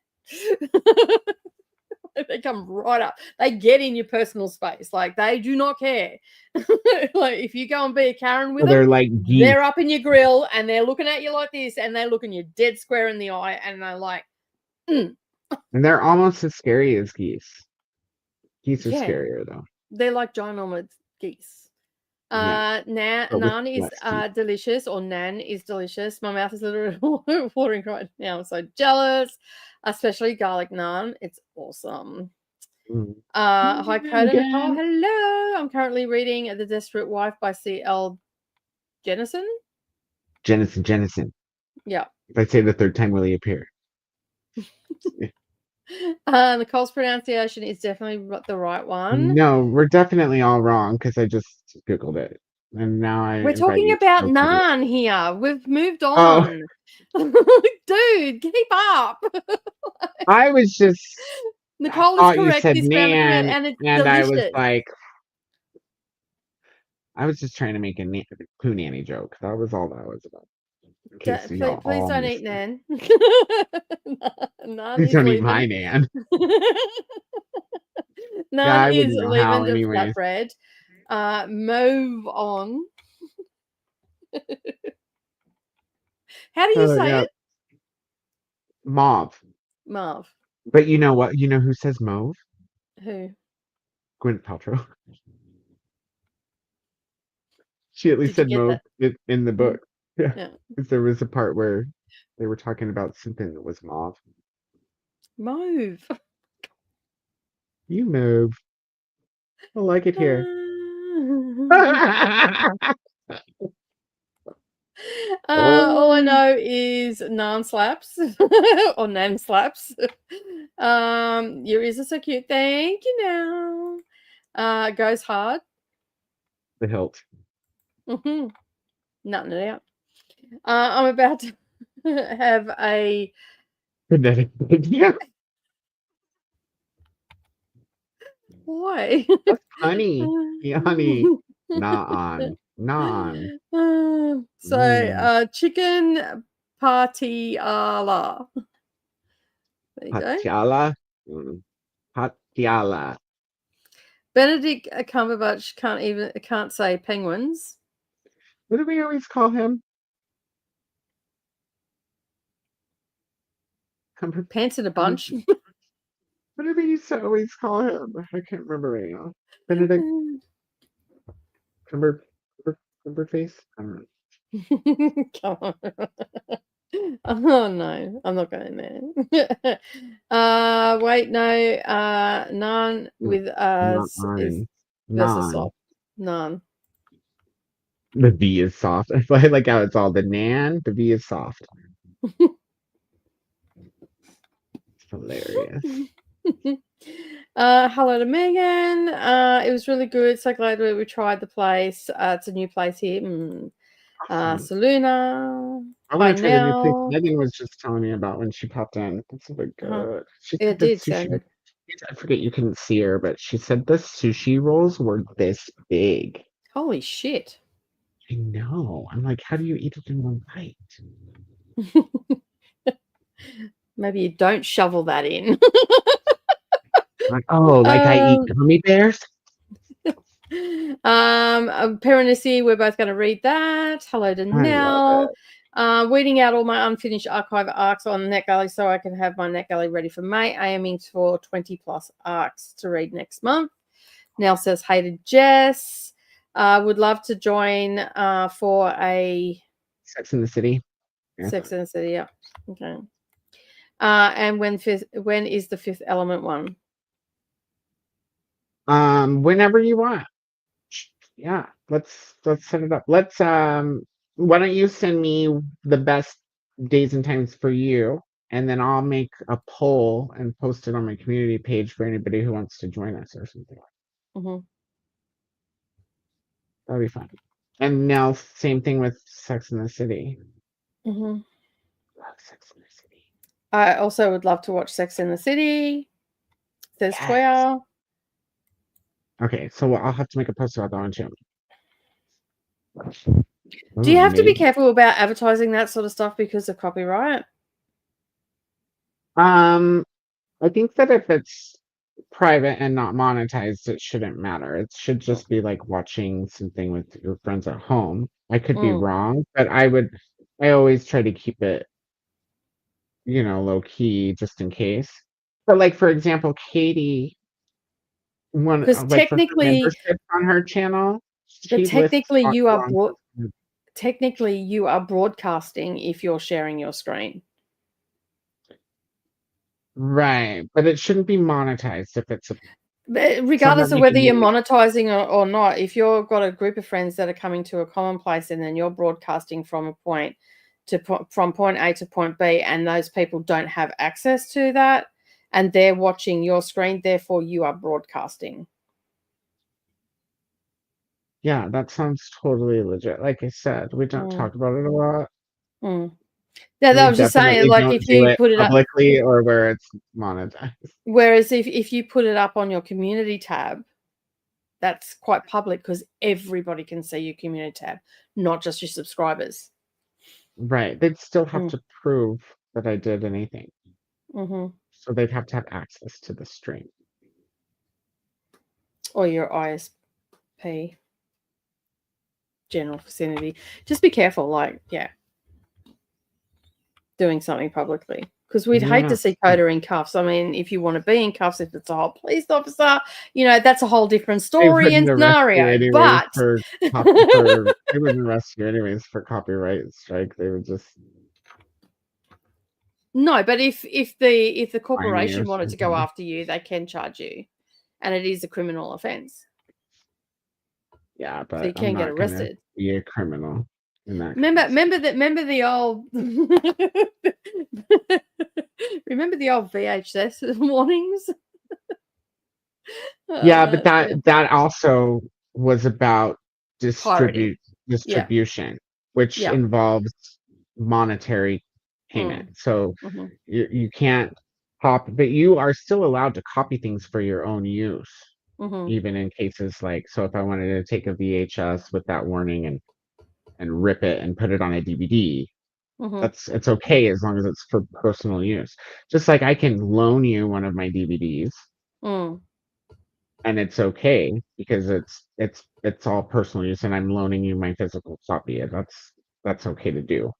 S2: They come right up. They get in your personal space. Like, they do not care. Like, if you go and be a Karen with
S1: Well, they're
S2: them,
S1: like geese.
S2: they're up in your grill and they're looking at you like this, and they're looking you dead square in the eye, and they're like,
S1: And they're almost as scary as geese. Geese are
S2: Yeah.
S1: scarier though.
S2: they're like ginormous geese.
S1: Yeah, but with
S2: Naan is
S1: less teeth.
S2: delicious, or nan is delicious. My mouth is literally watering right now. I'm so jealous, especially garlic naan. It's awesome.
S1: Mm.
S2: Hi, Koda.
S1: again.
S2: Nicole. Hello. I'm currently reading The Desperate Wife by C.L. Jennison.
S1: Jennison.
S2: Yeah.
S1: If I say the third time, will he appear?
S2: Nicole's pronunciation is definitely the right one.
S1: No, we're definitely all wrong because I just Googled it. And now I
S2: We're
S1: invite
S2: talking
S1: you to
S2: about
S1: go Google it.
S2: naan here. We've moved
S1: Oh.
S2: on. Dude, keep up.
S1: I was just
S2: Nicole
S1: thought
S2: is
S1: you
S2: correct.
S1: said
S2: This grammar
S1: nan,
S2: and it's
S1: and I was
S2: delicious.
S1: like, I was just trying to make a poo nanny joke. That was all that was about. In case y'all
S2: Please
S1: all
S2: don't
S1: missed
S2: eat
S1: it.
S2: nan. Naan
S1: Please
S2: is
S1: don't eat
S2: leaving.
S1: my nan.
S2: Naan
S1: I
S2: is
S1: wouldn't know how
S2: leaving the
S1: anyways.
S2: flatbread. Move on. How do you say
S1: Yeah.
S2: it?
S1: Mauve.
S2: Marv.
S1: But you know what? You know who says mauve?
S2: Who?
S1: Gwyneth Paltrow. She at least
S2: Did
S1: said
S2: you get
S1: mauve in the book. Yeah.
S2: Yeah.
S1: Because there was a part where they were talking about something that was mauve.
S2: Mauve.
S1: You move. I like it here.
S2: All I know is Nan slaps or Nan slaps. Your ears are so cute. Thank you. Now, goes hard.
S1: The hilt.
S2: Nutting it out. I'm about to have a.
S1: Phonetic idea.
S2: Why?
S1: Honey. Honey. Naan.
S2: So, chicken patiala. There you go.
S1: Patiala. Patiala.
S2: Benedict Cumberbatch can't say penguins.
S1: What do we always call him?
S2: Pants in a bunch.
S1: What do we used to always call him? I can't remember right now. Benedict Cumberface? I don't know.
S2: Come on. Oh no, I'm not going there. Wait, no. None with us is versus soft. None.
S1: The V is soft. I like how it's all the nan. The V is soft. It's hilarious.
S2: Hello to Megan. It was really good. So glad we tried the place. It's a new place here. Saluna.
S1: I want to try the new place
S2: now.
S1: Megan was just telling me about when she popped in. It's so good. She
S2: It
S1: said the
S2: did sound
S1: sushi.
S2: good.
S1: I forget you couldn't see her, but she said the sushi rolls were this big.
S2: Holy shit.
S1: I know. I'm like, how do you eat it in one bite?
S2: Maybe you don't shovel that in.
S1: Like, oh, like I eat gummy bears?
S2: Perenisi, we're both going to read that. Hello to Nell. Weeding out all my unfinished archive arcs on NetGalley so I can have my NetGalley ready for May, aiming for 20 plus arcs to read next month. Nell says, hey to Jess. Would love to join for a
S1: Sex in the City. Yeah.
S2: Sex in the City, yeah. Okay. And when is the Fifth Element one?
S1: Whenever you want. Yeah, let's set it up. Let's why don't you send me the best days and times for you, and then I'll make a poll and post it on my community page for anybody who wants to join us or something.
S2: Hmm.
S1: That'll be fun. And now same thing with Sex in the City.
S2: Hmm.
S1: Love Sex in the City.
S2: I also would love to watch Sex in the City. Says
S1: Yes.
S2: Toya.
S1: Okay, so I'll have to make a post about that one too.
S2: Do you have to be
S1: Maybe.
S2: careful about advertising that sort of stuff because of copyright?
S1: I think that if it's private and not monetized, it shouldn't matter. It should just be like watching something with your friends at home. I could be wrong, but I always try to keep it, low key just in case. But like for example, Katie,
S2: Because
S1: for her
S2: technically,
S1: membership on her channel,
S2: but
S1: she lists
S2: technically
S1: on
S2: you are
S1: wrong.
S2: technically you are broadcasting if you're sharing your screen.
S1: Right, but it shouldn't be monetized if it's
S2: But regardless
S1: not
S2: of whether
S1: making
S2: you're
S1: music.
S2: monetizing or not, if you've got a group of friends that are coming to a common place and then you're broadcasting from a point from point A to point B, and those people don't have access to that, and they're watching your screen, therefore you are broadcasting.
S1: Yeah, that sounds totally legit. Like I said, we don't talk about it a lot.
S2: Yeah,
S1: We
S2: I was just saying,
S1: definitely
S2: like
S1: don't
S2: if
S1: do
S2: you
S1: it
S2: put it up
S1: publicly or where it's monetized.
S2: Whereas if you put it up on your community tab, that's quite public because everybody can see your community tab, not just your subscribers.
S1: Right. They'd still have to prove that I did anything. So they'd have to have access to the stream.
S2: Or your ISP, general vicinity. Just be careful, doing something publicly. Because we'd hate to see Koda in cuffs. I mean, if you want to be in cuffs, if it's a whole police officer, that's a whole different story and scenario. But
S1: they wouldn't arrest you anyways for copyright strike. They would just
S2: no. But if the corporation wanted to go after you, they can charge you, and it is a criminal offense.
S1: Yeah, but
S2: so you can get arrested.
S1: Be a criminal.
S2: Remember the old remember the old VHS warnings?
S1: Yeah, but that also was about distribution, which involves monetary payment. So you can't copy, but you are still allowed to copy things for your own use, even in cases like, so if I wanted to take a VHS with that warning and rip it and put it on a DVD, it's okay as long as it's for personal use. Just like I can loan you one of my DVDs. And it's okay because it's all personal use, and I'm loaning you my physical copy. That's okay to do.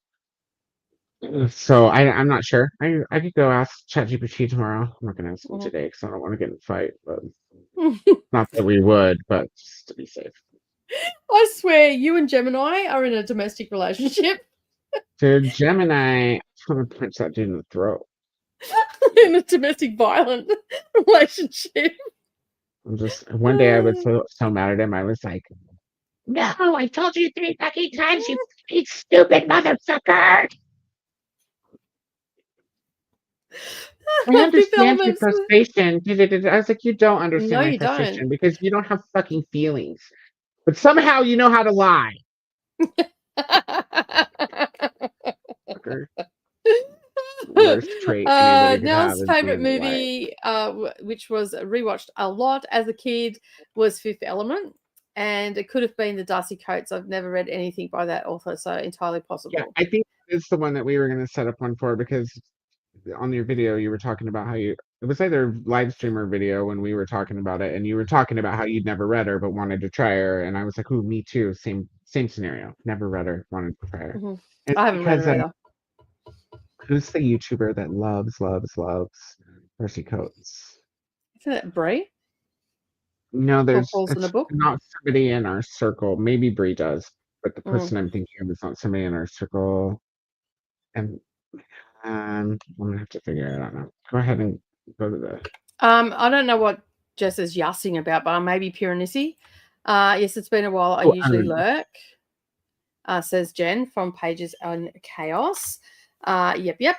S1: So I'm not sure. I could go ask ChatGPT tomorrow. I'm not gonna ask him today because I don't want to get in a fight. But not that we would, but just to be safe.
S2: I swear, you and Gemini are in a domestic relationship.
S1: Dude, Gemini, I'm gonna punch that dude in the throat.
S2: In a domestic violent relationship.
S1: I'm just one day I was so mad at him. I was like, "No, I told you 3 fucking times, you fucking stupid motherfucker." I understand your frustration. I was like, you don't understand my frustration because you don't have fucking feelings. But somehow you know how to lie. Worst trait
S2: Nell's favorite movie, which was rewatched a lot as a kid, was Fifth Element, and it could have been the Darcy Coates. I've never read anything by that author, so entirely possible.
S1: Yeah, I think it's the one that we were going to set up one for, because on your video you were talking about it was either live stream or video when we were talking about it, and you were talking about how you'd never read her but wanted to try her, and I was like, ooh, me too, same scenario, never read her, wanted to try her.
S2: I haven't read her either.
S1: Who's the YouTuber that loves Darcy Coates?
S2: Isn't it Brie?
S1: No, there's
S2: in a book?
S1: Not somebody in our circle. Maybe Brie does, but the person I'm thinking of is not somebody in our circle. And I'm gonna have to figure it out now. Go ahead and go to the.
S2: I don't know what Jess is yassing about, but maybe Piranesi. Yes, it's been a while. I
S1: Oh,
S2: usually lurk, says Jen from Pages on Chaos. Yep.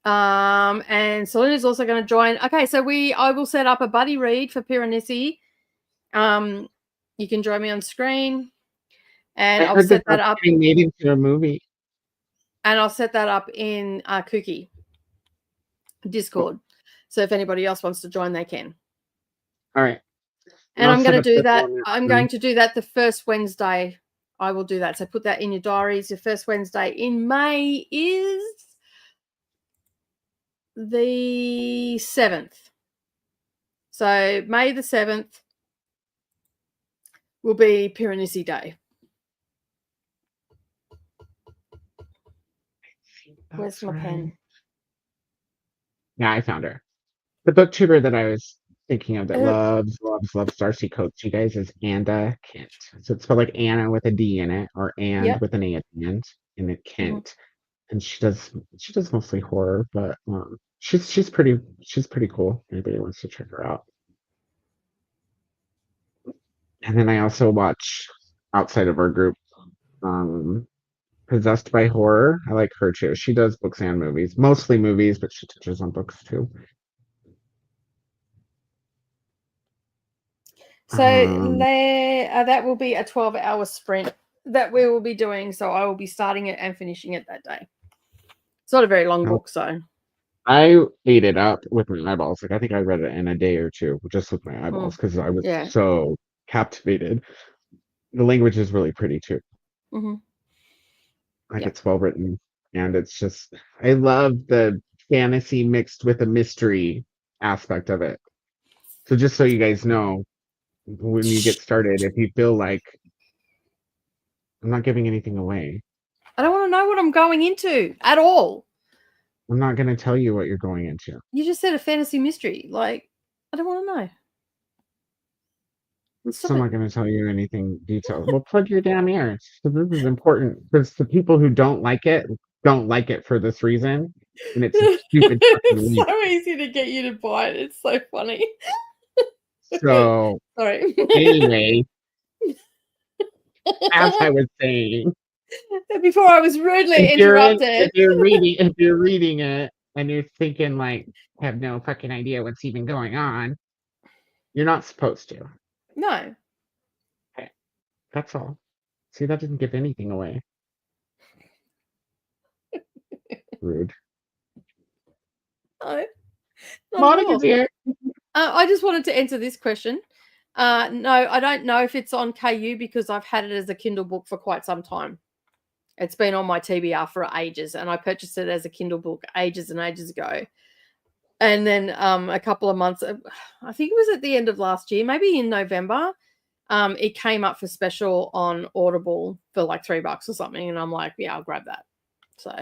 S2: And Selena's also going to join. Okay, so I will set up a buddy read for Piranesi. You can join me on screen, and I'll set that up.
S1: Getting made into a movie.
S2: And I'll set that up in Kooky Discord. So if anybody else wants to join, they can.
S1: All right.
S2: And I'm going to do that. I'm going to do that the first Wednesday. I will do that. So put that in your diaries. The first Wednesday in May is the 7th. So May the 7th will be Piranesi Day. Where's my pen?
S1: Yeah, I found her. The booktuber that I was thinking of that loves Darcy Coates, you guys, is Anda Kent. So it's spelled like Anna with a D in it, or and with an A at the end, and it Kent. And she does mostly horror, but she's pretty cool. Anybody wants to check her out. And then I also watch outside of our group, Possessed by Horror. I like her too. She does books and movies, mostly movies, but she touches on books too.
S2: So that will be a 12-hour sprint that we will be doing. So I will be starting it and finishing it that day. It's not a very long book, so.
S1: I ate it up with my eyeballs. Like I think I read it in a day or two, just with my eyeballs, because I was so captivated. The language is really pretty too. Like it's well written, and it's just I love the fantasy mixed with a mystery aspect of it. So just so you guys know, when you get started, if you feel like I'm not giving anything away,
S2: I don't want to know what I'm going into at all.
S1: I'm not going to tell you what you're going into.
S2: You just said a fantasy mystery. Like, I don't want to know.
S1: I'm not going to tell you anything detailed. Well, plug your damn ears. So this is important, because the people who don't like it for this reason, and it's a stupid.
S2: It's so easy to get you to buy it. It's so funny.
S1: So
S2: sorry.
S1: Anyway, as I was saying,
S2: before I was rudely interrupted.
S1: If you're reading it and you're thinking like, I have no fucking idea what's even going on, you're not supposed to.
S2: No.
S1: Okay. That's all. See, that didn't give anything away. Rude.
S2: No.
S1: Monica's here.
S2: I just wanted to answer this question. No, I don't know if it's on KU because I've had it as a Kindle book for quite some time. It's been on my TBR for ages, and I purchased it as a Kindle book ages and ages ago. And then a couple of months, I think it was at the end of last year, maybe in November, it came up for special on Audible for like $3 or something. And I'm like, yeah, I'll grab that. So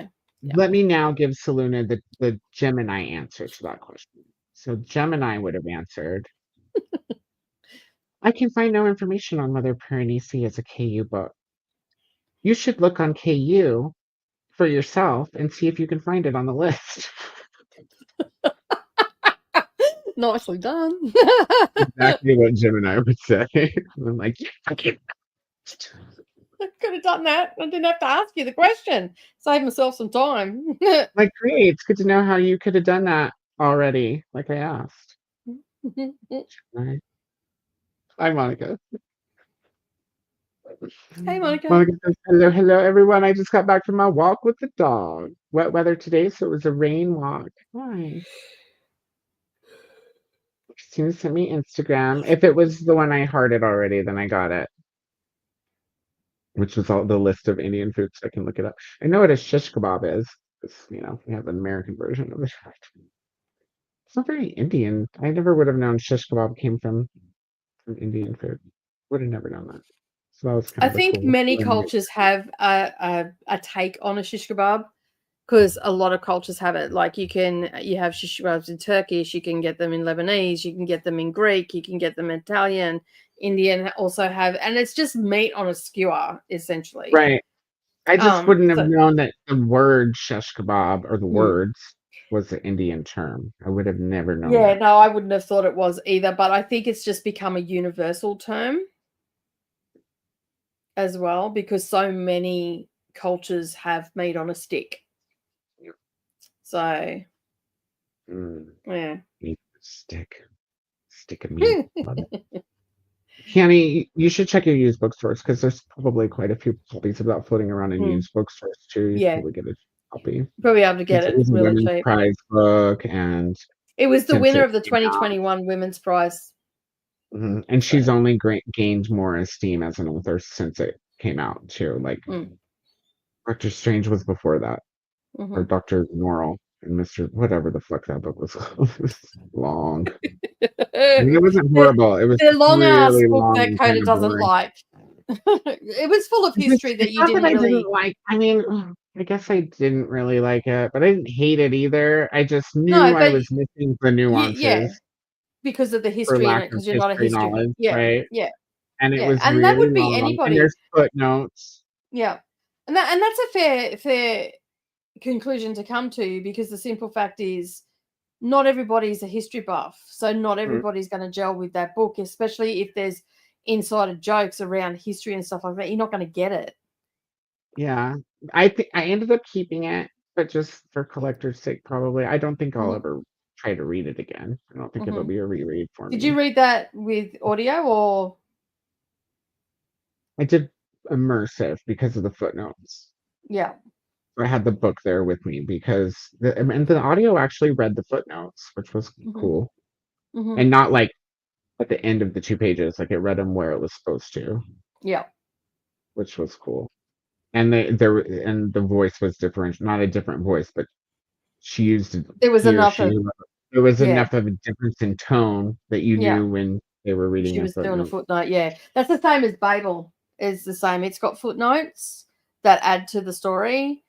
S2: yeah.
S1: Let me now give Seluna the Gemini answer to that question. So Gemini would have answered, I can find no information on whether Piranesi is a KU book. You should look on KU for yourself and see if you can find it on the list.
S2: Nicely done.
S1: Exactly what Gemini would say. I'm like, yeah, I could
S2: have done that. I didn't have to ask you the question. Save myself some time.
S1: Like, great. It's good to know how you could have done that already, like I asked. Hi, Monica.
S2: Hey, Monica.
S1: Monica says, hello, everyone. I just got back from my walk with the dog. Wet weather today, so it was a rain walk. Hi. Christina sent me Instagram. If it was the one I hearted already, then I got it. Which was all the list of Indian foods. So I can look it up. I know what a shish kebab is. Because, we have an American version of it. It's not very Indian. I never would have known shish kebab came from Indian food. Would have never known that. So that was kind
S2: I
S1: of
S2: think
S1: cool
S2: many cultures have a take on a shish kebab, because a lot of cultures have it. Like you have shish kebabs in Turkish, you can get them in Lebanese, you can get them in Greek, you can get them in Italian, Indian also have, and it's just meat on a skewer essentially.
S1: Right. I just wouldn't have known that the word shish kebab or the words was the Indian term. I would have never known.
S2: Yeah,
S1: that.
S2: no, I wouldn't have thought it was either, but I think it's just become a universal term. as well, because so many cultures have meat on a stick.
S1: Yep.
S2: So,
S1: Mm,
S2: yeah.
S1: meat stick of meat. Love it. Canny, you should check your used bookstores because there's probably quite a few copies of that floating around in used bookstores too. You
S2: Yeah.
S1: should probably get a copy.
S2: Probably able to get
S1: It
S2: it
S1: was a
S2: really
S1: women's
S2: cheap.
S1: prize book, and
S2: It was the
S1: since
S2: winner
S1: it
S2: of the
S1: came out,
S2: 2021 Women's Prize.
S1: and she's only gained more esteem as an author since it came out too. Like Doctor Strange was before that, or Dr. Norrell and Mr. whatever the fuck that book was called. It was long. I mean, it wasn't horrible. It was
S2: the long ass
S1: really
S2: book
S1: long
S2: that
S1: and
S2: Koda
S1: kind of
S2: doesn't
S1: boring.
S2: like. It was full of history that
S1: It's
S2: you
S1: not that
S2: didn't
S1: I
S2: really.
S1: didn't like. I mean, I guess I didn't really like it, but I didn't hate it either. I just knew I
S2: but
S1: was missing the
S2: yeah,
S1: nuances
S2: because of the
S1: for
S2: history in
S1: lack
S2: it,
S1: of
S2: because you're not a
S1: history
S2: history.
S1: knowledge,
S2: Yeah,
S1: right?
S2: yeah,
S1: And it
S2: yeah,
S1: was
S2: and that
S1: really
S2: would be
S1: long, and
S2: anybody.
S1: there's footnotes.
S2: Yeah, and that's a fair conclusion to come to, because the simple fact is, not everybody's a history buff, so not everybody's going to gel with that book, especially if there's insider jokes around history and stuff like that. You're not going to get it.
S1: Yeah, I think I ended up keeping it, but just for collector's sake, probably. I don't think I'll ever try to read it again. I don't think it'll be a reread for me.
S2: Did you read that with audio or?
S1: I did immersive because of the footnotes.
S2: Yeah.
S1: I had the book there with me because the audio actually read the footnotes, which was cool, and not like at the end of the 2 pages, like it read them where it was supposed to.
S2: Yeah,
S1: which was cool, and the voice was different, not a different voice, but she used
S2: there was enough of
S1: there was enough of a difference in tone that you knew when they were reading
S2: she
S1: a
S2: was doing a
S1: footnote.
S2: footnote. Yeah, that's the same as Babel. Is the same. It's got footnotes that add to the story.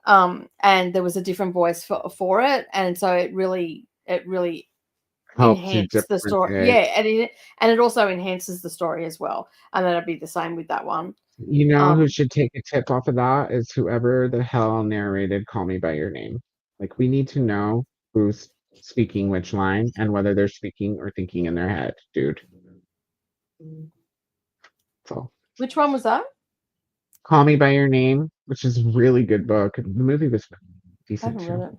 S2: And there was a different voice for it, and so it really enhanced the story. Yeah, and it also enhances the story as well, and that'd be the same with that one.
S1: You know who should take a tip off of that is whoever the hell narrated Call Me by Your Name. Like, we need to know who's speaking which line and whether they're speaking or thinking in their head, dude. So
S2: which one was that?
S1: Call Me by Your Name, which is a really good book. The movie was decent
S2: I haven't
S1: too.
S2: read it.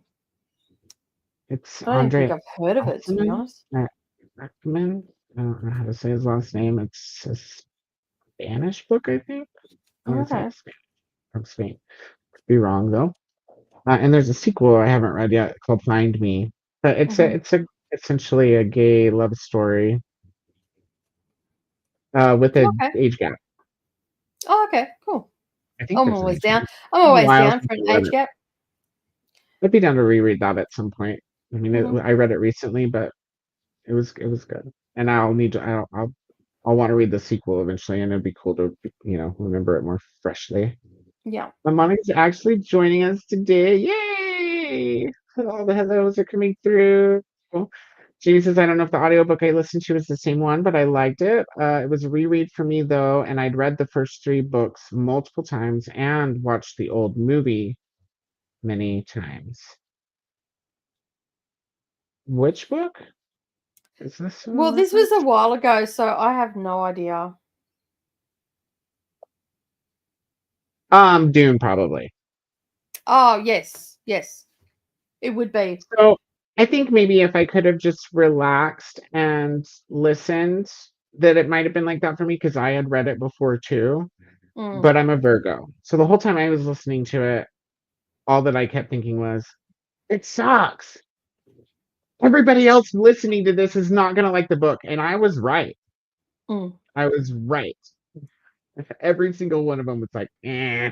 S1: It's
S2: I don't
S1: Andre.
S2: think I've heard of it, to be honest.
S1: Ekman. I don't know how to say his last name. It's a Spanish book, I think.
S2: Okay.
S1: From Spain. Could be wrong though. And there's a sequel I haven't read yet called Find Me. But it's essentially a gay love story with an age gap.
S2: Oh, okay, cool.
S1: I think
S2: I'm always down. I'm always down for an age gap.
S1: I'd be down to reread that at some point. I mean, I read it recently, but it was good. And I'll want to read the sequel eventually, and it'd be cool to remember it more freshly.
S2: Yeah.
S1: Monica's actually joining us today. Yay! All the hellos are coming through. Cool. Jamie says, I don't know if the audiobook I listened to is the same one, but I liked it. It was a reread for me, though, and I'd read the first 3 books multiple times and watched the old movie many times. Which book? Is this
S2: Well, this was a while ago, so I have no idea.
S1: Dune, probably.
S2: Oh, yes. It would be.
S1: So I think maybe if I could have just relaxed and listened, that it might have been like that for me, because I had read it before too. But I'm a Virgo. So the whole time I was listening to it, all that I kept thinking was, it sucks. Everybody else listening to this is not going to like the book. And I was right. I was right. Every single one of them was like, eh.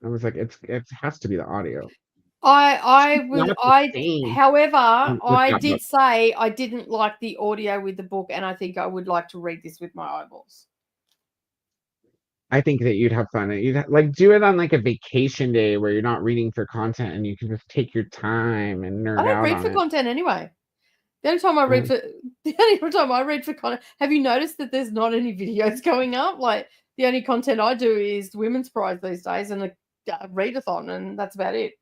S1: I was like, it has to be the audio.
S2: However, I did say I didn't like the audio with the book, and I think I would like to read this with my eyeballs.
S1: I think that you'd have fun. You'd do it on like a vacation day where you're not reading for content and you can just take your time and nerd out on it.
S2: I don't read for content anyway. The only time I read for content, have you noticed that there's not any videos going up? Like, the only content I do is Women's Prize these days and a readathon, and that's about it.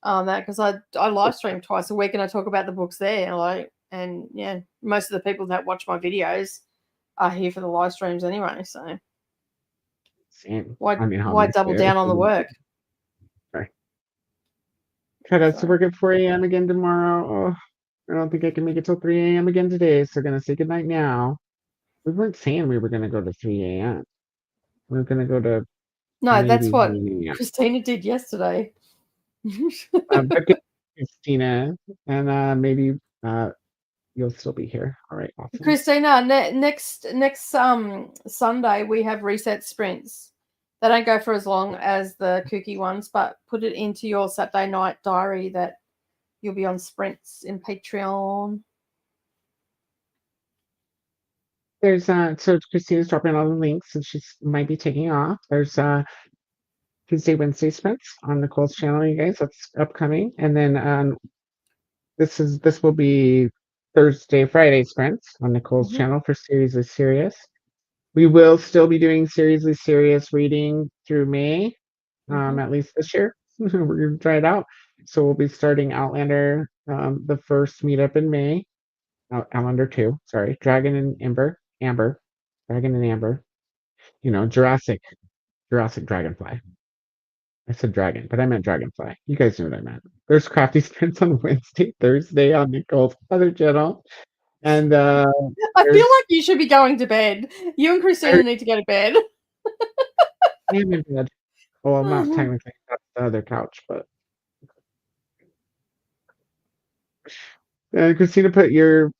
S2: Because I live stream twice a week and I talk about the books there. And yeah, most of the people that watch my videos are here for the live streams anyway.
S1: Same.
S2: Why
S1: I mean,
S2: why double
S1: obviously,
S2: down on the work?
S1: Sorry. Koda, so work at 4 a.m. again tomorrow. Oh, I don't think I can make it till 3 a.m. again today, so gonna say goodnight now. We weren't saying we were gonna go to 3 a.m. We were gonna go to
S2: No, that's
S1: maybe
S2: what
S1: 1 a.m.
S2: Christina did yesterday.
S1: But good, Christina, and maybe you'll still be here. All right, awesome.
S2: Christina, next Sunday we have reset sprints. They don't go for as long as the kooky ones, but put it into your Saturday night diary that you'll be on sprints in Patreon.
S1: There's so Christina's dropping all the links and she might be taking off. There's Tuesday, Wednesday sprints on Nicole's channel, you guys. That's upcoming. And then this will be Thursday, Friday sprints on Nicole's channel for Seriously Serious. We will still be doing Seriously Serious reading through May, at least this year. We're gonna try it out. So we'll be starting Outlander, the first meetup in May. Outlander 2, sorry. Dragon and Amber. Dragon and Amber. You know, Jurassic Dragonfly. I said dragon, but I meant dragonfly. You guys knew what I meant. There's crafty sprints on Wednesday, Thursday on Nicole's other channel. And
S2: I feel like you should be going to bed. You and Christina need to go to bed.
S1: I am in bed. Well, not technically. That's the other couch, but. Christina put your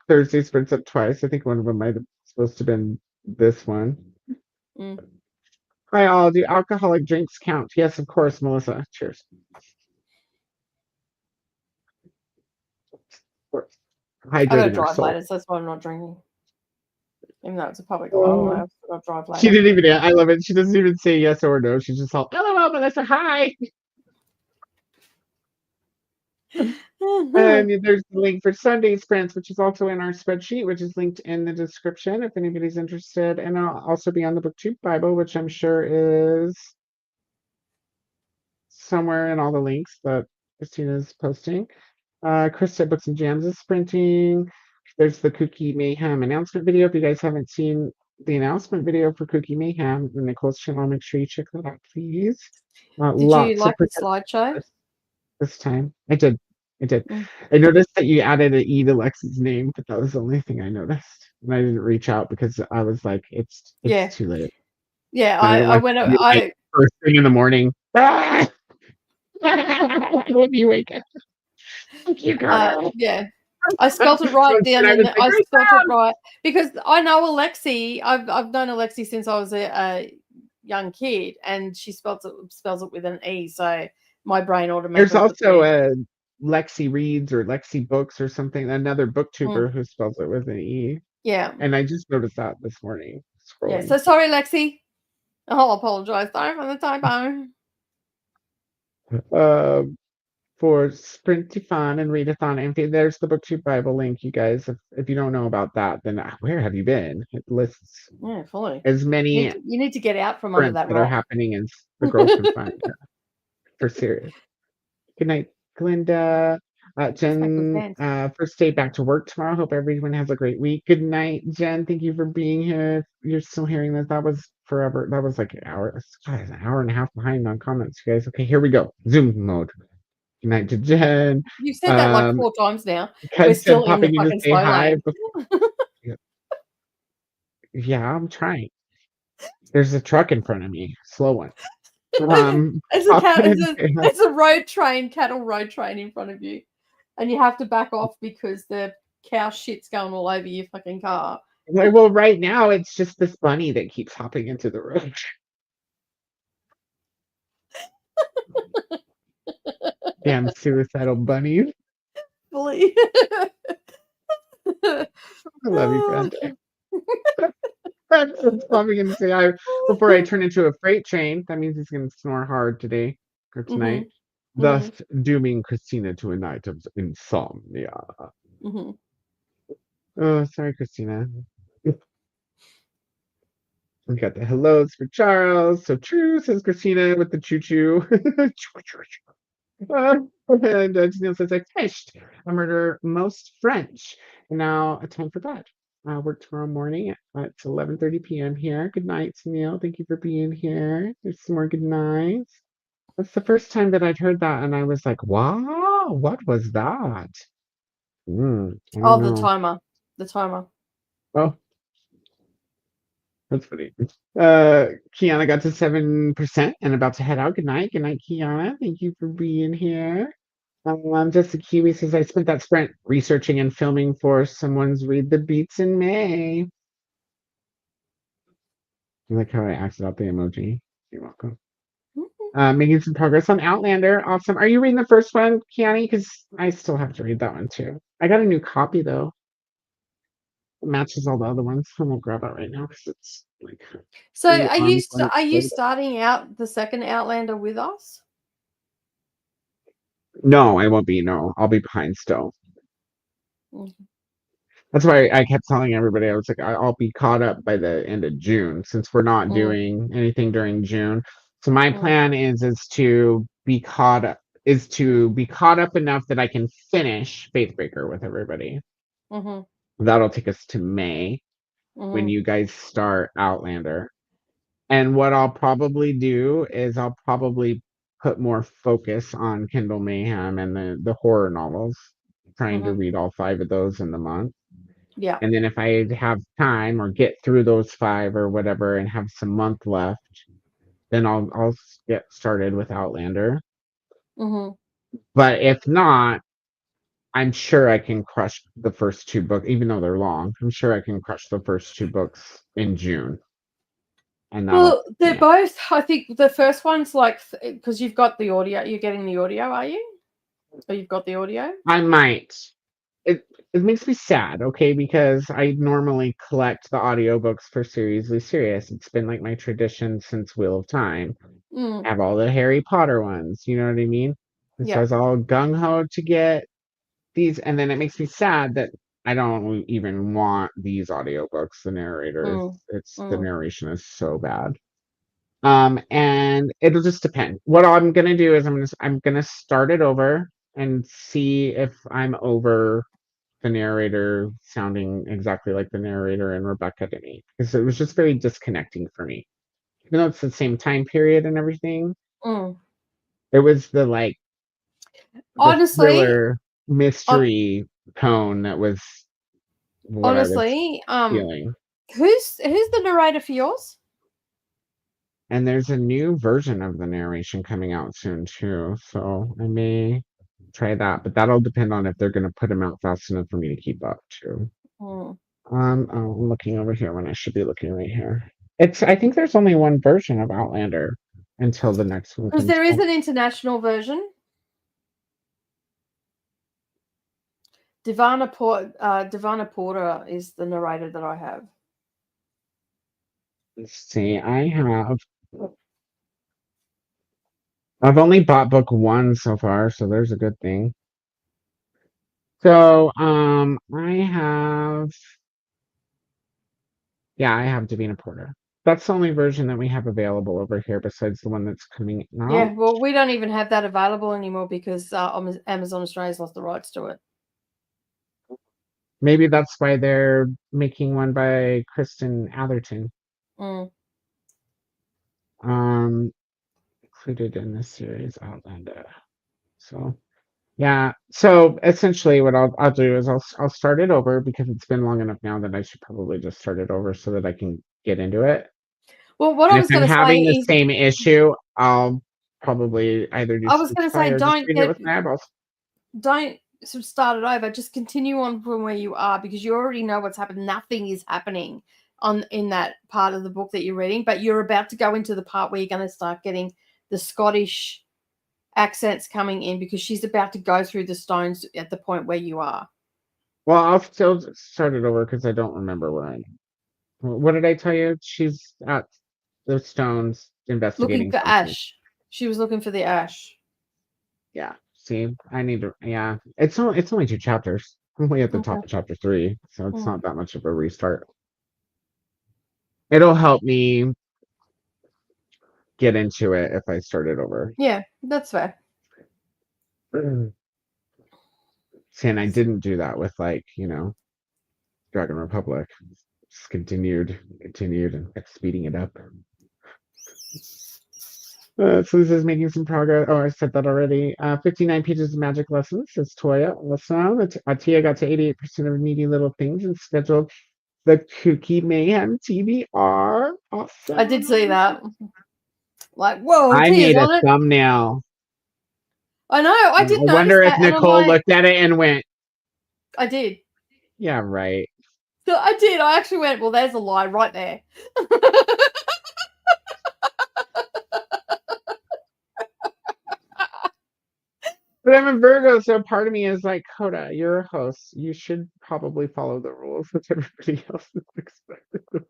S1: Thursday sprints up twice. I think one of them might have supposed to have been this one. Hi, all. Do alcoholic drinks count? Yes, of course, Melissa. Cheers. Of course.
S2: I gotta
S1: Hydrating our
S2: drive
S1: soul.
S2: later, so that's why I'm not drinking. Even though it's a public holiday, I've got to drive later.
S1: She didn't even. I love it. She doesn't even say yes or no. She's just all, "LOL, Melissa, hi." And there's the link for Sunday sprints, which is also in our spreadsheet, which is linked in the description if anybody's interested. And I'll also be on the BookTube Bible, which I'm sure is somewhere in all the links that Christina's posting. Chris at Books and Jams is sprinting. There's the Cookie Mayhem announcement video. If you guys haven't seen the announcement video for Cookie Mayhem on Nicole's channel, make sure you check that out, please.
S2: Did you like the slideshow?
S1: This time. I did. I noticed that you added an E to Lexi's name, but that was the only thing I noticed. And I didn't reach out because I was like, it's too late.
S2: Yeah, I went
S1: first thing in the morning. When you wake up.
S2: Yeah. I spelled it right down in I spelled it right because I know Alexi. I've known Alexi since I was a young kid, and she spells it with an E. So my brain automatically.
S1: There's also a Lexi Reads or Lexi Books or something. Another booktuber who spells it with an E.
S2: Yeah.
S1: And I just noticed that this morning. Scrolling.
S2: Yeah. So sorry, Lexi. I'll apologize. Sorry for the typo.
S1: For Sprinty-thon and Readathon Empty, there's the BookTube Bible link, you guys. If you don't know about that, then where have you been? It lists
S2: fully
S1: as many
S2: you need to get out from under that
S1: that are happening as the girls can find. For serious. Good night, Glinda. Jen, first day back to work tomorrow. Hope everyone has a great week. Good night, Jen. Thank you for being here. If you're still hearing this, that was forever. That was like an hour. God, an hour and a half behind on comments, you guys. Okay, here we go. Zoom mode. Good night to Jen.
S2: You've said that like 4 times now. We're still in the fucking slow lane.
S1: Yeah, I'm trying. There's a truck in front of me. Slow one.
S2: It's a road train, cattle road train in front of you. And you have to back off because the cow shit's going all over your fucking car.
S1: Well, right now it's just this bunny that keeps hopping into the road. Damn suicidal bunnies.
S2: Fully.
S1: I love you, friend. That's probably going to say, before I turn into a freight train, that means he's going to snore hard today or tonight, thus dooming Christina to a night of insomnia. Oh, sorry, Christina. We got the hellos for Charles. So true, says Christina with the choo-choo. And Janelle says, I finished a murder most French. And now a time for bed. work tomorrow morning. It's 11:30 p.m. here. Good night, Neil. Thank you for being here. There's some more good nights. That's the first time that I'd heard that, and I was like, "Wow, what was that?" I don't
S2: Oh, the
S1: know.
S2: timer. The timer.
S1: Oh, that's funny. Kiana got to 7% and about to head out. Good night. Good night, Kiana. Thank you for being here. Just a Kiwi says I spent that sprint researching and filming for someone's Read the Beats in May. I like how I acted out the emoji. You're welcome. Making some progress on Outlander. Awesome. Are you reading the first one, Kiani? Because I still have to read that one too. I got a new copy though. It matches all the other ones. I won't grab it right now because it's like.
S2: So
S1: pretty
S2: are you
S1: on
S2: are you
S1: point.
S2: starting out the second Outlander with us?
S1: No, I won't be. No, I'll be behind still.
S2: Mhm.
S1: That's why I kept telling everybody. I was like, I'll be caught up by the end of June since we're not doing anything during June. So my plan is to be caught up enough that I can finish Faithbreaker with everybody. That'll take us to May when you guys start Outlander. And what I'll probably do is I'll probably put more focus on Kindle Mayhem and the horror novels, trying to read all 5 of those in the month.
S2: Yeah.
S1: And then if I have time or get through those 5 or whatever and have some month left, then I'll get started with Outlander. But if not, I'm sure I can crush the first 2 books, even though they're long. I'm sure I can crush the first 2 books in June. And
S2: well, they're both. I think the first one's like because you've got the audio. You're getting the audio, are you? Or you've got the audio?
S1: I might. It makes me sad, okay, because I normally collect the audiobooks for Seriously Serious. It's been like my tradition since Wheel of Time. I have all the Harry Potter ones, you know what I mean? And so I was all gung-ho to get these, and then it makes me sad that I don't even want these audiobooks. The narrator, the narration is so bad. And it'll just depend. What I'm gonna do is I'm gonna start it over and see if I'm over the narrator sounding exactly like the narrator in Rebecca to me, because it was just very disconnecting for me. Even though it's the same time period and everything, it was the
S2: honestly
S1: thriller mystery tone that was what I was feeling.
S2: Who's the narrator for yours?
S1: And there's a new version of the narration coming out soon too, so I may try that, but that'll depend on if they're going to put them out fast enough for me to keep up too. I'm looking over here when I should be looking right here. I think there's only one version of Outlander until the next one.
S2: Because there is an international version. Divana Porter is the narrator that I have.
S1: Let's see. I've only bought book 1 so far, so there's a good thing. So, I have Davina Porter. That's the only version that we have available over here besides the one that's coming out.
S2: Yeah, well, we don't even have that available anymore because Amazon Australia's lost the rights to it.
S1: Maybe that's why they're making one by Kristen Atherton. Included in this series, Outlander. So, yeah. So essentially, what I'll do is I'll start it over because it's been long enough now that I should probably just start it over so that I can get into it.
S2: Well, what I was going to say,
S1: having the same issue, I'll probably either do.
S2: I was going to say, don't
S1: read it with my eyeballs.
S2: Don't start it over. Just continue on from where you are because you already know what's happened. Nothing is happening in that part of the book that you're reading, but you're about to go into the part where you're going to start getting the Scottish accents coming in because she's about to go through the stones at the point where you are.
S1: Well, I'll still start it over because I don't remember where I am. What did I tell you? She's at the stones investigating.
S2: Looking for ash. She was looking for the ash.
S1: Yeah. See, I need to. Yeah, it's only 2 chapters. I'm way at the top of chapter 3, so it's not that much of a restart. It'll help me get into it if I start it over.
S2: Yeah, that's fair.
S1: See, and I didn't do that with Dragon Republic. Just continued and kept speeding it up. So this is making some progress. Oh, I said that already. 59 pages of magic lessons, says Toya. Awesome. Tia got to 88% of needy little things and scheduled the Kooky Mayhem TBR. Awesome.
S2: I did see that. Like, whoa,
S1: I
S2: Tia's
S1: made a
S2: on it.
S1: thumbnail.
S2: I know. I did
S1: I
S2: notice
S1: wonder if
S2: that, and I'm
S1: Nicole
S2: like,
S1: looked at it and went,
S2: I did.
S1: yeah, right.
S2: So I did. I actually went, well, there's a lie right there.
S1: But I'm a Virgo, so part of me is like, Koda, you're a host. You should probably follow the rules that everybody else is expected.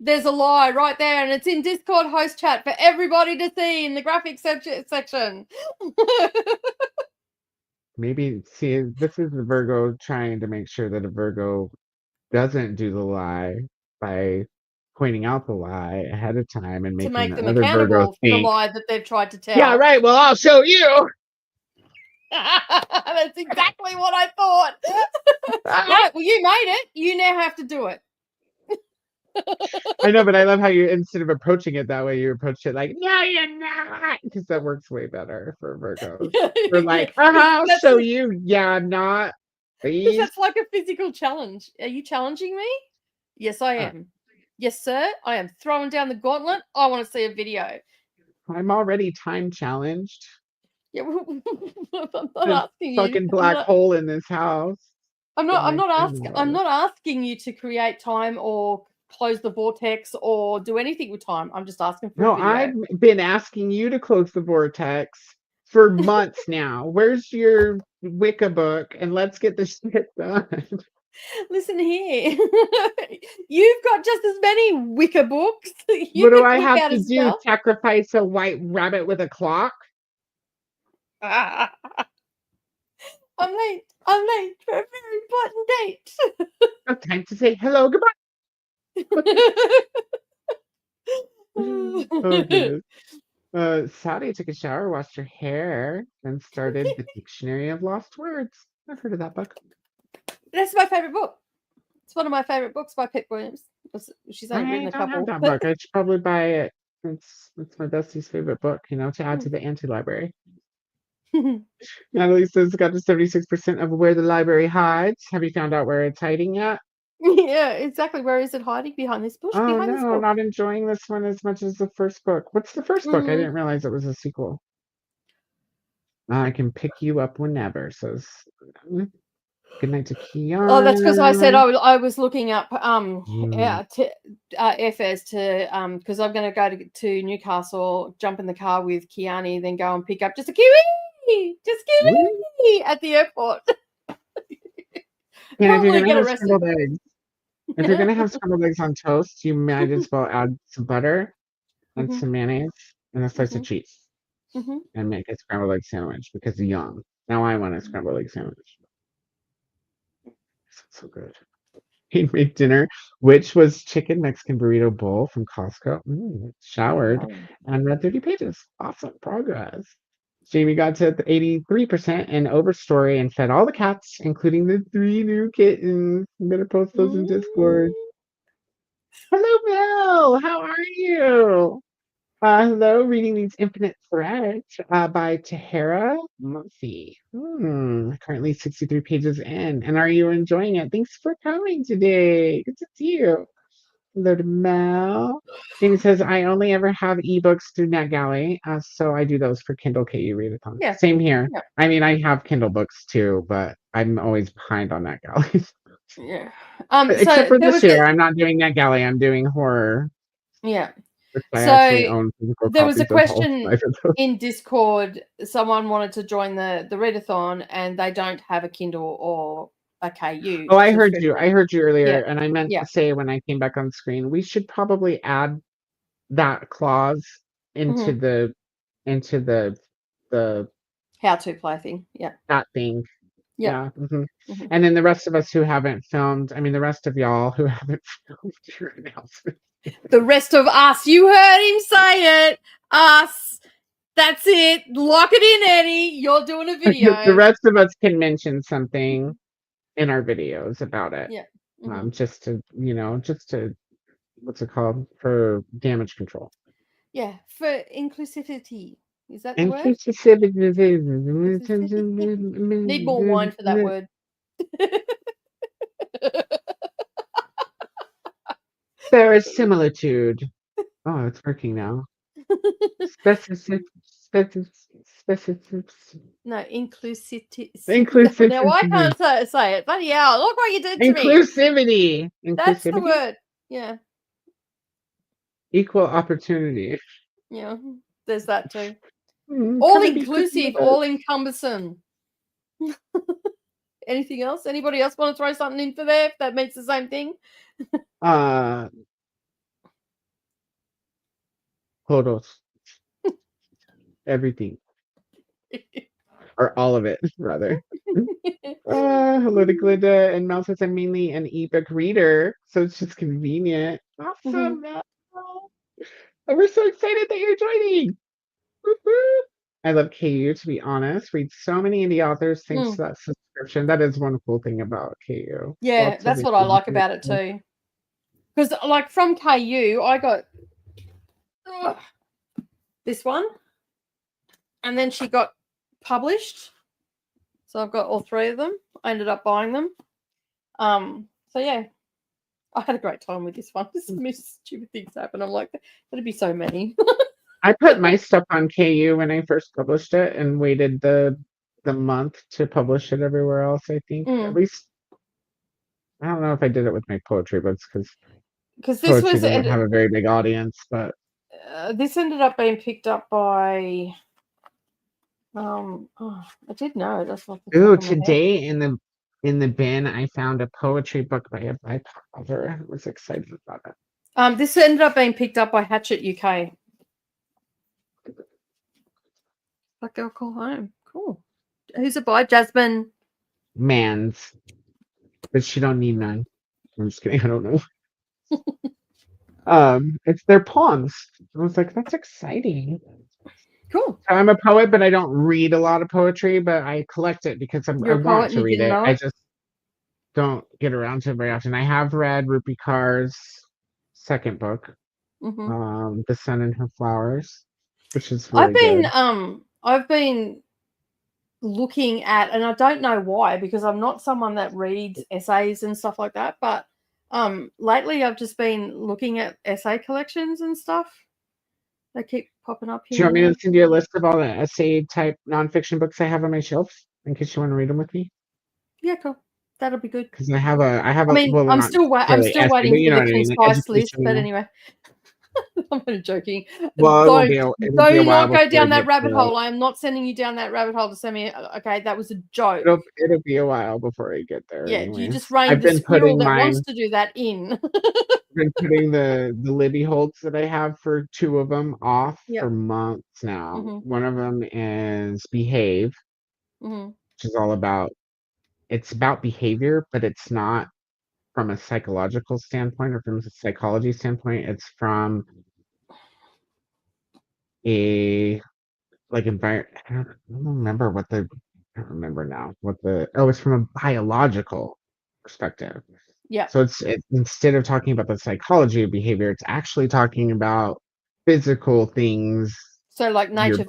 S2: There's a lie right there, and it's in Discord host chat for everybody to see in the graphics section.
S1: Maybe, see, this is the Virgo trying to make sure that a Virgo doesn't do the lie by pointing out the lie ahead of time and
S2: To
S1: making
S2: make
S1: the
S2: them
S1: other Virgo
S2: accountable for the
S1: think,
S2: lie that they've tried to tell.
S1: yeah, right, well, I'll show you.
S2: That's exactly what I thought. Right, well, you made it. You now have to do it.
S1: I know, but I love how you, instead of approaching it that way, you approach it like, no, you're not, because that works way better for Virgos. We're like, I'll show you. Yeah, I'm not. Please.
S2: That's like a physical challenge. Are you challenging me? Yes, I am. Yes, sir. I am throwing down the gauntlet. I want to see a video.
S1: I'm already time challenged.
S2: Yeah, I'm not
S1: There's
S2: asking you.
S1: Fucking black hole in this house.
S2: I'm not asking you to create time or close the vortex or do anything with time. I'm just asking for a video.
S1: I've been asking you to close the vortex for months now. Where's your Wicca book? And let's get this shit done.
S2: Listen here. You've got just as many Wicca books.
S1: What do I have to do? Sacrifice a white rabbit with a clock?
S2: I'm late for a very important date.
S1: No time to say hello, goodbye. Oh, goodness. Sadie took a shower, washed her hair, and started the Dictionary of Lost Words. I've heard of that book.
S2: That's my favorite book. It's one of my favorite books by Pip Williams. She's only written a couple.
S1: I don't have that book. I should probably buy it. It's my bestie's favorite book, to add to the anti-library. Natalie says got to 76% of where the library hides. Have you found out where it's hiding yet?
S2: Yeah, exactly. Where is it hiding? Behind this bush?
S1: Oh,
S2: behind this book?
S1: not enjoying this one as much as the first book. What's the first book? I didn't realize it was a sequel. I can pick you up whenever, says good night to Kiana.
S2: Oh, that's because I said I was looking up airfares to because I'm going to go to Newcastle, jump in the car with Kiani, then go and pick up just a kiwi at the airport.
S1: And if you're gonna have scrambled eggs, if you're gonna have scrambled eggs on toast, you might as well add some butter and some mayonnaise and a slice of cheese and make a scrambled egg sandwich because yum. Now I want a scrambled egg sandwich. So good. He made dinner, which was chicken Mexican burrito bowl from Costco. Showered and read 30 pages. Awesome progress. Jamie got to 83% in Overstory and fed all the cats, including the 3 new kittens. I'm going to post those in Discord. Hello, Mel. How are you? Hello, reading these Infinite Threads by Tahara Murphy. Currently 63 pages in. And are you enjoying it? Thanks for coming today. Good to see you. Hello to Mel. Jamie says, I only ever have ebooks through NetGalley, so I do those for Kindle KU Readathon. Yeah. Same here. Yeah. I mean, I have Kindle books too, but I'm always behind on NetGalley.
S2: Yeah.
S1: Except for this year, I'm not doing NetGalley. I'm doing horror.
S2: Yeah.
S1: So
S2: there was a question in Discord. Someone wanted to join the readathon, and they don't have a Kindle or a KU.
S1: Oh, I heard you earlier, and I meant to say when I came back on screen, we should probably add that clause into the
S2: how to play thing. Yeah,
S1: that thing. Yeah. And then the rest of us who haven't filmed, I mean, the rest of y'all who haven't filmed your announcement.
S2: The rest of us, you heard him say it. Us. That's it. Lock it in, Eddie. You're doing a video.
S1: The rest of us can mention something in our videos about it.
S2: Yeah.
S1: just to what's it called, for damage control.
S2: Yeah, for inclusivity. Is that the word?
S1: Inclusivity.
S2: Need more wine for that word.
S1: Verisimilitude. Oh, it's working now. Specific.
S2: No, inclusivity.
S1: Inclusivity.
S2: Now I can't say it. Bloody hell! Look what you did to me.
S1: Inclusivity.
S2: That's the word. Yeah.
S1: Equal opportunity.
S2: Yeah. There's that too.
S1: Come
S2: All
S1: and be
S2: inclusive,
S1: with us.
S2: all encompassing. Anything else? Anybody else want to throw something in for there if that means the same thing?
S1: Photos. Everything. Or all of it, rather. Hello to Glinda and Mouse says I'm mainly an ebook reader, so it's just convenient. Awesome. And we're so excited that you're joining. Woo-hoo. I love KU, to be honest. Read so many indie authors thanks to that subscription. That is one cool thing about KU.
S2: Yeah,
S1: Lots of
S2: that's what I like
S1: indie
S2: about it too. Because, like, from KU, I got this one, and then she got published. So I've got all three of them. I ended up buying them. So yeah, I had a great time with this one. So many stupid things happen. I'm like, that'd be so many.
S1: I put my stuff on KU when I first published it and waited the month to publish it everywhere else, I think. At least, I don't know if I did it with my poetry books because
S2: this
S1: poetry doesn't have a very big audience, but
S2: this ended up being picked up by I did know that's what.
S1: Ooh, today in the bin I found a poetry book by a BIPOC author. I was excited about it.
S2: This ended up being picked up by Hatchet UK. That Girl Call Home. Cool. Who's it by? Jasmine
S1: Mans. But she don't need none. I'm just kidding, I don't know. It's their poems. I was like, that's exciting.
S2: Cool.
S1: I'm a poet, but I don't read a lot of poetry, but I collect it because I want to read it. I just don't get around to it very often. I have read Rupi Kaur's second book, The Sun and Her Flowers, which is really good.
S2: I've been looking at, and I don't know why, because I'm not someone that reads essays and stuff like that, but lately I've just been looking at essay collections and stuff. They keep popping up here.
S1: Do you want me to send you a list of all the essay type nonfiction books I have on my shelf in case you want to read them with me?
S2: Yeah, cool. That'll be good.
S1: Because I have a.
S2: I mean, well, I'm still waiting for the concise list, but anyway. I'm only joking.
S1: Well,
S2: don't not go down that rabbit hole. I am not sending you down that rabbit hole to send me. Okay, that was a joke.
S1: It'll be a while before I get there.
S2: Yeah,
S1: anyways.
S2: you just reined the squirrel that wants to do that in.
S1: I've been putting the Libby holds that I have for two of them off for months now. One of them is Behave, which is all about. It's about behavior, but it's not from a psychological standpoint or from a psychology standpoint. It's from a environment. I don't remember what the. I don't remember now what the. Oh, it's from a biological perspective.
S2: Yeah.
S1: So it's instead of talking about the psychology of behavior, it's actually talking about physical things.
S2: So like nature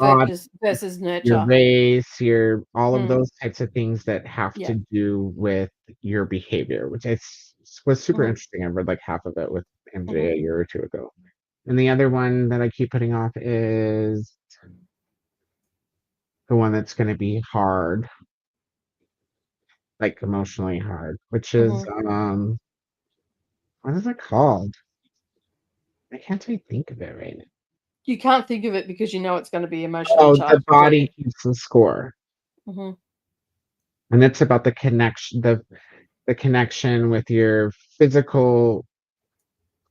S2: versus nurture.
S1: Your race, all of those types of things that have to do with your behavior, which was super interesting. I read like half of it with MJ a year or two ago. And the other one that I keep putting off is the one that's going to be hard, like emotionally hard, which is what is it called? I can't even think of it right now.
S2: You can't think of it because you know it's going to be emotionally charged.
S1: The body keeps the score. And it's about the connection, the connection with your physical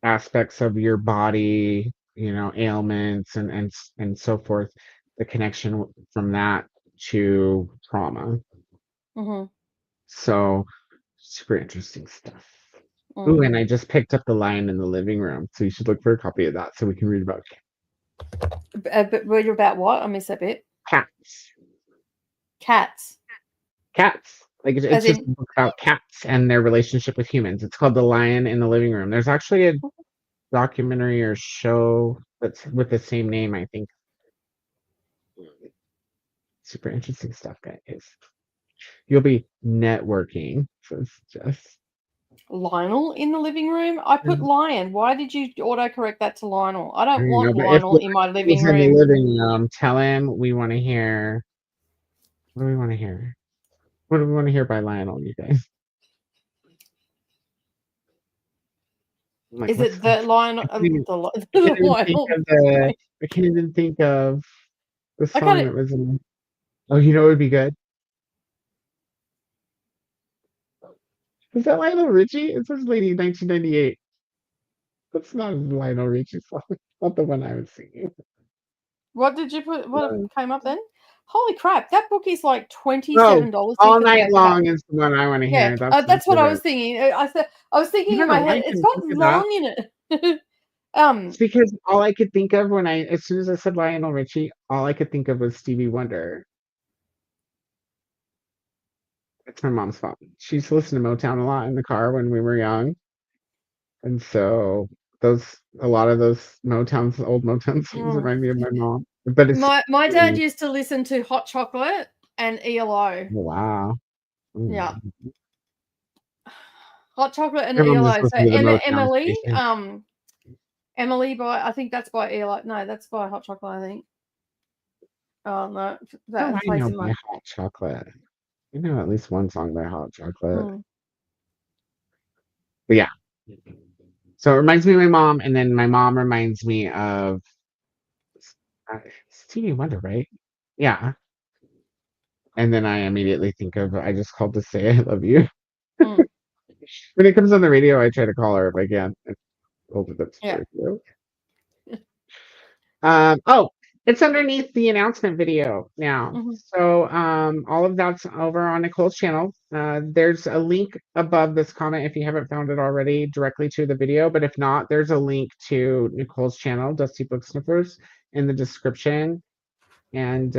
S1: aspects of your body, ailments and so forth. The connection from that to trauma. So super interesting stuff. Ooh, and I just picked up The Lion in the Living Room, so you should look for a copy of that so we can read about it.
S2: But read about what? I missed that bit.
S1: Cats.
S2: Cats.
S1: Like
S2: As
S1: it's just
S2: in,
S1: a book about cats and their relationship with humans. It's called The Lion in the Living Room. There's actually a documentary or show that's with the same name, I think. Super interesting stuff, guys. You'll be networking. So it's just
S2: Lionel in the living room. I put Lion. Why did you autocorrect that to Lionel? I
S1: I
S2: don't
S1: don't know,
S2: want
S1: but if
S2: Lionel in my living
S1: he's in the
S2: room.
S1: living room, tell him we want to hear. What do we want to hear? What do we want to hear by Lionel, you guys? I'm like,
S2: Is
S1: what's
S2: it the Lionel?
S1: I can't even,
S2: The
S1: I can't even think
S2: Lionel.
S1: of the. I can't even think of the
S2: I
S1: song
S2: can't.
S1: that was in. Oh, you know what would be good? Is that Lionel Richie? It says Lady 1998. That's not a Lionel Richie song. Not the one I was singing.
S2: What did you put? What
S1: Uh,
S2: came up then? Holy crap! That book is like
S1: Oh,
S2: $27
S1: All
S2: because of
S1: Night
S2: that.
S1: Long is the one I want to
S2: Yeah,
S1: hear.
S2: that's what I was
S1: it.
S2: thinking. I was
S1: I
S2: thinking in
S1: don't
S2: my
S1: know why I
S2: head, it's
S1: couldn't
S2: got
S1: think of that.
S2: long in it.
S1: It's because all I could think of as soon as I said Lionel Richie, all I could think of was Stevie Wonder. It's my mom's fault. She used to listen to Motown a lot in the car when we were young. And so a lot of those old Motown songs
S2: Mm.
S1: remind me of my mom. But it's
S2: My dad used to listen to Hot Chocolate and ELO.
S1: wow.
S2: Yeah, Hot Chocolate and
S1: My mom
S2: ELO.
S1: just
S2: So
S1: listened to the Motown
S2: Emily,
S1: station.
S2: Emily by I think that's by ELO. No, that's by Hot Chocolate. I think. Oh no,
S1: Oh,
S2: that
S1: I
S2: plays
S1: know
S2: in
S1: by
S2: my.
S1: Hot Chocolate. I know at least one song by Hot Chocolate.
S2: Mm.
S1: But yeah. So it reminds me of my mom, and then my mom reminds me of Stevie Wonder, right? Yeah. And then I immediately think of I just called to say I love you.
S2: Mm.
S1: When it comes on the radio, I try to call her if I can. I hold it up to
S2: Yeah.
S1: the oh, it's underneath the announcement video now.
S2: Mm-hmm.
S1: So all of that's over on Nicole's channel. There's a link above this comment if you haven't found it already directly to the video, but if not, there's a link to Nicole's channel, Dusty Book Sniffers, in the description. And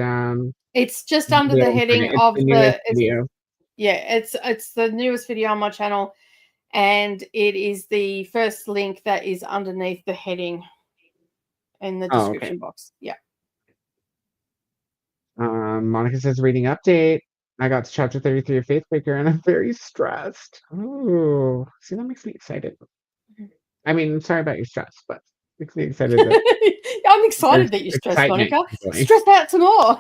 S2: It's just under the heading
S1: it's
S2: of
S1: the newest video.
S2: Yeah, it's the newest video on my channel, and it is the first link that is underneath the heading in the description box. Yeah.
S1: Monica says reading update. I got to chapter 33 of Faithbreaker and I'm very stressed. Ooh, see, that makes me excited. I mean, I'm sorry about your stress, but makes me excited that
S2: I'm excited that you're stressed, Monica. Stress out some more.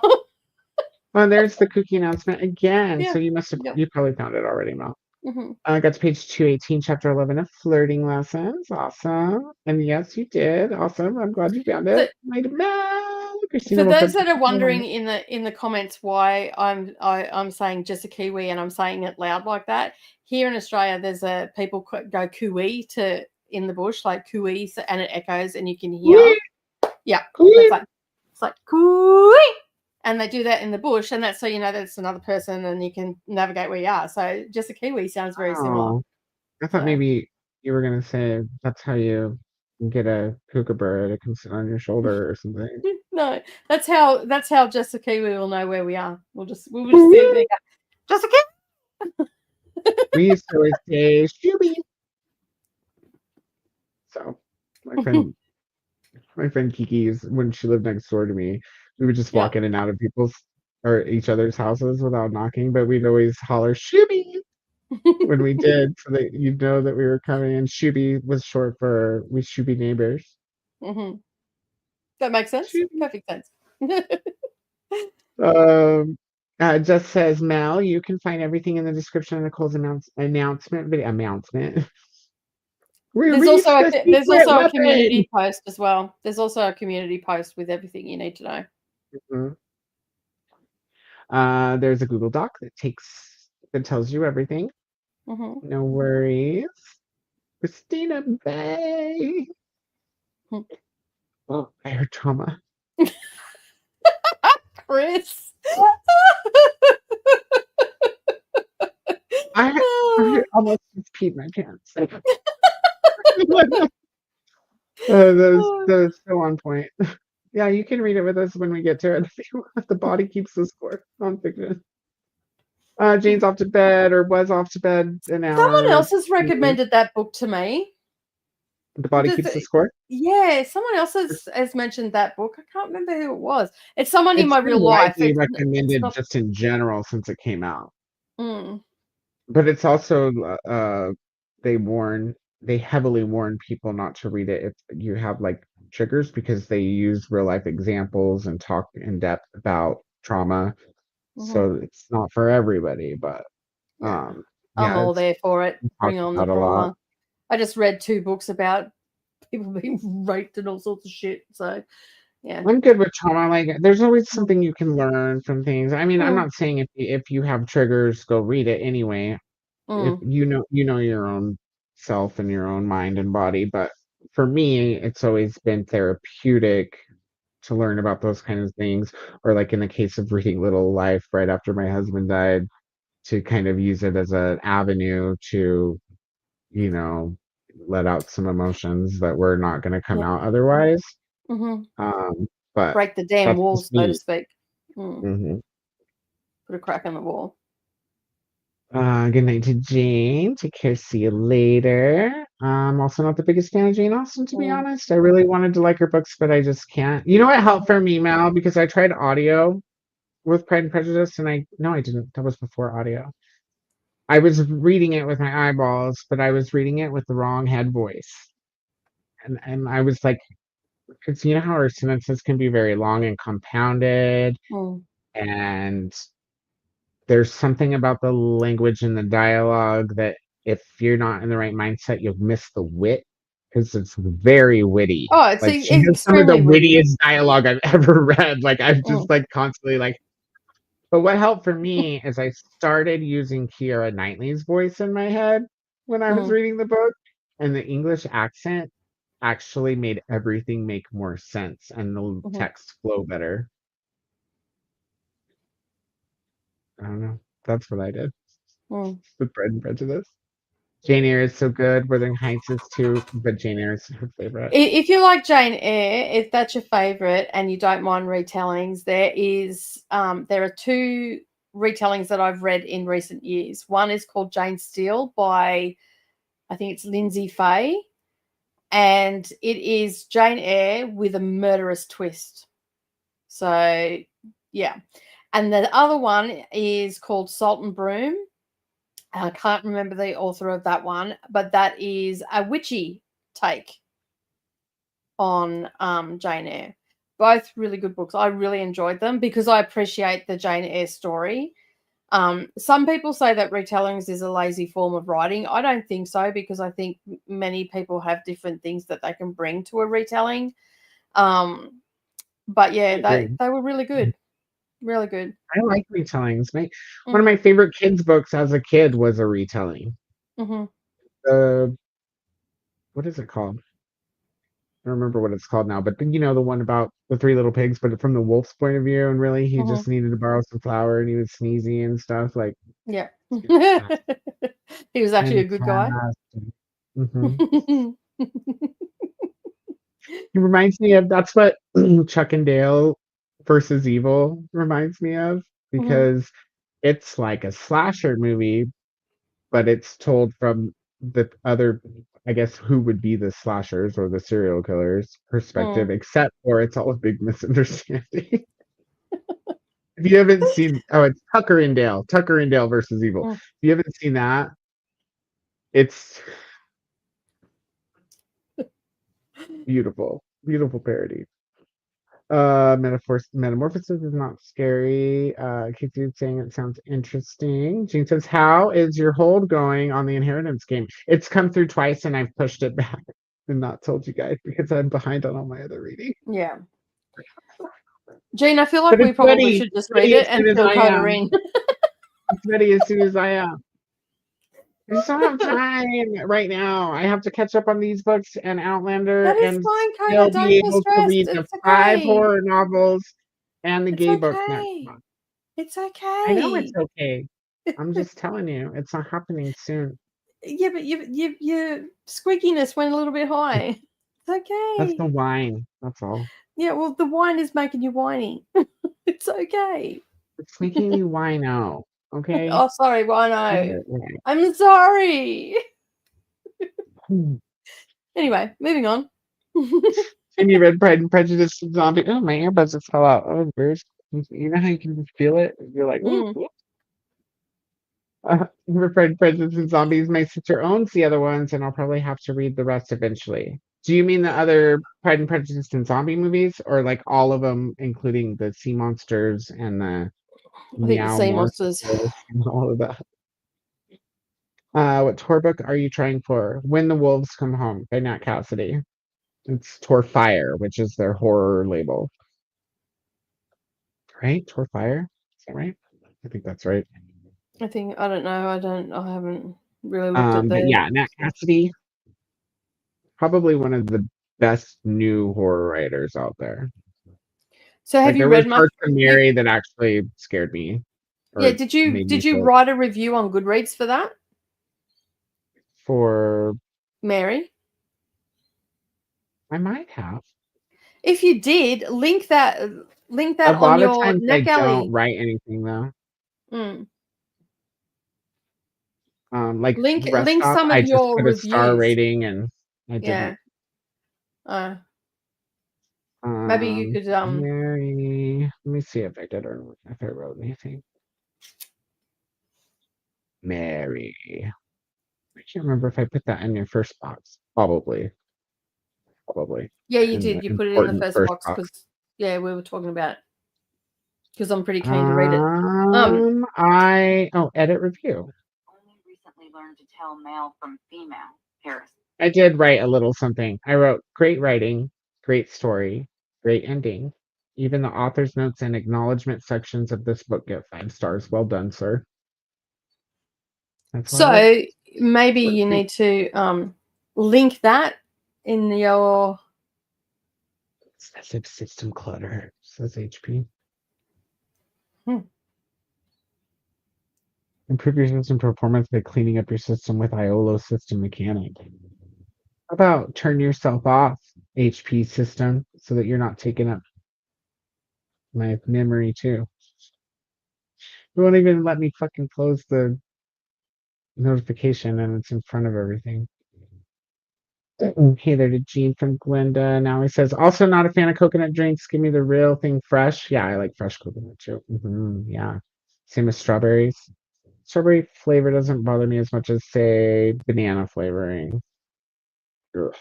S1: Well, there's the cookie announcement again.
S2: Yeah.
S1: So you must have, you probably found it already, Mel.
S2: Mm-hmm.
S1: I got to page 218, chapter 11 of flirting lessons. Awesome. And yes, you did. Awesome. I'm glad you found it.
S2: For those that are wondering in the comments why I'm saying just a Kiwi and I'm saying it loud like that, here in Australia there's people go cooey to in the bush like cooey, and it echoes and you can hear.
S1: Wee!
S2: Yeah,
S1: Wee!
S2: it's like cooey, and they do that in the bush, and that's so you know that's another person and you can navigate where you are. So just a Kiwi sounds very similar.
S1: I thought maybe you were gonna say that's how you get a kookaburra to come sit on your shoulder or something.
S2: No, that's how just a Kiwi will know where we are. We'll just sit there. Just a Kiwi.
S1: We used to always say Shooby. So my friend Kiki's when she lived next door to me, we would just walk in and out of people's or each other's houses without knocking, but we'd always holler Shooby when we did, so that you'd know that we were coming. And Shooby was short for we Shooby neighbors.
S2: Mm-hmm. That makes sense. Shooby. Perfect sense.
S1: It just says Mel. You can find everything in the description of Nicole's announcement.
S2: There's also a community post as well. There's also a community post with everything you need to know.
S1: Mm-hmm. There's a Google Doc that tells you everything.
S2: Mm-hmm.
S1: No worries. Christina Bay. Oh, I heard trauma.
S2: Chris.
S1: I almost just peed my pants. That was so on point. Yeah, you can read it with us when we get to it. The body keeps the score. Nonfiction. Jane's off to bed or was off to bed an hour.
S2: Someone else has recommended that book to me.
S1: The Body Keeps the Score.
S2: Yeah, someone else has mentioned that book. I can't remember who it was. It's someone in my real life.
S1: It's recommended just in general since it came out.
S2: Mm.
S1: But it's also they heavily warn people not to read it if you have like triggers because they use real life examples and talk in depth about trauma. So it's not for everybody, but
S2: I'm all there for it. Bring on the drama. I just read 2 books about people being raped and all sorts of shit. So yeah,
S1: I'm good with trauma. Like, there's always something you can learn from things. I mean, I'm not saying if you have triggers, go read it anyway. If you know your own self and your own mind and body. But for me, it's always been therapeutic to learn about those kind of things. Or like in the case of reading Little Life right after my husband died, to kind of use it as an avenue to, let out some emotions that were not going to come out otherwise. But
S2: break the damn wall, so to speak.
S1: Put
S2: a crack in the wall.
S1: Good night to Jane. Take care. See you later. I'm also not the biggest fan of Jane Austen, to be honest. I really wanted to like her books, but I just can't. You know what helped for me, Mel? Because I tried audio with Pride and Prejudice, and I didn't. That was before audio. I was reading it with my eyeballs, but I was reading it with the wrong head voice. And I was like, because you know how our sentences can be very long and compounded, and there's something about the language and the dialogue that if you're not in the right mindset, you'll miss the wit because it's very witty.
S2: Oh, it's
S1: like she has some of the wittiest dialogue I've ever read. Like I've just like constantly like. But what helped for me is I started using Keira Knightley's voice in my head when I was reading the book, and the English accent actually made everything make more sense and the text flow better. I don't know. That's what I did with Pride and Prejudice. Jane Eyre is so good. Wuthering Heights is too, but Jane Eyre is her favorite.
S2: If you like Jane Eyre, if that's your favorite and you don't mind retellings, there are 2 retellings that I've read in recent years. One is called Jane Steele by, I think it's Lindsay Fay, and it is Jane Eyre with a murderous twist. So yeah, and the other one is called Salt and Broom. I can't remember the author of that one, but that is a witchy take on Jane Eyre. Both really good books. I really enjoyed them because I appreciate the Jane Eyre story. Some people say that retellings is a lazy form of writing. I don't think so, because I think many people have different things that they can bring to a retelling. But yeah, they were really good. Really good.
S1: I like retellings. One of my favorite kids' books as a kid was a retelling. What is it called? I don't remember what it's called now, but you know the one about the 3 little pigs, but from the wolf's point of view, and really he just needed to borrow some flour and he was sneezy and stuff. Like,
S2: yeah, he was actually a good guy.
S1: He reminds me of, that's what Chuck and Dale versus Evil reminds me of, because it's like a slasher movie, but it's told from the other, I guess, who would be the slashers or the serial killers perspective, except for it's all a big misunderstanding. If you haven't seen, it's Tucker and Dale versus Evil. If you haven't seen that, it's beautiful parody. Metamorphosis is not scary. Casey saying it sounds interesting. Jean says, how is your hold going on the inheritance game? It's come through twice and I've pushed it back and not told you guys because I'm behind on all my other reading.
S2: Yeah. Jean, I feel like we probably should just read it and fill Koda in.
S1: It's ready as soon as I am. I just don't have time right now. I have to catch up on these books and Outlander, and still be able to read the 5 horror novels and the gay book next month.
S2: It's okay.
S1: I know it's okay. I'm just telling you, it's not happening soon.
S2: Yeah, but your squeakiness went a little bit high. It's okay.
S1: That's the wine. That's all.
S2: Yeah, well, the wine is making you whiny. It's okay.
S1: It's making me whine out. Okay.
S2: Oh, sorry. Why
S1: Get
S2: no?
S1: it right.
S2: I'm sorry.
S1: Hmm.
S2: Anyway, moving on.
S1: And you read Pride and Prejudice and Zombie. Oh, my earbuds just fell out. Oh, weird. You know how you can just feel it? You're like, ooh.
S2: Mm.
S1: Ooh. For Pride and Prejudice and Zombies, my sister owns the other ones, and I'll probably have to read the rest eventually. Do you mean the other Pride and Prejudice and Zombie movies, or like all of them, including the sea monsters and the
S2: I think the
S1: meow
S2: sea monsters.
S1: monsters and all of that? What tour book are you trying for? When the Wolves Come Home by Nat Cassidy. It's Tour Fire, which is their horror label. Right? Tour Fire? Is that right? I think that's right.
S2: I don't know. I haven't really looked at
S1: But
S2: the.
S1: yeah, Nat Cassidy, probably one of the best new horror writers out there.
S2: So have
S1: Like
S2: you
S1: there was
S2: read much?
S1: parts of Mary that actually scared me.
S2: Yeah,
S1: Or made me
S2: did you
S1: feel
S2: write a review on Goodreads for that,
S1: for
S2: Mary?
S1: I might have.
S2: If you did, link that
S1: A
S2: on
S1: lot of
S2: your
S1: times I don't
S2: NetGalley.
S1: write anything though.
S2: Mm.
S1: Like
S2: Link
S1: Rest Stop,
S2: some
S1: I
S2: of
S1: just
S2: your
S1: put a star
S2: reviews.
S1: rating and I
S2: Yeah.
S1: didn't.
S2: Maybe you could
S1: Mary. Let me see if I did or if I wrote anything. Mary. I can't remember if I put that in your first box. Probably.
S2: Yeah, you
S1: In
S2: did.
S1: the
S2: You put it in the
S1: important
S2: first
S1: first
S2: box
S1: box.
S2: because we were talking about it. Because I'm pretty keen to read it.
S1: Edit review.
S6: Only recently learned to tell male from female. Harris.
S1: I did write a little something. I wrote great writing, great story, great ending. Even the author's notes and acknowledgement sections of this book get 5 stars. Well done, sir. That's what I wrote.
S2: So maybe you need to link that in your.
S1: Excessive system clutter, says HP. Improve your system performance by cleaning up your system with IOLO System Mechanic. How about turn yourself off, HP system, so that you're not taking up my memory too. It won't even let me fucking close the notification and it's in front of everything. Hey there to Gene from Glenda. Now he says, also not a fan of coconut drinks. Give me the real thing fresh. Yeah, I like fresh coconut too. Yeah. Same as strawberries. Strawberry flavor doesn't bother me as much as, say, banana flavoring. Ugh.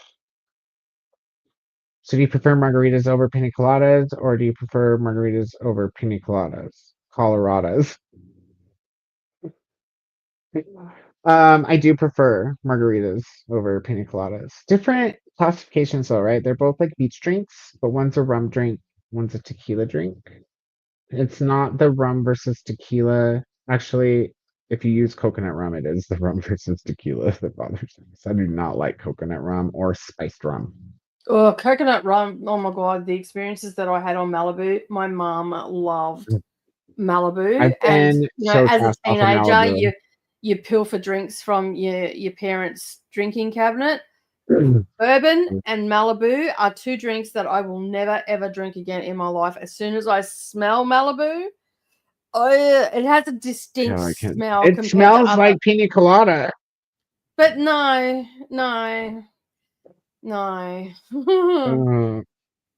S1: So do you prefer margaritas over pina coladas, or do you prefer margaritas over pina coladas? Coloradas. I do prefer margaritas over pina coladas. Different classifications though, right? They're both like beach drinks, but one's a rum drink, one's a tequila drink. It's not the rum versus tequila. Actually, if you use coconut rum, it is the rum versus tequila that bothers me. So I do not like coconut rum or spiced rum.
S2: Oh, coconut rum. Oh my God. The experiences that I had on Malibu, my mom loved Malibu.
S1: I've
S2: And,
S1: been
S2: you know,
S1: so
S2: as a
S1: cast off of
S2: teenager,
S1: Malibu.
S2: you pilfer drinks from your parents' drinking cabinet. Bourbon and Malibu are 2 drinks that I will never, ever drink again in my life. As soon as I smell Malibu, it has a distinct
S1: No, I can't.
S2: smell
S1: It
S2: compared to
S1: smells
S2: other.
S1: like pina colada.
S2: But no.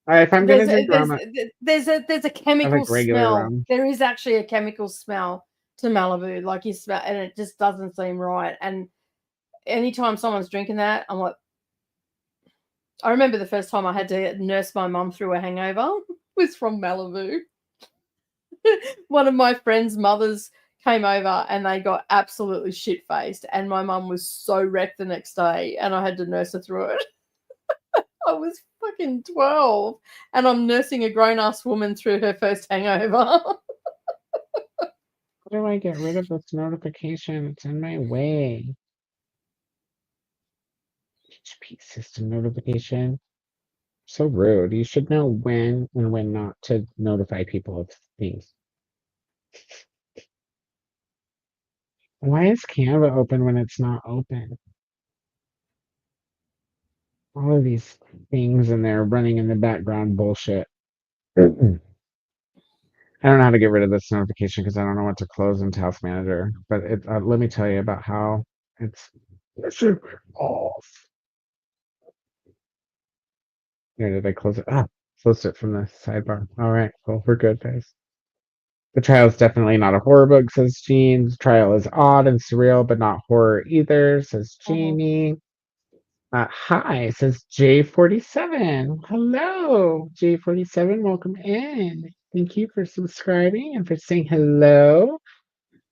S1: If I'm gonna drink rum,
S2: There's a
S1: I
S2: chemical
S1: like regular
S2: smell.
S1: rum.
S2: There is actually a chemical smell to Malibu, like you smell, and it just doesn't seem right. And anytime someone's drinking that, I'm like, I remember the first time I had to nurse my mum through a hangover was from Malibu. One of my friends' mothers came over and they got absolutely shit faced, and my mum was so wrecked the next day, and I had to nurse her through it. I was fucking 12 and I'm nursing a grown-ass woman through her first hangover.
S1: How do I get rid of this notification? It's in my way. HP system notification. So rude. You should know when and when not to notify people of things. Why is Canva open when it's not open? All of these things and they're running in the background bullshit. I don't know how to get rid of this notification because I don't know what to close in Task Manager. But let me tell you about how it's super off. Here, did I close it? Ah, closed it from the sidebar. All right, well, we're good, guys. The trial is definitely not a horror book, says Jean. The trial is odd and surreal, but not horror either, says Jamie. Hi, says J47. Hello, J47. Welcome in. Thank you for subscribing and for saying hello.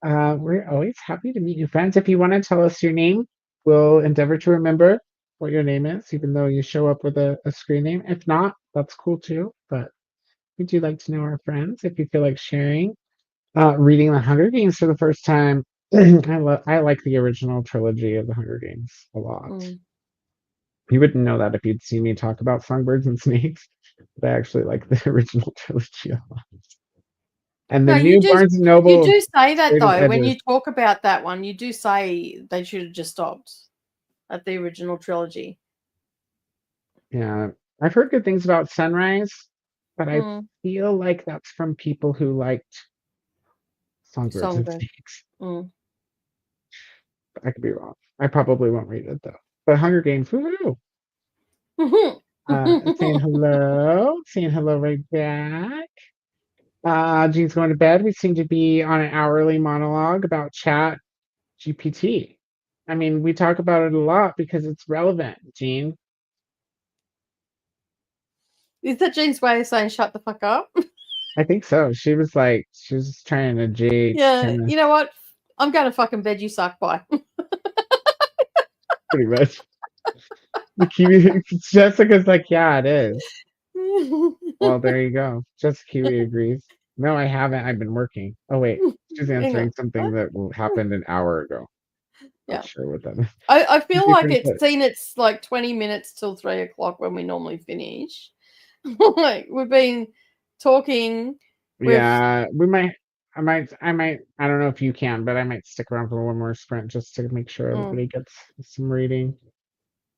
S1: We're always happy to meet new friends. If you want to tell us your name, we'll endeavor to remember what your name is, even though you show up with a screen name. If not, that's cool too. But we do like to know our friends. If you feel like sharing, reading The Hunger Games for the first time, I like the original trilogy of The Hunger Games a lot. You wouldn't know that if you'd seen me talk about Songbirds and Snakes, but I actually like the original trilogy a lot. And the new Barnes and Noble.
S2: You do say that
S1: Straight
S2: though.
S1: Up
S2: When
S1: Edges.
S2: you talk about that one, you do say they should have just stopped at the original trilogy.
S1: Yeah, I've heard good things about Sunrise, but I feel like that's from people who liked Songbirds and Snakes. I could be wrong. I probably won't read it though. But Hunger Games, woohoo! Saying hello right back. Jean's going to bed. We seem to be on an hourly monologue about Chat GPT. I mean, we talk about it a lot because it's relevant, Jean.
S2: Is that Jean's way of saying shut the fuck up?
S1: I think so. She was just trying to jade.
S2: Yeah, you know what? I'm going to fucking bed. You suck. Bye.
S1: Pretty much. The Kiwi, Jessica's like, yeah, it is. Well, there you go. Just Kiwi agrees. No, I haven't. I've been working. Oh wait, she's answering something that happened an hour ago.
S2: Yeah.
S1: Not sure what that is.
S2: I feel like it's like 20 minutes till 3 o'clock when we normally finish. Like we've been talking.
S1: Yeah, we might. I don't know if you can, but I might stick around for one more sprint just to make sure everybody gets some reading.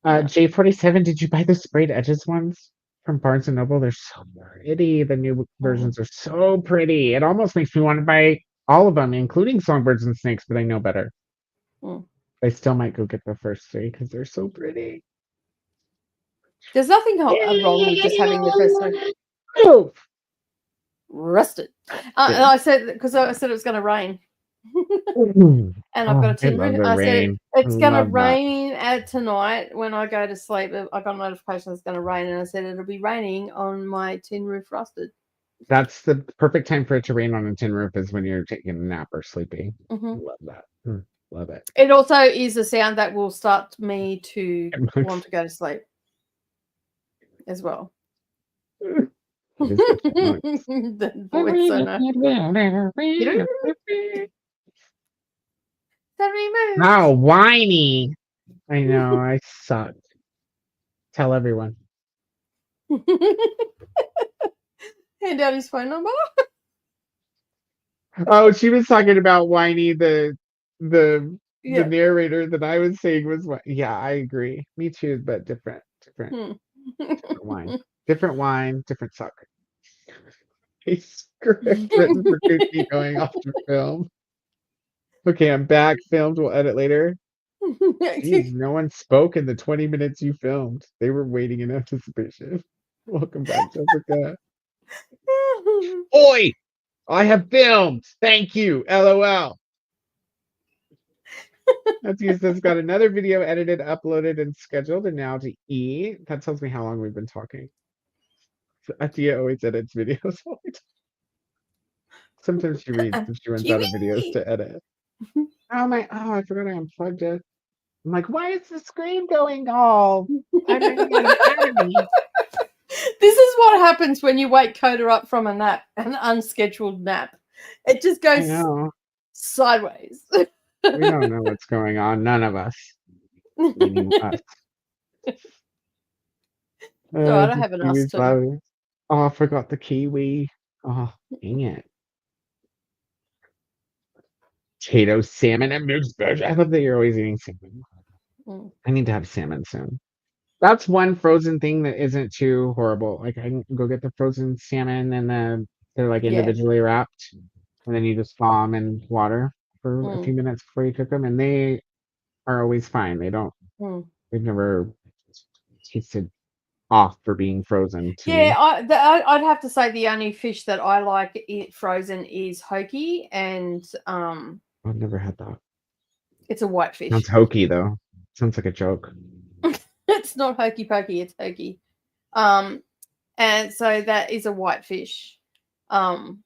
S1: J47, did you buy the sprayed edges ones from Barnes and Noble? They're so pretty. The new versions are so pretty. It almost makes me want to buy all of them, including Songbirds and Snakes, but I know better. I still might go get the first 3 because they're so pretty.
S2: There's nothing wrong with just having the first 3. Rusted. And I said, because I said it was going to rain. And I've got a tin roof. I said it's going to rain tonight when I go to sleep. I got a notification it's going to rain, and I said it'll be raining on my tin roof rusted.
S1: That's the perfect time for it to rain on a tin roof is when you're taking a nap or sleeping. Love that. Love it.
S2: It also is a sound that will start me to want to go to sleep as well. The voice, so no.
S1: How whiny. I know, I suck. Tell everyone.
S2: Hand out his phone number.
S1: Oh, she was talking about whiny, the narrator that I was saying was yeah, I agree. Me too, but different wine. Different wine, different suck. A script written for Cookie going off to film. Okay, I'm back. Filmed. We'll edit later. Jeez, no one spoke in the 20 minutes you filmed. They were waiting in anticipation. Welcome back, Jessica. Oi! I have filmed. Thank you. LOL. That's got another video edited, uploaded, and scheduled, and now to E. That tells me how long we've been talking. Atia always edits videos. Sometimes she reads if she runs out of videos to edit. I forgot I unplugged it. I'm like, why is the screen going all?
S2: This is what happens when you wake Koda up from a nap, an unscheduled nap. It just goes sideways.
S1: We don't know what's going on. None of us. Meaning us.
S2: So I don't have an us too.
S1: Oh, I forgot the kiwi. Oh, dang it. Potato, salmon, and mixed veg. I love that you're always eating salmon. I need to have salmon soon. That's one frozen thing that isn't too horrible. Like I can go get the frozen salmon and the They're like
S2: Yeah.
S1: individually wrapped, and then you just thaw them in water for a few minutes before you cook them, and they are always fine. They don't.
S2: Mm.
S1: They've never tasted off for being frozen to me.
S2: Yeah, I'd have to say the only fish that I like it frozen is hoki, and
S1: I've never had that.
S2: it's a white fish.
S1: Sounds hokey though. Sounds like a joke.
S2: It's not hokey pokey, it's hoki. And so that is a white fish. And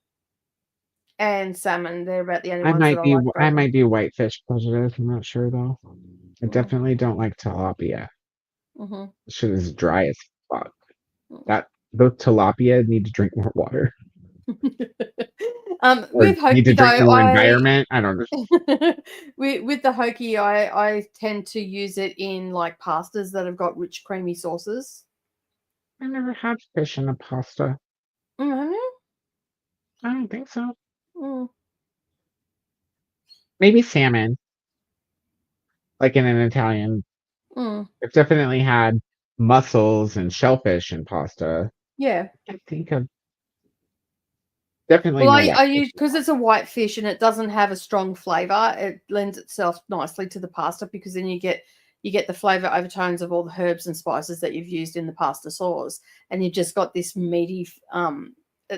S2: salmon, they're about the only ones that I like.
S1: I might be whitefish prejudice. I'm not sure though. I definitely don't like tilapia.
S2: Mm-hmm.
S1: Shit is dry as fuck. Those tilapia need to drink more water.
S2: With hoki,
S1: need to drink
S2: though,
S1: more environment. I don't know.
S2: with the hoki, I tend to use it in like pastas that have got rich, creamy sauces.
S1: I never had fish in a pasta.
S2: Mm-hmm.
S1: I don't think so.
S2: Mm.
S1: Maybe salmon. Like in an Italian.
S2: Mm.
S1: I've definitely had mussels and shellfish in pasta.
S2: Yeah.
S1: I think of definitely.
S2: Well,
S1: no
S2: I use, because it's a white fish and it doesn't have a strong flavor. It lends itself nicely to the pasta because then you get the flavor overtones of all the herbs and spices that you've used in the pasta sauce, and you've just got this meaty.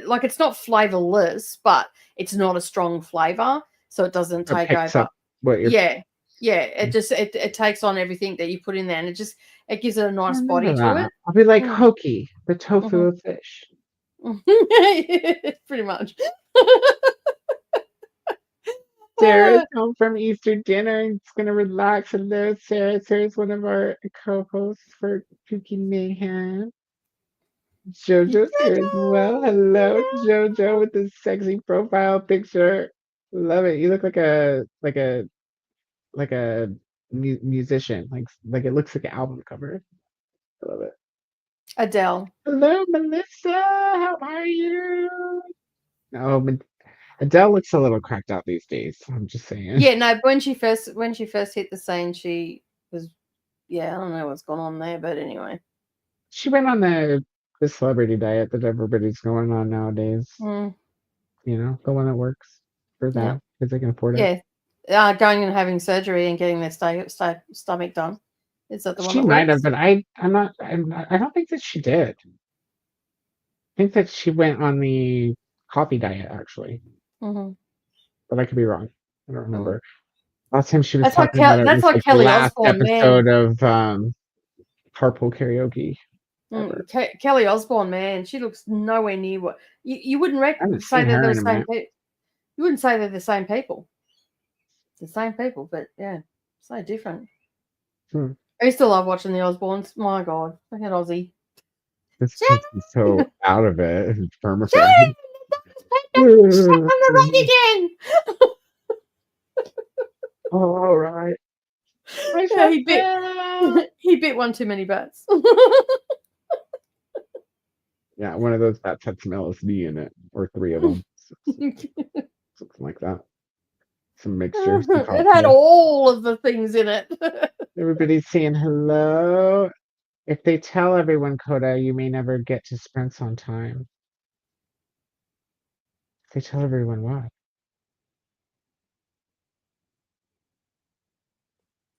S2: Like it's not flavorless, but it's not a strong flavor, so it doesn't take over. Yeah. It just it takes on everything that you put in there, and it gives it a nice body to it.
S1: I'll be like hoki, the tofu of fish.
S2: Pretty much.
S1: Sarah's home from Easter dinner and it's gonna relax. Hello, Sarah. Sarah's one of our co-hosts for Cooking Mayhem. Jojo's here as well. Hello, Jojo, with this sexy profile picture. Love it. You look like a musician. Like it looks like an album cover. I love it.
S2: Adele.
S1: Hello, Melissa. How are you? Oh, Adele looks a little cracked out these days. I'm just saying.
S2: Yeah, no. When she first hit the scene, she was. Yeah, I don't know what's going on there, but anyway.
S1: She went on the celebrity diet that everybody's going on nowadays.
S2: Mm.
S1: You know, the one that works for that because they can afford it.
S2: Yeah, going and having surgery and getting their stomach done. Is that the one?
S1: She might have, but I'm not. I don't think that she did. I think that she went on the coffee diet actually, but I could be wrong. I don't remember. Last time she was talking about it. That's like Kelly last Osbourne, episode of Carpool Karaoke.
S2: Kelly Osbourne, man, she looks nowhere near what you wouldn't say that they're the same people. You wouldn't say they're the same people. The same people, but yeah, so different. I used to love watching the Osbournes. My God, look at Ozzy.
S1: This is so out of it. It's permafrost.
S2: On the right again.
S1: All right.
S2: Yeah, he bit one too many bats.
S1: Yeah, one of those bats had some LSD in it, or 3 of them. Something like that. Some mixture.
S2: It had all of the things in it.
S1: Everybody's saying hello. If they tell everyone, Koda, you may never get to sprints on time. If they tell everyone what?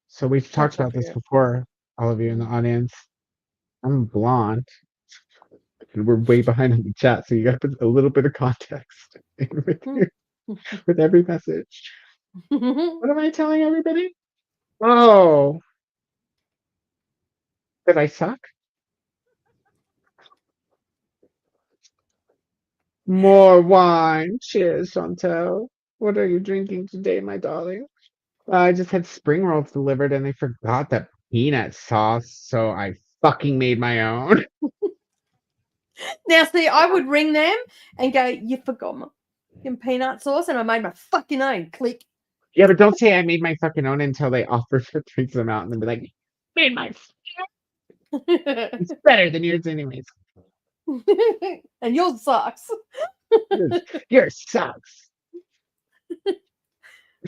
S1: So we've talked about this before, all of you in the audience. I'm blonde. And we're way behind in the chat, so you got to put a little bit of context with every message. What am I telling everybody? Oh. Did I suck? More wine. Cheers, Chantel. What are you drinking today, my darling? I just had spring rolls delivered and they forgot that peanut sauce, so I fucking made my own.
S2: Now, see, I would ring them and go, you forgot my peanut sauce, and I made my fucking own. Click.
S1: Yeah, but don't say I made my fucking own until they offer to take them out and then be like, made my it's better than yours anyways.
S2: And yours sucks.
S1: Yours sucks.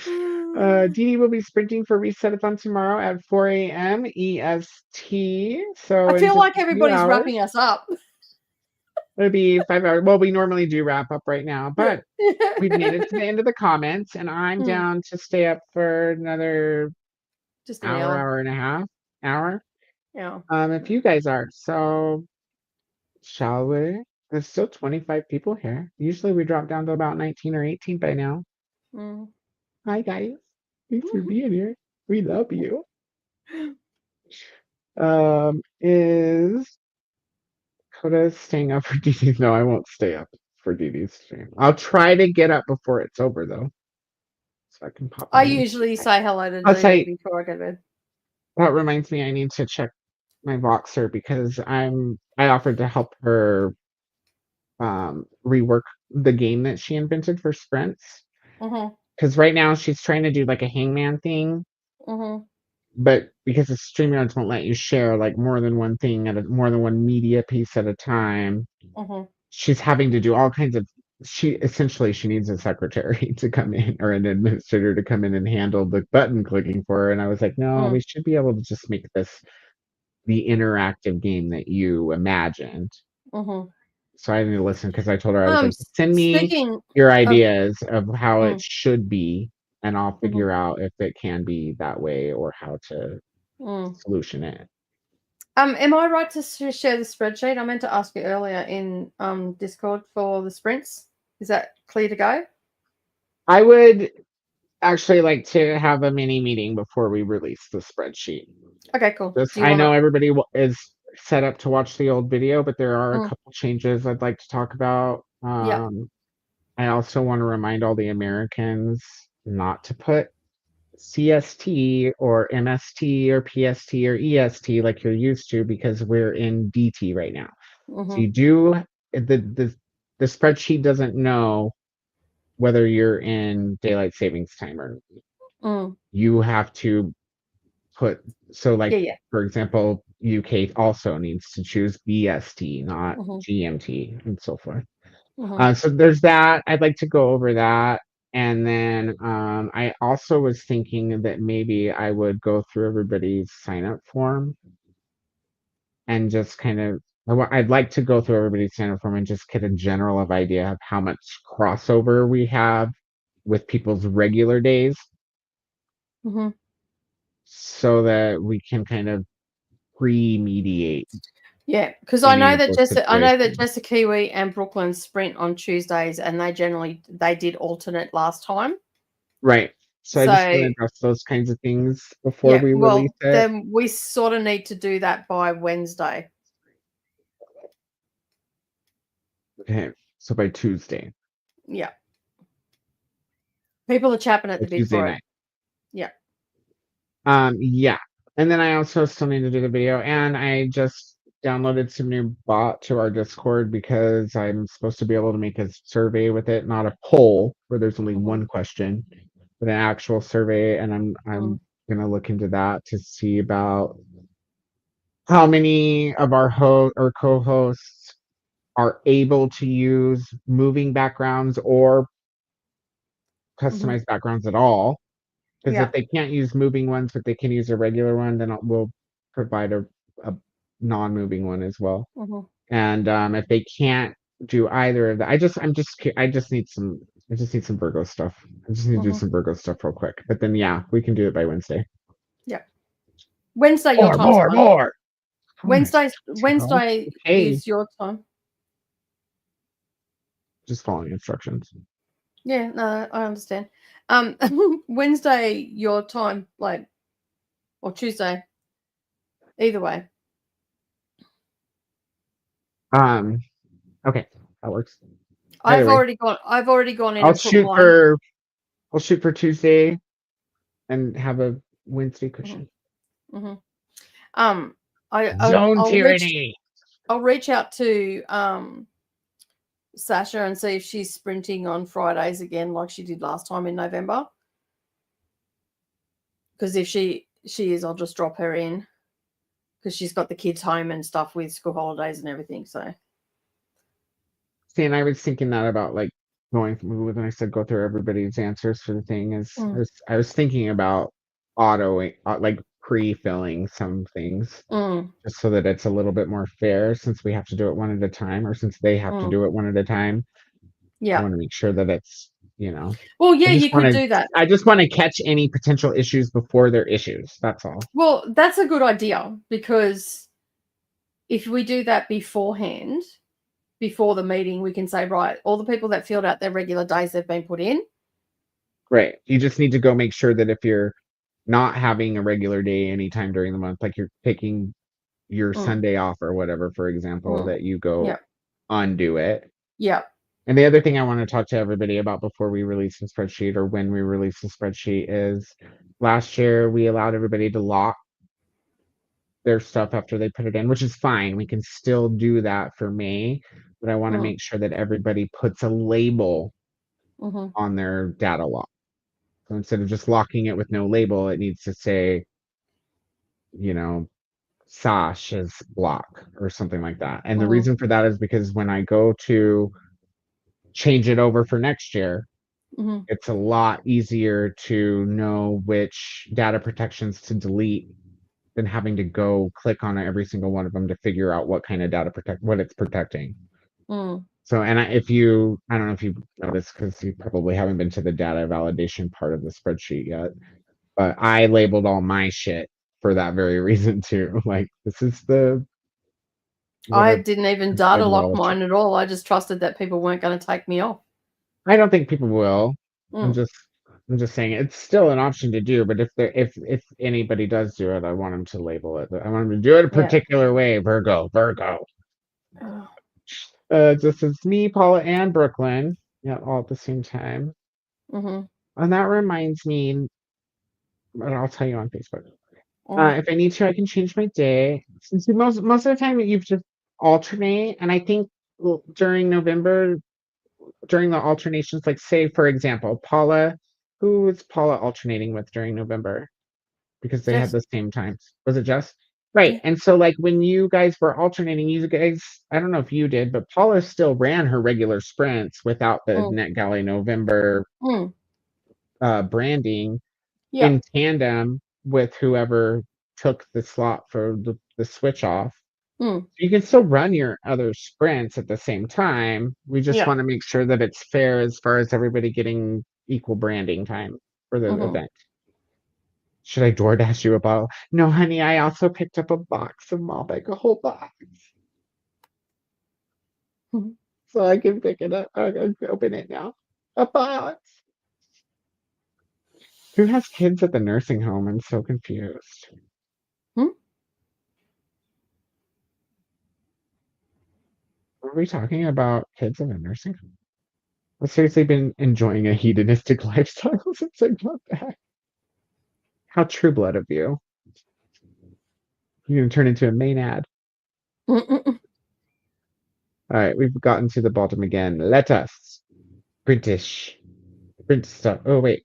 S1: Dee will be sprinting for Reset-a-thon tomorrow at 4 a.m. EST. So
S2: I feel like everybody's wrapping us up.
S1: It'll be 5 hours. Well, we normally do wrap up right now, but we've made it to the end of the comments, and I'm
S2: Hmm.
S1: down to stay up for another
S2: Just an
S1: hour,
S2: hour.
S1: hour and a half, hour.
S2: Yeah.
S1: If you guys are. So, shall we? There's still 25 people here. Usually we drop down to about 19 or 18 by now.
S2: Mm.
S1: Hi, guys. Thanks for being here. We love you. Is Koda staying up for Dee Dee? No, I won't stay up for Dee Dee's stream. I'll try to get up before it's over, though. So I can pop
S2: I
S1: in.
S2: usually say hello to
S1: I'll
S2: Dee
S1: say-
S2: Dee before I go to bed.
S1: That reminds me, I need to check my Voxer because I offered to help her rework the game that she invented for sprints.
S2: Mm-hmm.
S1: Because right now she's trying to do like a hangman thing,
S2: Mm-hmm.
S1: but because the StreamYards won't let you share like more than one thing more than one media piece at a time,
S2: Mm-hmm.
S1: she's having to do all kinds of. She needs a secretary to come in or an administrator to come in and handle the button clicking for her. And I was like, no, we should be able to just make this the interactive game that you imagined.
S2: Mm-hmm.
S1: So I need to listen because I told her I was like,
S2: s-
S1: send me
S2: speaking
S1: your ideas of how
S2: Mm.
S1: it should be, and I'll figure out if it can be that way or how to solution it.
S2: Am I right to share the spreadsheet? I meant to ask you earlier in Discord for the sprints. Is that clear to go?
S1: I would actually like to have a mini meeting before we release the spreadsheet.
S2: Okay, cool.
S1: I know everybody is set up to watch the old video, but there are a
S2: Mm.
S1: couple changes I'd like to talk about.
S2: Yeah.
S1: I also want to remind all the Americans not to put CST or MST or PST or EST like you're used to because we're in DT right now.
S2: Mm-hmm.
S1: So you do the spreadsheet doesn't know whether you're in daylight savings time or not. You have to put for example, UK also needs to choose BST, not GMT, and so forth. So there's that. I'd like to go over that. And then I also was thinking that maybe I would go through everybody's sign up form and just kind of, I'd like to go through everybody's sign up form and just get a general of idea of how much crossover we have with people's regular days so that we can kind of pre-mediate.
S2: Yeah, because I know that
S1: situation.
S2: Jessica Kiwi and Brooklyn sprint on Tuesdays, and they did alternate last time.
S1: Right. So I just want to address those kinds of things before we release it.
S2: Then we sort of need to do that by Wednesday.
S1: Okay, so by Tuesday.
S2: Yeah. People are chapping at the bit
S1: Tuesday
S2: for
S1: night.
S2: it.
S1: Yeah. Yeah. And then I also still need to do the video, and I just downloaded some new bot to our Discord because I'm supposed to be able to make a survey with it, not a poll where there's only one question, but an actual survey. And I'm gonna look into that to see about how many of our co-hosts are able to use moving backgrounds or customized backgrounds at all. Because if they can't use moving ones, but they can use a regular one, then we'll provide a non-moving one as well. And if they can't do either of that, I just need some Virgo stuff. I just need to do some Virgo stuff real quick. But then we can do it by Wednesday.
S2: Yeah. Wednesday your time.
S1: More.
S2: Wednesday is your time.
S1: Just following instructions.
S2: Yeah, no, I understand. Wednesday your time, or Tuesday. Either way.
S1: Okay, that works.
S2: I've already gone in.
S1: I'll shoot for Tuesday and have a Wednesday cushion.
S2: I'll reach out to Sasha and see if she's sprinting on Fridays again like she did last time in November. Because if she is, I'll just drop her in because she's got the kids home and stuff with school holidays and everything. So,
S1: see, and I was thinking that about going when I said go through everybody's answers for the thing I was thinking about pre-filling some things
S2: Mm,
S1: just so that it's a little bit more fair since we have to do it one at a time, or since they have to
S2: Mm.
S1: do it one at a time. I
S2: yeah.
S1: want to make sure that it's,
S2: Well, yeah,
S1: I just
S2: you could
S1: want
S2: do that.
S1: I just want to catch any potential issues before they're issues. That's all.
S2: Well, that's a good idea because if we do that beforehand, before the meeting, we can say, right, all the people that filled out their regular days they've been put in.
S1: Right. You just need to go make sure that if you're not having a regular day anytime during the month, like you're taking your Sunday off or whatever, for example, that you go
S2: Yep.
S1: undo it.
S2: Yep.
S1: And the other thing I want to talk to everybody about before we release the spreadsheet or when we release the spreadsheet is last year we allowed everybody to lock their stuff after they put it in, which is fine. We can still do that for May, but I want to make sure that everybody puts a label on their data lock. So instead of just locking it with no label, it needs to say, Sash is block or something like that. And the reason for that is because when I go to change it over for next year, it's a lot easier to know which data protections to delete than having to go click on every single one of them to figure out what kind of data what it's protecting. So, and I don't know if you've noticed because you probably haven't been to the data validation part of the spreadsheet yet, but I labeled all my shit for that very reason too. Like this is
S2: I didn't even data lock
S1: well,
S2: mine at all. I just trusted that people weren't going to take me off.
S1: I don't think people will. I'm just saying it's still an option to do, but if anybody does do it, I want them to label it. I want them to do it a particular way. Virgo. Just as me, Paula, and Brooklyn, all at the same time. And that reminds me, but I'll tell you on Facebook. If I need to, I can change my day. Since most of the time you just alternate, and I think during November, during the alternations, like say for example, Paula, who was Paula alternating with during November? Because they had the same times. Was it Jess? Right.
S2: Yeah.
S1: And so like when you guys were alternating, you guys, I don't know if you did, but Paula still ran her regular sprints without the NetGalley November branding in tandem with whoever took the slot for the switch off. You can still run your other sprints at the same time. We just want to make sure that it's fair as far as everybody getting equal branding time for the event. Should I DoorDash you a bottle? No, honey, I also picked up a box of Malbec, a whole box. So I can pick it up. I can open it now. A box. Who has kids at the nursing home? I'm so confused. Are we talking about kids in a nursing home? I've seriously been enjoying a hedonistic lifestyle since I got back. How true blood of you. You're going to turn into a maenad. All right, we've gotten to the bottom again. Let us. British. Print stuff. Oh, wait.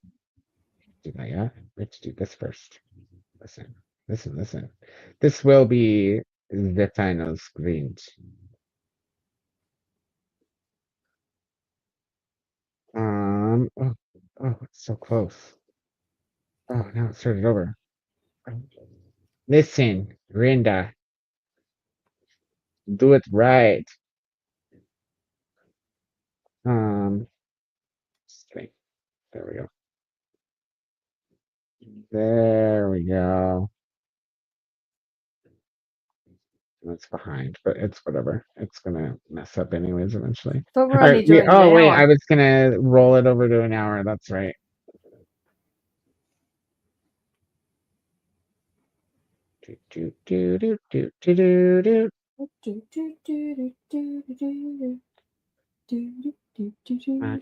S1: Do that yet? We have to do this first. Listen. This will be the final screen. Oh, it's so close. Oh, now it started over. Listen, Rinda. Do it right. Just kidding. There we go. There we go. That's behind, but it's whatever. It's gonna mess up anyways eventually.
S2: But we're only doing
S1: oh wait, I
S2: hour.
S1: was gonna roll it over to an hour. That's right. I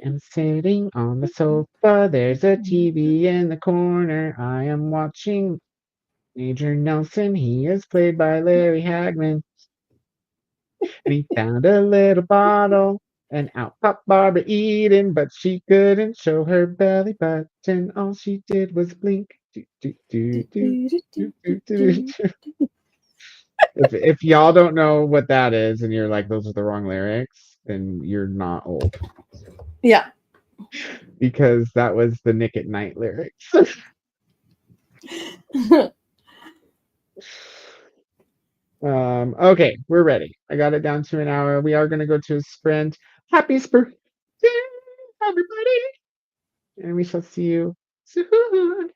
S1: am sitting on the sofa. There's a TV in the corner. I am watching Major Nelson. He is played by Larry Hagman. And he found a little bottle, and out popped Barbara Eden, but she couldn't show her belly button. All she did was blink. If y'all don't know what that is, and you're like, those are the wrong lyrics, then you're not old.
S2: Yeah.
S1: Because that was the Nick at Night lyrics. Okay, we're ready. I got it down to an hour. We are gonna go to a sprint. Happy sprint, everybody, and we shall see you soon.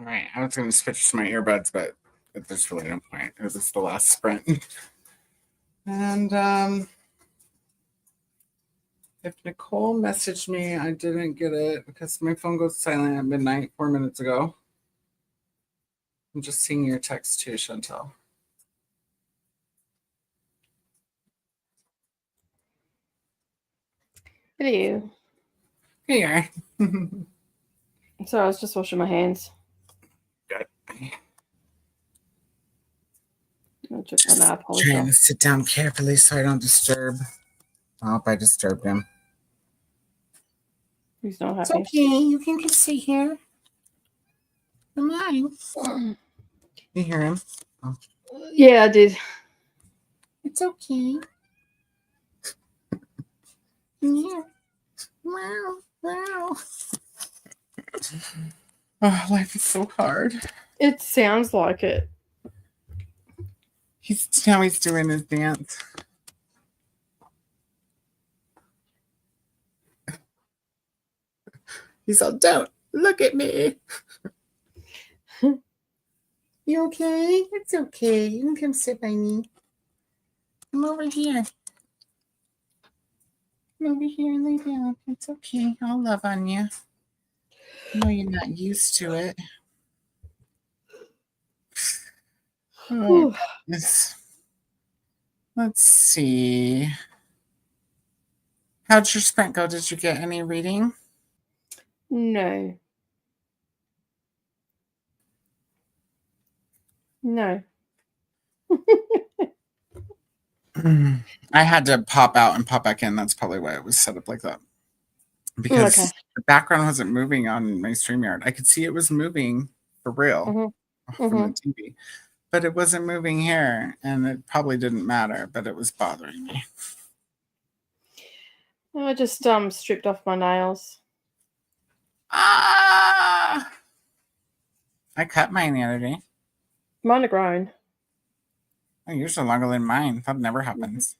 S1: All right, I was going to switch to my earbuds, but there's really no point. It was the last sprint. And if Nicole messaged me, I didn't get it because my phone goes silent at midnight 4 minutes ago. I'm just seeing your text too, Chantel.
S2: Hello.
S1: Here.
S2: So I was just washing my hands.
S1: Good.
S2: I took my nail polish
S1: Trying
S2: off.
S1: to sit down carefully so I don't disturb. I hope I disturbed him.
S2: He's not
S1: It's
S2: happy.
S1: okay. You can just sit here. Come on. You hear him? Oh.
S2: Yeah, I did.
S1: It's okay. Yeah. Wow. Wow. Oh, life is so hard.
S2: It sounds like it.
S1: Now he's doing his dance. He's all, don't look at me. You okay? It's okay. You can come sit by me. Come over here. Come over here and lay down. It's okay. I'll love on you. I know you're not used to it. Oh, goodness. Let's see. How'd your sprint go? Did you get any reading?
S2: No. No.
S1: I had to pop out and pop back in. That's probably why it was set up like that. Because the background wasn't moving on my StreamYard. I could see it was moving for real from the TV, but it wasn't moving here, and it probably didn't matter, but it was bothering me.
S2: I just stripped off my nails.
S1: Ah! I cut mine the other day.
S2: Mine are grown.
S1: Oh, yours are longer than mine. That never happens.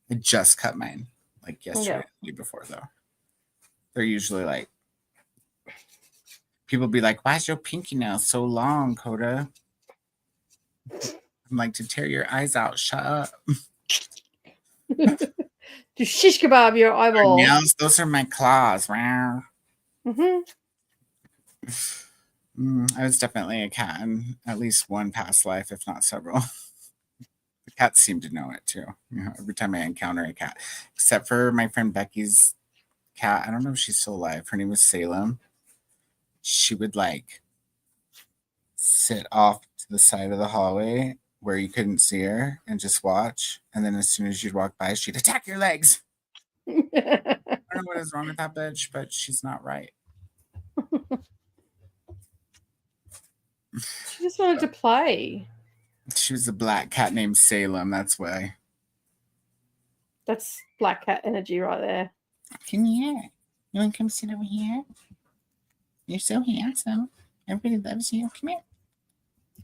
S1: I just cut mine like yesterday, the day before, though. They're usually like, people be like, why is your pinky nail so long, Koda? I'm like, to tear your eyes out. Shut up.
S2: To shish kebab your eyeball.
S1: Nails, those are my claws. I was definitely a cat in at least one past life, if not several. The cats seem to know it too. You know, every time I encounter a cat, except for my friend Becky's cat. I don't know if she's still alive. Her name was Salem. She would like sit off to the side of the hallway where you couldn't see her and just watch. And then as soon as you'd walk by, she'd attack your legs. I don't know what is wrong with that bitch, but she's not right.
S2: She just wanted to play.
S1: She was a black cat named Salem. That's why.
S2: That's black cat energy right there.
S1: Come here. You want to come sit over here? You're so handsome. Everybody loves you. Come here.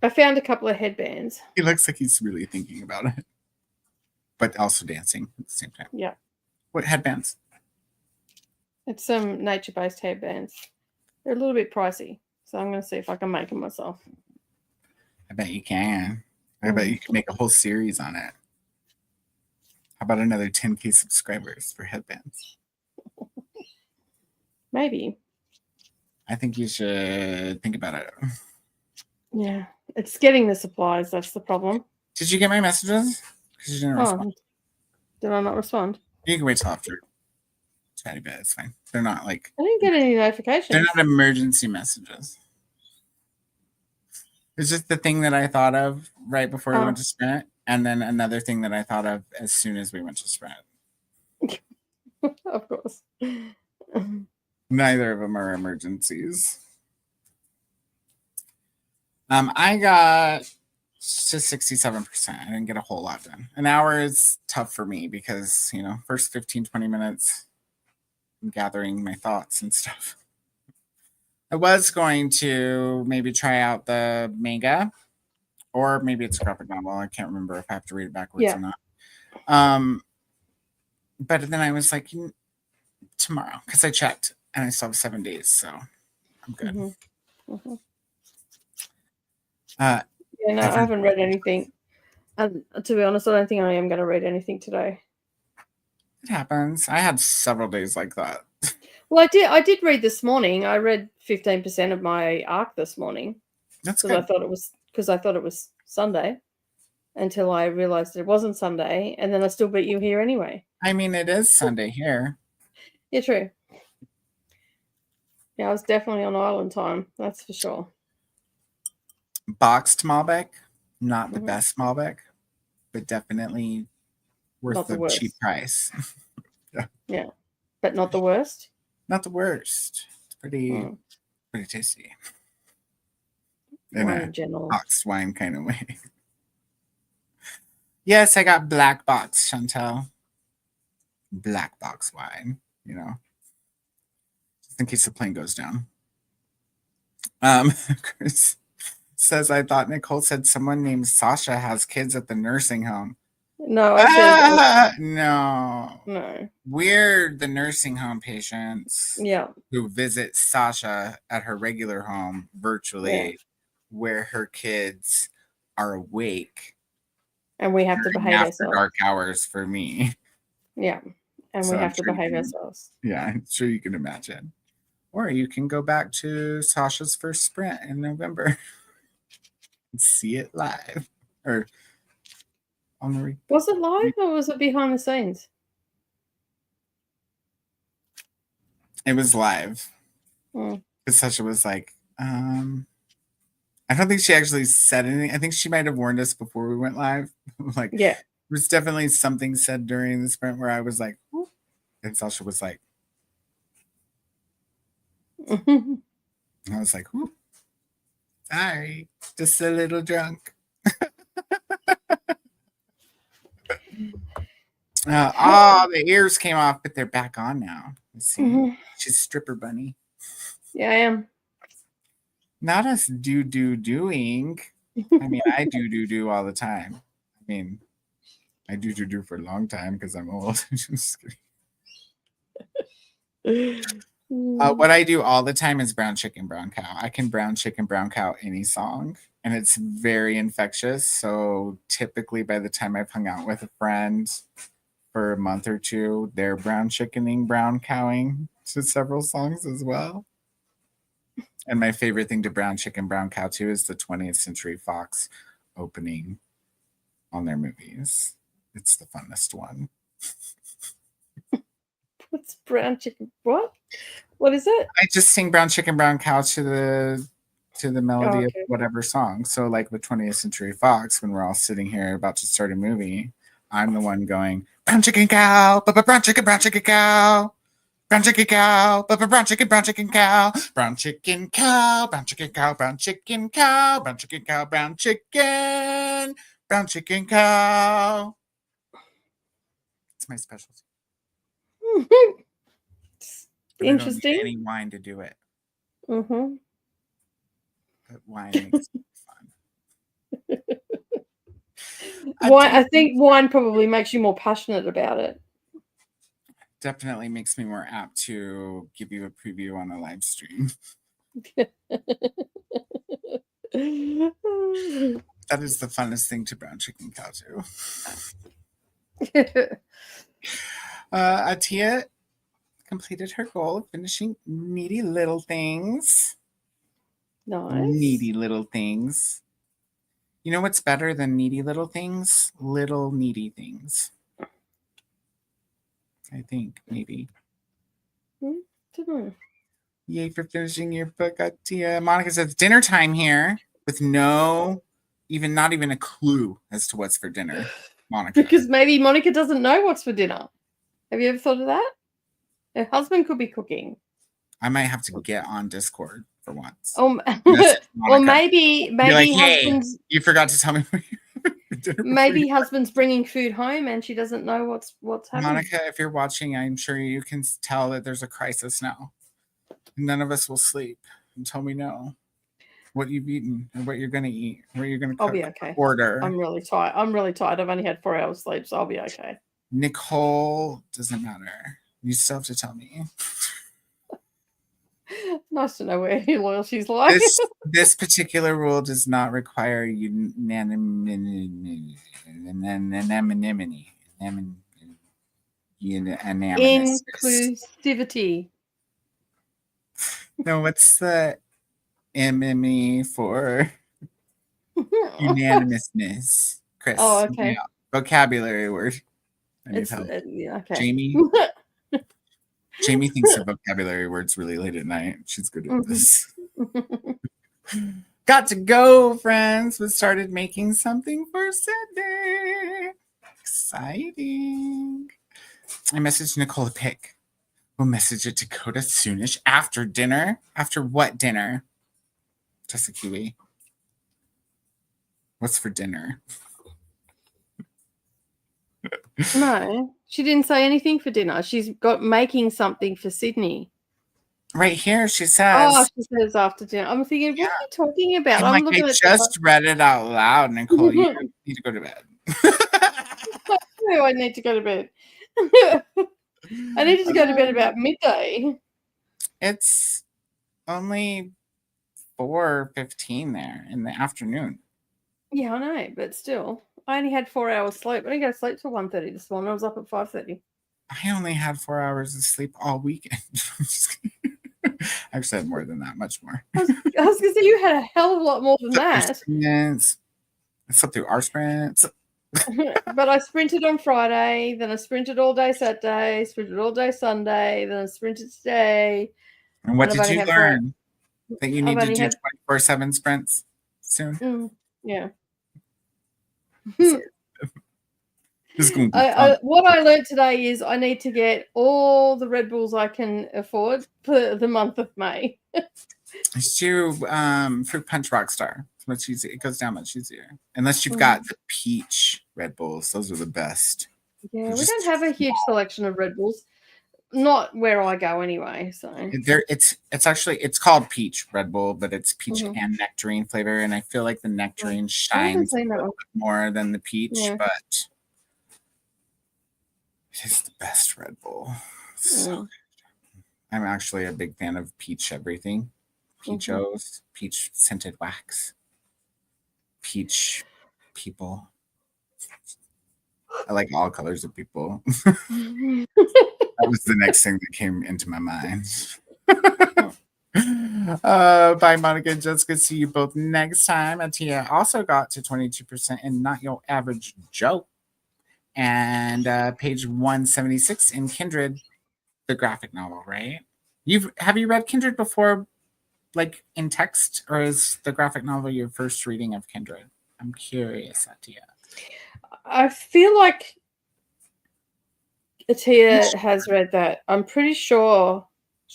S2: I found a couple of headbands.
S1: He looks like he's really thinking about it, but also dancing at the same time.
S2: Yeah.
S1: What headbands?
S2: It's some nature-based headbands. They're a little bit pricey, so I'm going to see if I can make them myself.
S1: I bet you can. I bet you can make a whole series on it. How about another 10K subscribers for headbands?
S2: Maybe.
S1: I think you should think about it.
S2: Yeah. It's getting the supplies. That's the problem.
S1: Did you get my messages? Because you didn't respond.
S2: Did I not respond?
S1: You can wait till after. Chatty bit. It's fine. They're not like.
S2: I didn't get any notifications.
S1: They're not emergency messages. It's just the thing that I thought of right before we went to Sprint, and then another thing that I thought of as soon as we went to Sprint.
S2: Of course.
S1: Neither of them are emergencies. I got to 67%. I didn't get a whole lot done. An hour is tough for me because, you know, first 15, 20 minutes, I'm gathering my thoughts and stuff. I was going to maybe try out the manga, or maybe it's a graphic novel. I can't remember if I have to read it backwards or not. But then I was like, tomorrow, because I checked and I still have 7 days, so I'm good.
S2: Yeah, no, I
S7: Every-
S2: haven't read anything. And to be honest, I don't think I am going to read anything today.
S7: It happens. I had several days like that.
S2: Well, I did read this morning. I read 15% of my arc this morning
S7: That's
S2: because
S7: good.
S2: I thought it was Sunday until I realized it wasn't Sunday, and then I still beat you here anyway.
S7: I mean, it is Sunday here.
S2: Yeah, true. Yeah, I was definitely on island time. That's for sure.
S7: Boxed Malbec, not the
S2: Mhm.
S7: best Malbec, but definitely worth
S2: Not the
S7: the cheap
S2: worst.
S7: price.
S2: Yeah, but not the worst.
S7: Not the worst. It's pretty
S2: Mm.
S7: tasty. In
S2: Wine
S7: a
S2: in general.
S7: boxed wine kind of way. Yes, I got black box, Chantel. Black box wine, you know. Just in case the plane goes down. Chris says, I thought Nicole said someone named Sasha has kids at the nursing home.
S2: No, I said
S7: no.
S2: no.
S7: We're the nursing home patients
S2: Yeah,
S7: who visit Sasha at her regular home virtually, where her kids are awake.
S2: and we have to behave
S7: After
S2: ourselves.
S7: dark hours for me.
S2: Yeah, and
S7: So
S2: we
S7: I'm
S2: have to
S7: sure you
S2: behave
S7: can-
S2: ourselves.
S7: Yeah, I'm sure you can imagine. Or you can go back to Sasha's first sprint in November and see it live. Or on the
S2: Was it live or was it behind the scenes?
S7: It was live.
S2: Mm.
S7: Because Sasha was like, I don't think she actually said anything. I think she might have warned us before we went live. Like,
S2: Yeah.
S7: there was definitely something said during the sprint where I was like, "Whoop," and Sasha was like, and I was like, "Whoop. Sorry, just a little drunk." The ears came off, but they're back on now. Let's see.
S2: Mhm.
S7: She's stripper bunny.
S2: Yeah, I am.
S7: Not us doing. I mean, I do all the time. I mean, I do for a long time because I'm old. Just kidding. What I do all the time is brown chicken, brown cow. I can brown chicken, brown cow any song, and it's very infectious. So typically, by the time I've hung out with a friend for a month or two, they're brown chickening, brown cowing to several songs as well. And my favorite thing to brown chicken, brown cow to is the 20th Century Fox opening on their movies. It's the funnest one.
S2: What's brown chicken? What? What is it?
S7: I just sing brown chicken, brown cow to the melody
S2: okay.
S7: of whatever song. So like with 20th Century Fox, when we're all sitting here about to start a movie, I'm the one going, brown chicken cow, brown chicken cow. Brown chicken cow, brown chicken cow, brown chicken cow, brown chicken cow, brown chicken cow, brown chicken cow, brown chicken cow. It's my specialty.
S2: Interesting.
S7: I don't need any wine to do it.
S2: Mm-hmm.
S7: But wine makes it fun.
S2: I think wine probably makes you more passionate about it.
S7: Definitely makes me more apt to give you a preview on a live stream. That is the funnest thing to brown chicken cow to. Atia completed her goal of finishing Needy Little Things.
S2: Nice.
S7: Needy Little Things. You know what's better than Needy Little Things? Little Needy Things. I think, maybe. Yay for finishing your book, Atia. Monica says, dinner time here with not even a clue as to what's for dinner. Monica.
S2: Because maybe Monica doesn't know what's for dinner. Have you ever thought of that? Her husband could be cooking.
S7: I might have to get on Discord for once.
S2: Or maybe
S7: like, hey,
S2: husband's
S7: you forgot to tell me what
S2: maybe husband's bringing food home and she doesn't know what's happening.
S7: Monica, if you're watching, I'm sure you can tell that there's a crisis now. None of us will sleep until we know what you've eaten and what you're going to eat, what you're going to cook.
S2: I'll be okay.
S7: Order.
S2: I'm really tired. I've only had 4 hours sleep, so I'll be okay.
S7: Nicole, doesn't matter. You still have to tell me.
S2: Nice to know where your loyalties lie.
S7: This particular rule does not require unanimous.
S2: Inclusivity.
S7: No, what's the MME for? Unanimousness. Chris.
S2: Oh, okay.
S7: Yeah, vocabulary word. I need
S2: It's
S7: help.
S2: yeah, okay.
S7: Jamie thinks of vocabulary words really late at night. She's good at this. Got to go, friends. We started making something for Sunday. Exciting. I messaged Nicole a pic. We'll message it to Koda soonish after dinner. After what dinner? Just a kiwi. What's for dinner?
S2: No, she didn't say anything for dinner. She's got making something for Sydney.
S7: Right here, she says.
S2: Oh, she says after dinner. I'm thinking, what are you talking about?
S7: I'm looking at just read it out loud, Nicole. You need to go to bed.
S2: No, I need to go to bed. I needed to go to bed about midday.
S7: It's only 4:15 there in the afternoon.
S2: Yeah, I know, but still. I only had 4 hours sleep. I didn't go to sleep till 1:30 this morning. I was up at 5:30.
S7: I only had 4 hours of sleep all weekend. I actually had more than that, much more.
S2: I was going to say, you had a hell of a lot more than that.
S7: I slept through our sprints.
S2: But I sprinted on Friday, then I sprinted all day Saturday, sprinted all day Sunday, then I sprinted today.
S7: And what did you learn? That you need to do 24/7 sprints soon?
S2: Yeah.
S7: What
S2: I learned today is I need to get all the Red Bulls I can afford for the month of May.
S7: It's do Fruit Punch Rockstar. It's much easier. It goes down much easier. Unless you've got the peach Red Bulls. Those are the best.
S2: Yeah, we don't have a huge selection of Red Bulls. Not where I go anyway. So
S7: it's called peach Red Bull, but it's peach and nectarine flavor, and I feel like the nectarine shines a little bit more than the peach, but it is the best Red Bull. So good. I'm actually a big fan of peach everything. Peachos, peach scented wax, peach people. I like all colors of people. That was the next thing that came into my mind. Bye, Monica and Jessica. See you both next time. Atia also got to 22% in Not Your Average Joe. And page 176 in Kindred, the graphic novel, right? Have you read Kindred before, like in text, or is the graphic novel your first reading of Kindred? I'm curious, Atia.
S2: I feel like Atia has read that. I'm pretty sure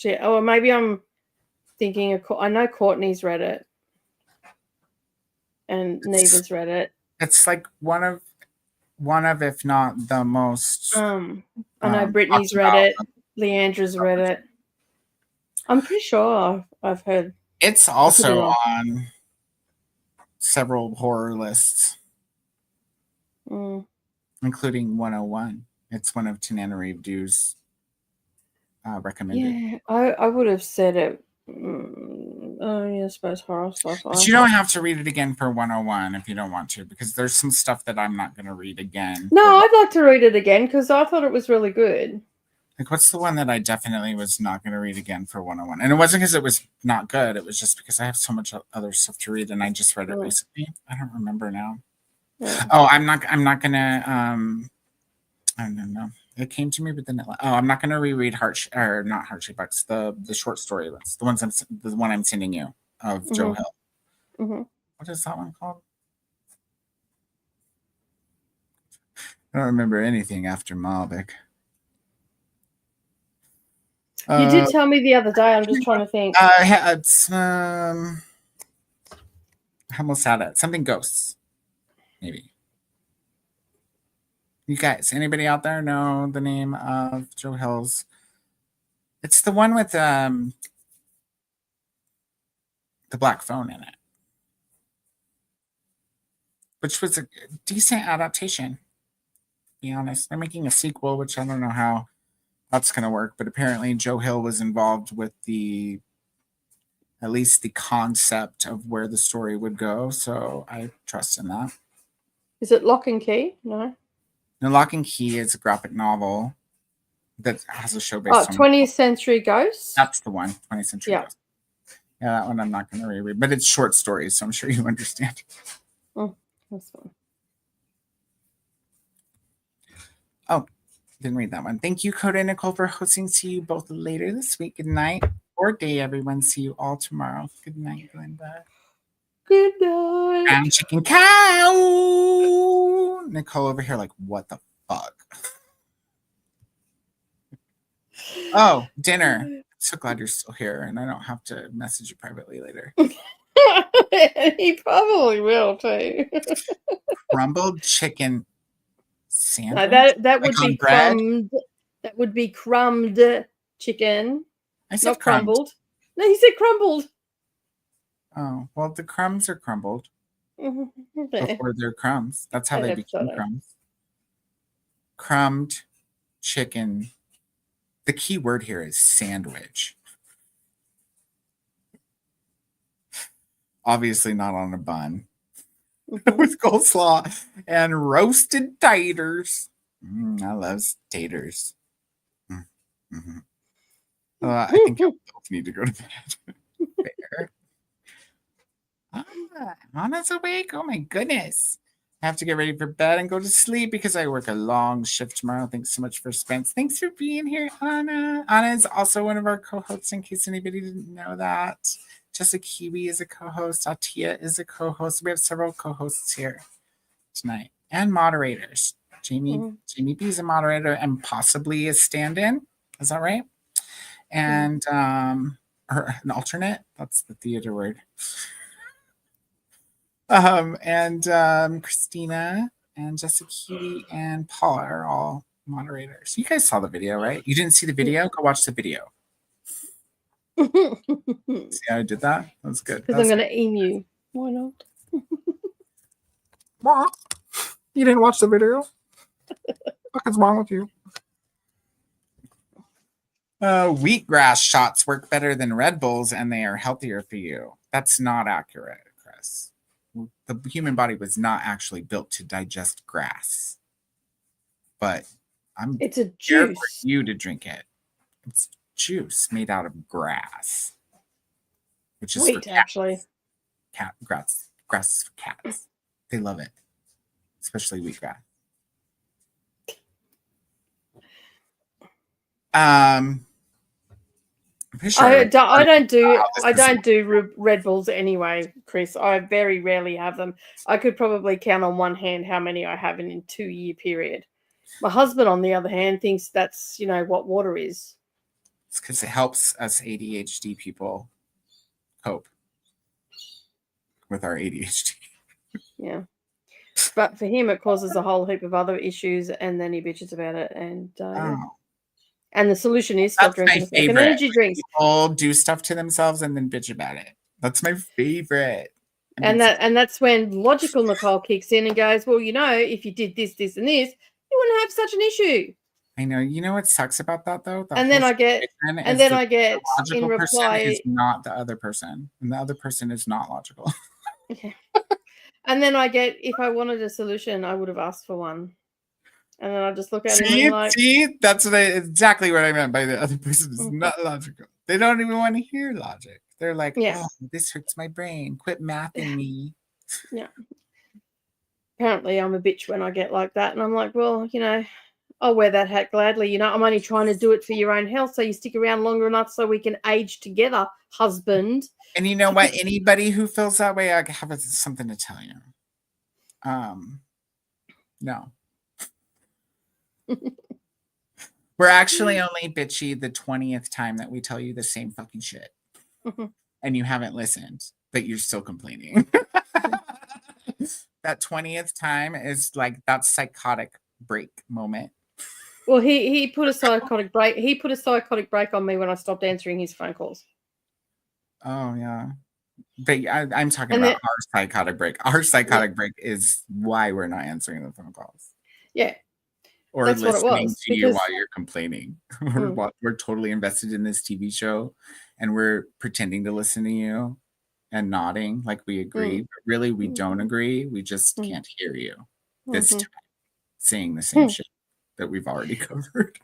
S2: maybe I'm thinking of. I know Courtney's read it, and Neva's read it.
S7: It's like one of, if not the most.
S2: I know Brittany's read it. Leandra's read it. I'm pretty sure I've heard.
S7: It's also on several horror lists, including 101. It's one of Tananarive Dew's recommended.
S2: Yeah, I would have said it. I suppose horror stuff.
S7: But you don't have to read it again for 101 if you don't want to, because there's some stuff that I'm not going to read again.
S2: No, I'd like to read it again because I thought it was really good.
S7: Like, what's the one that I definitely was not going to read again for 101? And it wasn't because it was not good. It was just because I have so much other stuff to read, and I just read it recently. I don't remember now. Yeah. Oh, I'm not going to. I don't know. It came to me, but then I'm not going to reread not Heart-Shaped Box, the short story list, the one I'm sending you of Joe Hill. What is that one called? I don't remember anything after Malbec.
S2: You did tell me the other day. I'm just trying to think.
S7: It's I almost had it. Something Ghosts, maybe. You guys, anybody out there know the name of Joe Hill's? It's the one with the black phone in it, which was a decent adaptation. To be honest, they're making a sequel, which I don't know how that's going to work, but apparently Joe Hill was involved with the at least the concept of where the story would go. So I trust in that.
S2: Is it Lock and Key? No.
S7: The Lock and Key is a graphic novel that has a show based on
S2: 20th Century Ghosts.
S7: That's the one, 20th Century Ghosts. Yeah, that one I'm not going to reread, but it's short stories, so I'm sure you understand.
S2: Oh, that's fine.
S7: Oh, didn't read that one. Thank you, Koda and Nicole, for hosting. See you both later this week. Good night or day, everyone. See you all tomorrow. Good night, Glenda.
S2: Good night.
S7: Brown chicken cow. Nicole over here, like, what the fuck? Oh, dinner. So glad you're still here, and I don't have to message you privately later.
S2: He probably will too.
S7: Crumbled chicken sandwich.
S2: No, that would
S7: Like
S2: be
S7: bread?
S2: crumbed. That would be crumbed chicken,
S7: I said
S2: not
S7: crumbed.
S2: crumbled. No, he said crumbled.
S7: Oh, well, the crumbs are crumbled
S2: Okay.
S7: before they're crumbs. That's how
S2: I
S7: they
S2: never
S7: become
S2: thought of-
S7: crumbs. Crumbed chicken. The key word here is sandwich. Obviously not on a bun. With coleslaw and roasted taters. I love taters. Mm-hmm. I think you both need to go to bed. Fair. Anna's awake. Oh my goodness. I have to get ready for bed and go to sleep because I work a long shift tomorrow. Thanks so much for Spence. Thanks for being here, Anna. Anna is also one of our co-hosts, in case anybody didn't know that. Jessica Kiwi is a co-host. Atia is a co-host. We have several co-hosts here tonight and moderators. Jamie B is a moderator and possibly a stand-in. Is that right? And or an alternate. That's the theater word. And Christina and Jessica Kiwi and Paula are all moderators. You guys saw the video, right? You didn't see the video? Go watch the video. See how I did that? That was good.
S2: Because I'm going to emu. Why not?
S7: What? You didn't watch the video? What is wrong with you? Wheatgrass shots work better than Red Bulls and they are healthier for you. That's not accurate, Chris. The human body was not actually built to digest grass. But
S2: it's a
S7: here
S2: juice
S7: for you to drink it. It's juice made out of grass. Which is for cats.
S2: Actually.
S7: Grass is for cats. They love it. Especially wheatgrass. Sure.
S2: I don't do Red Bulls anyway, Chris. I very rarely have them. I could probably count on one hand how many I have in a 2-year period. My husband, on the other hand, thinks that's what water is.
S7: It's because it helps us ADHD people cope with our ADHD.
S2: Yeah. But for him, it causes a whole heap of other issues, and then he bitches about it. And the solution is stop drinking fucking energy drinks.
S7: People do stuff to themselves and then bitch about it. That's my favorite.
S2: And that's when logical Nicole kicks in and goes, well, if you did this, this, and this, you wouldn't have such an issue.
S7: I know. You know what sucks about that though?
S2: And then I get in reply,
S7: is not the other person, and the other person is not logical.
S2: Okay. And then I get, if I wanted a solution, I would have asked for one. And then I just look at it and I'm like,
S7: that's exactly what I meant by the other person is not logical. They don't even want to hear logic. They're like, oh, this hurts my brain. Quit mathing me.
S2: Yeah. Apparently I'm a bitch when I get like that. And I'm like, well, I'll wear that hat gladly. I'm only trying to do it for your own health so you stick around longer enough so we can age together, husband.
S7: And you know what? Anybody who feels that way, I have something to tell you. No. We're actually only bitchy the 20th time that we tell you the same fucking shit. And you haven't listened, but you're still complaining. That 20th time is like that psychotic break moment.
S2: Well, he put a psychotic break. He put a psychotic break on me when I stopped answering his phone calls.
S7: Oh yeah, but I'm talking about our psychotic break. Our psychotic break is why we're not answering the phone calls.
S2: Yeah,
S7: or listening to you while you're complaining. We're totally invested in this TV show, and we're pretending to listen to you and nodding like we agree, but really we don't agree. We just can't hear you this time saying the same shit that we've already covered.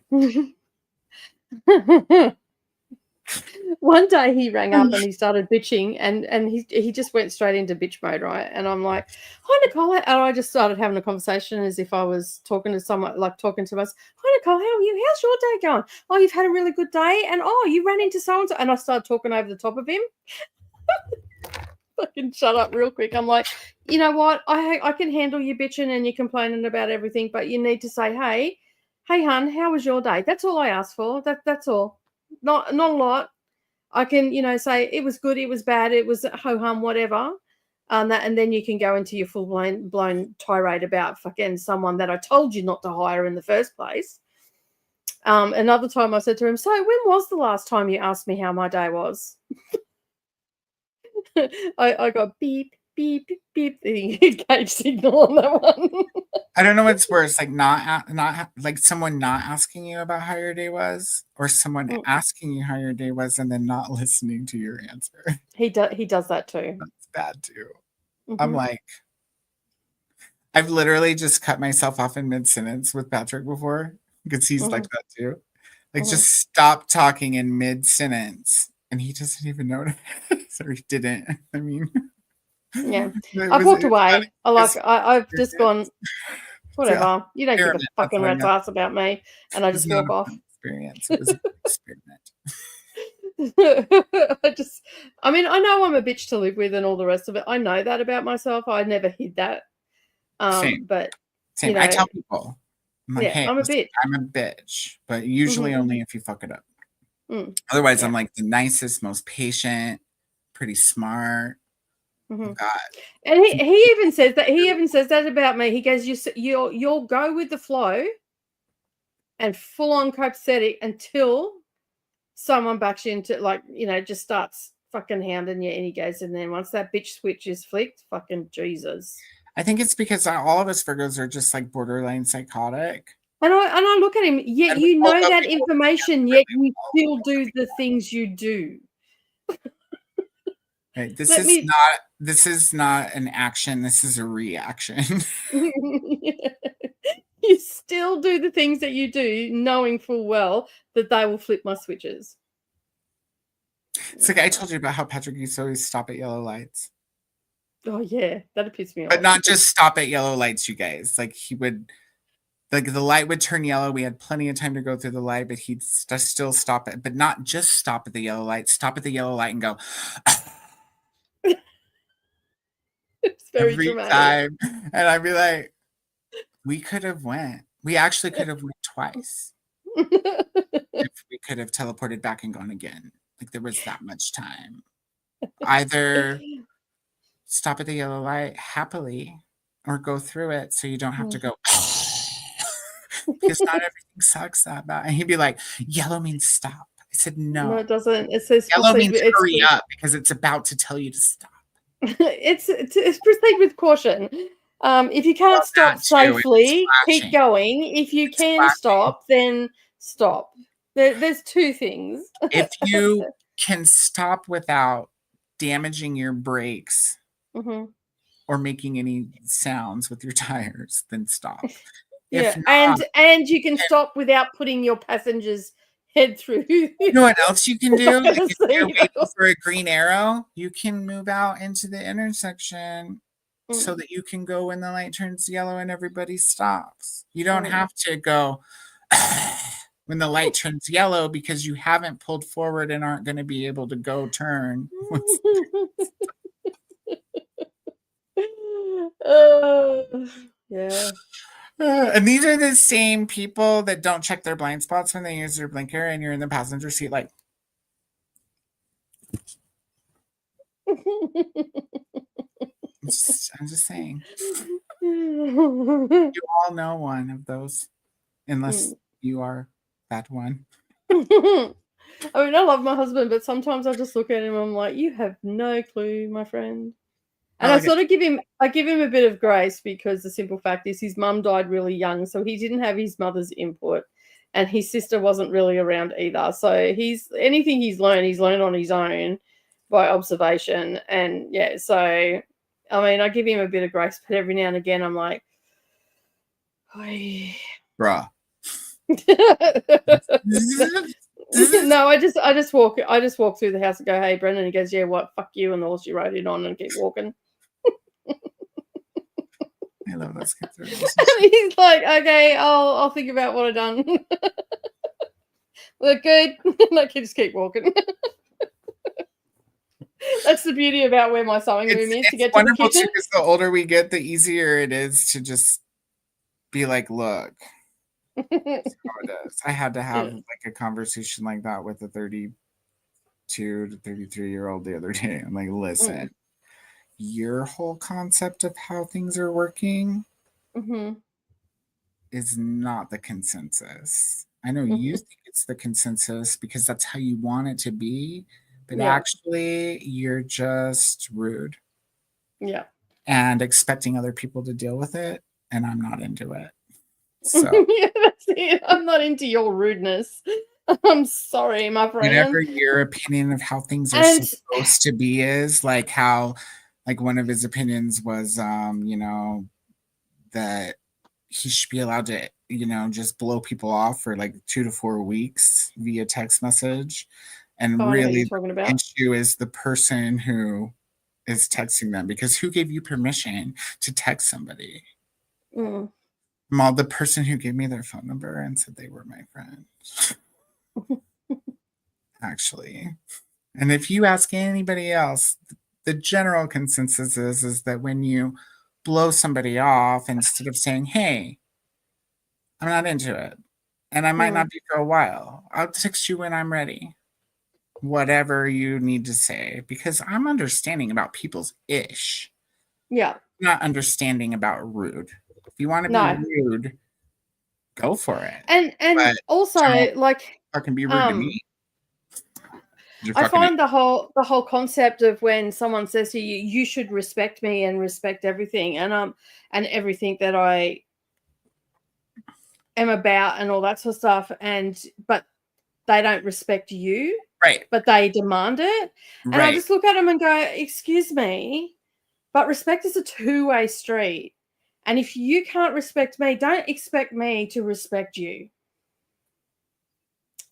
S2: One day he rang up and he started bitching, and he just went straight into bitch mode, right? And I'm like, "Hi Nicole," and I just started having a conversation as if I was talking to someone, like talking to us. "Hi Nicole, how are you? How's your day going? Oh, you've had a really good day, and oh, you ran into so and so," and I started talking over the top of him. Fucking shut up real quick. I'm like, you know what? I can handle you bitching and you complaining about everything, but you need to say, hey, hun, how was your day? That's all I asked for. That's all. Not a lot. I can, say it was good, it was bad, it was ho-hum, whatever. And then you can go into your full blown tirade about fucking someone that I told you not to hire in the first place. Another time I said to him, "So when was the last time you asked me how my day was?" I got beep, beep, beep, the engage signal on that one.
S7: I don't know what's worse, like not like someone not asking you about how your day was, or someone asking you how your day was and then not listening to your answer.
S2: He does that too.
S7: That's bad too. I'm like, I've literally just cut myself off in mid-sentence with Patrick before, because he's like that too. Like just stop talking in mid-sentence, and he doesn't even notice. Or he didn't. I mean,
S2: yeah. I've walked away. I've just gone, whatever. You don't give a fucking rat's ass about me, and I just walk off.
S7: Experience. It was an experiment.
S2: I know I'm a bitch to live with and all the rest of it. I know that about myself. I never hid that.
S7: Same.
S2: But
S7: same. I tell people, I'm like, hey,
S2: I'm a bitch.
S7: I'm a bitch, but usually only if you fuck it up. Otherwise, I'm like the nicest, most patient, pretty smart. Oh, God.
S2: And he even says that. He even says that about me. He goes, "You'll go with the flow and full on copacetic until someone backs you into just starts fucking hounding you." And he goes, "And then once that bitch switch is flicked, fucking Jesus."
S7: I think it's because all of us Virgos are just like borderline psychotic.
S2: And I look at him, yet you know that information, yet you still do the things you do.
S7: Right. This is not an action, this is a reaction.
S2: You still do the things that you do, knowing full well that they will flip my switches.
S7: It's like I told you about how Patrick used to always stop at yellow lights.
S2: Oh yeah, that'd piss me off.
S7: But not just stop at yellow lights, you guys. Like he would, like the light would turn yellow. We had plenty of time to go through the light, but he'd still stop it. But not just stop at the yellow light. Stop at the yellow light and go.
S2: It's very
S7: every
S2: dramatic.
S7: time, and I'd be like, we could have went. We actually could have went twice. If we could have teleported back and gone again. Like there was that much time. Either stop at the yellow light happily or go through it so you don't have to go because not everything sucks that bad. And he'd be like, yellow means stop. I said no,
S2: it doesn't. It says
S7: yellow means hurry up because it's about to tell you to stop.
S2: It's proceed with caution. If you can't stop safely, keep going. If you can stop, then stop. There's two things.
S7: If you can stop without damaging your brakes or making any sounds with your tires, then stop.
S2: Yeah, not, and you can stop without putting your passenger's head through.
S7: You know what else you can do? Like if you're waiting for a green arrow, you can move out into the intersection so that you can go when the light turns yellow and everybody stops. You don't have to go when the light turns yellow because you haven't pulled forward and aren't going to be able to go turn.
S2: Yeah.
S7: And these are the same people that don't check their blind spots when they use their blinker and you're in the passenger seat like. I'm just saying. You all know one of those, unless you are that one.
S2: I mean, I love my husband, but sometimes I just look at him and I'm like, you have no clue, my friend. And I sort of give him a bit of grace because the simple fact is his mum died really young, so he didn't have his mother's input. and his sister wasn't really around either. So anything he's learned on his own by observation. And yeah, so I mean, I give him a bit of grace, but every now and again I'm like,
S7: bruh.
S2: No, I just walk through the house and go, hey Brendan. He goes, yeah, what, fuck you, and the horse you rode in on, and keep walking.
S7: I love those kids.
S2: And he's like, okay, I'll think about what I've done. Look good. And I can just keep walking. That's the beauty about where my sewing room is, to get to the kitchen.
S7: Because the older we get, the easier it is to just be like, look. That's how it is. I had to have like a conversation like that with a 32 to 33-year-old the other day. I'm like, listen, your whole concept of how things are working is not the consensus. I know you think it's the consensus because that's how you want it to be, but actually you're just rude.
S2: Yeah.
S7: And expecting other people to deal with it, and I'm not into it. So
S2: yeah, that's it. I'm not into your rudeness. I'm sorry, my friend.
S7: Whatever your opinion of how things are supposed to be is, like how, like one of his opinions was, you know, that he should be allowed to, you know, just blow people off for like 2 to 4 weeks via text message. And really the issue is the person who is texting them, because who gave you permission to text somebody? Well, the person who gave me their phone number and said they were my friend. Actually. And if you ask anybody else, the general consensus is that when you blow somebody off, instead of saying, hey, I'm not into it, and I might not be for a while, I'll text you when I'm ready. Whatever you need to say, because I'm understanding about people's ish.
S2: Yeah.
S7: Not understanding about rude. If you want to be rude, go for it.
S2: And but also, like,
S7: I can be rude to me.
S2: I find the whole concept of when someone says to you, you should respect me and respect everything, and everything that I am about and all that sort of stuff, but they don't respect you,
S7: right?
S2: But they demand it, and I just look at them and go, excuse me, but respect is a two-way street. And if you can't respect me, don't expect me to respect you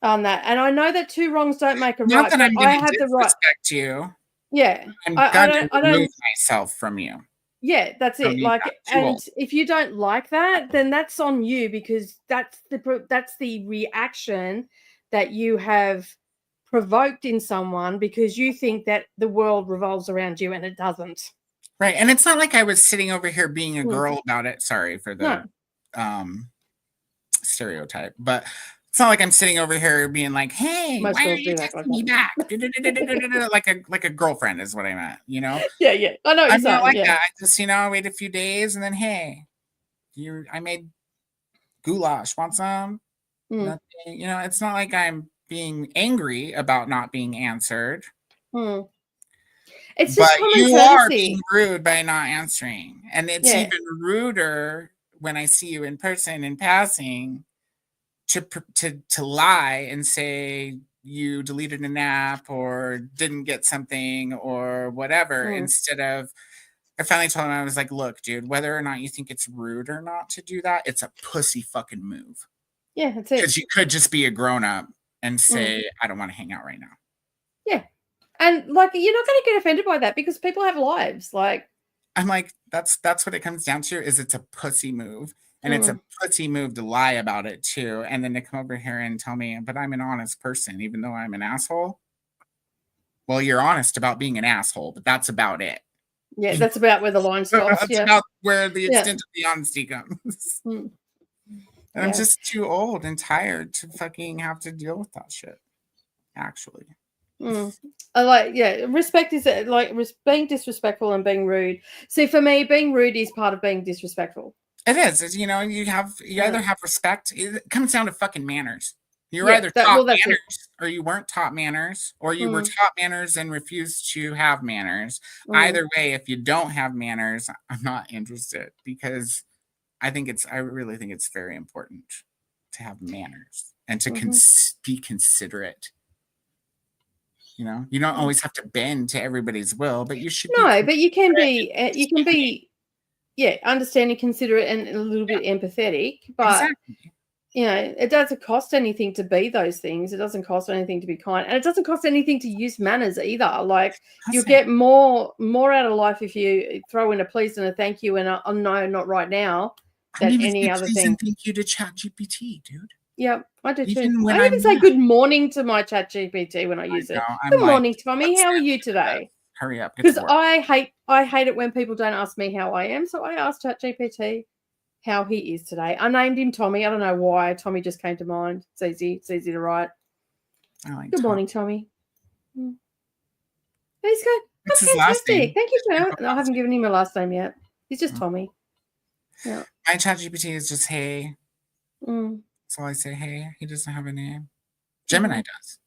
S2: on that. And I know that two wrongs don't make a right, but I have the right.
S7: Respect you.
S2: Yeah.
S7: I don't remove myself from you.
S2: Yeah, that's it. Like, and if you don't like that, then that's on you, because that's the reaction that you have provoked in someone because you think that the world revolves around you and it doesn't.
S7: Right. And it's not like I was sitting over here being a girl about it. Sorry for the stereotype, but it's not like I'm sitting over here being like, hey, why are you texting me back? like a girlfriend is what I meant, you know?
S2: Yeah, yeah. I know what you're saying.
S7: Not like that. I just, you know, wait a few days and then, hey, I made goulash. Want some? Nothing. You know, it's not like I'm being angry about not being answered.
S2: It's just common courtesy.
S7: Are being rude by not answering. And it's even ruder when I see you in person in passing to lie and say you deleted an app or didn't get something or whatever, instead of, I finally told him, I was like, look, dude, whether or not you think it's rude or not to do that, it's a pussy fucking move.
S2: Yeah, that's it.
S7: Because you could just be a grown up and say, I don't want to hang out right now.
S2: Yeah. And like, you're not going to get offended by that because people have lives. Like,
S7: I'm like, that's what it comes down to, is it's a pussy move. And it's a pussy move to lie about it too. And then to come over here and tell me, but I'm an honest person, even though I'm an asshole. Well, you're honest about being an asshole, but that's about it.
S2: Yeah, that's about where the line stops.
S7: That's about where the extent of the honesty comes. And I'm just too old and tired to fucking have to deal with that shit. Actually.
S2: I like, respect is like being disrespectful and being rude. See, for me, being rude is part of being disrespectful.
S7: It is. It's, you know, you either have respect. It comes down to fucking manners. You're either taught manners or you weren't taught manners, or you were taught manners and refused to have manners. Either way, if you don't have manners, I'm not interested, because I really think it's very important. to have manners and to
S2: Mm-hmm.
S7: be considerate. You know, you don't always have to bend to everybody's will, but you should.
S2: No, but you can be, yeah, understanding, considerate, and a little bit empathetic. But
S7: Exactly.
S2: you know, it doesn't cost anything to be those things. It doesn't cost anything to be kind, and it doesn't cost anything to use manners either. Like you'll get more out of life if you throw in a please and a thank you and a no, not right now, than any other thing.
S7: Thank you to ChatGPT, dude.
S2: Yeah, I do
S7: Even
S2: too.
S7: when
S2: I even
S7: I'm
S2: say
S7: mad.
S2: good morning to my ChatGPT when I use it.
S7: I'm
S2: Good
S7: like,
S2: morning, Tommy.
S7: "What's
S2: How are
S7: that?
S2: you today?
S7: Hurry up. get
S2: Because
S7: to work."
S2: I hate it when people don't ask me how I am. So I asked ChatGPT how he is today. I named him Tommy. I don't know why. Tommy just came to mind. It's easy. It's easy to write.
S7: I like
S2: Good
S7: Tom.
S2: morning, Tommy. Mm. He's good.
S7: What's
S2: That's
S7: his last name?
S2: fantastic. Thank you for that. I haven't given him a last name yet. He's just Tommy. Yeah.
S7: My ChatGPT is just hey.
S2: Mm.
S7: So I say hey. He doesn't have a name. Gemini does.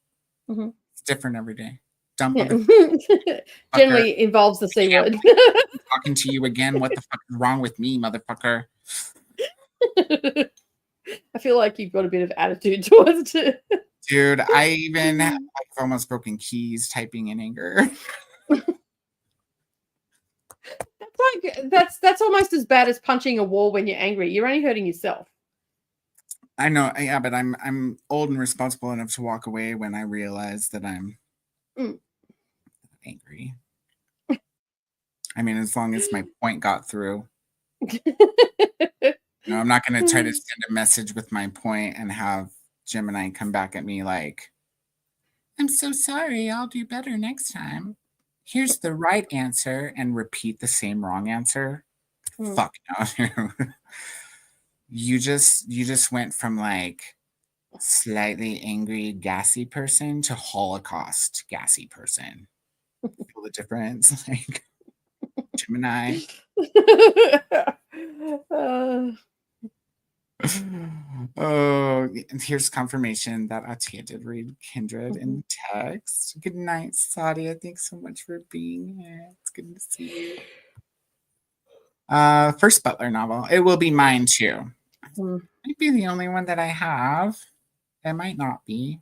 S2: Mm-hmm.
S7: It's different every day. Dump
S2: Yeah.
S7: motherfucker.
S2: Generally involves the C word.
S7: Talking to you again. What the fuck is wrong with me, motherfucker?
S2: I feel like you've got a bit of attitude towards it.
S7: Dude, I even have like almost broken keys typing in anger.
S2: That's almost as bad as punching a wall when you're angry. You're only hurting yourself.
S7: I know, yeah, but I'm old and responsible enough to walk away when I realize that I'm angry. I mean, as long as my point got through. No, I'm not going to try to send a message with my point and have Gemini come back at me like, I'm so sorry, I'll do better next time. Here's the right answer, and repeat the same wrong answer. Fuck no. You just went from like slightly angry, gassy person to Holocaust gassy person. Feel the difference? Like Gemini. Oh, and here's confirmation that Atia did read Kindred in text. Good night, Sadia. Thanks so much for being here. It's good to see you. First Butler novel. It will be mine too. Might be the only one that I have. It might not be.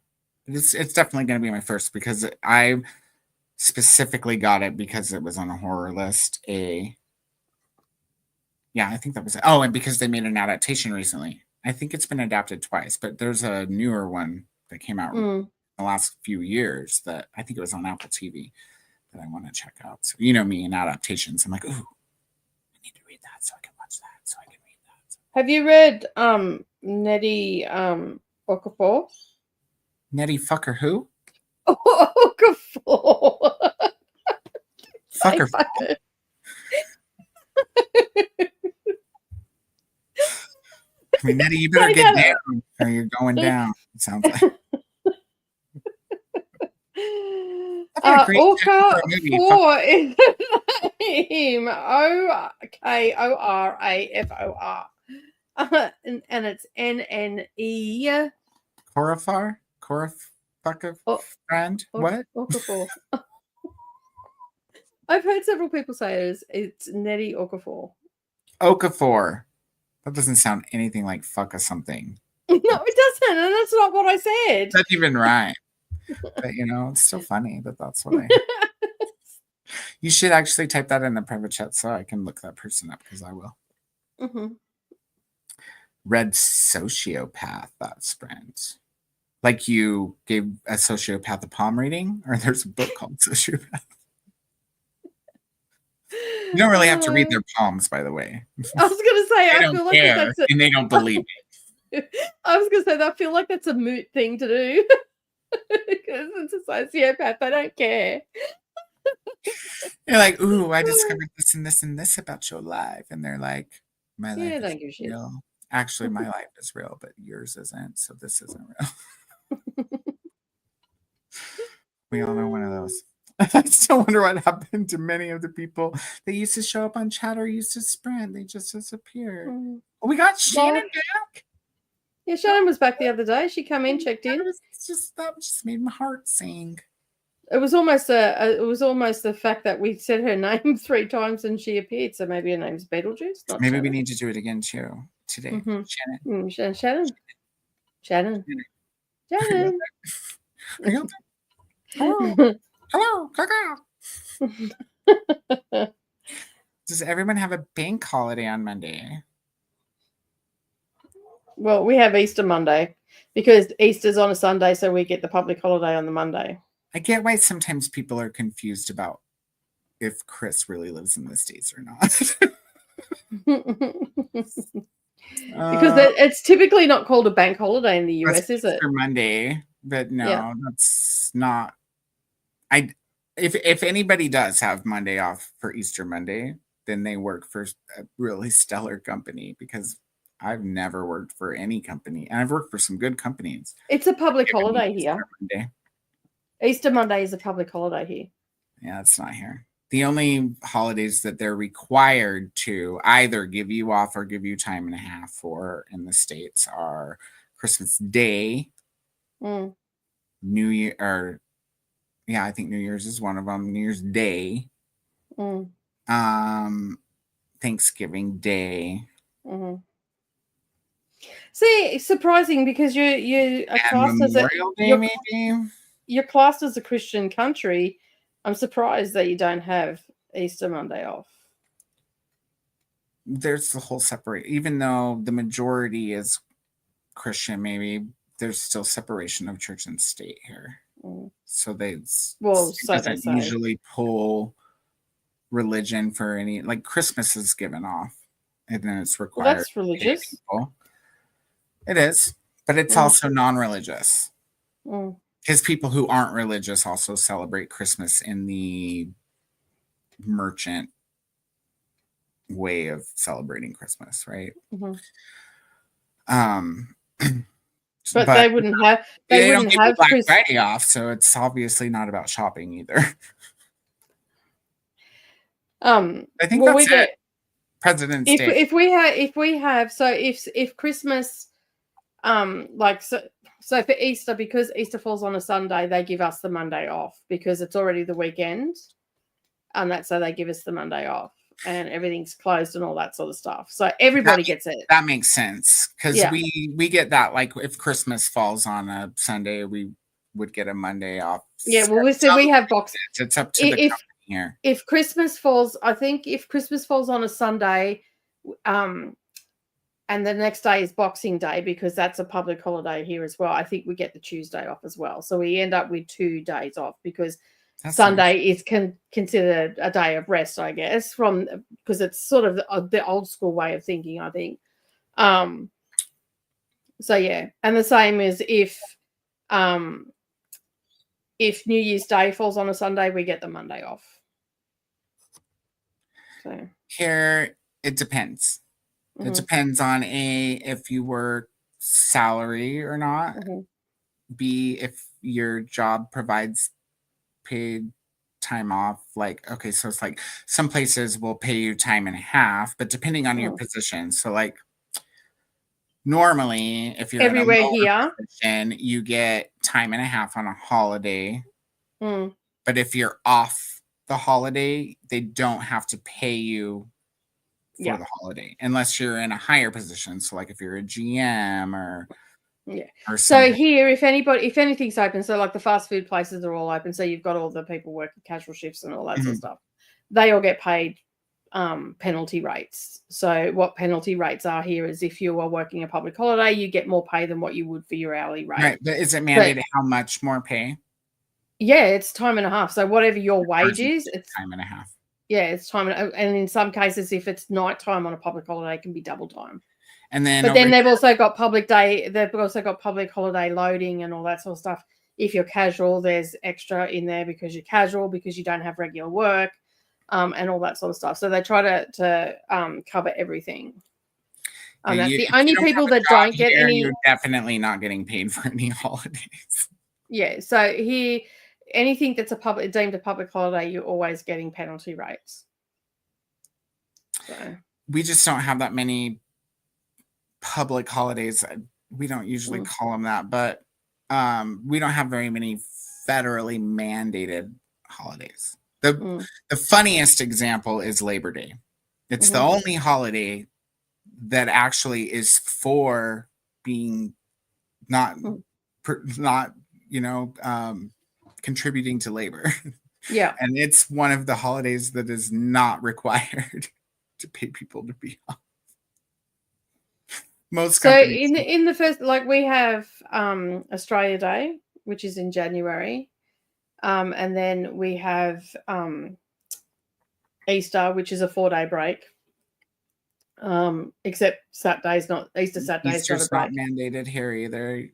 S7: It's definitely going to be my first because I specifically got it because it was on a horror list. Yeah, I think that was it. Oh, and because they made an adaptation recently. I think it's been adapted twice, but there's a newer one that came out in the last few years that I think it was on Apple TV that I want to check out. So you know me in adaptations. I'm like, ooh, I need to read that so I can watch that, so I can read that.
S2: Have you read Nettie Okafor?
S7: Nettie fucker who?
S2: Okafor.
S7: Fucker. I mean, Nettie, you better get down or you're going down. It sounds like.
S2: Okafor is the name. Okarafor. And it's NNE.
S7: Korafar? Friend? What?
S2: Okafor. I've heard several people say it's Nettie Okafor.
S7: Okafor. That doesn't sound anything like fuck or something.
S2: No, it doesn't, and that's not what I said.
S7: That's even right. But you know, it's still funny that that's what I. You should actually type that in the private chat so I can look that person up because I will. Read Sociopath, that Sprint. Like you gave a sociopath a palm reading, or there's a book called Sociopath. You don't really have to read their palms, by the way.
S2: I was going to say,
S7: I feel like that's and they don't believe
S2: it. I was going to say, I feel like that's a moot thing to do because it's a sociopath. They don't care.
S7: You're like, ooh, I discovered this and this and this about your life, and they're like, my life is real. Actually, my life is real, but yours isn't. So this isn't real. We all know one of those. I still wonder what happened to many of the people that used to show up on chat or used to Sprint. They just disappeared. Oh, we got Shannon back.
S2: Yeah, Shannon was back the other day. She came in, checked in.
S7: That just made my heart sing.
S2: It was almost the fact that we said her name 3 times and she appeared. So maybe her name's Beetlejuice.
S7: Maybe we need to do it again too today. Shannon.
S2: Shannon. Shannon. Shannon.
S7: Hello. Hello. Does everyone have a bank holiday on Monday?
S2: Well, we have Easter Monday because Easter's on a Sunday, so we get the public holiday on the Monday.
S7: I get why sometimes people are confused about if Chris really lives in the States or not.
S2: Because it's typically not called a bank holiday in the US, is it?
S7: Easter Monday, but no,
S2: Yeah.
S7: that's not. If anybody does have Monday off for Easter Monday, then they work for a really stellar company, because I've never worked for any company, and I've worked for some good companies.
S2: It's a public holiday
S7: Easter
S2: here.
S7: Monday.
S2: Easter Monday is a public holiday here.
S7: Yeah, it's not here. The only holidays that they're required to either give you off or give you time and a half for in the States are Christmas Day,
S2: Mm.
S7: New Year, or yeah, I think New Year's is one of them. New Year's Day,
S2: Mm.
S7: Thanksgiving Day.
S2: Mm-hmm. See, it's surprising because you are classed as
S7: Memorial Day, maybe.
S2: You're classed as a Christian country. I'm surprised that you don't have Easter Monday off.
S7: There's the whole separate, even though the majority is Christian, maybe there's still separation of church and state here.
S2: Mm.
S7: So they
S2: so
S7: doesn't usually pull religion for any, like Christmas is given off, and then it's required.
S2: Well, that's religious.
S7: It is, but it's also non-religious.
S2: Mm.
S7: Because people who aren't religious also celebrate Christmas in the merchant way of celebrating Christmas, right?
S2: Mm-hmm.
S7: But
S2: they wouldn't have. They
S7: don't
S2: wouldn't
S7: give
S2: have
S7: Black Friday off, so it's obviously not about shopping either. I think that's it. President's Day.
S2: If we have so if Christmas, so for Easter, because Easter falls on a Sunday, they give us the Monday off because it's already the weekend, and that's so they give us the Monday off, and everything's closed and all that sort of stuff. So everybody gets it.
S7: That makes sense, because we get that. Like if Christmas falls on a Sunday, we would get a Monday off.
S2: Yeah, well, we have boxes.
S7: It's up to the company here.
S2: If Christmas falls, I think if Christmas falls on a Sunday, and the next day is Boxing Day, because that's a public holiday here as well, I think we get the Tuesday off as well. So we end up with 2 days off, because Sunday is considered a day of rest, I guess, because it's sort of the old school way of thinking, I think. So yeah, and the same is if New Year's Day falls on a Sunday, we get the Monday off. So
S7: here it depends. Mm-hmm. It depends on A, if you work salary or not. Mm-hmm. B, if your job provides paid time off. Like, okay, so it's like some places will pay you time and a half, but depending on your position. So like normally if you're
S2: everywhere in a here
S7: position, you get time and a half on a holiday. But if you're off the holiday, they don't have to pay you for the holiday unless you're in a higher position. So like if you're a GM or
S2: so here, if anything's open, so like the fast food places are all open, so you've got all the people working casual shifts and all that sort of stuff, they all get paid penalty rates. So what penalty rates are here is if you are working a public holiday, you get more pay than what you would for your hourly rate.
S7: Right, but is it mandated how much more pay?
S2: Yeah, it's time and a half. So whatever your wage is, it's
S7: time and a half.
S2: Yeah, it's time, and in some cases, if it's nighttime on a public holiday, it can be double time.
S7: And then,
S2: but then they've also got public day. They've also got public holiday loading and all that sort of stuff. If you're casual, there's extra in there because you're casual, because you don't have regular work, and all that sort of stuff. So they try to cover everything. That's the only people that don't get any.
S7: You're definitely not getting paid for any holidays.
S2: Yeah. So here, anything that's deemed a public holiday, you're always getting penalty rates. So
S7: we just don't have that many public holidays. We don't usually call them that, but we don't have very many federally mandated holidays. The funniest example is Labor Day. It's the only holiday that actually is for being not not contributing to labor.
S2: Yeah.
S7: And it's one of the holidays that is not required to pay people to be off. Most
S2: So
S7: companies.
S2: in the first, like, we have Australia Day, which is in January, and then we have Easter, which is a 4-day break. Except Saturday's not Easter. Saturday's
S7: Easter's
S2: not a break.
S7: not mandated here either.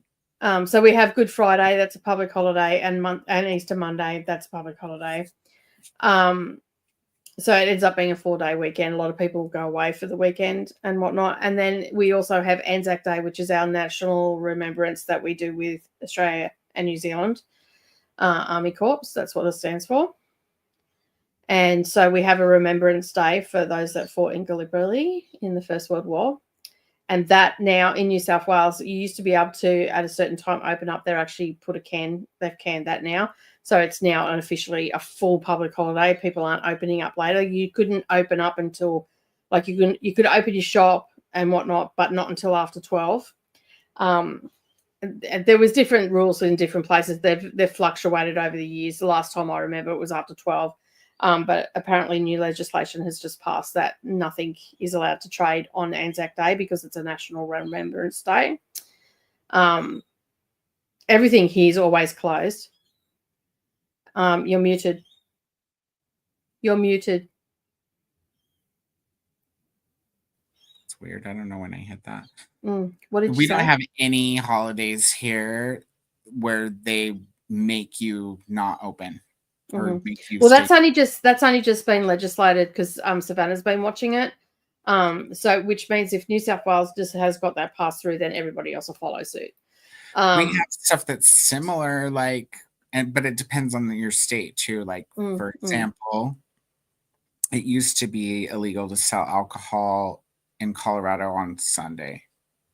S2: So we have Good Friday, that's a public holiday, and Easter Monday, that's a public holiday. So it ends up being a 4-day weekend. A lot of people go away for the weekend and whatnot. And then we also have Anzac Day, which is our national remembrance that we do with Australia and New Zealand Army Corps. That's what it stands for. And so we have a Remembrance Day for those that fought in Gallipoli in the First World War. And that now in New South Wales, you used to be able to, at a certain time, open up. They're actually they've canned that now. So it's now officially a full public holiday. People aren't opening up later. You couldn't open up until, like, you could open your shop and whatnot, but not until after 12. There was different rules in different places. They've fluctuated over the years. The last time I remember, it was after 12. But apparently new legislation has just passed that nothing is allowed to trade on Anzac Day because it's a national remembrance day. Everything here is always closed. You're muted. You're muted.
S7: It's weird. I don't know when I hit that.
S2: What did you say?
S7: We don't have any holidays here where they make you not open. Or make you
S2: well, that's only just been legislated because Savannah's been watching it. So which means if New South Wales just has got that pass through, then everybody else will follow suit.
S7: We have stuff that's similar, like, but it depends on your state too. Like, for example, it used to be illegal to sell alcohol in Colorado on Sunday.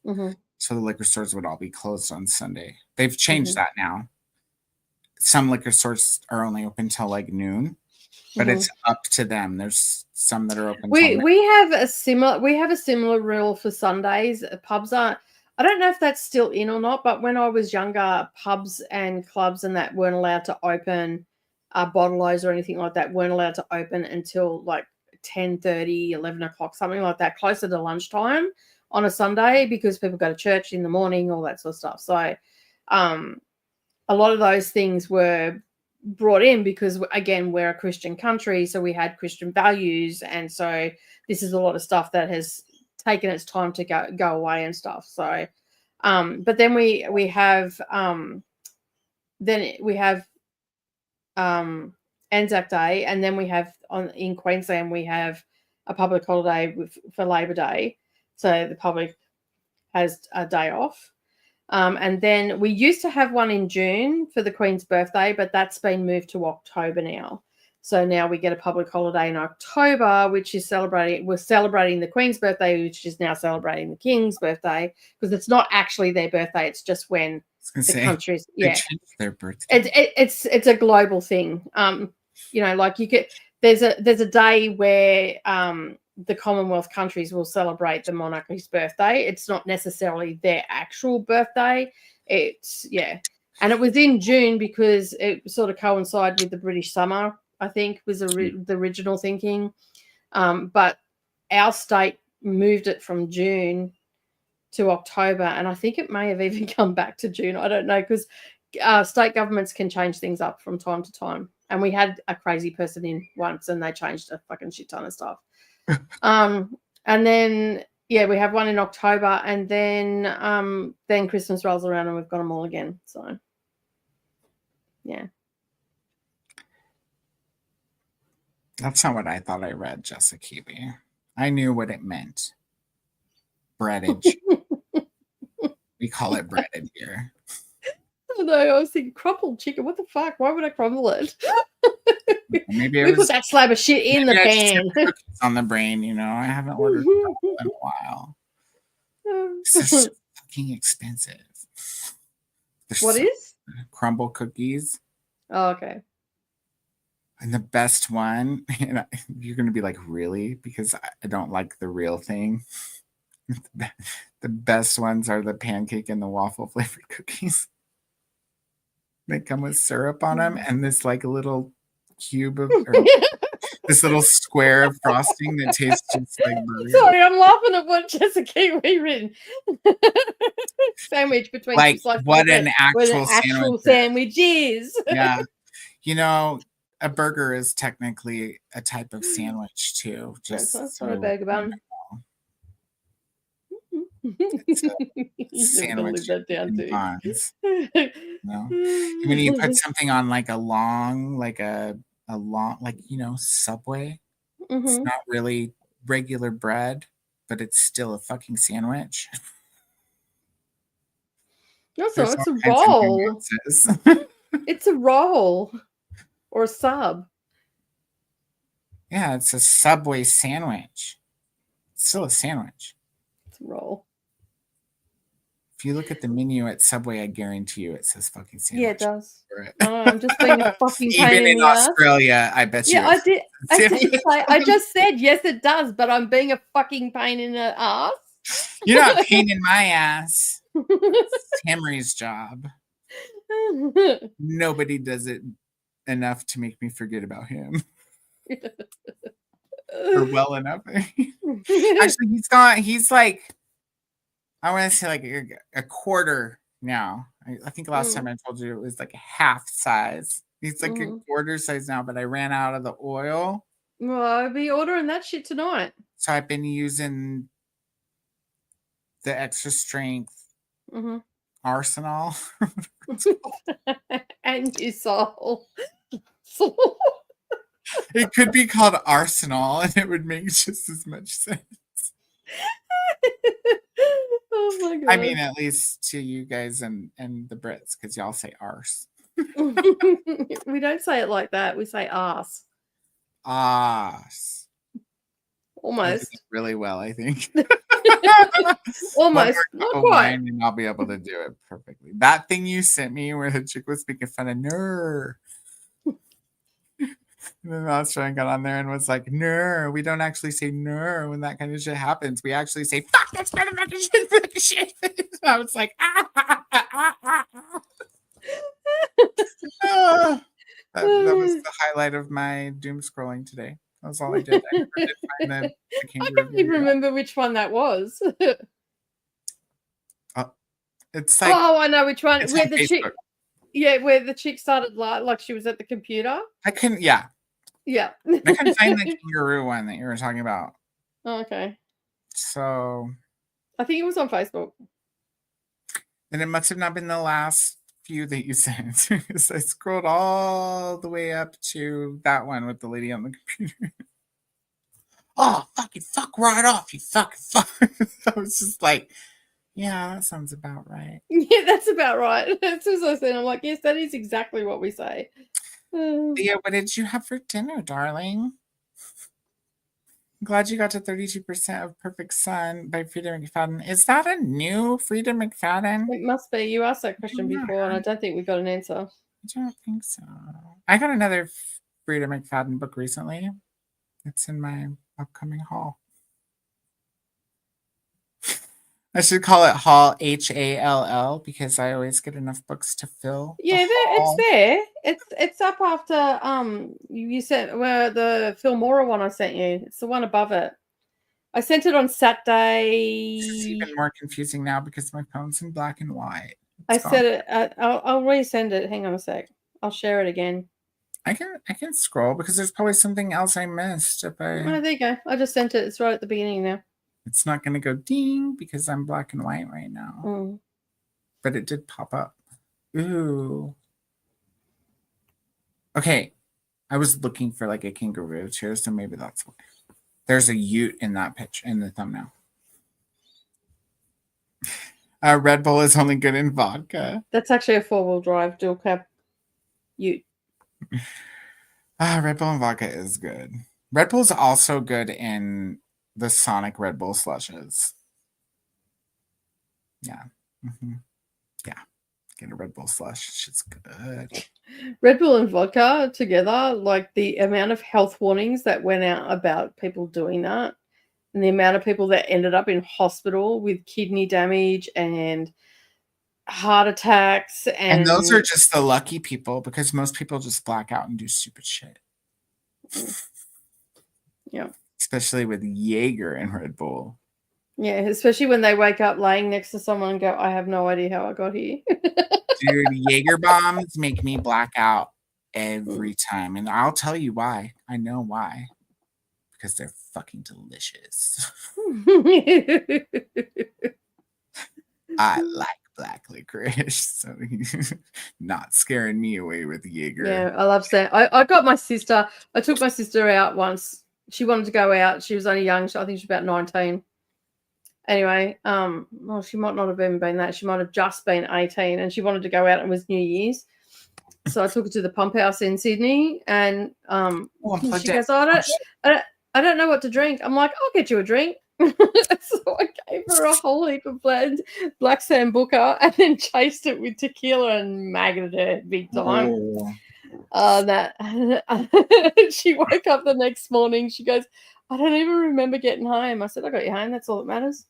S7: So the liquor stores would all be closed on Sunday. They've changed that now. Some liquor stores are only open till like noon, but it's up to them. There's some that are open.
S2: We have a similar rule for Sundays. Pubs are. I don't know if that's still in or not, but when I was younger, pubs and clubs and that weren't allowed to open, bottle-os or anything like that weren't allowed to open until like 10:30, 11 o'clock, something like that, closer to lunchtime on a Sunday because people go to church in the morning, all that sort of stuff. So, a lot of those things were brought in because, again, we're a Christian country, so we had Christian values, and so this is a lot of stuff that has taken its time to go away and stuff. So, but then we have Anzac Day, and then we have in Queensland we have a public holiday for Labor Day, so the public has a day off. And then we used to have one in June for the Queen's birthday, but that's been moved to October now. So now we get a public holiday in October, which is we're celebrating the Queen's birthday, which is now celebrating the King's birthday, because it's not actually their birthday. It's just when the countries,
S7: their birthday.
S2: It's a global thing. Like there's a day where the Commonwealth countries will celebrate the monarchy's birthday. It's not necessarily their actual birthday. And it was in June because it sort of coincided with the British summer, I think, was the original thinking. But our state moved it from June to October, and I think it may have even come back to June. I don't know, because state governments can change things up from time to time. And we had a crazy person in once, and they changed a fucking shit ton of stuff. And then we have one in October, and then Christmas rolls around and we've got them all again. So yeah,
S7: that's not what I thought I read, Jessica. I knew what it meant. Breadage. We call it breaded here.
S2: No, I was thinking crumpled chicken. What the fuck? Why would I crumble it?
S7: Maybe
S2: we put that slab of shit in the pan.
S7: On the brain, I haven't ordered in a while. This is so fucking expensive.
S2: What is?
S7: Crumble cookies.
S2: Oh, okay.
S7: And the best one, you're going to be like, really? Because I don't like the real thing. The best ones are the pancake and the waffle flavored cookies. They come with syrup on them and this like a little cube of or this little square of frosting that tastes just like burger.
S2: Sorry, I'm laughing at what Jessica rewritten. Sandwich between
S7: Like
S2: two slices of
S7: what
S2: bread,
S7: an
S2: what
S7: actual
S2: sandwich is.
S7: Yeah. You know, a burger is technically a type of sandwich too. Just
S2: That's not a burger bun. You're never gonna live that down too.
S7: No. When you put something on like a long, like you know, Subway, it's not really regular bread, but it's still a fucking sandwich.
S2: No, so it's a roll. It's a roll or a sub.
S7: Yeah, it's a Subway sandwich. It's still a sandwich.
S2: It's a roll.
S7: If you look at the menu at Subway, I guarantee you it says fucking sandwich.
S2: Yeah, it does. No, I'm just being a fucking pain
S7: Even in
S2: the ass.
S7: Australia, I bet you.
S2: Yeah, I just said yes, it does, but I'm being a fucking pain in the ass.
S7: You're not a pain in my ass. It's Henry's job. Nobody does it enough to make me forget about him. Or well enough. Actually, he's like, I want to say like a quarter now. I think last time I told you it was like a half size. He's like a quarter size now, but I ran out of the oil.
S2: Well, I'll be ordering that shit tonight.
S7: So I've been using the extra strength Arsenal.
S2: And your soul.
S7: It could be called Arsenal and it would make just as much sense.
S2: Oh my god.
S7: I mean, at least to you guys and the Brits, because y'all say arse.
S2: We don't say it like that. We say arse.
S7: Arse.
S2: Almost.
S7: Really well, I think.
S2: Almost. Not quite.
S7: And I'll be able to do it perfectly. That thing you sent me where the chick was making fun of ner. And then the Australian got on there and was like, "No, we don't actually say no when that kind of shit happens. We actually say fuck that's motherfucking shit." I was like, that was the highlight of my doom scrolling today. That was all I did. I never did find
S2: I can't even remember which one that was.
S7: It's like,
S2: oh, I know which one.
S7: it's
S2: Where
S7: on
S2: the chick,
S7: Facebook.
S2: yeah, where the chick started like she was at the computer.
S7: I couldn't. Yeah,
S2: Yeah.
S7: I couldn't find the kangaroo one that you were talking about.
S2: Oh, okay.
S7: So
S2: I think it was on Facebook.
S7: then it must have not been the last few that you sent, because I scrolled all the way up to that one with the lady on the computer. Oh, fucking fuck right off, you fucking fuck. I was just like, yeah, that sounds about right.
S2: Yeah, that's about right. That's as I said. I'm like, yes, that is exactly what we say.
S7: Yeah, what did you have for dinner, darling? I'm glad you got to 32% of Perfect Sun by Frida McFadden. Is that a new Frida McFadden?
S2: It must be. You asked that question before, and I don't think we got an answer.
S7: I don't think so. I got another Frida McFadden book recently. It's in my upcoming haul. I should call it haul HALL because I always get enough books to fill.
S2: Yeah, it's there. It's up after you sent where the Filmora one I sent you. It's the one above it. I sent it on Saturday.
S7: This is even more confusing now because my phone's in black and white.
S2: I said it. I'll resend it. Hang on a sec. I'll share it again.
S7: I can scroll because there's probably something else I missed. If
S2: Oh, there you go. I just sent it. It's right at the beginning now.
S7: It's not going to go ding because I'm black and white right now. But it did pop up. Ooh. Okay. I was looking for like a kangaroo chair, so maybe that's why. There's a ute in that picture, in the thumbnail. Red Bull is only good in vodka.
S2: That's actually a 4-wheel drive dual cab ute.
S7: Red Bull and vodka is good. Red Bull is also good in the Sonic Red Bull slushes. Yeah. Yeah. Get a Red Bull slush. Shit's good.
S2: Red Bull and vodka together, like the amount of health warnings that went out about people doing that. and the amount of people that ended up in hospital with kidney damage and heart attacks.
S7: And those are just the lucky people, because most people just black out and do stupid shit.
S2: Yeah.
S7: Especially with Jaeger and Red Bull.
S2: Yeah, especially when they wake up laying next to someone and go, I have no idea how I got here.
S7: Dude, Jaeger bombs make me black out every time. And I'll tell you why. I know why. Because they're fucking delicious. I like black licorice. So not scaring me away with Jaeger.
S2: Yeah, I love that. I got my sister. I took my sister out once. She wanted to go out. She was only young. I think she was about 19. Anyway, well, she might not have even been that. She might have just been 18, and she wanted to go out, and it was New Year's. So I took her to the Pump House in Sydney, and she goes, I don't know what to drink. I'm like, I'll get you a drink. So I gave her a whole heap of blend Black Sambuca, and then chased it with tequila and maggoted her big time. She woke up the next morning. She goes, I don't even remember getting home. I said, I got you home. That's all that matters.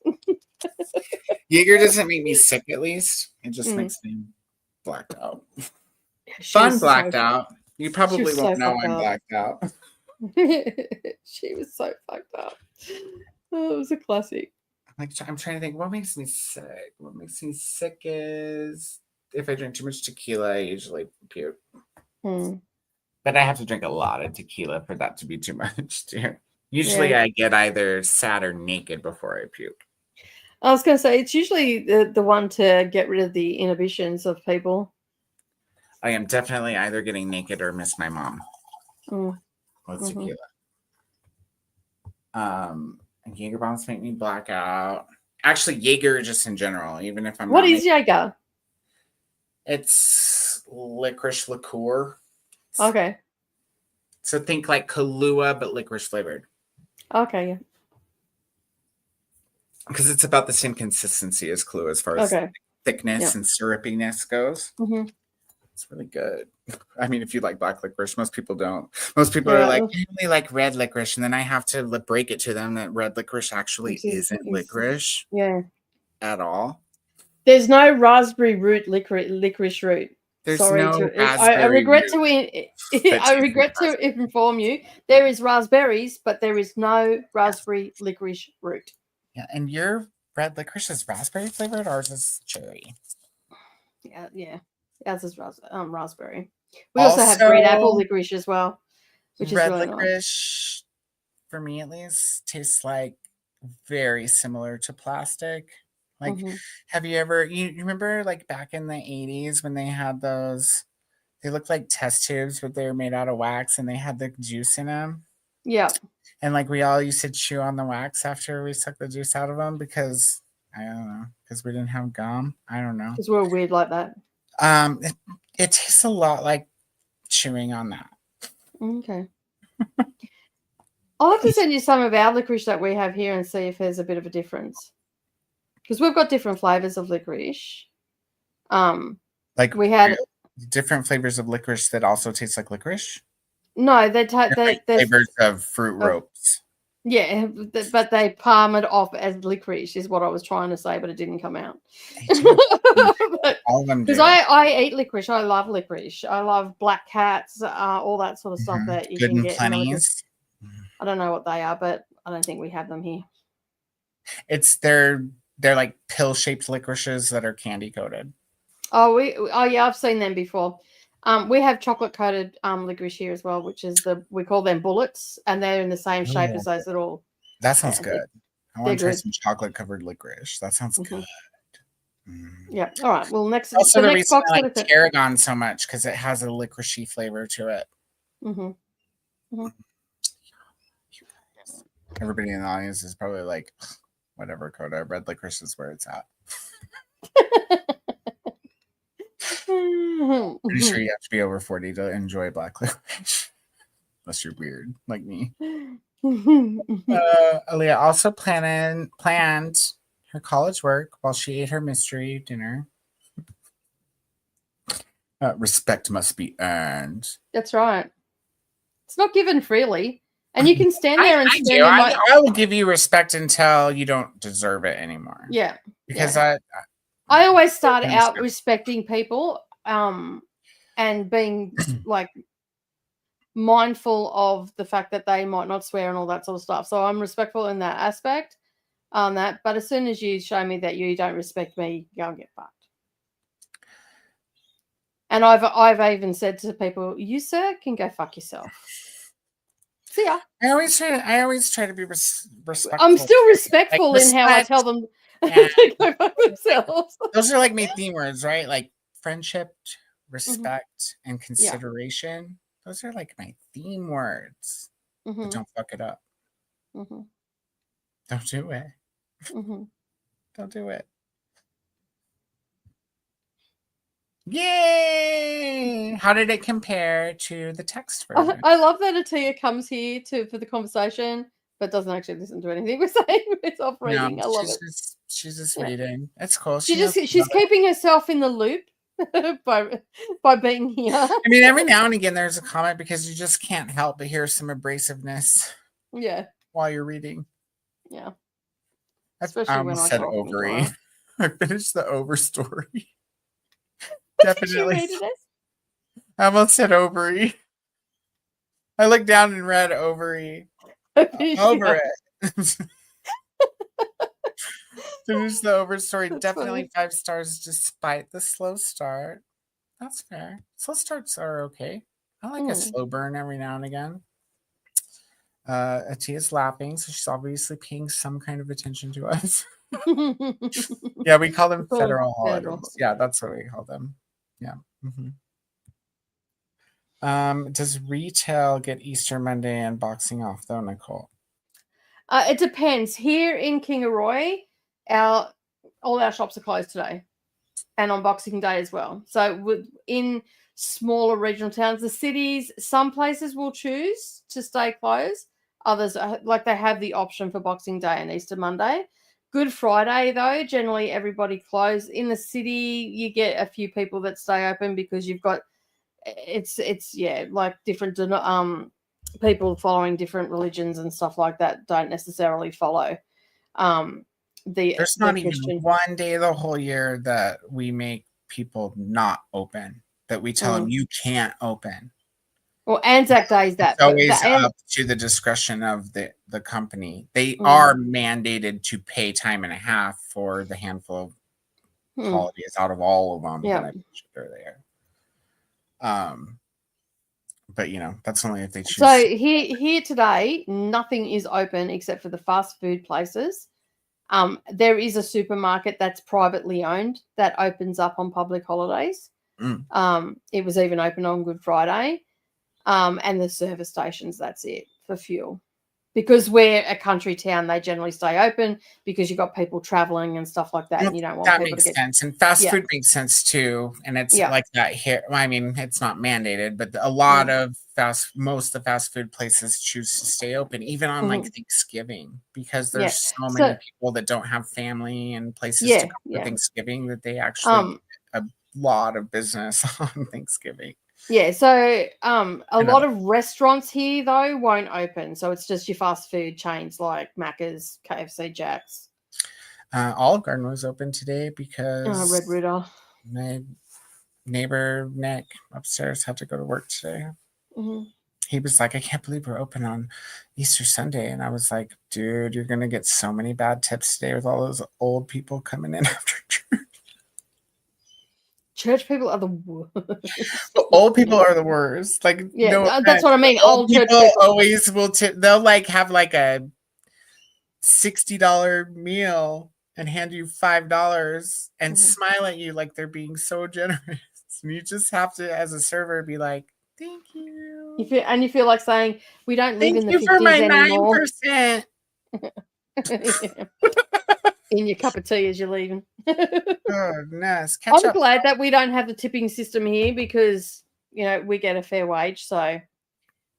S7: Jaeger doesn't make me sick, at least. It just makes me blacked out. Fun blacked out. You probably won't know I'm blacked out.
S2: She was so fucked up. Oh, it was a classic.
S7: I'm trying to think, what makes me sick? What makes me sick is if I drink too much tequila, I usually puke. But I have to drink a lot of tequila for that to be too much, too. Usually I get either sad or naked before I puke.
S2: I was going to say, it's usually the one to get rid of the inhibitions of people.
S7: I am definitely either getting naked or miss my mom with tequila. Jaeger bombs make me black out. Actually, Jaeger just in general, even if I'm
S2: What is Jaeger?
S7: It's licorice liqueur.
S2: Okay.
S7: So think like Kahlua, but licorice flavored.
S2: Okay, yeah.
S7: Because it's about the same consistency as Kahlua as far as thickness and syrupiness goes. It's really good. I mean, if you like black licorice, most people don't. Most people are like, I only like red licorice. And then I have to break it to them that red licorice actually isn't licorice at all.
S2: There's no raspberry root licorice root.
S7: There's
S2: Sorry
S7: no
S2: I regret to inform you. There is raspberries, but there is no raspberry licorice root.
S7: Yeah, and your red licorice is raspberry flavored, or is this cherry?
S2: Yeah. Ours is raspberry. We also have green apple licorice as well, which is really
S7: licorice, for me at least, tastes like very similar to plastic. Like, have you ever, you remember like back in the 80s when they had those, they looked like test tubes, but they were made out of wax and they had the juice in them?
S2: Yeah. And
S7: like we all used to chew on the wax after we sucked the juice out of them because, I don't know, because we didn't have gum. I don't know.
S2: Because we're weird like that.
S7: It tastes a lot like chewing on that.
S2: Okay. I'll have to send you some of our licorice that we have here and see if there's a bit of a difference. Because we've got different flavors of licorice.
S7: Like
S2: we had
S7: different flavors of licorice that also taste like licorice?
S2: No, they're
S7: flavors of fruit ropes.
S2: Yeah, but they palm it off as licorice is what I was trying to say, but it didn't come out.
S7: All of them do.
S2: Because I eat licorice. I love licorice. I love black cats, all that sort of stuff that you can get.
S7: Plenties.
S2: I don't know what they are, but I don't think we have them here.
S7: They're like pill-shaped licorices that are candy coated.
S2: Oh yeah, I've seen them before. We have chocolate coated licorice here as well, which is we call them bullets, and they're in the same shape as those little.
S7: That sounds good. I want to try some chocolate covered licorice. That sounds good.
S2: Yeah. All right. Well, next.
S7: Also, the reason I like tarragon so much because it has a licoricey flavor to it. Everybody in the audience is probably like, whatever, Koda. Red licorice is where it's at. Pretty sure you have to be over 40 to enjoy black licorice. Unless you're weird like me. Aaliyah also planned her college work while she ate her mystery dinner. Respect must be earned.
S2: That's right. It's not given freely. And you can stand there and
S7: I
S2: spend
S7: do.
S2: your money.
S7: I will give you respect until you don't deserve it anymore.
S2: Yeah.
S7: Because
S2: I always start out
S7: Understand.
S2: respecting people and being like mindful of the fact that they might not swear and all that sort of stuff. So I'm respectful in that aspect on that. But as soon as you show me that you don't respect me, go and get fucked. And I've even said to people, you, sir, can go fuck yourself. See ya.
S7: I always try to be respectful.
S2: I'm still respectful
S7: Like,
S2: in how I
S7: respect
S2: tell them
S7: and-
S2: to go fuck themselves.
S7: Those are like my theme words, right? Like friendship, respect, and consideration. Those are like my theme words. But don't fuck it up. Don't do it. Don't do it. Yay! How did it compare to the text version?
S2: I love that Atia comes here for the conversation, but doesn't actually listen to anything we're saying. It's off reading. I love it.
S7: She's just reading. It's cool.
S2: She's keeping herself in the loop by being here.
S7: I mean, every now and again there's a comment because you just can't help but hear some abrasiveness.
S2: Yeah.
S7: While you're reading.
S2: Yeah.
S7: I almost said ovary. I finished the over story. Definitely. I almost said ovary. I looked down and read ovary. Over it. Finish the over story. That's definitely funny. 5 stars despite the slow start. That's fair. Slow starts are okay. I like a slow burn every now and again. Atia's laughing, so she's obviously paying some kind of attention to us. Yeah, we call them federal holidays. Yeah, that's what we call them. Yeah. Does retail get Easter Monday and Boxing off though, Nicole?
S2: It depends. Here in Kingaroy, all our shops are closed today, and on Boxing Day as well. So in smaller regional towns, the cities, some places will choose to stay closed. Others, like they have the option for Boxing Day and Easter Monday. Good Friday, though, generally everybody closed. In the city, you get a few people that stay open because you've got it's like different people following different religions and stuff like that don't necessarily follow there's
S7: not even one day the whole year that we make people not open, that we tell them you can't open.
S2: Well, Anzac Day is that.
S7: It's always up to the discretion of the company. They are mandated to pay time and a half for the handful of holidays out of all of them that I'm sure they are. But that's only if they choose.
S2: So here today, nothing is open except for the fast food places. There is a supermarket that's privately owned that opens up on public holidays. It was even open on Good Friday. And the service stations, that's it for fuel. Because we're a country town, they generally stay open because you've got people traveling and stuff like that. And you don't want
S7: that
S2: people
S7: makes
S2: to get
S7: sense. And fast food makes sense too. And it's like that here. I mean, it's not mandated, but a lot of most of the fast food places choose to stay open, even on like Thanksgiving, because there's so many people that don't have family and places to go for Thanksgiving that they actually get a lot of business on Thanksgiving.
S2: Yeah, so a lot of restaurants here, though, won't open. So it's just your fast food chains like Macca's, KFC, Jack's.
S7: Olive Garden was open today because
S2: Red Rooter.
S7: My neighbor, Nick, upstairs had to go to work today. He was like, I can't believe we're open on Easter Sunday. And I was like, dude, you're going to get so many bad tips today with all those old people coming in after church.
S2: Church people are the worst.
S7: Old people are the worst. Like,
S2: that's what I mean. Old
S7: people always will tip. They'll like have like a $60 meal and hand you $5 and smile at you like they're being so generous. And you just have to, as a server, be like, thank you.
S2: You feel like saying, we don't live in the 50s anymore.
S7: 9%.
S2: In your cup of tea as you're leaving.
S7: Goodness.
S2: I'm glad that we don't have the tipping system here because, we get a fair wage. So,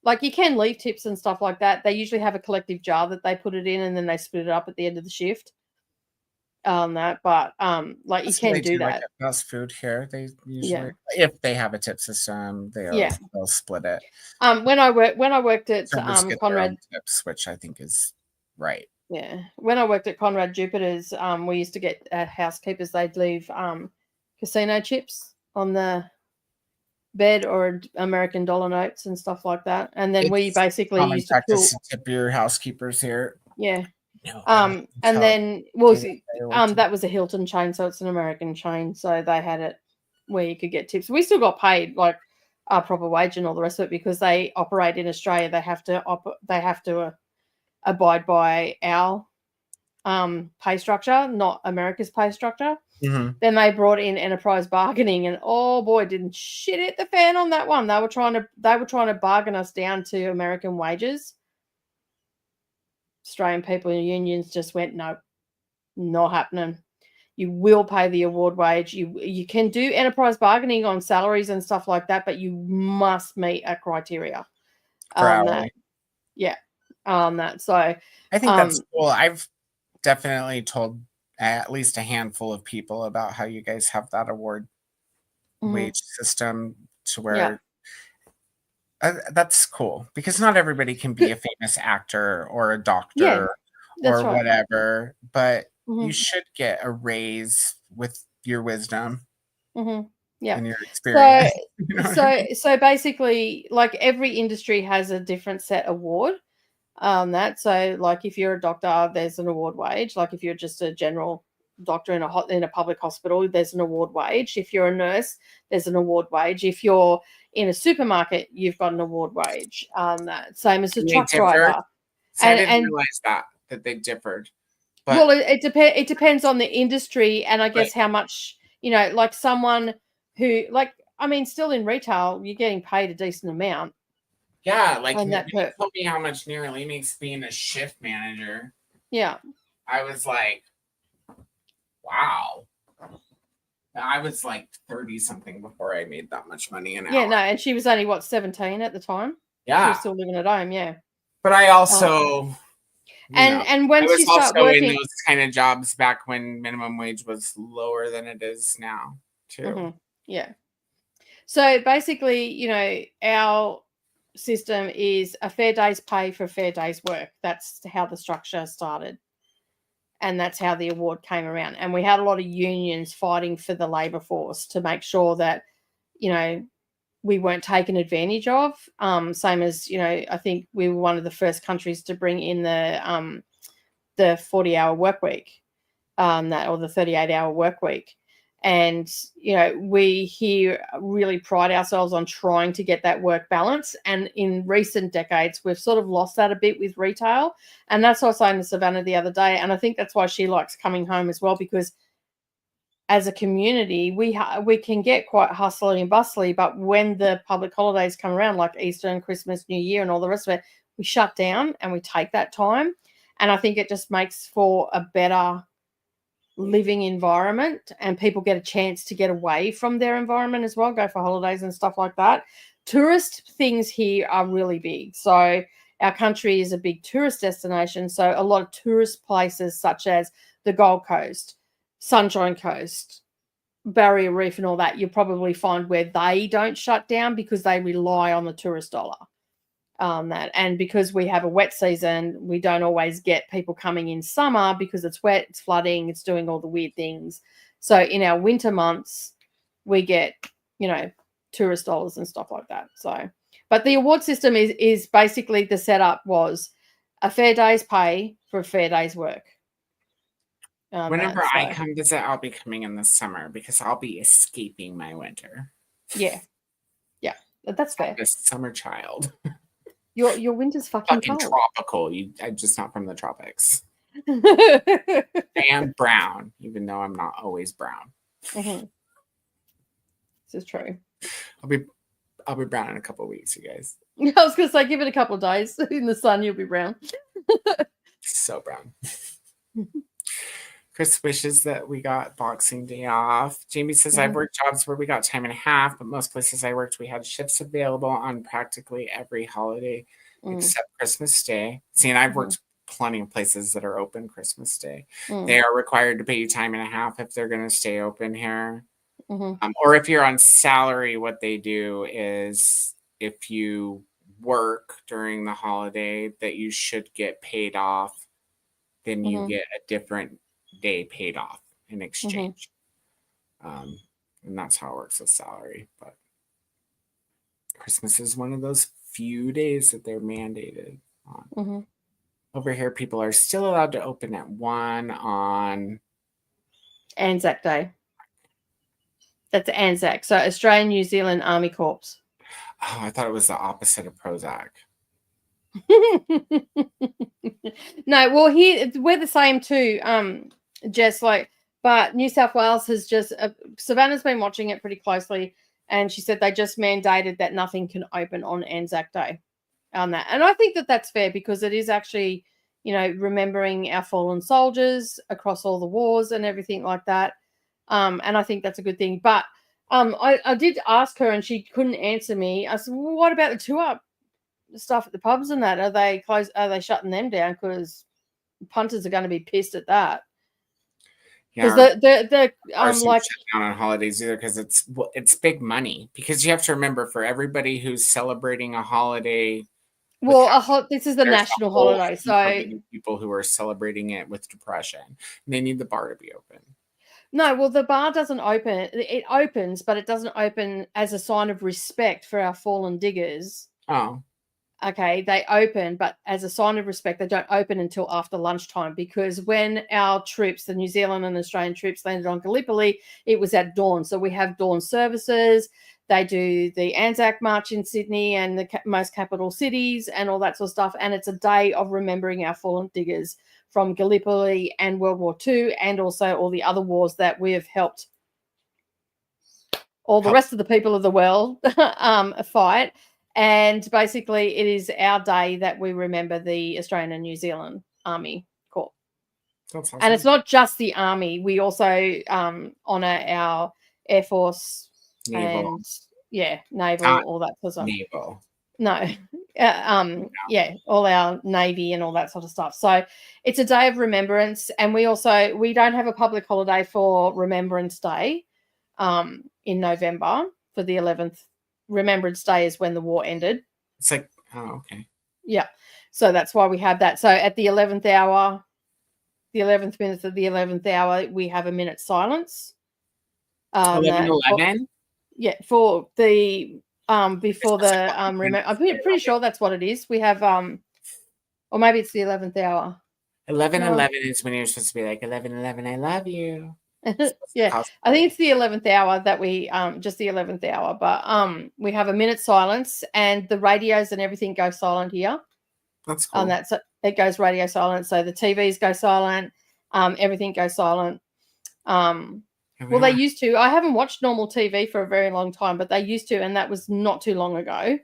S2: like, you can leave tips and stuff like that. They usually have a collective jar that they put it in and then they split it up at the end of the shift. on that, but like you
S7: That's what
S2: can
S7: they
S2: do
S7: like
S2: that.
S7: at fast food here. They usually, if they have a tip system, they'll split it.
S2: When I worked at
S7: Servers get their
S2: Conrad
S7: own tips, which I think is right.
S2: Yeah, when I worked at Conrad Jupiter's, we used to get housekeepers. They'd leave casino chips on the bed or American dollar notes and stuff like that, and then we basically
S7: Common
S2: used to pull.
S7: practice to tip your housekeepers here.
S2: Yeah.
S7: No,
S2: and then that
S7: tip.
S2: was a Hilton chain, so it's an American chain, so they had it where you could get tips. We still got paid like a proper wage and all the rest of it because they operate in Australia. They have to abide by our pay structure, not America's pay structure.
S7: Mhm.
S2: Then they brought in enterprise bargaining, and oh boy, didn't shit hit the fan on that one. They were trying to bargain us down to American wages. Australian people in unions just went, no, not happening. You will pay the award wage. You can do enterprise bargaining on salaries and stuff like that, but you must meet a criteria. That. So
S7: I think that's cool. I've definitely told at least a handful of people about how you guys have that award wage system to where that's cool because not everybody can be a famous actor or a doctor or whatever, but you should get a raise with your wisdom and your experience.
S2: So basically, like every industry has a different set award. So like if you're a doctor, there's an award wage. Like if you're just a general doctor in a public hospital, there's an award wage. If you're a nurse, there's an award wage. If you're in a supermarket, you've got an award wage. Same as a truck driver.
S7: So I didn't realize that they differed. But
S2: well, it depends on the industry, and I guess how much like someone who still in retail, you're getting paid a decent amount.
S7: Yeah, like you told me how much nearly makes being a shift manager.
S2: Yeah.
S7: I was like, wow. I was like 30 something before I made that much money an hour.
S2: Yeah, no, and she was only 17 at the time.
S7: Yeah.
S2: She was still living at home, yeah.
S7: But I also
S2: and when
S7: I
S2: she
S7: was
S2: started
S7: also
S2: working
S7: in those kind of jobs back when minimum wage was lower than it is now, too.
S2: Yeah. So basically, our system is a fair day's pay for a fair day's work. That's how the structure started. And that's how the award came around. And we had a lot of unions fighting for the labour force to make sure that, we weren't taken advantage of. Same as, I think we were one of the first countries to bring in the 40-hour work week, or the 38-hour work week. And, we here really pride ourselves on trying to get that work balance. And in recent decades, we've sort of lost that a bit with retail. And that's what I was saying to Savannah the other day. And I think that's why she likes coming home as well, because as a community, we can get quite hustly and bustly. But when the public holidays come around, like Easter and Christmas, New Year and all the rest of it, we shut down and we take that time. And I think it just makes for a better living environment, and people get a chance to get away from their environment as well, go for holidays and stuff like that. Tourist things here are really big. So our country is a big tourist destination. So a lot of tourist places such as the Gold Coast, Sunshine Coast, Barrier Reef and all that, you'll probably find where they don't shut down because they rely on the tourist dollar. And because we have a wet season, we don't always get people coming in summer because it's wet, it's flooding, it's doing all the weird things. So in our winter months, we get, tourist dollars and stuff like that. So, but the award system is basically the setup was a fair day's pay for a fair day's work.
S7: Whenever I come visit, I'll be coming in the summer because I'll be escaping my winter.
S2: Yeah. Yeah. That's fair.
S7: I'm a summer child.
S2: Your winter's fucking cold.
S7: Tropical. I'm just not from the tropics. I am brown, even though I'm not always brown.
S2: Mm-hmm. This is true.
S7: I'll be brown in a couple of weeks, you guys.
S2: I was gonna say, give it a couple of days in the sun, you'll be brown.
S7: So brown. Chris wishes that we got Boxing Day off. Jamie says, I've worked jobs where we got time and a half, but most places I worked, we had shifts available on practically every holiday except Christmas Day. See, and I've worked plenty of places that are open Christmas Day.
S2: Mm.
S7: They are required to pay you time and a half if they're going to stay open here.
S2: Mm-hmm.
S7: Or if you're on salary, what they do is if you work during the holiday that you should get paid off, then you
S2: Mhm.
S7: get a different day paid off in exchange. And that's how it works with salary. But Christmas is one of those few days that they're mandated on.
S2: Mm-hmm.
S7: Over here, people are still allowed to open at 1 on
S2: Anzac Day. That's Anzac. So Australian New Zealand Army Corps.
S7: Oh, I thought it was the opposite of Prozac.
S2: No, well, here we're the same too. Jess, like, but New South Wales has just Savannah's been watching it pretty closely, and she said they just mandated that nothing can open on Anzac Day on that, and I think that that's fair because it is actually, you know, remembering our fallen soldiers across all the wars and everything like that. And I think that's a good thing. But I did ask her, and she couldn't answer me. I said, well, what about the tour stuff at the pubs and that? Are they closed? Are they shutting them down? Because punters are going to be pissed at that. Because the like
S7: shut down on holidays either because it's big money. Because you have to remember, for everybody who's celebrating a holiday,
S2: this is the national holiday, so
S7: people who are celebrating it with depression, they need the bar to be open.
S2: No, well, the bar doesn't open. It opens, but it doesn't open as a sign of respect for our fallen diggers.
S7: Oh.
S2: Okay, they open, but as a sign of respect, they don't open until after lunchtime because when our troops, the New Zealand and Australian troops, landed on Gallipoli, it was at dawn. So we have dawn services. They do the Anzac March in Sydney and the most capital cities and all that sort of stuff. And it's a day of remembering our fallen diggers from Gallipoli and World War II and also all the other wars that we have helped all the rest of the people of the world fight. And basically, it is our day that we remember the Australian and New Zealand Army Corps.
S7: That's awesome.
S2: And it's not just the Army. We also honour our Air Force
S7: Naval.
S2: And, naval, all that sort of stuff.
S7: Naval.
S2: No. All our Navy and all that sort of stuff. So it's a day of remembrance. And we don't have a public holiday for Remembrance Day in November for the 11th. Remembrance Day is when the war ended.
S7: It's like, oh, okay.
S2: Yeah. So that's why we have that. So at the 11th hour, the 11th minute of the 11th hour, we have a minute silence.
S7: 11:11?
S2: Yeah, for the before the I'm pretty sure that's what it is. We have or maybe it's the 11th hour.
S7: 11:11 is when you're supposed to be like 11:11, I love you.
S2: Yeah, I think it's the 11th hour that we just the 11th hour, but we have a minute silence and the radios and everything go silent here.
S7: That's cool.
S2: And that's it goes radio silent, so the TVs go silent, everything goes silent. Well, they used to. I haven't watched normal TV for a very long time, but they used to, and that was not too long ago.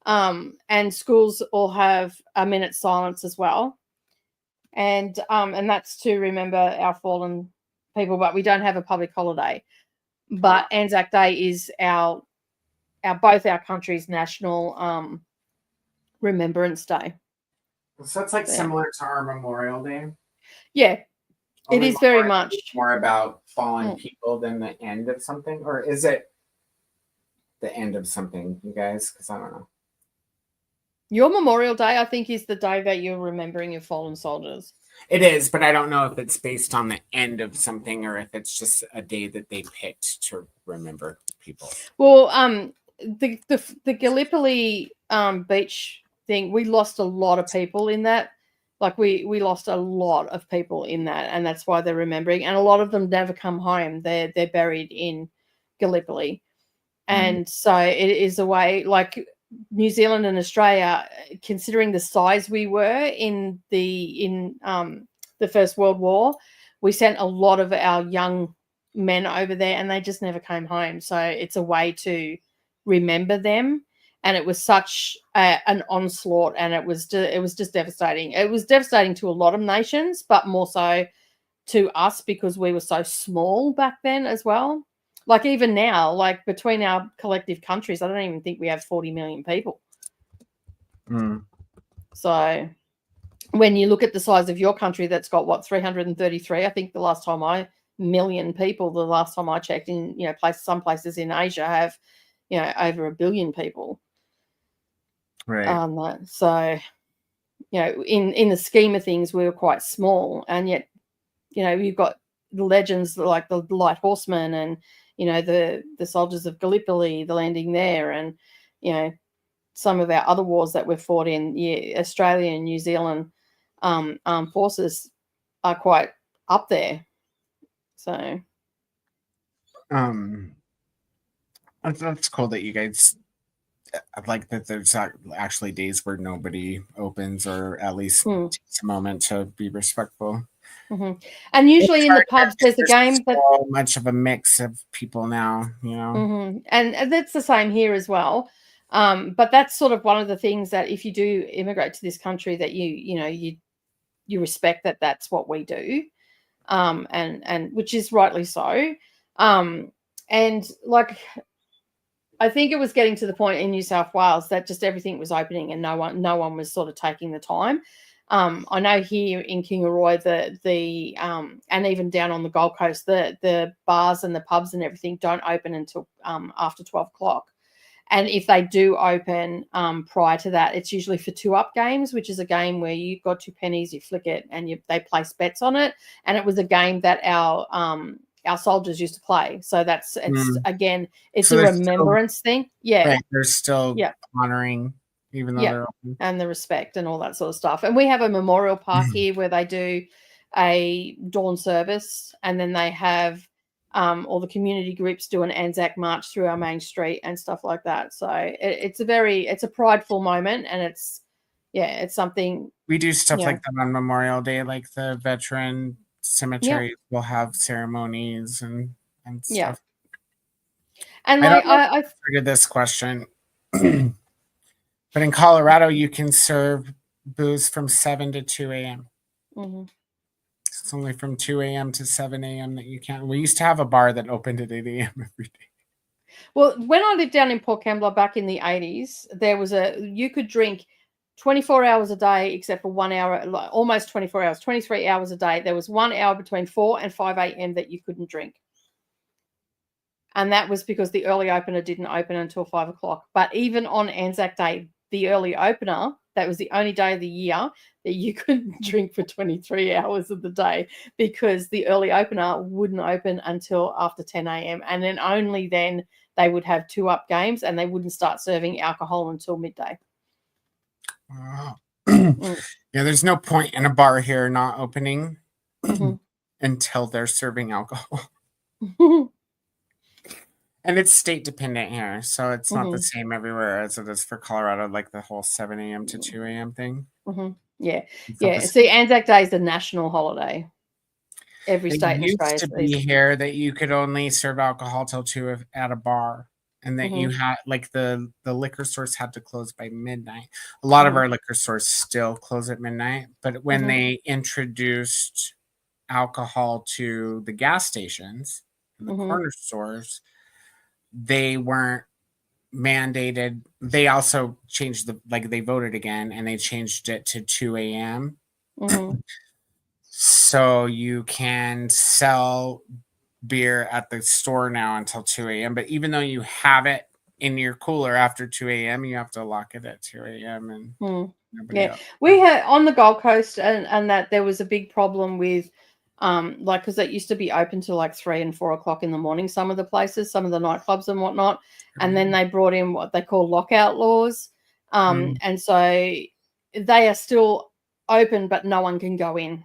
S2: And schools all have a minute silence as well, and that's to remember our fallen people. But we don't have a public holiday. But Anzac Day is our both our country's national Remembrance Day.
S7: So it's like similar to our Memorial Day.
S2: Yeah. It is very much
S7: more about fallen people than the end of something, or is it the end of something, you guys? Because I don't know.
S2: Your Memorial Day, I think, is the day that you're remembering your fallen soldiers.
S7: It is, but I don't know if it's based on the end of something or if it's just a day that they picked to remember people.
S2: Well, the Gallipoli beach thing, we lost a lot of people in that. Like we lost a lot of people in that, and that's why they're remembering. And a lot of them never come home. They're buried in Gallipoli, and so it is a way. Like New Zealand and Australia, considering the size we were in the First World War, we sent a lot of our young men over there, and they just never came home. So it's a way to remember them. And it was such an onslaught, and it was just devastating. It was devastating to a lot of nations, but more so to us because we were so small back then as well. Like even now, like between our collective countries, I don't even think we have 40 million people. So when you look at the size of your country, that's got what, 333, I think the last time million people, the last time I checked, in some places in Asia have over 1 billion people.
S7: Right.
S2: So in the scheme of things, we were quite small, and yet you've got the legends like the Light Horsemen and the soldiers of Gallipoli, the landing there, and some of our other wars that we've fought in. Australia and New Zealand armed forces are quite up there. So
S7: that's cool that you guys like that. There's actually days where nobody opens, or at least takes a moment to be respectful.
S2: Mm-hmm. And usually in the pubs, there's a game that
S7: so much of a mix of people now,
S2: Mm-hmm. And that's the same here as well. But that's sort of one of the things that if you do immigrate to this country, that you respect that that's what we do, and which is rightly so. And like, I think it was getting to the point in New South Wales that just everything was opening and no one was sort of taking the time. I know here in Kingaroy, the and even down on the Gold Coast, the bars and the pubs and everything don't open until after 12 o'clock. And if they do open prior to that, it's usually for 2-up games, which is a game where you've got 2 pennies, you flick it, and they place bets on it. And it was a game that our soldiers used to play. So again, it's
S7: so
S2: a remembrance thing. Yeah.
S7: Right, they're still honoring, even though they're open.
S2: And the respect and all that sort of stuff. And we have a memorial park here where they do a dawn service, and then they have all the community groups do an Anzac march through our main street and stuff like that. So it's a prideful moment, and it's something.
S7: We do stuff like that on Memorial Day, like the veteran cemeteries will have ceremonies and stuff.
S2: Yeah. And I
S7: figured this question, but in Colorado, you can serve booze from 7 to 2 a.m.
S2: Mm-hmm.
S7: It's only from 2 a.m. to 7 a.m. that you can. We used to have a bar that opened at 8 a.m. every day.
S2: Well, when I lived down in Port Kembla back in the 80s, there was you could drink 24 hours a day except for 1 hour, almost 24 hours, 23 hours a day. There was 1 hour between 4 and 5 a.m. that you couldn't drink. And that was because the early opener didn't open until 5 o'clock. But even on Anzac Day, the early opener, that was the only day of the year that you couldn't drink for 23 hours of the day, because the early opener wouldn't open until after 10 a.m. And then only then they would have 2-up games, and they wouldn't start serving alcohol until midday.
S7: Yeah, there's no point in a bar here not opening until they're serving alcohol. And it's state dependent here, so it's not the same everywhere as it is for Colorado, like the whole 7 a.m. to 2 a.m. thing.
S2: Yeah. See, Anzac Day is a national holiday. Every state in Australia
S7: used to be here that you could only serve alcohol till 2 at a bar, and that you had like the liquor stores had to close by midnight. A lot of our liquor stores still close at midnight, but when they introduced alcohol to the gas stations and the corner stores, they weren't mandated. They also changed they voted again, and they changed it to 2 a.m. So you can sell beer at the store now until 2 a.m. But even though you have it in your cooler after 2 a.m., you have to lock it at 2 a.m. and
S2: we had on the Gold Coast, and that there was a big problem with because it used to be open till like 3 and 4 o'clock in the morning, some of the places, some of the nightclubs and whatnot. And then they brought in what they call lockout laws. And so they are still open, but no one can go in.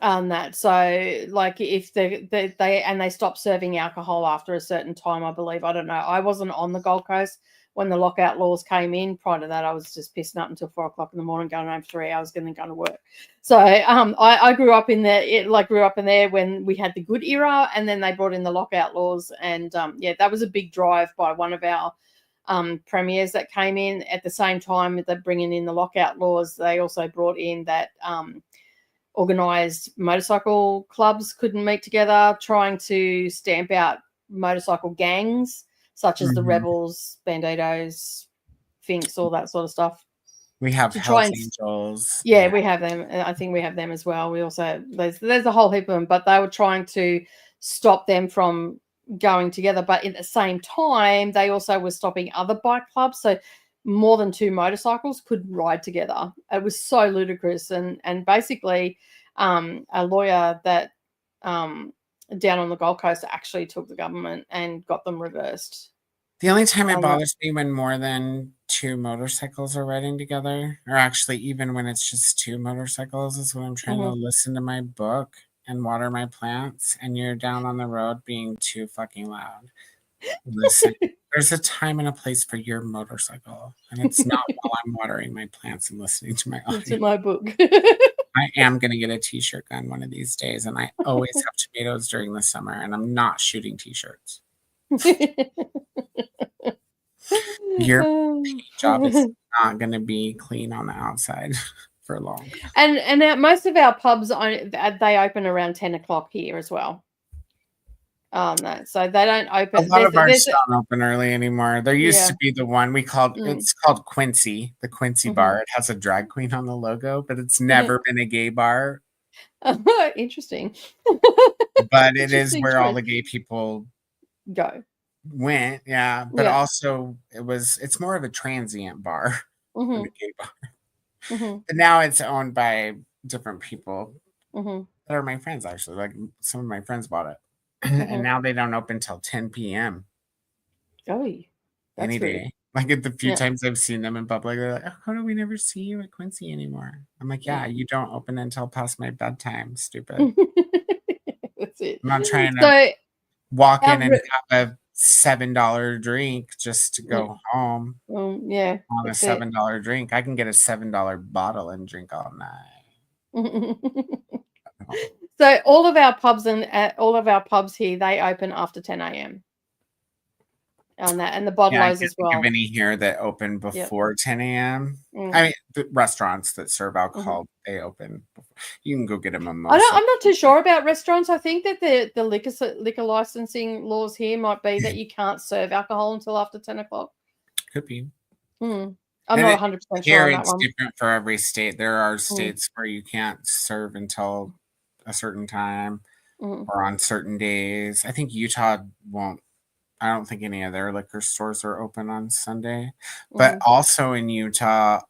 S2: That so like if they stop serving alcohol after a certain time, I believe. I don't know. I wasn't on the Gold Coast when the lockout laws came in. Prior to that, I was just pissing up until 4 o'clock in the morning, going home for 3 hours, and then going to work. So I grew up in there when we had the good era, and then they brought in the lockout laws, and that was a big drive by one of our premiers that came in at the same time that they're bringing in the lockout laws. They also brought in that organised motorcycle clubs couldn't meet together, trying to stamp out motorcycle gangs such as the Rebels, Banditos, Finks, all that sort of stuff.
S7: We have
S2: to try
S7: Hells
S2: and
S7: Angels.
S2: yeah, we have them. I think we have them as well. We also there's a whole heap of them, but they were trying to stop them from going together. But at the same time, they also were stopping other bike clubs. So more than 2 motorcycles could ride together. It was so ludicrous. And basically, a lawyer that down on the Gold Coast actually took the government and got them reversed.
S7: The only time it bothers me when more than 2 motorcycles are riding together, or actually even when it's just 2 motorcycles, is when I'm trying to listen to my book and water my plants, and you're down on the road being too fucking loud. Listen, there's a time and a place for your motorcycle, and it's not while I'm watering my plants and listening to my audio.
S2: To my book.
S7: I am going to get a t-shirt gun one of these days, and I always have tomatoes during the summer, and I'm not shooting t-shirts. Your job is not going to be clean on the outside for long.
S2: And most of our pubs, they open around 10 o'clock here as well. So they don't open.
S7: A lot of ours don't open early anymore. There used to be the one we called, it's called Quincy, the Quincy bar. It has a drag queen on the logo, but it's never been a gay bar.
S2: Interesting.
S7: But it is where all the gay people went, but also it's more of a transient bar than a gay bar. But now it's owned by different people that are my friends, actually. Like some of my friends bought it. And now they don't open till 10 p.m. Any day. Like at the few times I've seen them in public, they're like, how do we never see you at Quincy anymore? I'm like, you don't open until past my bedtime, stupid.
S2: That's it.
S7: I'm not trying to walk in and have a $7 drink just to go home. On a $7 drink. I can get a $7 bottle and drink all night.
S2: So all of our pubs here, they open after 10 a.m. on that, and the bottlers as well.
S7: Have any here that open before 10 a.m. I mean, the restaurants that serve alcohol, they open before. You can go get a mimosa.
S2: I'm not too sure about restaurants. I think that the liquor licensing laws here might be that you can't serve alcohol until after 10 o'clock.
S7: Could be.
S2: I'm not 100% sure
S7: here
S2: on that
S7: it's
S2: one.
S7: different for every state. There are states where you can't serve until a certain time or on certain days. I think Utah won't. I don't think any of their liquor stores are open on Sunday. But also in Utah,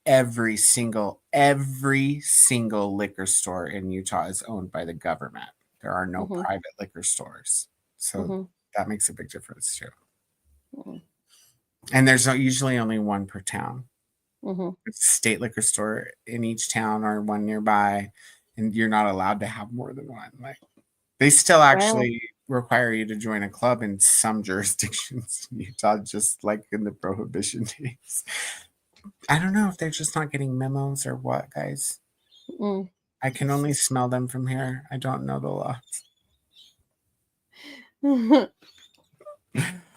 S7: every single liquor store in Utah is owned by the government. There are no private liquor stores. So that makes a big difference too. And there's usually only one per town. It's a state liquor store in each town or one nearby, and you're not allowed to have more than one. Like they still actually require you to join a club in some jurisdictions in Utah, just like in the prohibition days. I don't know if they're just not getting memos or what, guys. I can only smell them from here. I don't know the laws.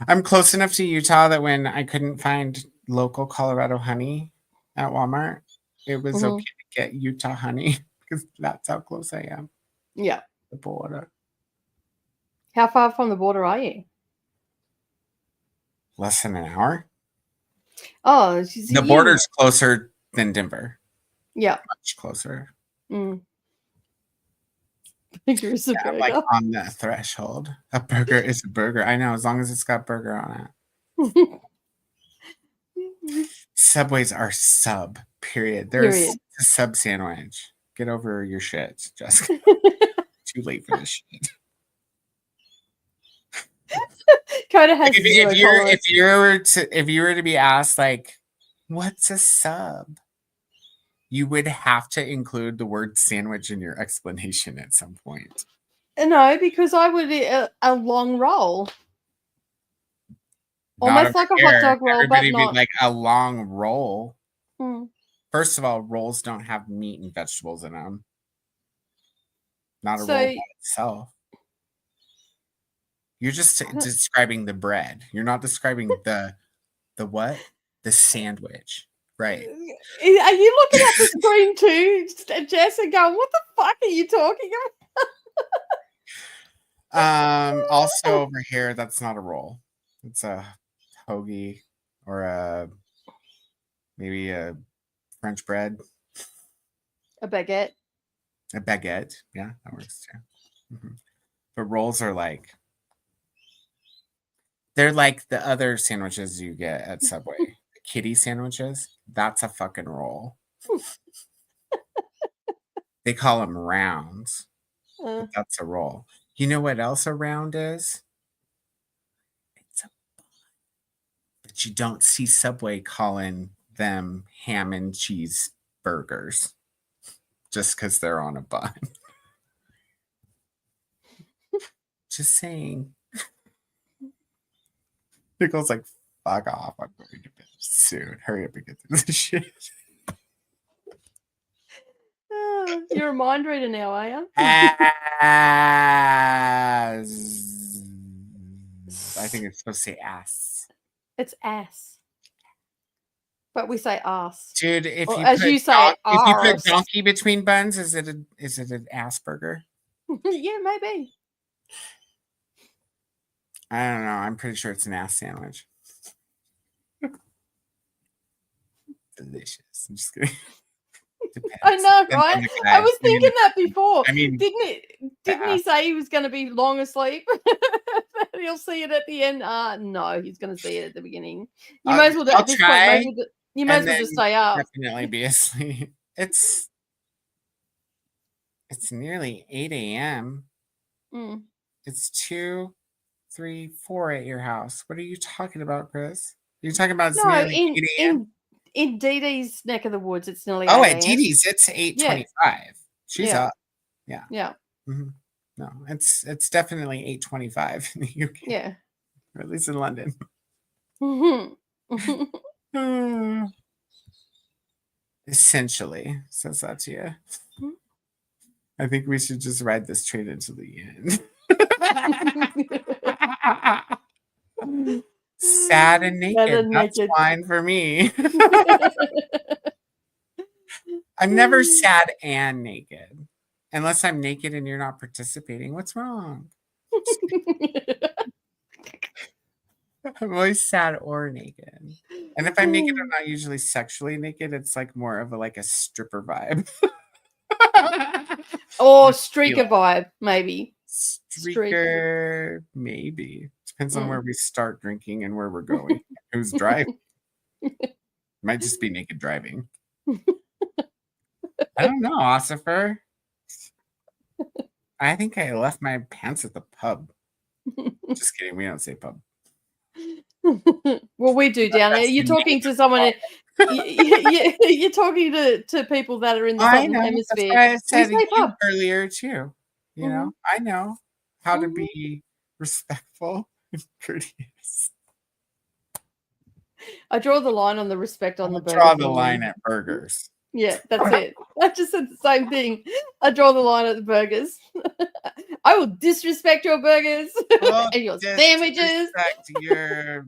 S7: I'm close enough to Utah that when I couldn't find local Colorado honey at Walmart, it was okay to get Utah honey because that's how close I am.
S2: Yeah.
S7: The border.
S2: How far from the border are you?
S7: Less than an hour.
S2: Oh,
S7: the border's closer than Denver.
S2: Yeah.
S7: Much closer.
S2: I'm
S7: like on the threshold. A burger is a burger. I know, as long as it's got burger on it. Subways are sub, period. There's a sub sandwich. Get over your shit, Jessica. Too late for this shit.
S2: Koda has
S7: if you were to be asked, like, what's a sub? You would have to include the word sandwich in your explanation at some point.
S2: No, because I would a long roll. Almost like a hot dog roll,
S7: Everybody
S2: but not.
S7: Be like a long roll. First of all, rolls don't have meat and vegetables in them. Not a roll by itself. You're just describing the bread. You're not describing the what? The sandwich. Right.
S2: Are you looking at the screen too, Jess, and going, what the fuck are you talking
S7: about? Also over here, that's not a roll. It's a hoagie or maybe a French bread.
S2: A baguette.
S7: A baguette. Yeah, that works too. But rolls are like, they're like the other sandwiches you get at Subway. Kitty sandwiches. That's a fucking roll. They call them rounds. But that's a roll. You know what else a round is? It's a bun. But you don't see Subway calling them ham and cheese burgers just because they're on a bun. Just saying. Nicole's like, fuck off. I'm going to bed soon. Hurry up and get through this shit.
S2: You're a mind reader now, are you?
S7: I think it's supposed to say ass.
S2: It's ass. But we say ass.
S7: Dude, if
S2: Or
S7: you
S2: as
S7: put
S2: you say,
S7: if you put
S2: arse.
S7: donkey between buns, is it an ass burger?
S2: Yeah, maybe.
S7: I don't know. I'm pretty sure it's an ass sandwich. Delicious. I'm just kidding.
S2: I know,
S7: Depends on
S2: right?
S7: the guy.
S2: I was thinking that before.
S7: I mean,
S2: didn't he say he was going to be long asleep? He'll see it at the end. No, he's going to see it at the beginning. You may as well
S7: I'll
S2: at this
S7: try,
S2: point. You may as well just stay up.
S7: definitely be asleep. It's nearly 8 a.m.
S2: Mm.
S7: It's 2, 3, 4 at your house. What are you talking about, Chris? You're talking about it's
S2: No,
S7: nearly 8 a.m.
S2: in Dee Dee's neck of the woods, it's nearly.
S7: Oh,
S2: 8
S7: at
S2: a.m.
S7: Dee Dee's, it's 8:25. She's
S2: Yeah.
S7: up. Yeah.
S2: Yeah.
S7: Mm-hmm. No, it's definitely 8:25 in the UK.
S2: Yeah.
S7: Or at least in London. Essentially, says that to you. I think we should just ride this train into the end. Sad and naked. That's fine for me. I'm never sad and naked. Unless I'm naked and you're not participating. What's wrong? I'm always sad or naked. And if I'm naked, I'm not usually sexually naked. It's like more of a stripper vibe.
S2: Or streaker vibe, maybe.
S7: Streaker, maybe. Depends on where we start drinking and where we're going. Who's driving? Might just be naked driving. I don't know, Ossifer. I think I left my pants at the pub. Just kidding. We don't say pub.
S2: Well, we do down there. You're talking to someone. You're talking to people that are in the southern hemisphere.
S7: I said
S2: We say pub
S7: earlier too. You know, I know how to be respectful and courteous.
S2: I draw the line on the respect on the burger.
S7: Draw the line at burgers.
S2: Yeah, that's it. I just said the same thing. I draw the line at the burgers. I will disrespect your burgers and your sandwiches.
S7: Disrespect your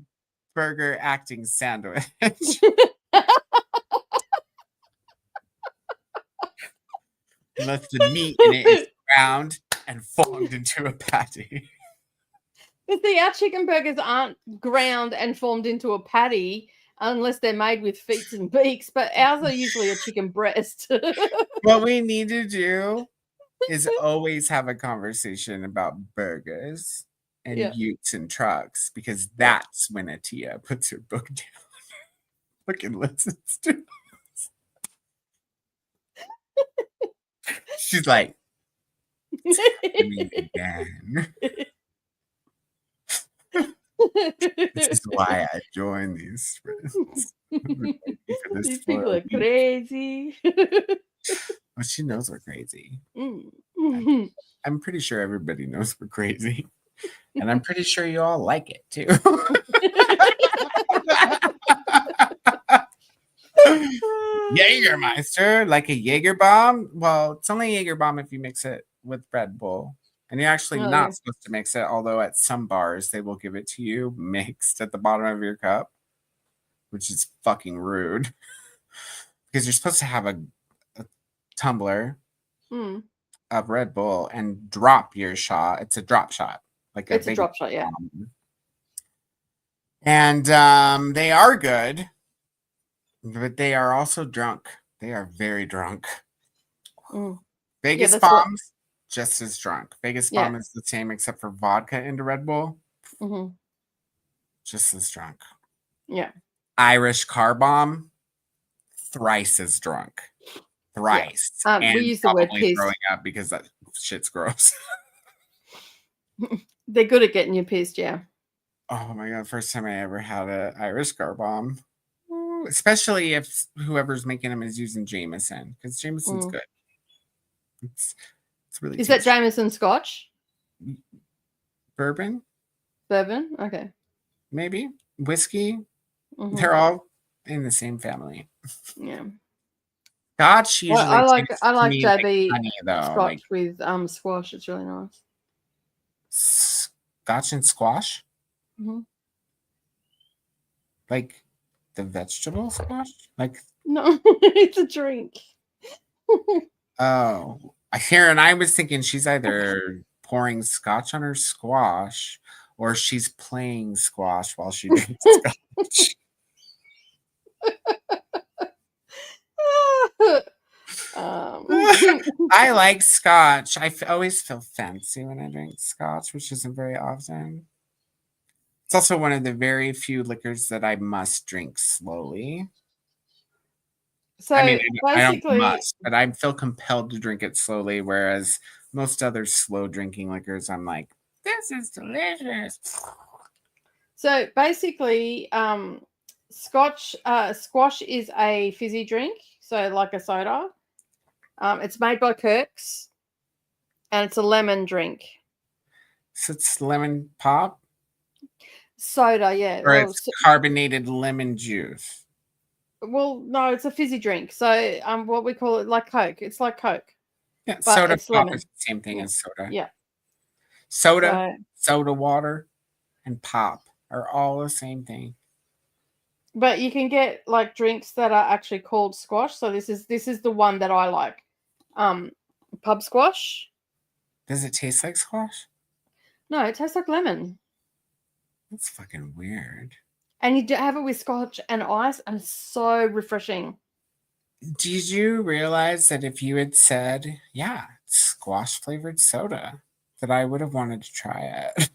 S7: burger acting sandwich. Unless the meat in it is ground and formed into a patty.
S2: See, our chicken burgers aren't ground and formed into a patty unless they're made with feet and beaks, but ours are usually a chicken breast.
S7: What we need to do is always have a conversation about burgers and utes and trucks, because that's when Atia puts her book down. Look and listens to us. She's like, again. This is why I joined these friends.
S2: These people are crazy.
S7: Well, she knows we're crazy. I'm pretty sure everybody knows we're crazy. And I'm pretty sure you all like it too. Jägermeister, like a Jaeger bomb. Well, it's only a Jaeger bomb if you mix it with Red Bull. And you're actually not supposed to mix it, although at some bars they will give it to you mixed at the bottom of your cup, which is fucking rude. Because you're supposed to have a tumbler of Red Bull and drop your shot. It's a drop shot.
S2: It's a drop shot, yeah.
S7: And they are good, but they are also drunk They are very drunk.
S2: Mm.
S7: Vegas
S2: that's what-
S7: bombs, just as drunk. Vegas
S2: Yeah.
S7: bomb is the same except for vodka into Red Bull,
S2: hmm
S7: just as drunk.
S2: Yeah.
S7: Irish car bomb, thrice as drunk. Thrice. And
S2: we use the word
S7: probably
S2: pissed.
S7: throwing up because that shit's gross.
S2: They're good at getting you pissed, yeah.
S7: Oh my god, first time I ever had an Irish car bomb. Ooh, especially if whoever's making them is using Jameson, because Jameson's good. It's really
S2: Is that
S7: tasty.
S2: Jameson Scotch?
S7: Bourbon?
S2: Bourbon? Okay.
S7: Maybe. Whiskey?
S2: Mhm.
S7: They're all in the same family.
S2: Yeah.
S7: Scotch usually
S2: I like
S7: tastes to me like
S2: JB
S7: honey, though.
S2: Scotch
S7: Like
S2: with squash. It's really nice.
S7: Scotch and squash?
S2: Mhm.
S7: Like the vegetable squash? Like,
S2: No, it's a drink.
S7: oh. Here, I was thinking she's either pouring scotch on her squash or she's playing squash while she drinks scotch. I like scotch. I always feel fancy when I drink scotch, which isn't very often. It's also one of the very few liquors that I must drink slowly.
S2: So
S7: I mean, I don't
S2: basically,
S7: must, but I feel compelled to drink it slowly, whereas most other slow drinking liquors, I'm like, this is delicious.
S2: So basically, squash is a fizzy drink, so like a soda. It's made by Kirk's, and it's a lemon drink.
S7: So it's lemon pop?
S2: Soda, yeah.
S7: Or it's carbonated lemon juice?
S2: Well, no, it's a fizzy drink. So what we call it, like Coke. It's like Coke.
S7: Yeah,
S2: but
S7: soda
S2: it's
S7: pop
S2: lemon.
S7: is the same thing as soda.
S2: Yeah.
S7: Soda, soda water, and pop are all the same thing.
S2: But you can get like drinks that are actually called squash. So this is the one that I like. Pub squash.
S7: Does it taste like squash?
S2: No, it tastes like lemon.
S7: That's fucking weird.
S2: And you have it with scotch and ice, and it's so refreshing.
S7: Did you realize that if you had said, yeah, squash flavored soda, that I would have wanted to try it?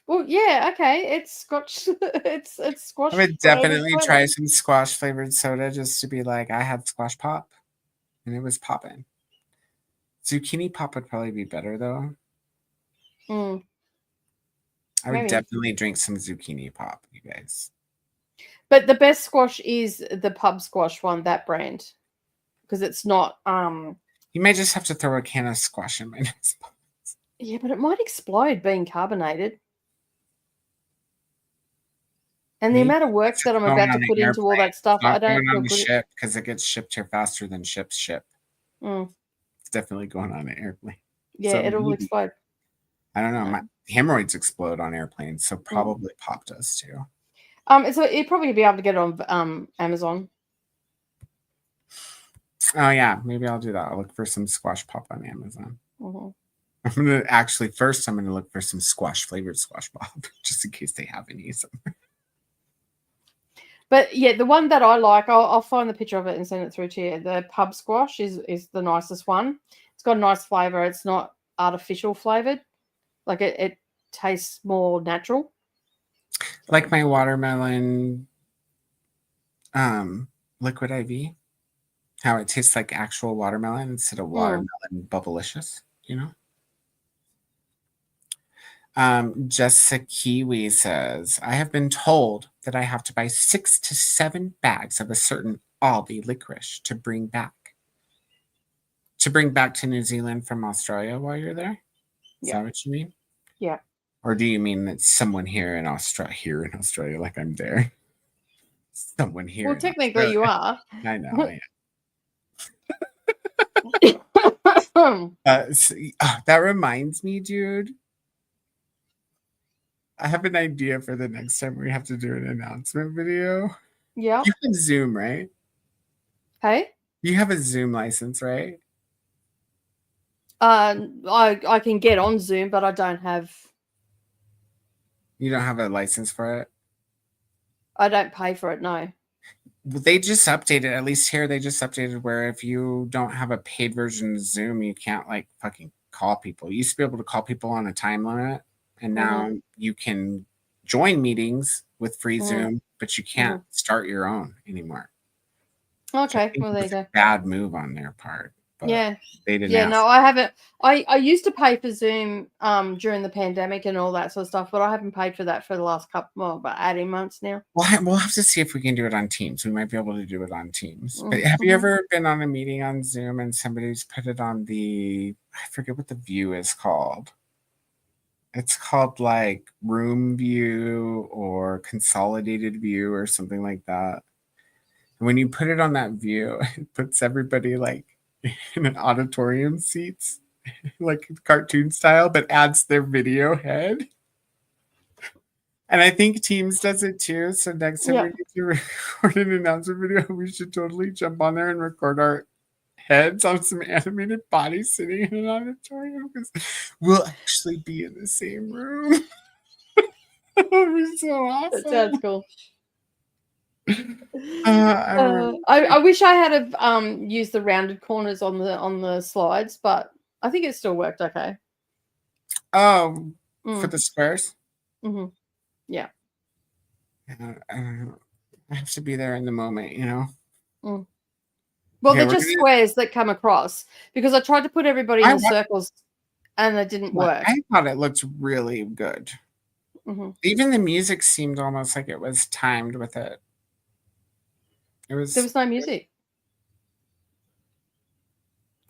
S2: Well, yeah, okay. It's scotch. It's squash.
S7: I would definitely try some squash flavored soda just to be like, I had squash pop and it was popping. Zucchini pop would probably be better though. I would definitely drink some zucchini pop, you guys.
S2: But the best squash is the pub squash one, that brand. Because it's not
S7: You may just have to throw a can of squash in my next box.
S2: Yeah, but it might explode being carbonated. And the amount of work that I'm about to put into all that stuff, I don't feel good.
S7: Ship because it gets shipped here faster than ships ship. It's definitely going on an airplane.
S2: Yeah,
S7: So
S2: it'll explode.
S7: I don't know. My hemorrhoids explode on airplanes, so probably pop does too.
S2: So you'd probably be able to get it on Amazon.
S7: Oh yeah, maybe I'll do that. I'll look for some squash pop on Amazon.
S2: Mm-hmm.
S7: I'm gonna look for some squash flavored squash pop, just in case they have any somewhere.
S2: But yeah, the one that I like, I'll find the picture of it and send it through to you. The pub squash is the nicest one. It's got a nice flavor. It's not artificial flavored. Like it tastes more natural.
S7: Like my watermelon liquid IV. How it tastes like actual watermelon instead of watermelon bubblicious, you know? Jessica Kiwi says, I have been told that I have to buy 6 to 7 bags of a certain Aldi licorice to bring back. To bring back to New Zealand from Australia while you're there? Is that what you mean?
S2: Yeah.
S7: Or do you mean that someone here in Australia, like I'm there? Someone here.
S2: Well, technically you are.
S7: I know, I am. That reminds me, dude. I have an idea for the next time we have to do an announcement video.
S2: Yeah.
S7: You have Zoom, right?
S2: Hey?
S7: You have a Zoom license, right?
S2: I can get on Zoom, but I don't have.
S7: You don't have a license for it?
S2: I don't pay for it, no.
S7: They just updated, at least here, they just updated where if you don't have a paid version of Zoom, you can't like fucking call people. You used to be able to call people on a time limit, and now you can join meetings with free Zoom, but you can't start your own anymore.
S2: Okay, well there you go.
S7: Bad move on their part. But
S2: Yeah,
S7: they didn't.
S2: yeah. No, I haven't. I used to pay for Zoom during the pandemic and all that sort of stuff, but I haven't paid for that for the last about 18 months now.
S7: Well, we'll have to see if we can do it on Teams. We might be able to do it on Teams. But have you ever been on a meeting on Zoom and somebody's put it on I forget what the view is called. It's called like room view or consolidated view or something like that. And when you put it on that view, it puts everybody like in an auditorium seats, like cartoon style, but adds their video head. And I think Teams does it too. So next time we need to record an announcement video, we should totally jump on there and record our heads on some animated bodies sitting in an auditorium, because we'll actually be in the same room. That would be so awesome.
S2: That sounds cool.
S7: I
S2: wish I had used the rounded corners on the slides, but I think it still worked okay.
S7: Oh, for the squares?
S2: Yeah.
S7: I have to be there in the moment, you know?
S2: Well, they're just squares that come across, because I tried to put everybody in circles and it didn't work.
S7: I thought it looked really good. Even the music seemed almost like it was timed with it. There was
S2: no music.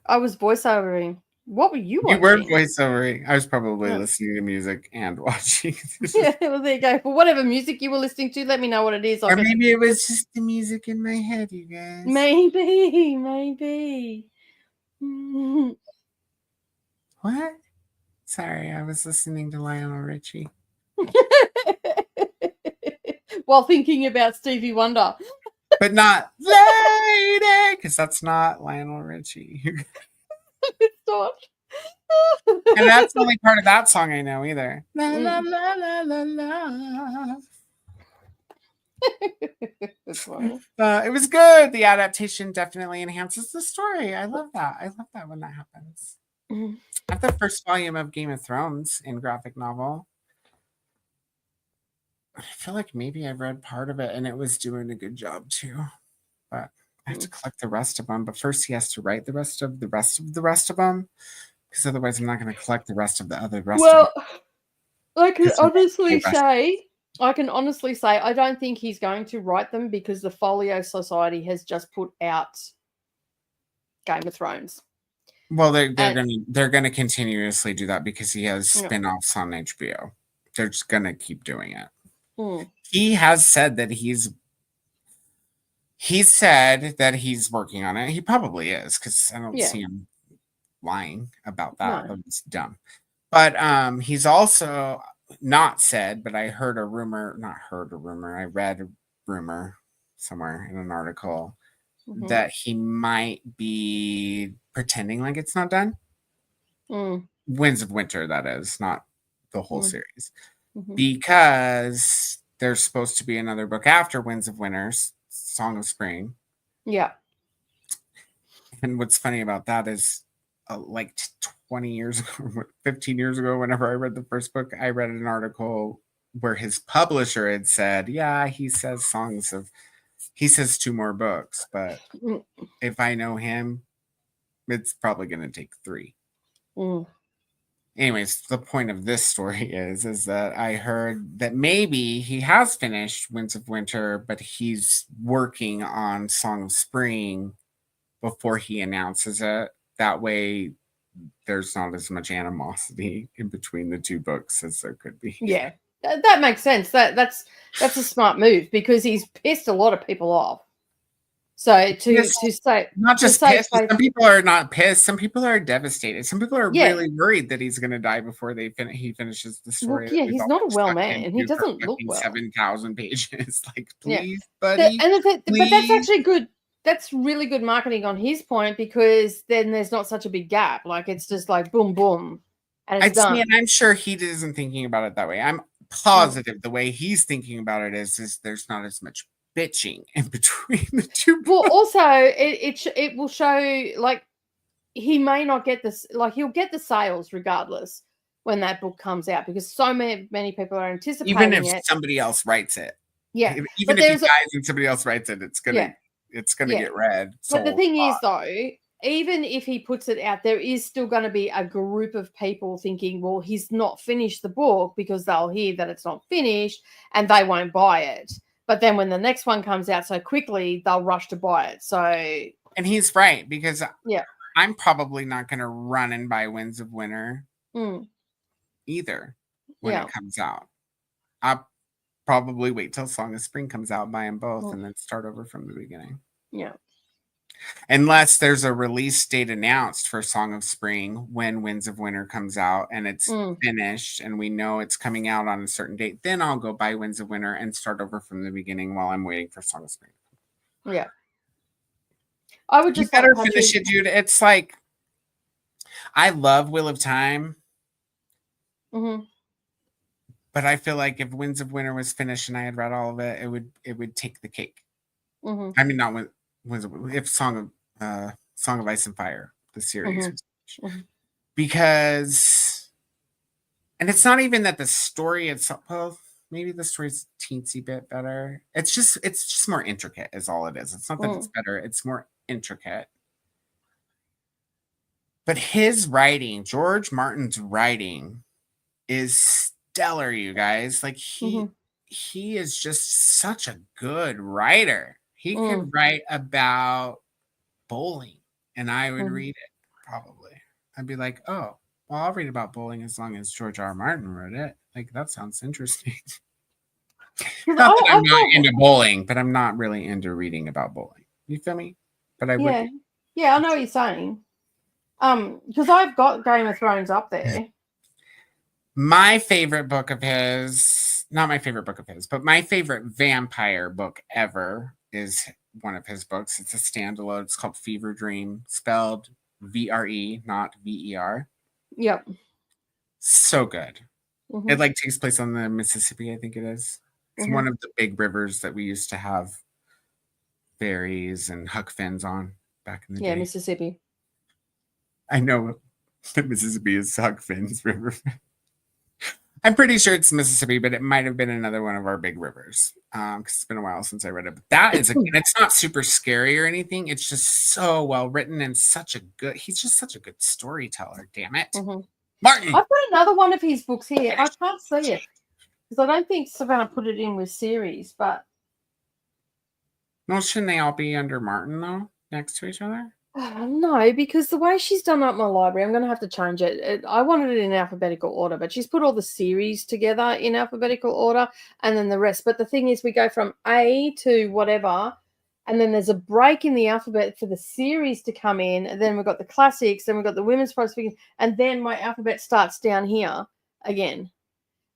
S2: I was voiceovering. What were you watching?
S7: You were voiceovering. I was probably listening to music and watching.
S2: Yeah, well, there you go. Well, whatever music you were listening to, let me know what it is.
S7: Or maybe it was just the music in my head, you guys.
S2: Maybe.
S7: What? Sorry, I was listening to Lionel Richie.
S2: While thinking about Stevie Wonder.
S7: But not Lady, because that's not Lionel Richie.
S2: It's not.
S7: And that's the only part of that song I know either. La, la, la, la, la, la. It was good. The adaptation definitely enhances the story. I love that. I love that when that happens. I have the first volume of Game of Thrones in graphic novel. I feel like maybe I read part of it and it was doing a good job too. But I have to collect the rest of them. But first he has to write the rest of them. Because otherwise I'm not going to collect the rest of the rest of them.
S2: I can honestly say I don't think he's going to write them, because the Folio Society has just put out Game of Thrones.
S7: Well, they're gonna continuously do that because he has spin-offs on HBO. They're just gonna keep doing it. He has said that he's working on it. He probably is, because I don't see him lying about that. No. It's dumb. But he's also not said, but I read a rumor somewhere in an article that he might be pretending like it's not done. Winds of Winter, that is, not the whole series. Because there's supposed to be another book after Winds of Winter, Song of Spring.
S2: Yeah.
S7: And what's funny about that is like 20 years ago, 15 years ago, whenever I read the first book, I read an article where his publisher had said, he says 2 more books, but if I know him, it's probably going to take 3. Anyways, the point of this story is that I heard that maybe he has finished Winds of Winter, but he's working on Song of Spring before he announces it. That way there's not as much animosity in between the 2 books as there could be.
S2: Yeah, that makes sense. That's a smart move, because he's pissed a lot of people off. So to say,
S7: not just pissed, some people are not pissed. Some people are devastated. Some people are really worried that he's going to die before he finishes the story.
S2: Well, he's not a well man. He doesn't look well.
S7: 7,000 pages. Like, please, buddy.
S2: But that's actually good. That's really good marketing on his point, because then there's not such a big gap. Like, it's just like boom, boom, and it's done.
S7: And I'm sure he isn't thinking about it that way. I'm positive the way he's thinking about it is there's not as much bitching in between the two
S2: Well,
S7: books.
S2: also it will show like he may not get this, like he'll get the sales regardless when that book comes out because so many people are anticipating
S7: Even if
S2: it.
S7: somebody else writes it.
S2: Yeah,
S7: Even
S2: but
S7: if he
S2: there's
S7: dies and somebody else writes it, it's gonna get read.
S2: But the
S7: sold,
S2: thing is,
S7: bought.
S2: though, even if he puts it out, there is still going to be a group of people thinking, well, he's not finished the book because they'll hear that it's not finished and they won't buy it. But then when the next one comes out so quickly, they'll rush to buy it. So,
S7: and he's right because
S2: yeah,
S7: I'm probably not going to run and buy Winds of Winter either when it comes out. I'll probably wait till Song of Spring comes out, buy them both, and then start over from the beginning.
S2: Yeah.
S7: Unless there's a release date announced for Song of Spring when Winds of Winter comes out and it's finished and we know it's coming out on a certain date, then I'll go buy Winds of Winter and start over from the beginning while I'm waiting for Song of Spring.
S2: Yeah. I would just
S7: better finish it, dude. It's like I love Wheel of Time. But I feel like if Winds of Winter was finished and I had read all of it, it would take the cake. I mean, not if Song of Ice and Fire, the series, was finished. Because, and it's not even that the story itself. Well, maybe the story's teensy bit better. It's just more intricate, is all it is. It's not that it's better; it's more intricate. But his writing, George Martin's writing, is stellar, you guys. Like he is just such a good writer. He could write about bowling and I would read it probably. I'd be like, oh, well, I'll read about bowling as long as George R. Martin wrote it. Like, that sounds interesting. Not that I'm not into bowling, but I'm not really into reading about bowling. You feel me? But I would.
S2: Yeah, I know what you're saying. Because I've got Game of Thrones up there.
S7: My favorite book of his, not my favorite book of his, but my favorite vampire book ever is one of his books. It's a standalone. It's called Fever Dream, spelled VRE, not VER.
S2: Yep.
S7: So good. It like takes place on the Mississippi, I think it is. It's one of the big rivers that we used to have ferries and huck fins on back in the day.
S2: Yeah, Mississippi.
S7: I know the Mississippi is Huck Finn's river. I'm pretty sure it's Mississippi, but it might have been another one of our big rivers. Because it's been a while since I read it. But that is, it's not super scary or anything. It's just so well written and he's just such a good storyteller. Damn it. Martin.
S2: I've got another one of his books here. I can't see it because I don't think Savannah put it in with series, but.
S7: No, shouldn't they all be under Martin though, next to each other?
S2: No, because the way she's done up my library, I'm going to have to change it. I wanted it in alphabetical order, but she's put all the series together in alphabetical order and then the rest. But the thing is, we go from A to whatever, and then there's a break in the alphabet for the series to come in. And then we've got the classics, then we've got the women's prospecting, and then my alphabet starts down here again.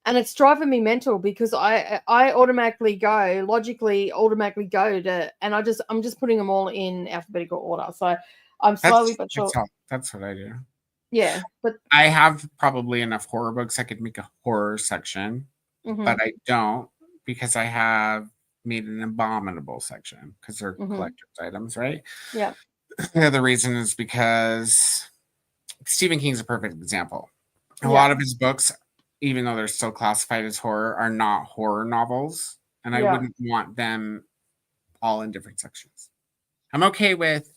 S2: And it's driving me mental because I automatically go to, and I'm just putting them all in alphabetical order. So I'm slowly but surely.
S7: That's what I do.
S2: Yeah, but
S7: I have probably enough horror books. I could make a horror section, but I don't because I have made an abominable section because they're collector's items, right?
S2: Yeah.
S7: The other reason is because Stephen King's a perfect example. A lot of his books, even though they're still classified as horror, are not horror novels. And I wouldn't want them all in different sections. I'm okay with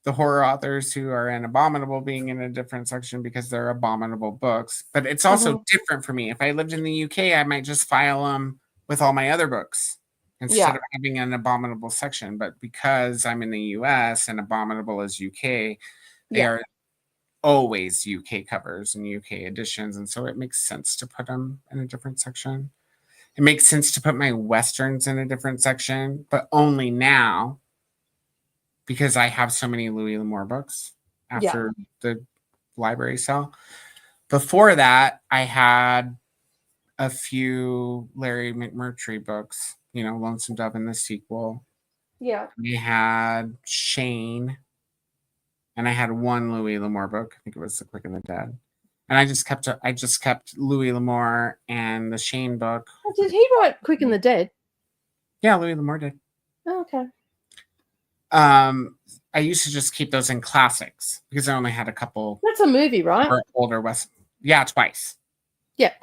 S7: the horror authors who are in Abominable being in a different section because they're abominable books. But it's also different for me. If I lived in the UK, I might just file them with all my other books instead of having an Abominable section. But because I'm in the US and Abominable is UK, they are always UK covers and UK editions, and so it makes sense to put them in a different section. It makes sense to put my Westerns in a different section, but only now because I have so many Louis L'Amour books after the library sale. Before that, I had a few Larry McMurtry books, Lonesome Dove and the sequel.
S2: Yeah.
S7: We had Shane. And I had one Louis L'Amour book. I think it was The Quick and the Dead. And I just kept Louis L'Amour and the Shane book.
S2: Oh, did he write Quick and the Dead?
S7: Yeah, Louis L'Amour did.
S2: Oh, okay.
S7: I used to just keep those in classics because I only had a couple
S2: That's a movie, right?
S7: older West. Yeah, twice.
S2: Yeah.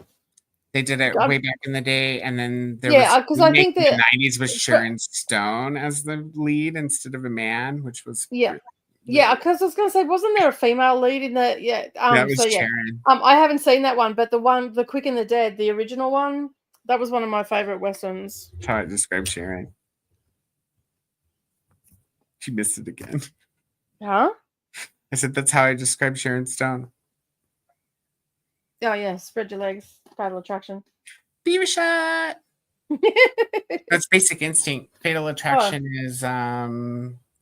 S7: They did it way back in the day, and then there
S2: Yeah,
S7: was
S2: 'cause I think
S7: in
S2: that-
S7: the 90s was Sharon Stone as the lead instead of a man, which was
S2: Yeah, because I was going to say, wasn't there a female lead in the
S7: that was
S2: so yeah.
S7: Sharon.
S2: I haven't seen that one, but the Quick and the Dead, the original one, that was one of my favorite westerns.
S7: That's how I describe Sharon. She missed it again.
S2: Huh?
S7: I said that's how I describe Sharon Stone.
S2: Oh yeah, spread your legs, Fatal Attraction.
S7: Beaver shot. That's Basic Instinct. Fatal Attraction is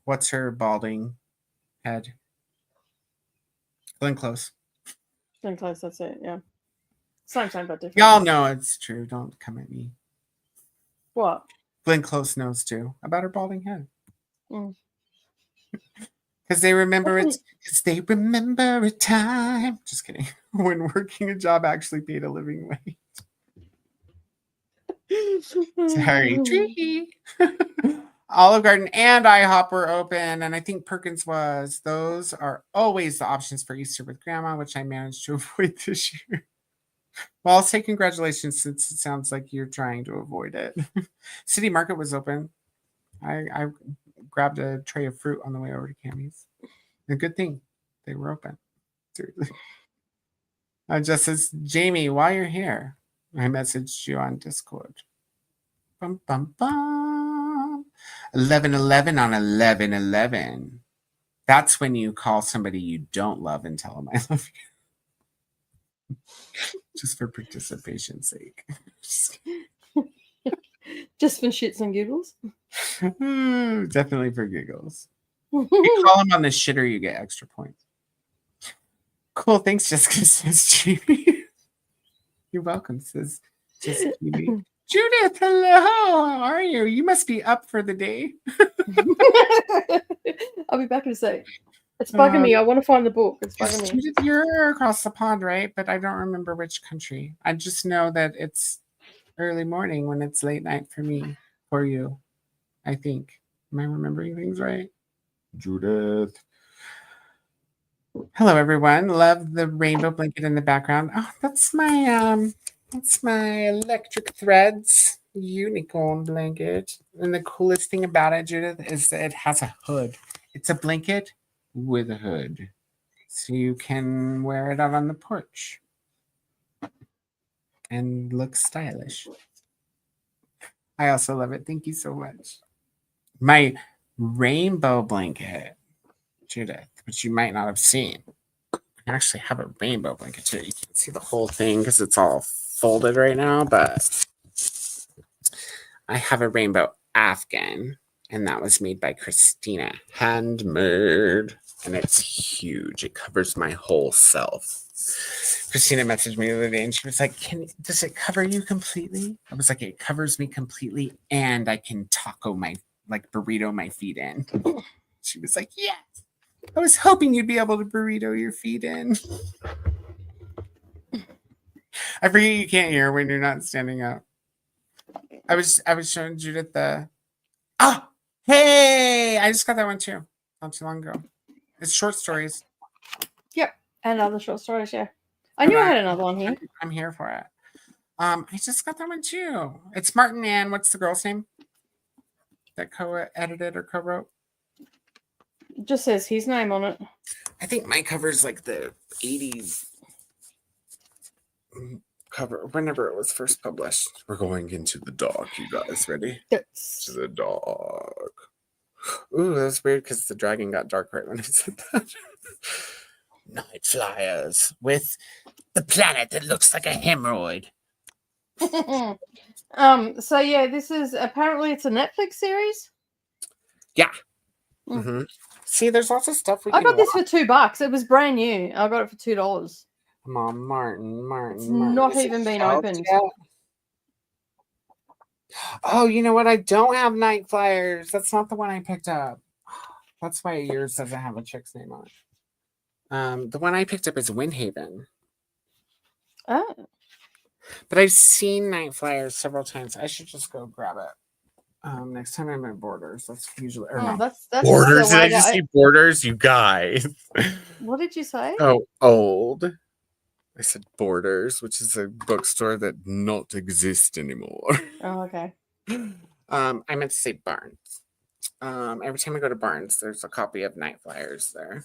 S7: what's her balding head? Glenn Close.
S2: Glenn Close, that's it. Yeah, same but different.
S7: Y'all know it's true. Don't come at me.
S2: What?
S7: Glenn Close knows too about her balding head.
S2: Mm.
S7: Because they remember it. Because they remember a time. Just kidding. When working a job actually paid a living wage. Sorry. Tree. Olive Garden and IHOP were open, and I think Perkins was. Those are always the options for Easter with Grandma, which I managed to avoid this year. Well, I'll say congratulations since it sounds like you're trying to avoid it. City Market was open. I grabbed a tray of fruit on the way over to Cammy's. A good thing they were open. Seriously. Just says, Jamie, while you're here, I messaged you on Discord. Bum, bum, bum. 11:11 on 11:11. That's when you call somebody you don't love and tell them I love you. Just for participation's sake.
S2: Just for shits and giggles.
S7: Definitely for giggles. You call them on the shitter, you get extra points. Cool, thanks, Jessica, says Jamie. You're welcome, says Jessica. Judith, hello, how are you? You must be up for the day.
S2: I'll be back in a sec. It's bugging me. I want to find the book. It's bugging me.
S7: Judith, you're across the pond, right? But I don't remember which country. I just know that it's early morning when it's late night for me, for you, I think. Am I remembering things right? Judith. Hello, everyone. Love the rainbow blanket in the background. Oh, that's my electric threads unicorn blanket. And the coolest thing about it, Judith, is that it has a hood. It's a blanket with a hood. So you can wear it out on the porch and look stylish. I also love it. Thank you so much. My rainbow blanket, Judith, which you might not have seen. I actually have a rainbow blanket too. You can't see the whole thing because it's all folded right now, but I have a rainbow Afghan, and that was made by Christina. Handmade. And it's huge. It covers my whole self. Christina messaged me the other day and she was like, does it cover you completely? I was like, it covers me completely and I can burrito my feet in. She was like, yes. I was hoping you'd be able to burrito your feet in. I forget you can't hear when you're not standing up. I was showing Judith hey, I just got that one too. Not too long ago. It's short stories.
S2: Yep. And other short stories, yeah. I knew I had another one here.
S7: I'm here for it. I just got that one too. It's Martin and what's the girl's name that co-edited or co-wrote?
S2: It just says his name on it.
S7: I think my cover's like the 80s cover, whenever it was first published. We're going into the dark, you guys. Ready?
S2: Yes.
S7: To the dark. Ooh, that's weird because the dragon got dark right when I said that. Night Flyers with the planet that looks like a hemorrhoid.
S2: So yeah, this is apparently it's a Netflix series.
S7: Yeah. Mm-hmm. See, there's lots of stuff
S2: I got this for $2. It was brand new. I got it for $2.
S7: Come on, Martin.
S2: It's not even been opened.
S7: Yet? Oh, you know what? I don't have Night Flyers. That's not the one I picked up. That's why yours doesn't have a chick's name on it. The one I picked up is Windhaven. Oh. But I've seen Night Flyers several times. I should just go grab it. Next time I'm at Borders. That's usually
S2: that's
S8: Borders.
S2: the
S8: Did I
S2: way
S8: just
S2: that
S8: say Borders? You guys.
S2: What did you say?
S8: Oh, old. I said Borders, which is a bookstore that not exist anymore.
S2: Oh, okay.
S7: I meant to say Barnes. Every time I go to Barnes, there's a copy of Night Flyers there.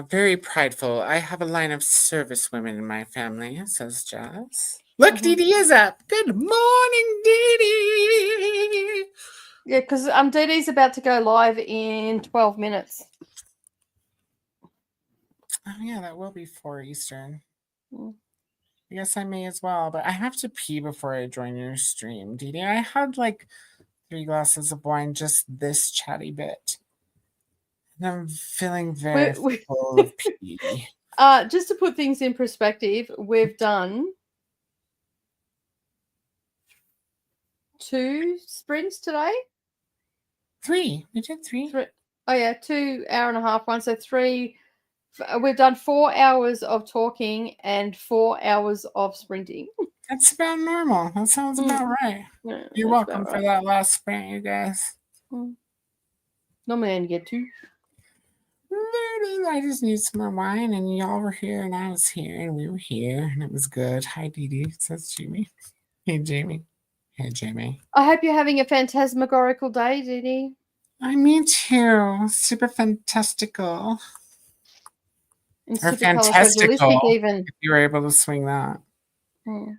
S7: Very prideful. I have a line of service women in my family, says Jazz. Look, Dee Dee is up. Good morning, Dee Dee.
S2: Yeah, because Dee Dee's about to go live in 12 minutes.
S7: Oh, yeah, that will be 4 Eastern.
S2: Mm.
S7: I guess I may as well, but I have to pee before I join your stream, Dee Dee. I had like 3 glasses of wine just this chatty bit. And I'm feeling very full of pee.
S2: Just to put things in perspective, we've done 2 sprints today.
S7: 3. We did 3.
S2: Oh, yeah, 2 hour-and-a-half ones. So 3. We've done 4 hours of talking and 4 hours of sprinting.
S7: That's about normal. That sounds about right.
S2: Yeah,
S7: You're welcome for that last sprint, you guys.
S2: Normally I only get 2.
S7: I just need some more wine, and y'all were here, and I was here, and we were here, and it was good. Hi, Dee Dee, says Jamie. Hey, Jamie. Hey, Jamie.
S2: I hope you're having a phantasmagorical day, Dee Dee.
S7: Me too. Super fantastical. Or fantastical,
S2: even.
S7: if you were able to swing that.
S2: Yeah.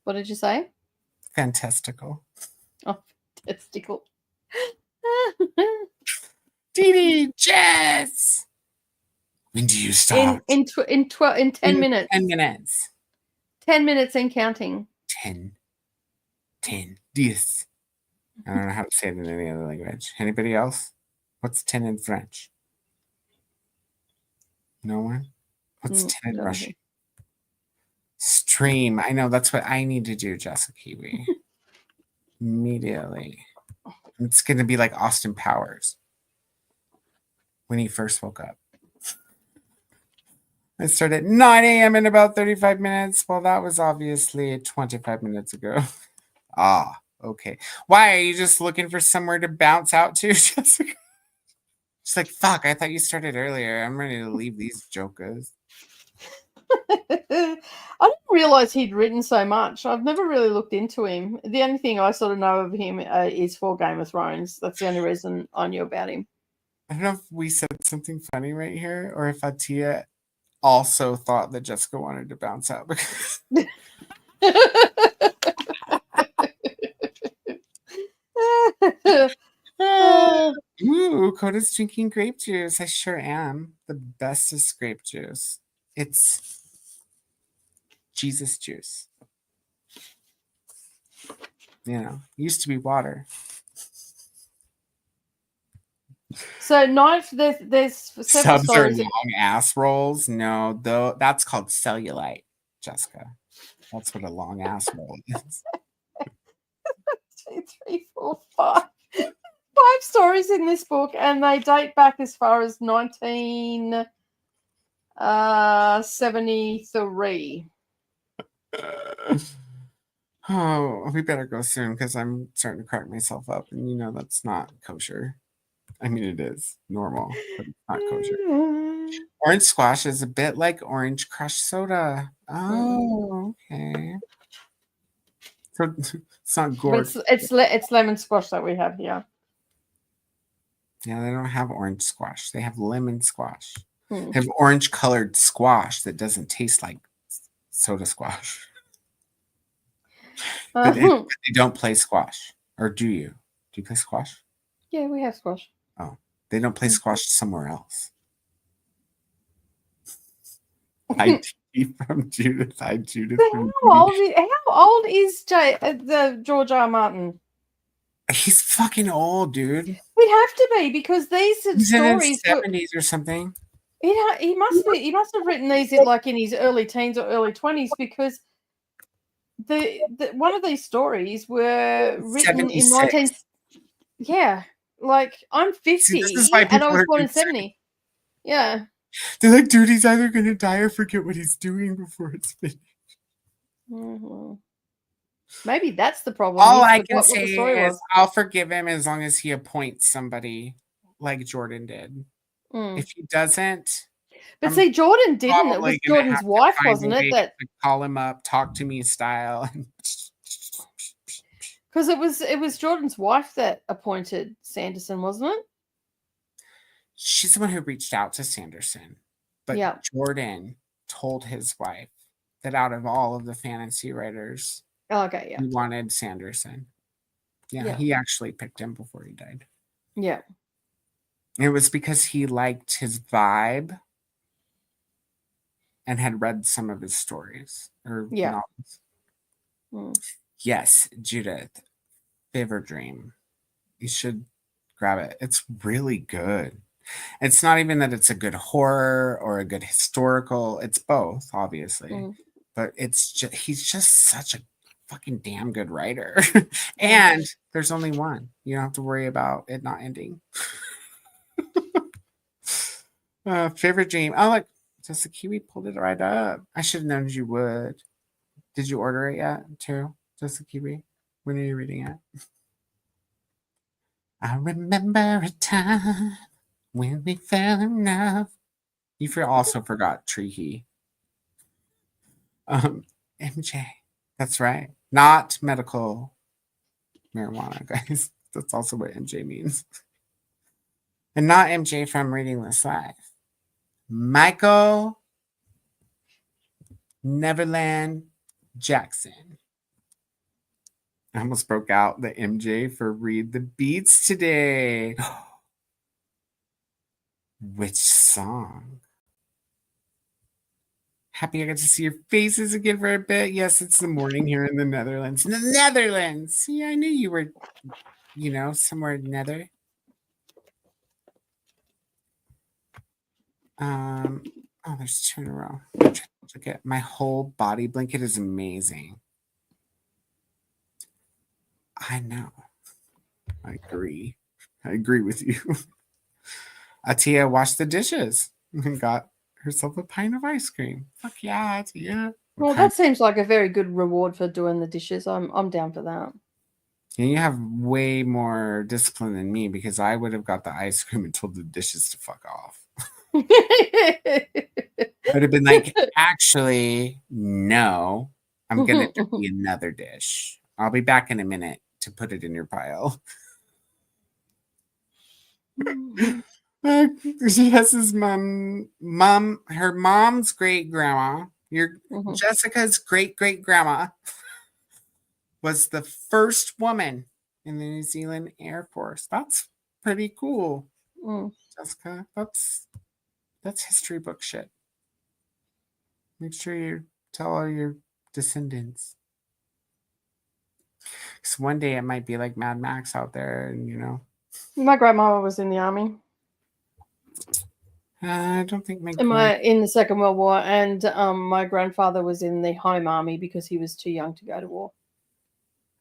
S2: What did you say?
S7: Fantastical.
S2: Oh, fantastical.
S7: Dee Dee, Jess! When do you stop?
S2: In 10 minutes.
S7: 10 minutes.
S2: 10 minutes and counting.
S7: 10. 10. I don't know how to say it in any other language. Anybody else? What's 10 in French? No one? What's 10 in Russian? Stream. I know, that's what I need to do, Jessica Kiwi. Immediately. It's going to be like Austin Powers when he first woke up. I start at 9 a.m. in about 35 minutes. Well, that was obviously 25 minutes ago. Okay. Why? Are you just looking for somewhere to bounce out to, Jessica? She's like, fuck, I thought you started earlier. I'm ready to leave these jokers.
S2: I didn't realize he'd written so much. I've never really looked into him. The only thing I sort of know of him is for Game of Thrones. That's the only reason I knew about him.
S7: I don't know if we said something funny right here or if Atia also thought that Jessica wanted to bounce out. Ooh, Koda's drinking grape juice. I sure am. The bestest grape juice. It's Jesus juice. You know, used to be water.
S2: So there's several
S7: Subs are
S2: stories.
S7: long ass rolls. No, though that's called cellulite, Jessica. That's what a long ass roll is.
S2: 2, 3, 4, 5. 5 stories in this book, and they date back as far as 1973.
S7: Oh, we better go soon because I'm starting to crack myself up, and you know that's not kosher. I mean, it is normal, but it's not kosher. Orange squash is a bit like orange crushed soda. Oh, okay. So it's not gorgeous.
S2: It's lemon squash that we have here.
S7: Yeah, they don't have orange squash. They have lemon squash. They have orange colored squash that doesn't taste like soda squash. But they don't play squash. Or do you? Do you play squash?
S2: Yeah, we have squash.
S7: Oh, they don't play squash somewhere else. Hi, from Judith. Hi, Judith.
S2: How old is George R. R. Martin?
S7: He's fucking old, dude.
S2: He'd have to be because these
S7: He's
S2: stories
S7: in his 70s or something.
S2: He must have written these in his early teens or early 20s because the one of these stories were written
S7: 76.
S2: in 19. Yeah, like I'm 50 and I was born in 70. Yeah.
S7: They're like, dude, he's either gonna die or forget what he's doing before it's finished.
S2: Mhm. Maybe that's the problem.
S7: All
S2: He's
S7: I can
S2: forgot what the
S7: say
S2: story
S7: is
S2: was.
S7: I'll forgive him as long as he appoints somebody like Jordan did.
S2: Mm.
S7: If he doesn't,
S2: But
S7: I'm
S2: see, Jordan didn't. It was
S7: probably gonna
S2: Jordan's
S7: have to
S2: wife,
S7: find a
S2: wasn't it?
S7: way
S2: That
S7: to call him up, talk to me style.
S2: because it was Jordan's wife that appointed Sanderson, wasn't it?
S7: She's the one who reached out to Sanderson. But
S2: Yeah.
S7: Jordan told his wife that out of all of the fantasy writers,
S2: Oh, okay, yeah.
S7: he wanted Sanderson. Yeah,
S2: Yeah.
S7: he actually picked him before he died.
S2: Yeah.
S7: It was because he liked his vibe and had read some of his stories or
S2: Yeah.
S7: novels.
S2: Mm.
S7: Yes, Judith, Fever Dream. You should grab it. It's really good. It's not even that it's a good horror or a good historical. It's both, obviously.
S2: Mm.
S7: But it's just he's just such a fucking damn good writer. And there's only one. You don't have to worry about it not ending. Favorite dream. Oh, look, just the Kiwi pulled it right up. I should have known you would. Did you order it yet, too? Just the Kiwi? When are you reading it? I remember a time when we fell in love. You also forgot Treehee. MJ. That's right. Not medical marijuana, guys. That's also what MJ means. And not MJ from Reading This Live. Michael Neverland Jackson. I almost broke out the MJ for Read the Beats today. Which song? Happy I got to see your faces again for a bit. Yes, it's the morning here in the Netherlands. In the Netherlands! See, I knew you were, somewhere in Nether. Oh, there's 2 in a row. Look at my whole body blanket is amazing. I know. I agree. I agree with you. Atia washed the dishes and got herself a pint of ice cream. Fuck yeah, Atia.
S2: Well, that seems like a very good reward for doing the dishes. I'm down for that.
S7: And you have way more discipline than me because I would have got the ice cream and told the dishes to fuck off. I'd have been like, actually, no, I'm going to do another dish. I'll be back in a minute to put it in your pile. She has his her mom's great grandma, Jessica's great grandma, was the first woman in the New Zealand Air Force. That's pretty cool, Jessica. That's history book shit. Make sure you tell all your descendants. Because one day it might be like Mad Max out there, and
S2: My grandmama was in the army.
S7: I don't think
S2: in the Second World War, and my grandfather was in the Home Army because he was too young to go to war.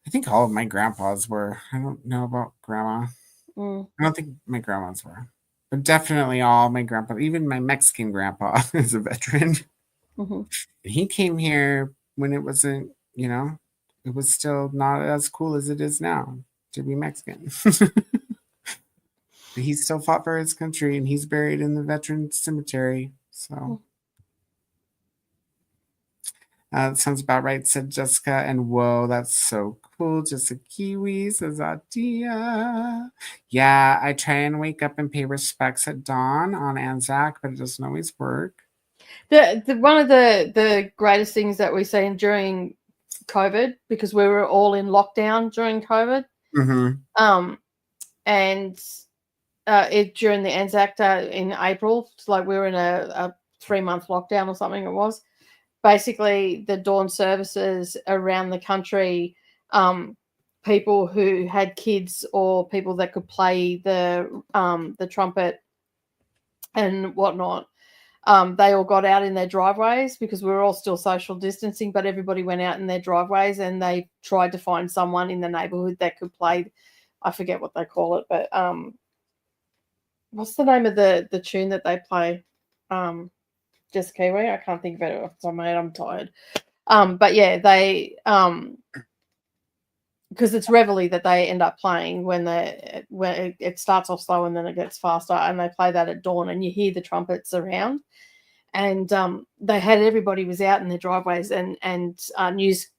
S7: I think all of my grandpas were. I don't know about grandma. I don't think my grandmas were. But definitely all my grandpa, even my Mexican grandpa is a veteran. He came here when it wasn't, it was still not as cool as it is now to be Mexican. But he still fought for his country and he's buried in the veteran cemetery. So that sounds about right, said Jessica. And whoa, that's so cool. Just a Kiwi, says Atia. Yeah, I try and wake up and pay respects at dawn on Anzac, but it doesn't always work.
S2: One of the greatest things that we've seen during COVID, because we were all in lockdown during COVID, and during the Anzac Day in April, like we were in a 3-month lockdown or something. It was basically the dawn services around the country. People who had kids or people that could play the trumpet and whatnot. They all got out in their driveways because we were all still social distancing, but everybody went out in their driveways and they tried to find someone in the neighborhood that could play. I forget what they call it, but what's the name of the tune that they play? Just Kiwi. I can't think of it off the top of my head. I'm tired. But yeah, they because it's reveille that they end up playing when it starts off slow and then it gets faster, and they play that at dawn, and you hear the trumpets around, and they had everybody was out in their driveways, and news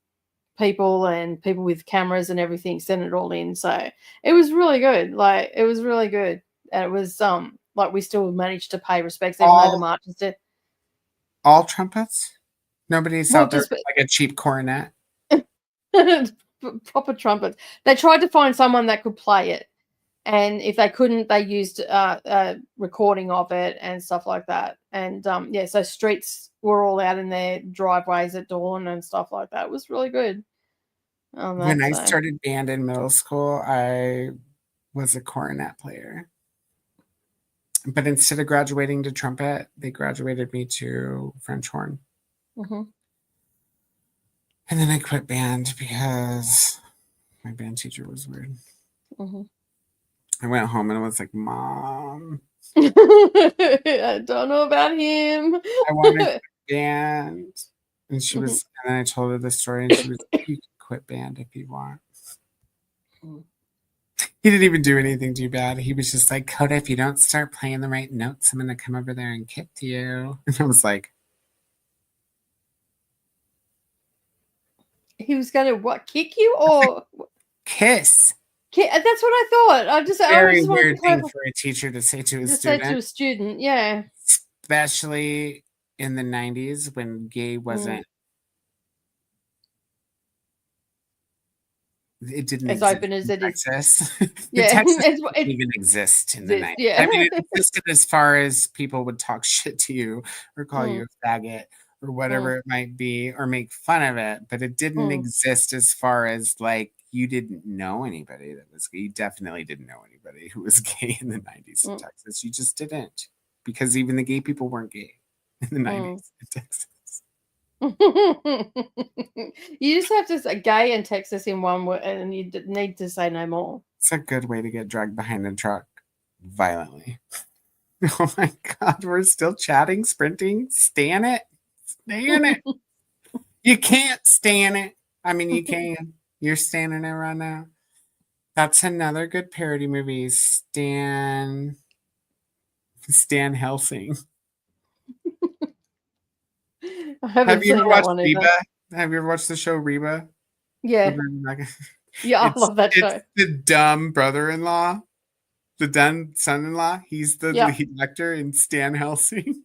S2: people and people with cameras and everything sent it all in. So it was really good. Like it was really good, and it was like we still managed to pay respects even though the marches did.
S7: All trumpets. Nobody's
S2: Well,
S7: out there
S2: just-
S7: with like a cheap cornet.
S2: Proper trumpets. They tried to find someone that could play it, and if they couldn't, they used a recording of it and stuff like that. And yeah, so streets were all out in their driveways at dawn and stuff like that. It was really good.
S7: When I started band in middle school, I was a cornet player. But instead of graduating to trumpet, they graduated me to French horn.
S2: Mm-hmm.
S7: And then I quit band because my band teacher was weird.
S2: Mm-hmm.
S7: I went home and I was like, Mom,
S2: I don't know about him.
S7: I want to quit band. And she was, and then I told her the story, and she was like, you can quit band if you want. He didn't even do anything too bad. He was just like, Koda, if you don't start playing the right notes, I'm going to come over there and kick you. And I was like,
S2: he was going to what, kick you or
S7: kiss?
S2: That's what I thought. I just
S7: Very
S2: wanted
S7: weird
S2: to
S7: thing for a teacher to say to a student.
S2: Say to a student, yeah.
S7: Especially in the 90s when gay wasn't. It didn't
S2: as
S7: exist
S2: open as
S7: in
S2: it is.
S7: Texas.
S2: Yeah,
S7: Texas
S2: it
S7: didn't even exist in the 90s.
S2: Yeah.
S7: I mean, it existed as far as people would talk shit to you or call you a faggot or whatever it might be or make fun of it, but it didn't exist as far as like you didn't know anybody that was gay. You definitely didn't know anybody who was gay in the 90s in Texas. You just didn't, because even the gay people weren't gay in the 90s in Texas.
S2: You just have to say gay and Texas in one word, and you need to say no more.
S7: It's a good way to get dragged behind a truck violently. Oh my God, we're still chatting, sprinting. Stan it. Stan it. You can't stand it. I mean, you can. You're standing it right now. That's another good parody movie. Stan Helsing.
S2: Have you ever
S7: watched Reba? Have you ever watched the show Reba?
S2: Yeah. Yeah, I love that show.
S7: It's the dumb brother-in-law, the dumb son-in-law. He's the lead actor in Stan Helsing.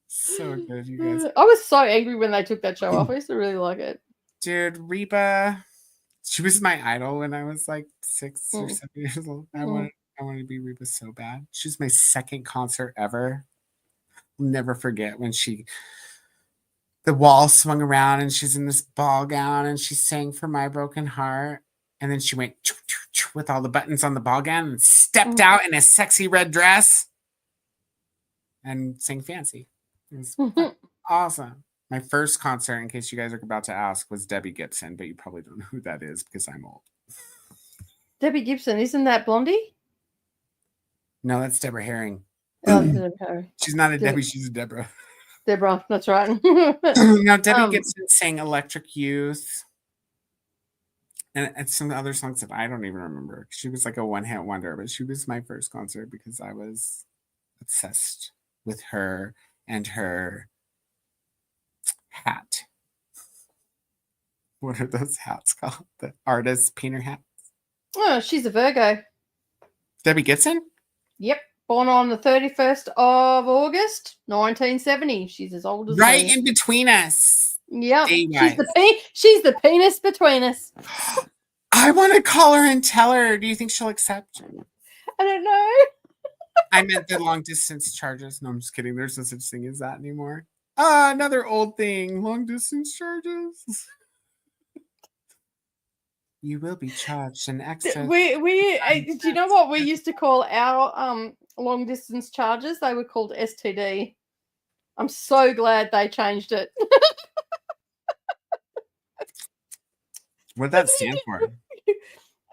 S7: So good, you guys.
S2: I was so angry when they took that show off. I used to really like it.
S7: Dude, Reba, she was my idol when I was like 6 or 7 years old. I wanted to be Reba so bad. She was my second concert ever. I'll never forget when the wall swung around and she's in this ball gown and she sang For My Broken Heart. And then she went with all the buttons on the ball gown and stepped out in a sexy red dress and sang Fancy. It was awesome. My first concert, in case you guys are about to ask, was Debbie Gibson, but you probably don't know who that is because I'm old.
S2: Debbie Gibson, isn't that Blondie?
S7: No, that's Deborah Herring.
S2: Oh,
S7: she's not a Debbie, she's a Deborah.
S2: Deborah, that's right.
S7: Now, Debbie Gibson sang Electric Youth and some other songs that I don't even remember. She was like a one-hit wonder, but she was my first concert because I was obsessed with her and her hat. What are those hats called? The artist painter hats?
S2: Oh, she's a Virgo.
S7: Debbie Gibson?
S2: Yep. Born on the 31st of August, 1970. She's as old as
S7: right
S2: me.
S7: In between us.
S2: Yep. She's the penis between us.
S7: I want to call her and tell her. Do you think she'll accept?
S2: I don't know.
S7: I meant the long distance charges. No, I'm just kidding. There's no such thing as that anymore. Another old thing. Long distance charges. You will be charged an extra.
S2: Do you know what we used to call our long distance charges? They were called STD. I'm so glad they changed it.
S7: What'd that stand for?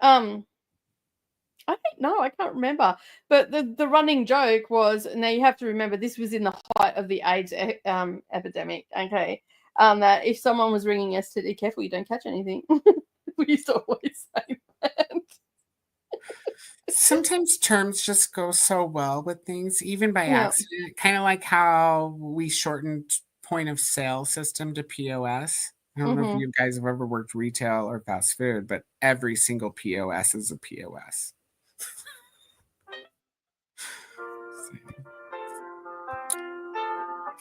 S2: I I don't know. I can't remember. But the running joke was, now you have to remember, this was in the height of the AIDS epidemic. Okay, that if someone was ringing STD, careful, you don't catch anything. We used to always say that.
S7: Sometimes terms just go so well with things, even by
S2: Yeah.
S7: accident. Kind of like how we shortened point of sale system to POS. I don't know if you guys have ever worked retail or fast food, but every single POS is a POS.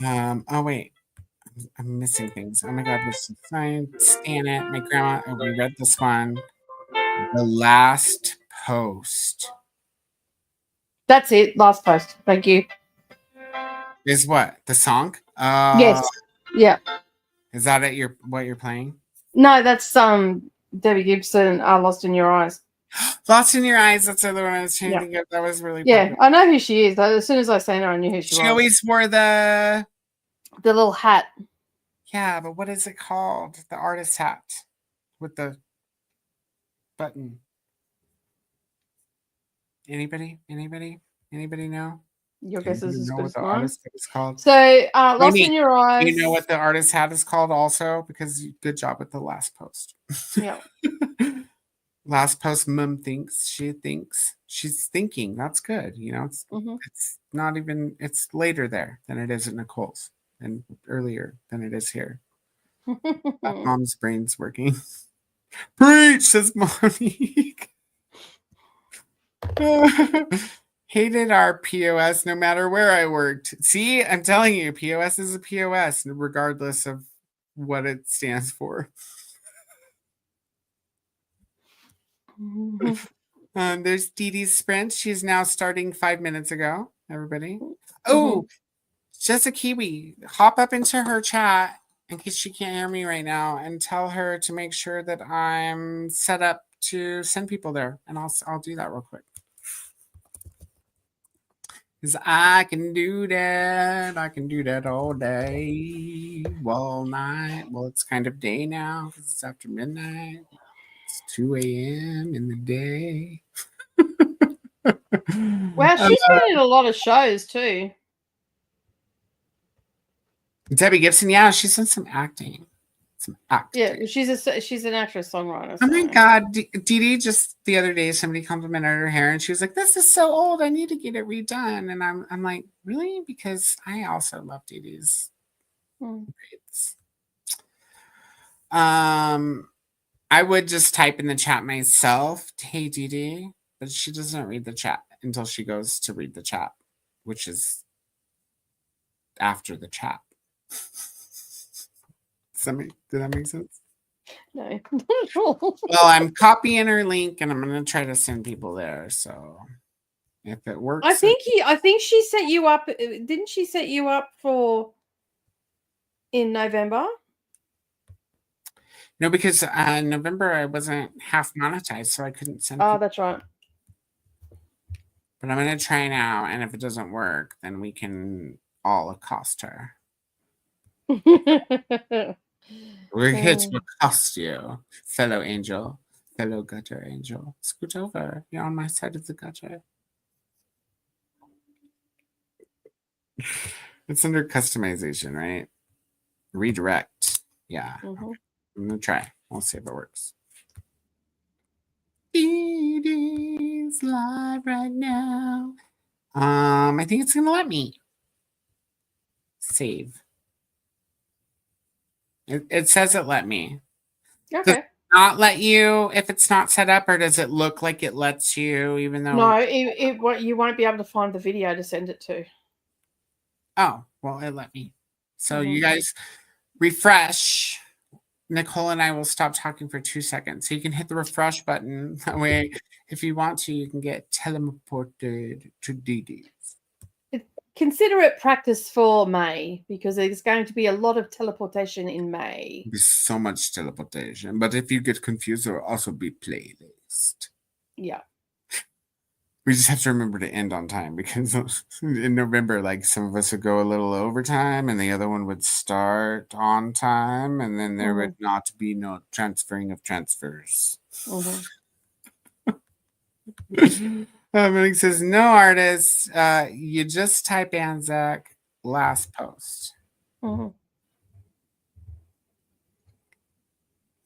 S7: Oh wait, I'm missing things. Oh my god, this is fine. Scan it. My grandma. Oh, we read this one. The last post
S2: That's it. Last post. Thank you.
S7: is what? The song?
S2: Yes. Yeah.
S7: Is that what you're playing?
S2: No, that's Debbie Gibson, Lost in Your Eyes.
S7: Lost in Your Eyes. That's the other one I was trying to
S2: Yeah.
S7: think of. That was really
S2: Yeah,
S7: popular.
S2: I know who she is. As soon as I seen her, I knew who she
S7: She
S2: was.
S7: always wore the
S2: little hat.
S7: Yeah, but what is it called? The artist hat with the button. Anybody know?
S2: Your guess is as
S7: know
S2: good
S7: what
S2: as
S7: the
S2: mine.
S7: artist hat is called?
S2: So, Lost
S7: Amy,
S2: in Your Eyes.
S7: Do you know what the artist hat is called also? Because good job with the last post.
S2: Yeah.
S7: Last post, Mum thinks, she thinks, she's thinking. That's good. You know, it's not even, it's later there than it is at Nicole's and earlier than it is here. Mom's brain's working. Preach, says Monique. Hated our POS no matter where I worked. See, I'm telling you, POS is a POS, regardless of what it stands for. There's Dee Dee's sprint. She's now starting 5 minutes ago, everybody. Oh, just a Kiwi. Hop up into her chat in case she can't hear me right now and tell her to make sure that I'm set up to send people there. And I'll do that real quick. Because I can do that. I can do that all day. All night. Well, it's kind of day now because it's after midnight. It's 2 a.m. in the day.
S2: Wow, she's been in a lot of shows too.
S7: Debbie Gibson, yeah, she's done some acting.
S2: Yeah, she's an actress songwriter.
S7: Oh my god, Dee Dee, just the other day somebody complimented her hair and she was like, "This is so old, I need to get it redone." And I'm like, really? Because I also love Dee Dee's braids. I would just type in the chat myself, "Hey Dee Dee," but she doesn't read the chat until she goes to read the chat, which is after the chat. Did that make sense?
S2: No.
S7: Well, I'm copying her link and I'm going to try to send people there. So if it works,
S2: I think she set you up. Didn't she set you up for in November?
S7: No, because in November I wasn't half monetized, so I couldn't send.
S2: Oh, that's right.
S7: But I'm going to try now, and if it doesn't work, then we can all accost her. We're here to accost you, fellow angel, fellow gutter angel. Scoot over. You're on my side of the gutter. It's under customization, right? Redirect. Yeah. Okay. I'm going to try. We'll see if it works. It is live right now. I think it's going to let me. Save. It says it let me.
S2: Okay.
S7: Does it not let you if it's not set up, or does it look like it lets you even though?
S2: No, you won't be able to find the video to send it to.
S7: Oh, well, it let me. So you guys refresh. Nicole and I will stop talking for 2 seconds. So you can hit the refresh button. That way, if you want to, you can get teleported to Dee Dee's.
S2: Consider it practice for May, because there's going to be a lot of teleportation in May.
S7: There's so much teleportation. But if you get confused, there will also be playlist.
S2: Yeah.
S7: We just have to remember to end on time, because in November, like, some of us would go a little overtime and the other one would start on time, and then there would not be no transferring of transfers. Monique says, no artist. You just type Anzac last post.
S2: Mhm.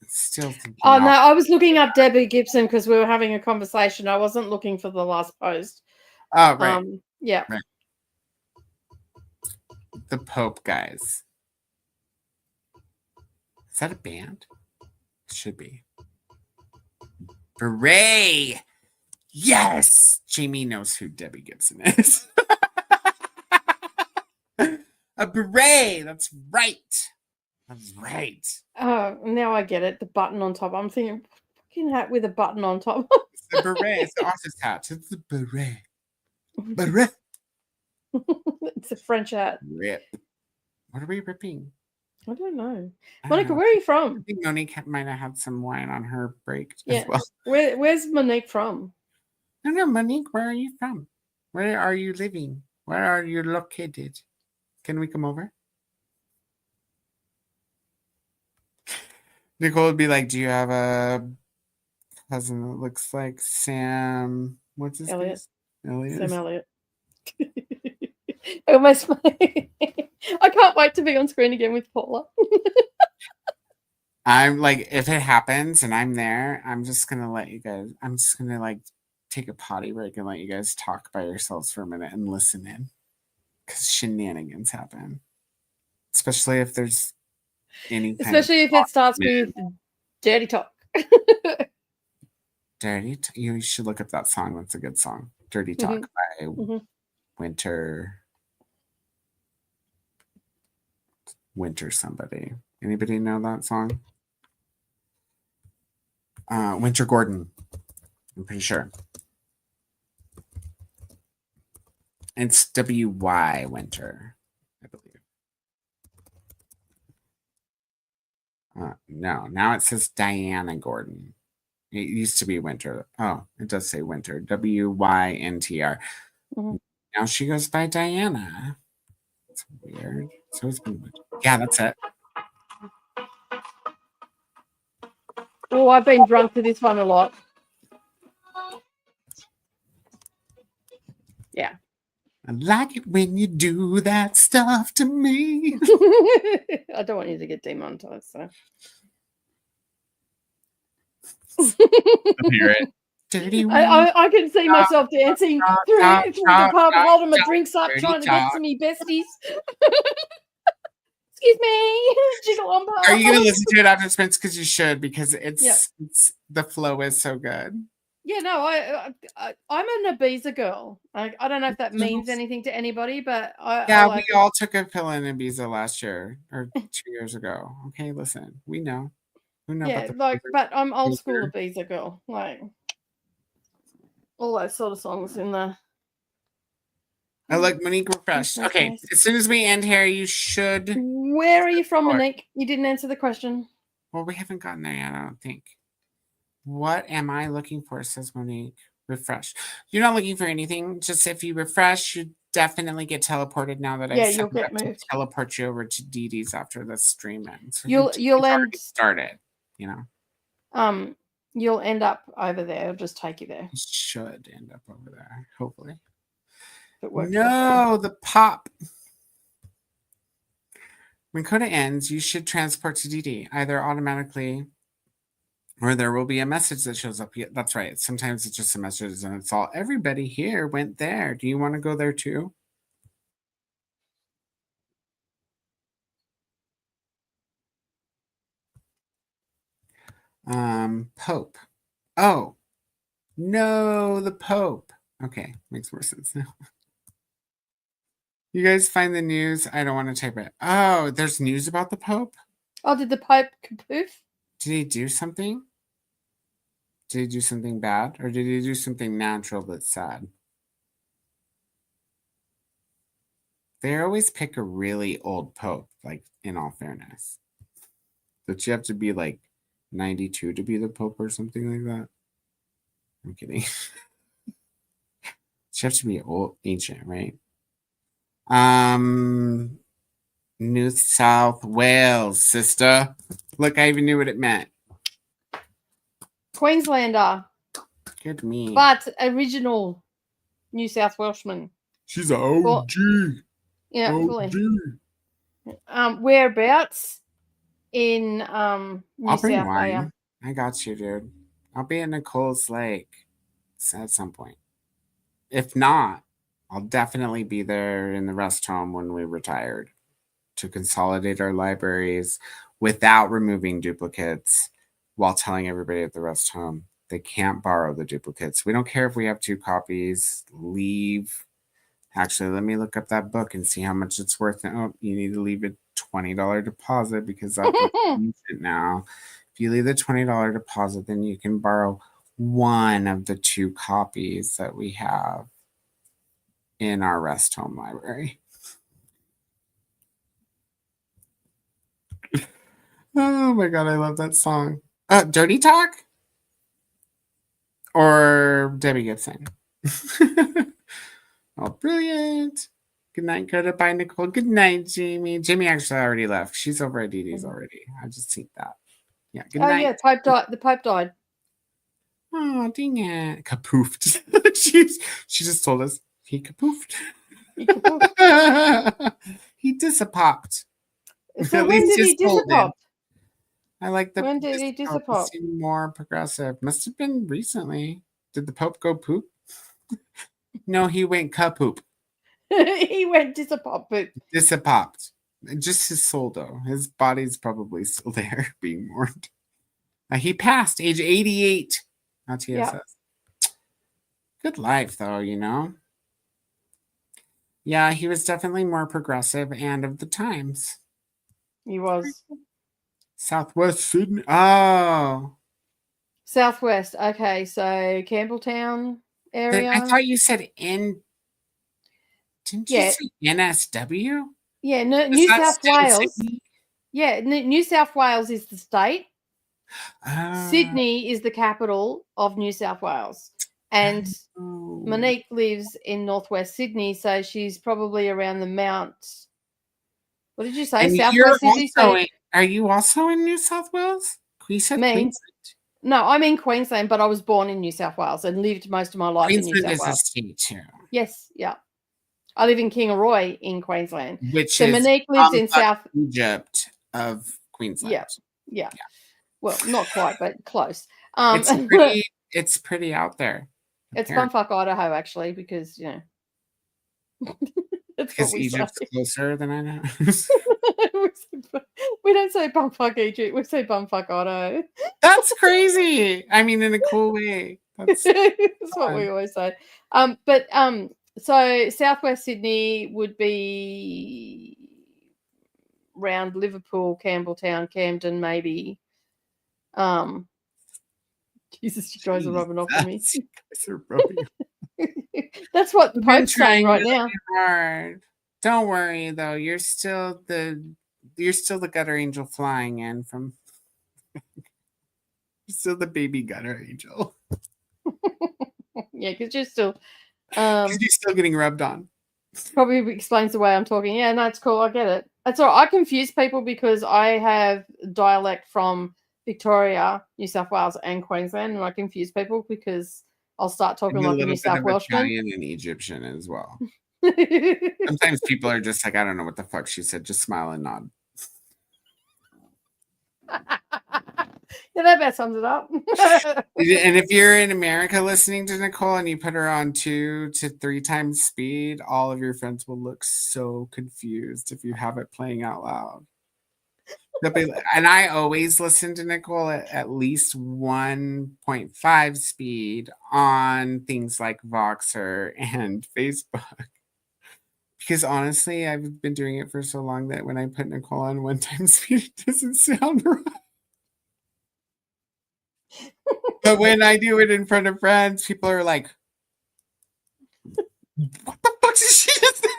S7: Still thinking.
S2: Oh no, I was looking up Debbie Gibson because we were having a conversation. I wasn't looking for the last post.
S7: Oh, right.
S2: Yeah.
S7: Right. The Pope guys. Is that a band? It should be. Beret. Yes. Jamie knows who Debbie Gibson is. A beret. That's right. That's right.
S2: Oh, now I get it. The button on top. I'm thinking, fucking hat with a button on top.
S7: It's the beret. It's the artist hat. It's the beret. Beret.
S2: It's a French hat.
S7: Rip. What are we ripping?
S2: I don't know.
S7: I don't
S2: Monica,
S7: know.
S2: where are you
S7: I
S2: from?
S7: think Monique might have had some wine on her break
S2: Yeah.
S7: as well.
S2: Where's Monique from?
S7: No, Monique, where are you from? Where are you living? Where are you located? Can we come over? Nicole would be like, do you have a cousin that looks like Sam? What's his
S2: Elliot.
S7: name? Elliot.
S2: Sam Elliott. Almost. I can't wait to be on screen again with Paula.
S7: I'm like, if it happens and I'm there, I'm just gonna let you guys. I'm just gonna like take a potty break and let you guys talk by yourselves for a minute and listen in, because shenanigans happen, especially if there's any.
S2: Especially if it starts with dirty talk.
S7: Dirty. You should look up that song. That's a good song. Dirty Talk by Winter somebody. Anybody know that song? Winter Gordon. I'm pretty sure. It's W.Y. Winter, I believe. No, now it says Diana Gordon. It used to be Winter. Oh, it does say Winter. W-Y-N-T-R. Now she goes by Diana. It's weird. So it's been Winter. Yeah, that's it.
S2: Oh, I've been drunk to this one a lot. Yeah.
S7: I like it when you do that stuff to me.
S2: I don't want you to get demonetized, so.
S7: Hear it. Dirty
S2: I can see myself dancing through the pub, holding my drinks up, trying to get to me besties. Excuse me, jiggle on pub.
S7: Are you going to listen to it after Spence? Because you should, because it's the flow is so good.
S2: Yeah, no, I'm an Ibiza girl. I don't know if that means anything to anybody, but I like
S7: we all took a pill in Ibiza last year or 2 years ago. Okay, listen, we know. Who know about the
S2: but I'm old school Ibiza girl, like all those sort of songs in there.
S7: I like Monique refreshed. Okay, nice. As soon as we end here, you should.
S2: Where are you from, Monique? You didn't answer the question.
S7: Well, we haven't gotten there yet, I don't think. What am I looking for? Says Monique. Refresh. You're not looking for anything. Just if you refresh, you definitely get teleported now that I
S2: you'll get moved.
S7: Teleport you over to Dee Dee's after the stream ends. So
S2: you'll end
S7: started, you know.
S2: You'll end up over there. It'll just take you there.
S7: You should end up over there, hopefully.
S2: No,
S7: the pop. When Koda ends, you should transport to DD, either automatically or there will be a message that shows up. Yeah, that's right. Sometimes it's just a message and it's all, everybody here went there. Do you want to go there too? Pope. Oh, no, the Pope. Okay, makes more sense now. You guys find the news? I don't want to type it. Oh, there's news about the Pope?
S2: Oh, did the Pope kapoof?
S7: Did he do something? Did he do something bad? Or did he do something natural that's sad? They always pick a really old Pope, like, in all fairness. But you have to be, like, 92 to be the Pope or something like that. I'm kidding. You have to be old, ancient, right? New South Wales, sister. Look, I even knew what it meant.
S2: Queenslander.
S7: Good me.
S2: But original New South Welshman.
S8: She's an OG.
S2: Yeah,
S8: OG.
S2: fully. Whereabouts in New
S7: I'll bring
S2: South
S7: wine.
S2: Wales?
S7: I got you, dude. I'll be at Nicole's Lake at some point. If not, I'll definitely be there in the rest home when we retired to consolidate our libraries without removing duplicates while telling everybody at the rest home they can't borrow the duplicates. We don't care if we have 2 copies. Leave. Actually, let me look up that book and see how much it's worth. Oh, you need to leave a $20 deposit because that book is it now. If you leave the $20 deposit, then you can borrow one of the 2 copies that we have in our rest home library. Oh my God, I love that song. Dirty Talk? Or Debbie Gibson? Oh, brilliant. Good night, Koda. Bye, Nicole. Good night, Jamie. Jamie actually already left. She's over at Dee Dee's already. I just seen that. Yeah, good night.
S2: Yeah, Pope died. The Pope died.
S7: Oh, dang it. Kapoofed. she just told us he kapoofed. He disappopped.
S2: So
S7: At
S2: when
S7: least
S2: did he
S7: just told it.
S2: disappear?
S7: I like the
S2: When did he disappear?
S7: seem more progressive. Must have been recently. Did the Pope go poop? No, he went kapoop.
S2: He went disappear.
S7: Disapopped. Just his soul, though. His body's probably still there, being mourned. He passed, age 88. Not TSS.
S2: Yeah.
S7: Good life, though, you know? Yeah, he was definitely more progressive and of the times.
S2: He was.
S7: Southwest Sydney. Oh.
S2: Southwest. Okay, so Campbelltown area.
S7: I thought you said N. Didn't you
S2: Yeah.
S7: say NSW?
S2: Yeah,
S7: Is
S2: New
S7: that
S2: South
S7: still
S2: Wales.
S7: Sydney?
S2: Yeah, New South Wales is the state.
S7: Ah.
S2: Sydney is the capital of New South Wales. And
S7: Oh.
S2: Monique lives in northwest Sydney, so she's probably around the Mount. What did you say?
S7: And
S2: Southwest
S7: you're
S2: Sydney?
S7: also are you also in New South Wales? You said
S2: Me?
S7: Queensland.
S2: No, I'm in Queensland, but I was born in New South Wales and lived most of my life in New
S7: Queensland
S2: South
S7: is a
S2: Wales.
S7: state too.
S2: Yes, yeah. I live in Kingaroy in Queensland.
S7: Which
S2: So
S7: is
S2: Monique lives in South
S7: Egypt of Queensland.
S2: Yeah. Well, not quite, but close.
S7: It's pretty out there.
S2: It's
S7: apparently.
S2: bumfuck Idaho, actually, because that's
S7: Because
S2: what we
S7: Egypt's
S2: say.
S7: closer than I know.
S2: We don't say bumfuck Egypt, we say bumfuck Idaho.
S7: That's crazy. I mean, in a cool way. That's
S2: what we always say. So Southwest Sydney would be around Liverpool, Campbelltown, Camden, maybe. Jesus, you guys are rubbing off on me.
S7: You guys are rubbing
S2: That's what
S7: We've been
S2: Pope's saying right
S7: really
S2: now.
S7: hard. Don't worry though. You're still the gutter angel flying in from. You're still the baby gutter angel.
S2: Yeah, because you're still.
S7: Because you're still getting rubbed on.
S2: Probably explains the way I'm talking. Yeah, no, it's cool. I get it. That's all right. I confuse people because I have dialect from Victoria, New South Wales, and Queensland, and I confuse people because I'll start talking like a New South Welshman.
S7: Italian and Egyptian as well. Sometimes people are just like, I don't know what the fuck she said. Just smile and nod.
S2: Yeah, that about sums it up.
S7: And if you're in America listening to Nicole and you put her on 2 to 3 times speed, all of your friends will look so confused if you have it playing out loud. And I always listen to Nicole at least 1.5 speed on things like Voxer and Facebook. Because honestly, I've been doing it for so long that when I put Nicole on 1 time speed, it doesn't sound right. But when I do it in front of friends, people are like, what the fuck did she just say?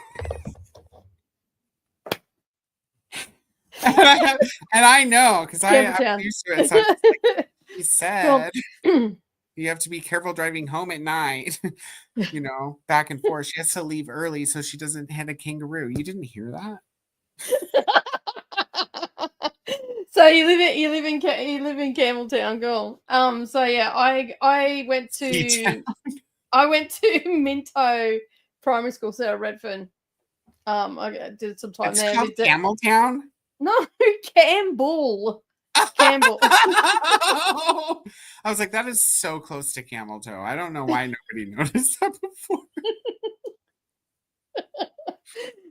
S7: And I know, because I'm used to it. So I'm like, he said, you have to be careful driving home at night, back and forth. She has to leave early so she doesn't hit a kangaroo. You didn't hear that?
S2: So you live in Campbelltown, girl. So yeah, I went to Minto Primary School, Sarah Redfern. I did some time
S7: It's
S2: there.
S7: called Campbelltown.
S2: No, Campbell. Campbell.
S7: I was like, that is so close to Camel Toe. I don't know why nobody noticed that before.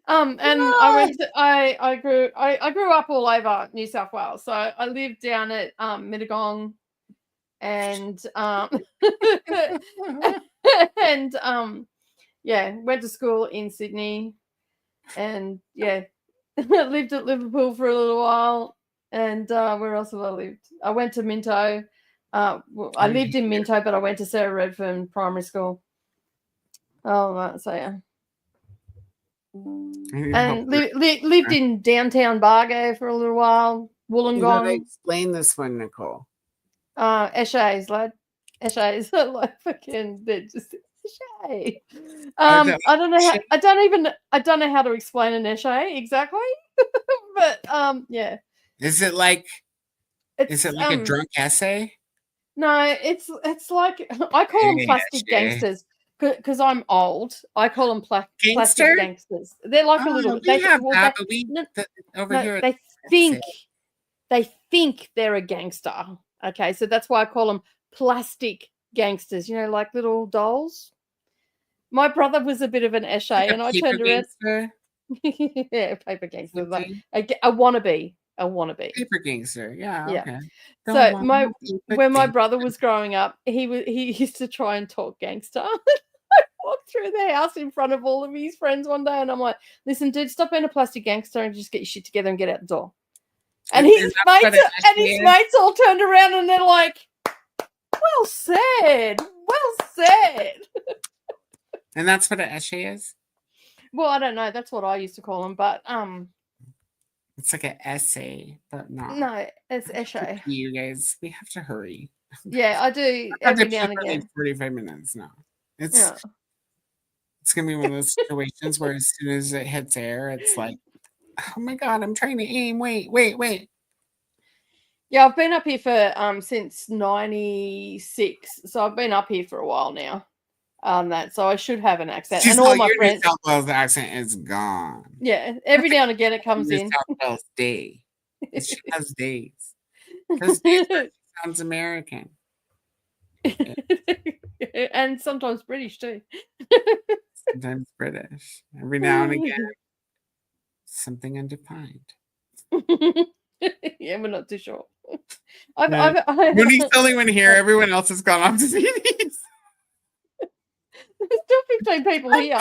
S2: And I went to I grew up all over New South Wales. So I lived down at Mittagong and and yeah, went to school in Sydney and yeah, lived at Liverpool for a little while. And where else have I lived? I went to Minto. I lived in Minto, but I went to Sarah Redfern Primary School. Oh, so yeah. And lived in downtown Bargo for a little while. Wollongong.
S7: Explain this one, Nicole.
S2: Eshays, lad. Eshays. Like fucking they're just Eshay. I don't know how I don't know how to explain an Eshay exactly. But yeah.
S7: Is it like a drunk essay?
S2: No, it's like I call them plastic gangsters because I'm old. I call them plastic gangsters. They're like a little.
S7: They have that, but we over here.
S2: They think they're a gangster. Okay, so that's why I call them plastic gangsters. You know, like little dolls. My brother was a bit of an Eshay, and I turned around. Yeah, paper gangster. Like a wannabe. A wannabe.
S7: Paper gangster, yeah. Okay.
S2: So when my brother was growing up, he used to try and talk gangster. I walked through the house in front of all of his friends one day, and I'm like, "Listen, dude, stop being a plastic gangster and just get your shit together and get out the door." And his mates all turned around and they're like, "Well said, well said."
S7: And that's what an essay is.
S2: Well, I don't know. That's what I used to call them, but
S7: it's like an essay, but not.
S2: No, it's essay.
S7: You guys, we have to hurry.
S2: Yeah, I do every now and again.
S7: 45 minutes now. It's gonna be one of those situations where as soon as it hits air, it's like, oh my god, I'm trying to aim. Wait.
S2: Yeah, I've been up here for since '96, so I've been up here for a while now. So I should have an accent. And all my friends.
S7: South Wales accent is gone.
S2: Yeah, every now and again it comes in.
S7: South Wales day. She has days. Because days sounds American.
S2: And sometimes British too.
S7: Sometimes British. Every now and again, something undefined.
S2: Yeah, we're not too sure.
S7: When he's the only one here, everyone else has gone off to see these.
S2: There's still 15 people here.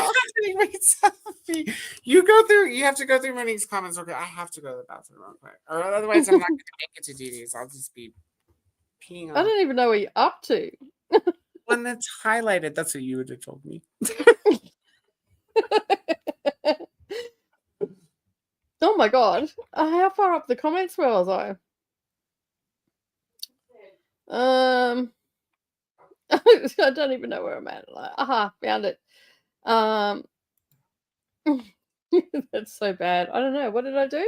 S7: You have to go through Monique's comments. Okay, I have to go to the bathroom real quick. Or otherwise I'm not going to make it to do these. I'll just be peeing on.
S2: I don't even know what you're up to.
S7: One that's highlighted. That's what you would have told me.
S2: Oh my god. How far up the comments was I? I don't even know where I'm at. Like, found it. That's so bad. I don't know. What did I do?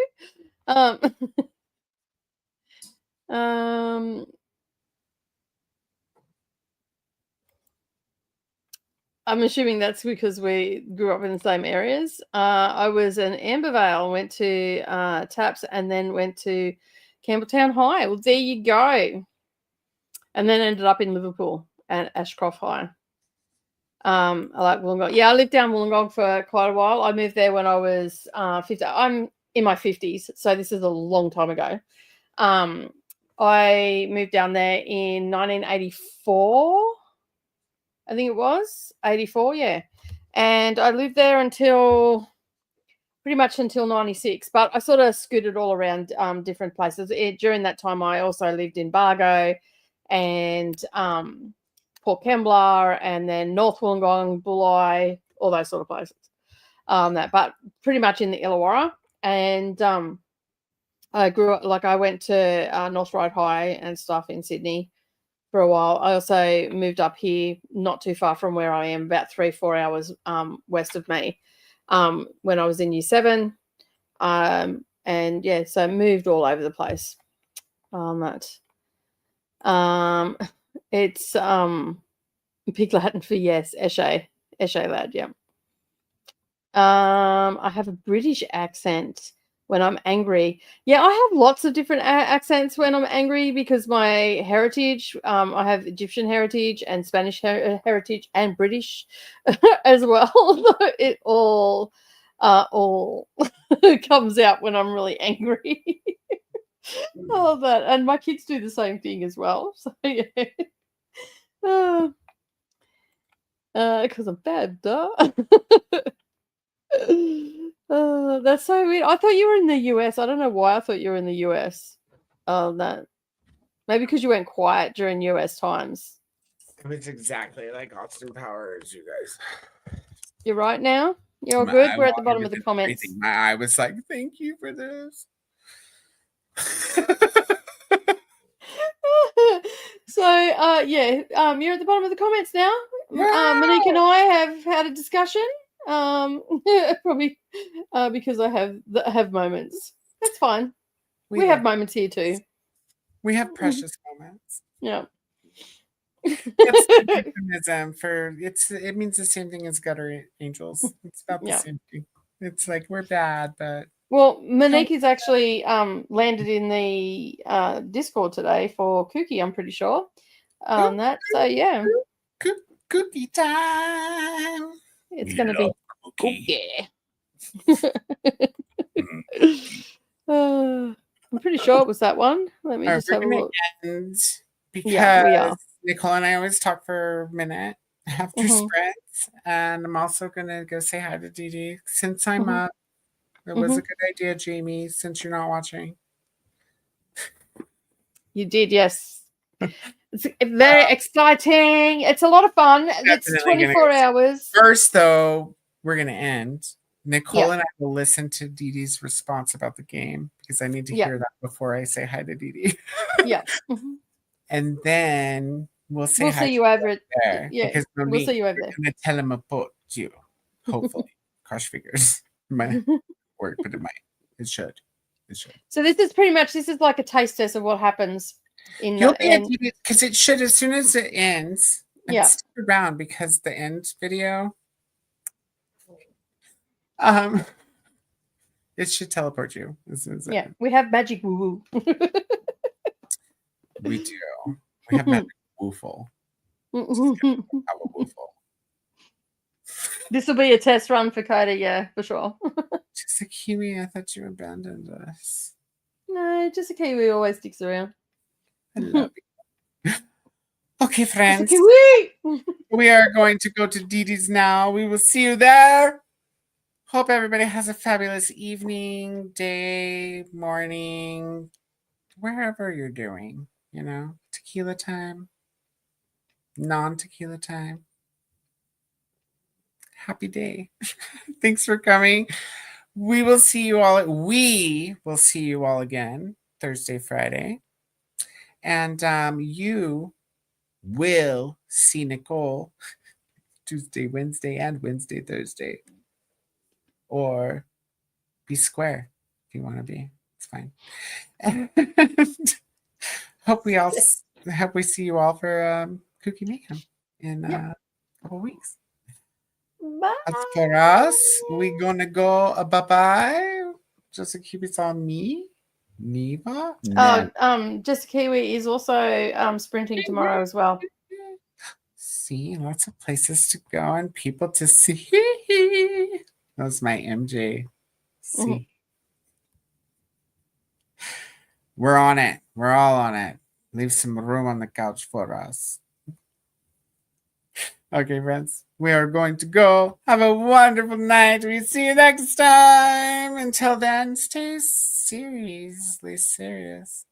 S2: I'm assuming that's because we grew up in the same areas. I was in Ambervale, went to TAPS, and then went to Campbelltown High. Well, there you go. And then ended up in Liverpool and Ashcroft High. I like Wollongong. Yeah, I lived down Wollongong for quite a while. I moved there when I was 50. I'm in my 50s, so this is a long time ago. I moved down there in 1984. I think it was 84, yeah. And I lived there pretty much until 96. But I sort of scooted all around different places. During that time, I also lived in Bargo and Port Kembla, and then North Wollongong, Bulli, all those sort of places. But pretty much in the Illawarra. And I grew up, like I went to North Ryde High and stuff in Sydney for a while. I also moved up here, not too far from where I am, about 3-4 hours west of me, when I was in Year 7. And yeah, so moved all over the place. on that. It's Pig Latin for yes, Eshe lad, yeah. I have a British accent when I'm angry. Yeah, I have lots of different accents when I'm angry because my heritage, I have Egyptian heritage and Spanish heritage and British as well. It all comes out when I'm really angry. Oh, that, and my kids do the same thing as well. So yeah, because I'm bad, duh. That's so weird. I thought you were in the US. I don't know why I thought you were in the US. That maybe because you went quiet during US times.
S7: It was exactly like Austin Powers, you guys.
S2: You're right now. You're all good. We're at the bottom of the comments.
S7: Everything. My eye was like, "Thank you for this."
S2: So yeah, you're at the bottom of the comments now. Monique and I have had a discussion. Probably because I have moments. That's fine. We have moments here too.
S7: We have precious moments.
S2: Yeah.
S7: It's euphemism for it means the same thing as gutter angels. It's about the same thing. It's like we're bad, but
S2: well, Monique is actually landed in the Discord today for Kooky, I'm pretty sure. That so yeah.
S7: Cookie time.
S2: It's gonna be cookie. I'm pretty sure it was that one. Let me just have a look.
S7: Because
S2: we are.
S7: Nicole and I always talk for a minute after spreads, and I'm also gonna go say hi to Dee Dee since I'm up. It was a good idea, Jamie, since you're not watching.
S2: You did, yes. It's very exciting. It's a lot of fun. It's 24 hours.
S7: First, though, we're going to end. Nicole and I will listen to Dee Dee's response about the game because I need to hear that before I say hi to Dee Dee.
S2: Yeah.
S7: And then we'll say hi
S2: see you over
S7: there.
S2: Yeah,
S7: because
S2: we'll see you over there.
S7: I'm going to tell him about you. Hopefully. Cross fingers. It might work, but it might. It should. It should.
S2: So this is like a taste test of what happens in
S7: because it should as soon as it ends.
S2: Yeah.
S7: Stick around because the end video. It should teleport you.
S2: Yeah, we have magic woo woo.
S7: We do. We have magic wooful.
S2: This will be a test run for Koda, yeah, for sure.
S7: Just a Kiwi, I thought you abandoned us.
S2: No, just a Kiwi always sticks around.
S7: I love you. Okay, friends.
S2: Kiwi!
S7: We are going to go to Dee Dee's now. We will see you there. Hope everybody has a fabulous evening, day, morning, wherever you're doing, tequila time, non-tequila time. Happy day. Thanks for coming. We will see you all again Thursday, Friday. And you will see Nicole Tuesday, Wednesday, and Wednesday, Thursday. Or be square if you want to be. It's fine. And hope we see you all for Kooky Mayhem in a couple weeks.
S2: Bye.
S7: As for us, we're gonna go bye-bye. Just to keep it on me. Neva?
S2: Just Kiwi is also sprinting tomorrow as well.
S7: See, lots of places to go and people to see. That was my MJ. See. We're on it. We're all on it. Leave some room on the couch for us. Okay, friends. We are going to go. Have a wonderful night. We see you next time. Until then, stay seriously serious.